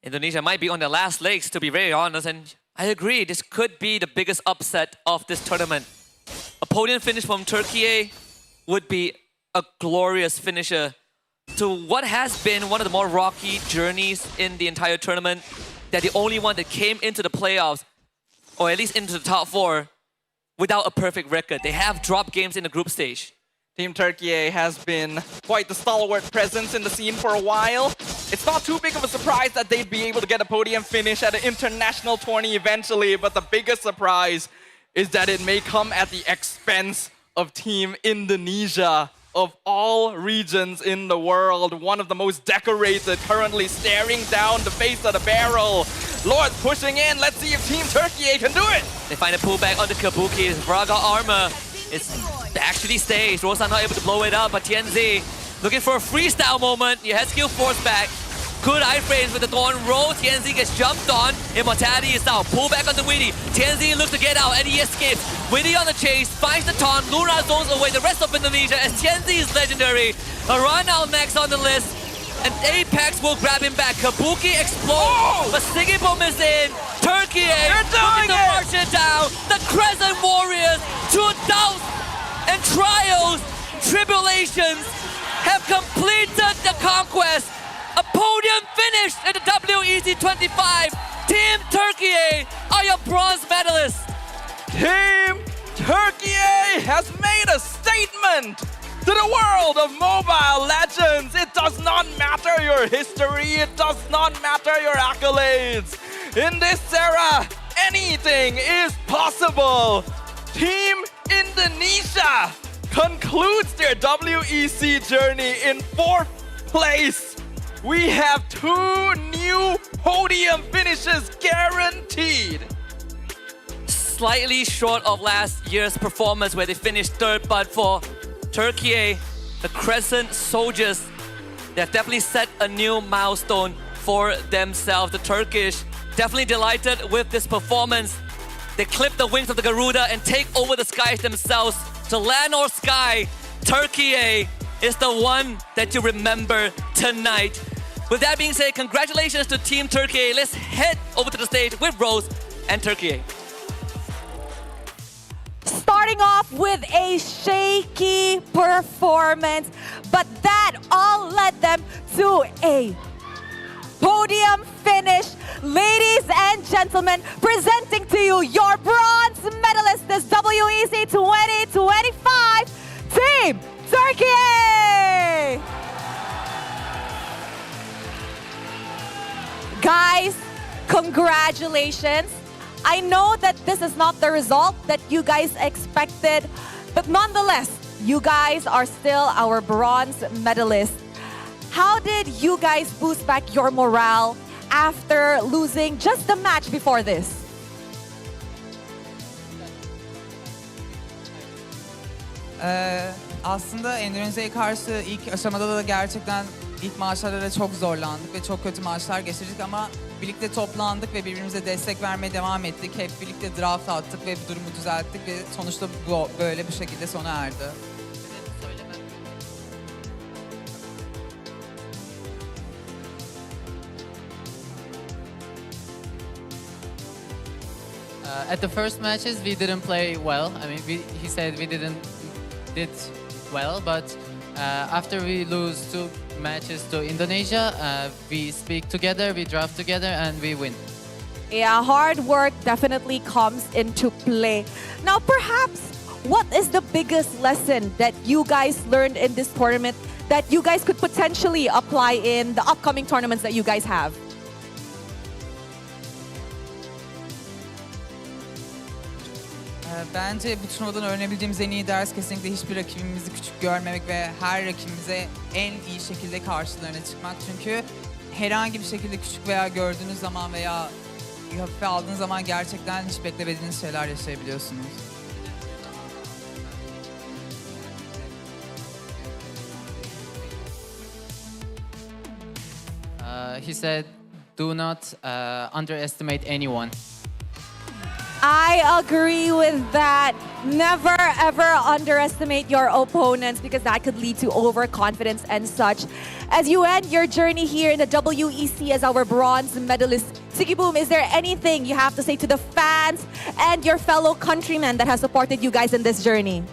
Indonesia might be on their last legs, to be very honest, and I agree, this could be the biggest upset of this tournament. A podium finish from Turkiyye would be a glorious finisher to what has been one of the more rocky journeys in the entire tournament. They're the only one that came into the playoffs, or at least into the top 4, without a perfect record. They have dropped games in the group stage. Team Turkiyye has been quite the stalwart presence in the scene for a while. It's not too big of a surprise that they'd be able to get a podium finish at an international tourney eventually, but the biggest surprise is that it may come at the expense of Team Indonesia. Of all regions in the world, one of the most decorated, currently staring down the face of the barrel. Lord's pushing in. Let's see if Team Turkiyye can do it. They find a pullback on the Kabuki. Braga armor actually stays. Rosa not able to blow it up, but TNZ looking for a freestyle moment. Yehescu force back. Good iframes with the Thorn roll. TNZ gets jumped on. Immortality is out. Pull back on the Witty. TNZ looks to get out and he escapes. Witty on the chase. Finds the taunt. Luna zones away the rest of Indonesia as TNZ is legendary. Aran now next on the list. And Apex will grab him back. Kabuki explodes. But Sigiboom is in. Turkiyye looking to march it down. The Crescent Warriors, through doubts and trials, tribulations, have completed the conquest. A podium finish at the WEC25. Team Turkiyye are your bronze medalists. Team Turkiyye has made a statement to the world of Mobile Legends. It does not matter your history. It does not matter your accolades. In this era, anything is possible. Team Indonesia concludes their WEC journey in 4th place. We have 2 new podium finishes guaranteed. Slightly short of last year's performance where they finished 3rd, but for Turkey, the Crescent Soldiers, they have definitely set a new milestone for themselves. The Turkish definitely delighted with this performance. They clip the wings of the Garuda and take over the skies themselves. To land or sky, Turkey is the one that you remember tonight. With that being said, congratulations to Team Turkey. Let's head over to the stage with Rose and Turkey. Starting off with a shaky performance, but that all led them to a podium finish. Ladies and gentlemen, presenting to you your bronze medalist this WEC 2025, Team Turkey! Guys, congratulations. I know that this is not the result that you guys expected, but nonetheless, you guys are still our bronze medalists. How did you guys boost back your morale after losing just the match before this? Aslında Endonezya'ya karşı ilk aşamada da gerçekten ilk maçlarda da çok zorlandık ve çok kötü maçlar geçirdik ama birlikte toplandık ve birbirimize destek vermeye devam ettik. Hep birlikte draft attık ve bu durumu düzelttik ve sonuçta bu böyle bir şekilde sona erdi. At the first matches, we didn't play well. I mean, he said we did well, but after we lose 2 matches to Indonesia, we speak together, we draft together, and we win. Yeah, hard work definitely comes into play. Now, perhaps, what is the biggest lesson that you guys learned in this tournament that you guys could potentially apply in the upcoming tournaments that you guys have? Bence bu turnuvadan öğrenebileceğimiz en iyi ders kesinlikle hiçbir rakibimizi küçük görmemek ve her rakibimize en iyi şekilde karşılarına çıkmak. Çünkü herhangi bir şekilde küçük veya gördüğünüz zaman veya hafife aldığınız zaman gerçekten hiç beklemediğiniz şeyler yaşayabiliyorsunuz. He said, do not underestimate anyone. I agree with that. Never ever underestimate your opponents because that could lead to overconfidence and such. As you end your journey here in the WEC as our bronze medalist, Sigiboom, is there anything you have to say to the fans and your fellow countrymen that have supported you guys in this journey?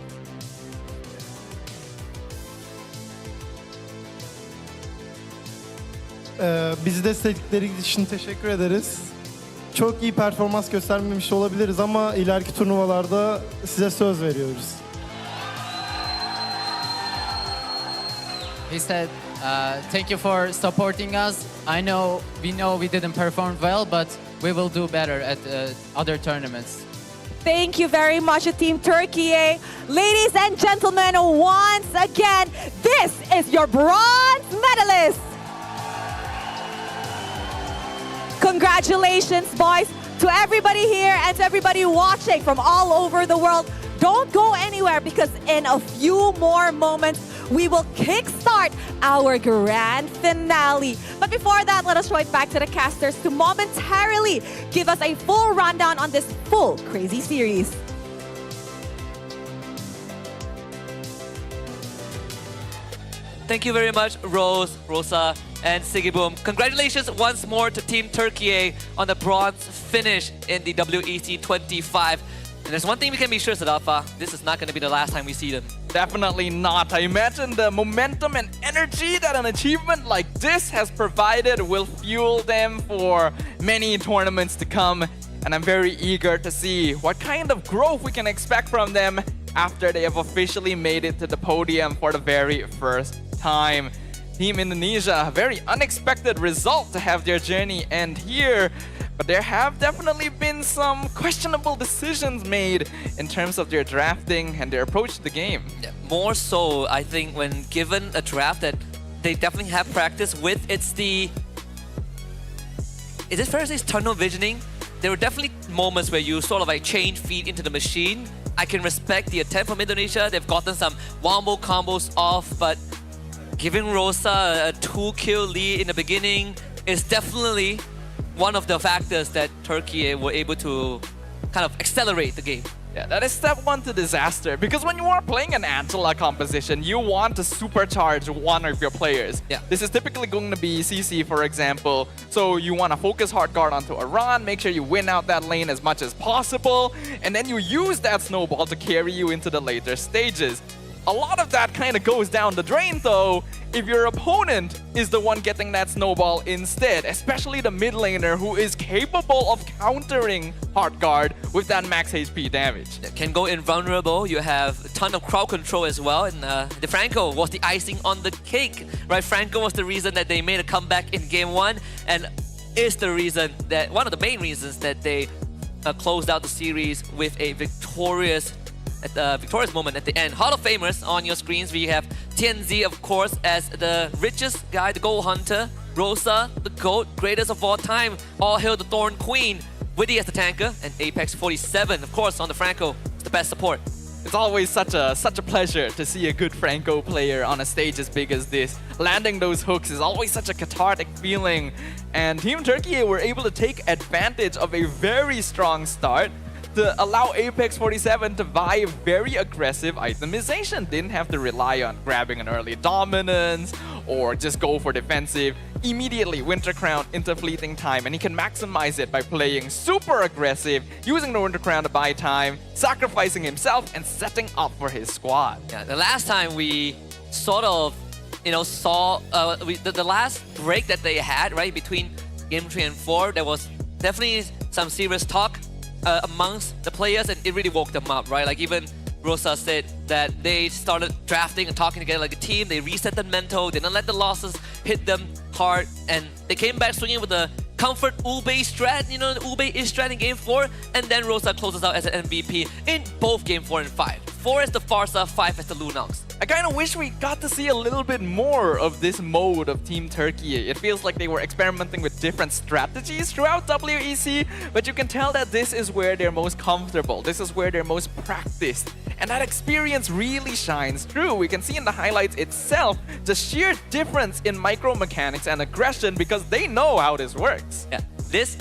Bizi destekledikleri için teşekkür ederiz. Çok iyi performans göstermemiş olabiliriz ama ileriki turnuvalarda size söz veriyoruz. He said, thank you for supporting us. We know we didn't perform well, but we will do better at other tournaments. Thank you very much, Team Turkey. Ladies and gentlemen, once again, this is your bronze medalist. Congratulations, boys, to everybody here and to everybody watching from all over the world. Don't go anywhere because in a few more moments, we will kickstart our grand finale. But before that, let us throw it back to the casters to momentarily give us a full rundown on this full crazy series. Thank you very much, Rose, Rosa, and Sigiboom. Congratulations once more to Team Turkey on the bronze finish in the WEC 25. And there's one thing we can be sure, Sadalfa, this is not going to be the last time we see them. Definitely not. I imagine the momentum and energy that an achievement like this has provided will fuel them for many tournaments to come. And I'm very eager to see what kind of growth we can expect from them after they have officially made it to the podium for the very first time. Team Indonesia, a very unexpected result to have their journey end here. but there have definitely been some questionable decisions made in terms of their drafting and their approach to the game. More so, I think, when given a draft that they definitely have practice with, is it fair to say it's tunnel visioning? There were definitely moments where you sort of like change feet into the machine. I can respect the attempt from Indonesia. They've gotten some wombo combos off, but giving Rosa a 2-kill lead in the beginning is definitely one of the factors that Turkey were able to kind of accelerate the game. Yeah, that is step one to disaster. Because when you are playing an Angela composition, you want to supercharge one of your players. Yeah. This is typically going to be CC, for example. So you want to focus hard guard onto Iran, make sure you win out that lane as much as possible, and then you use that snowball to carry you into the later stages. A lot of that kind of goes down the drain though if your opponent is the one getting that snowball instead, especially the mid laner who is capable of countering hard guard with that max HP damage. Can go invulnerable. You have a ton of crowd control as well, and DeFranco was the icing on the cake, right? Franco was the reason that they made a comeback in game 1, and is the reason that, one of the main reasons that they closed out the series with a victorious moment at the end. Hall of Famers on your screens. We have TNZ, of course, as the richest guy, the gold hunter. Rosa, the GOAT, greatest of all time. All hail the Thorn Queen. Witty as the tanker, and Apex 47, of course, on the Franco, the best support. It's always such a pleasure to see a good Franco player on a stage as big as this. Landing those hooks is always such a cathartic feeling. And Team Turkey were able to take advantage of a very strong start to allow Apex 47 to buy a very aggressive itemization. Didn't have to rely on grabbing an early dominance or just go for defensive. Immediately Winter Crown into fleeting time, and he can maximize it by playing super aggressive, using the Winter Crown to buy time, sacrificing himself and setting up for his squad. Yeah, the last time we sort of, saw the last break that they had, right, between game 3 and 4, there was definitely some serious talk amongst the players, and it really woke them up, right? Like even Rosa said that they started drafting and talking together like a team. They reset the mental, didn't let the losses hit them hard, and they came back swinging with a comfort Ube strat, the Ube is strat in game 4, and then Rosa closes out as an MVP in both game 4 and 5. 4 as the Farsa, 5 as the Lunox. I kind of wish we got to see a little bit more of this mode of Team Turkey. It feels like they were experimenting with different strategies throughout WEC, but you can tell that this is where they're most comfortable. This is where they're most practiced. And that experience really shines through. We can see in the highlights itself the sheer difference in micro mechanics and aggression because they know how this works. Yeah. This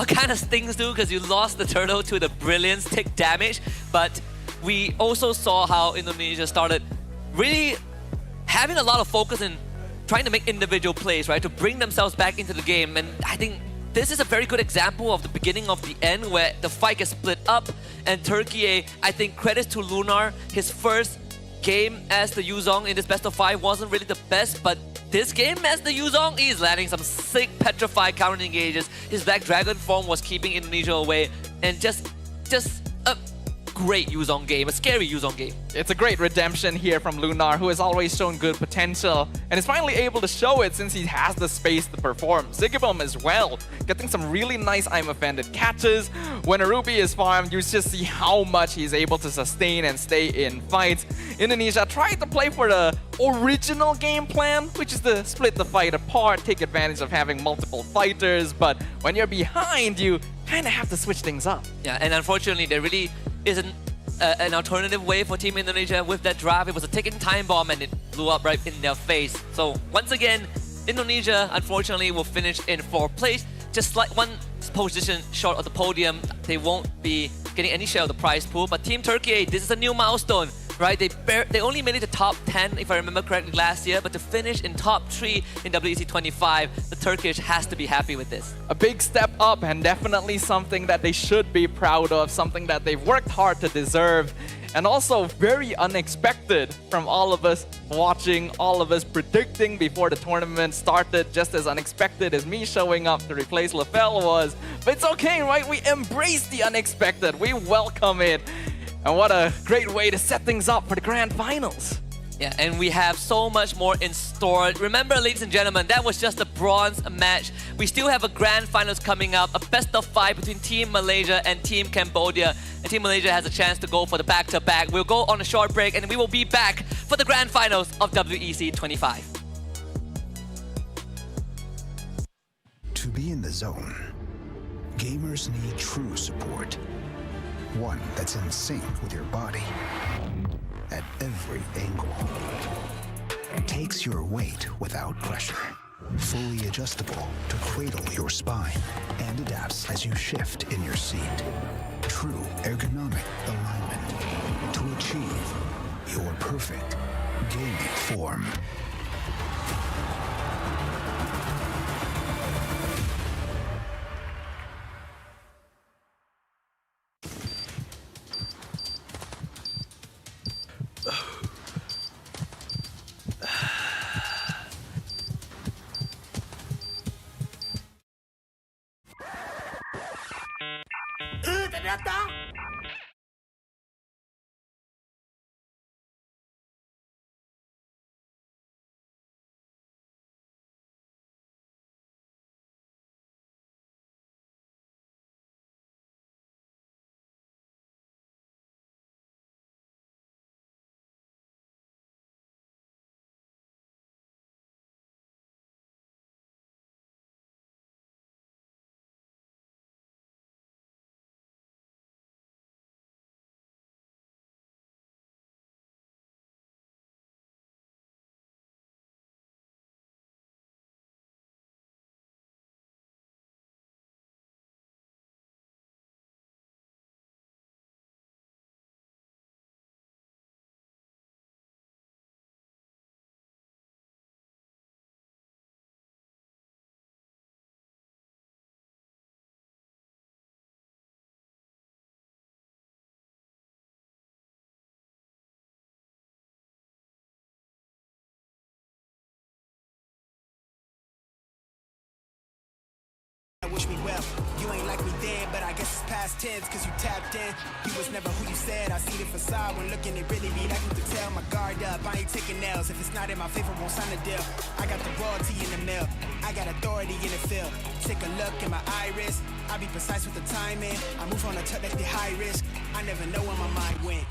kind of stings too because you lost the turtle to the Brilliance tick damage, but we also saw how Indonesia started really having a lot of focus in trying to make individual plays, right, to bring themselves back into the game. And I think this is a very good example of the beginning of the end where the fight gets split up, and Turkey, I think credits to Lunar, his first game as the Yuzong in this best of 5 wasn't really the best, but this game as the Yuzong is landing some sick petrified counter engages. His Black Dragon form was keeping Indonesia away, and just a great Yuzong game, a scary Yuzong game. It's a great redemption here from Lunar, who has always shown good potential and is finally able to show it since he has the space to perform. Zigibum as well, getting some really nice I'm Offended catches. When a Ruby is farmed, you just see how much he's able to sustain and stay in fights. Indonesia tried to play for the original game plan, which is to split the fight apart, take advantage of having multiple fighters, but when you're behind, you kind of have to switch things up. Yeah, and unfortunately, there really isn't an alternative way for Team Indonesia with that draft. It was a ticking time bomb and it blew up right in their face. So once again, Indonesia unfortunately will finish in 4th place, just like one position short of the podium. They won't be getting any share of the prize pool. But Team Turkey, this is a new milestone, right? They only made it to top 10, if I remember correctly, last year, but to finish in top 3 in WEC25, the Turkish has to be happy with this. A big step up and definitely something that they should be proud of, something that they've worked hard to deserve, and also very unexpected from all of us watching, all of us predicting before the tournament started, just as unexpected as me showing up to replace LaFell was. But it's okay, right? We embrace the unexpected, we welcome it. And what a great way to set things up for the grand finals. Yeah, and we have so much more in store. Remember, ladies and gentlemen, that was just a bronze match. We still have a grand finals coming up, a best of 5 between Team Malaysia and Team Cambodia. And Team Malaysia has a chance to go for the back-to-back. We'll go on a short break and we will be back for the grand finals of WEC25. To be in the zone, gamers need true support. One that's in sync with your body at every angle. Takes your weight without pressure. Fully adjustable to cradle your spine and adapts as you shift in your seat. True ergonomic alignment to achieve your perfect gaming form. Ternyata wish me well. You ain't like me then, but I guess it's past tense, cause you tapped in. You was never who you said. I see the facade when looking, it really be like you could tell. My guard up, I ain't taking nails. If it's not in my favor, won't sign a deal. I got the royalty in the mill, I got authority in the field. Take a look in my iris, I be precise with the timing. I move on a tuck like the high risk. I never know where my mind went.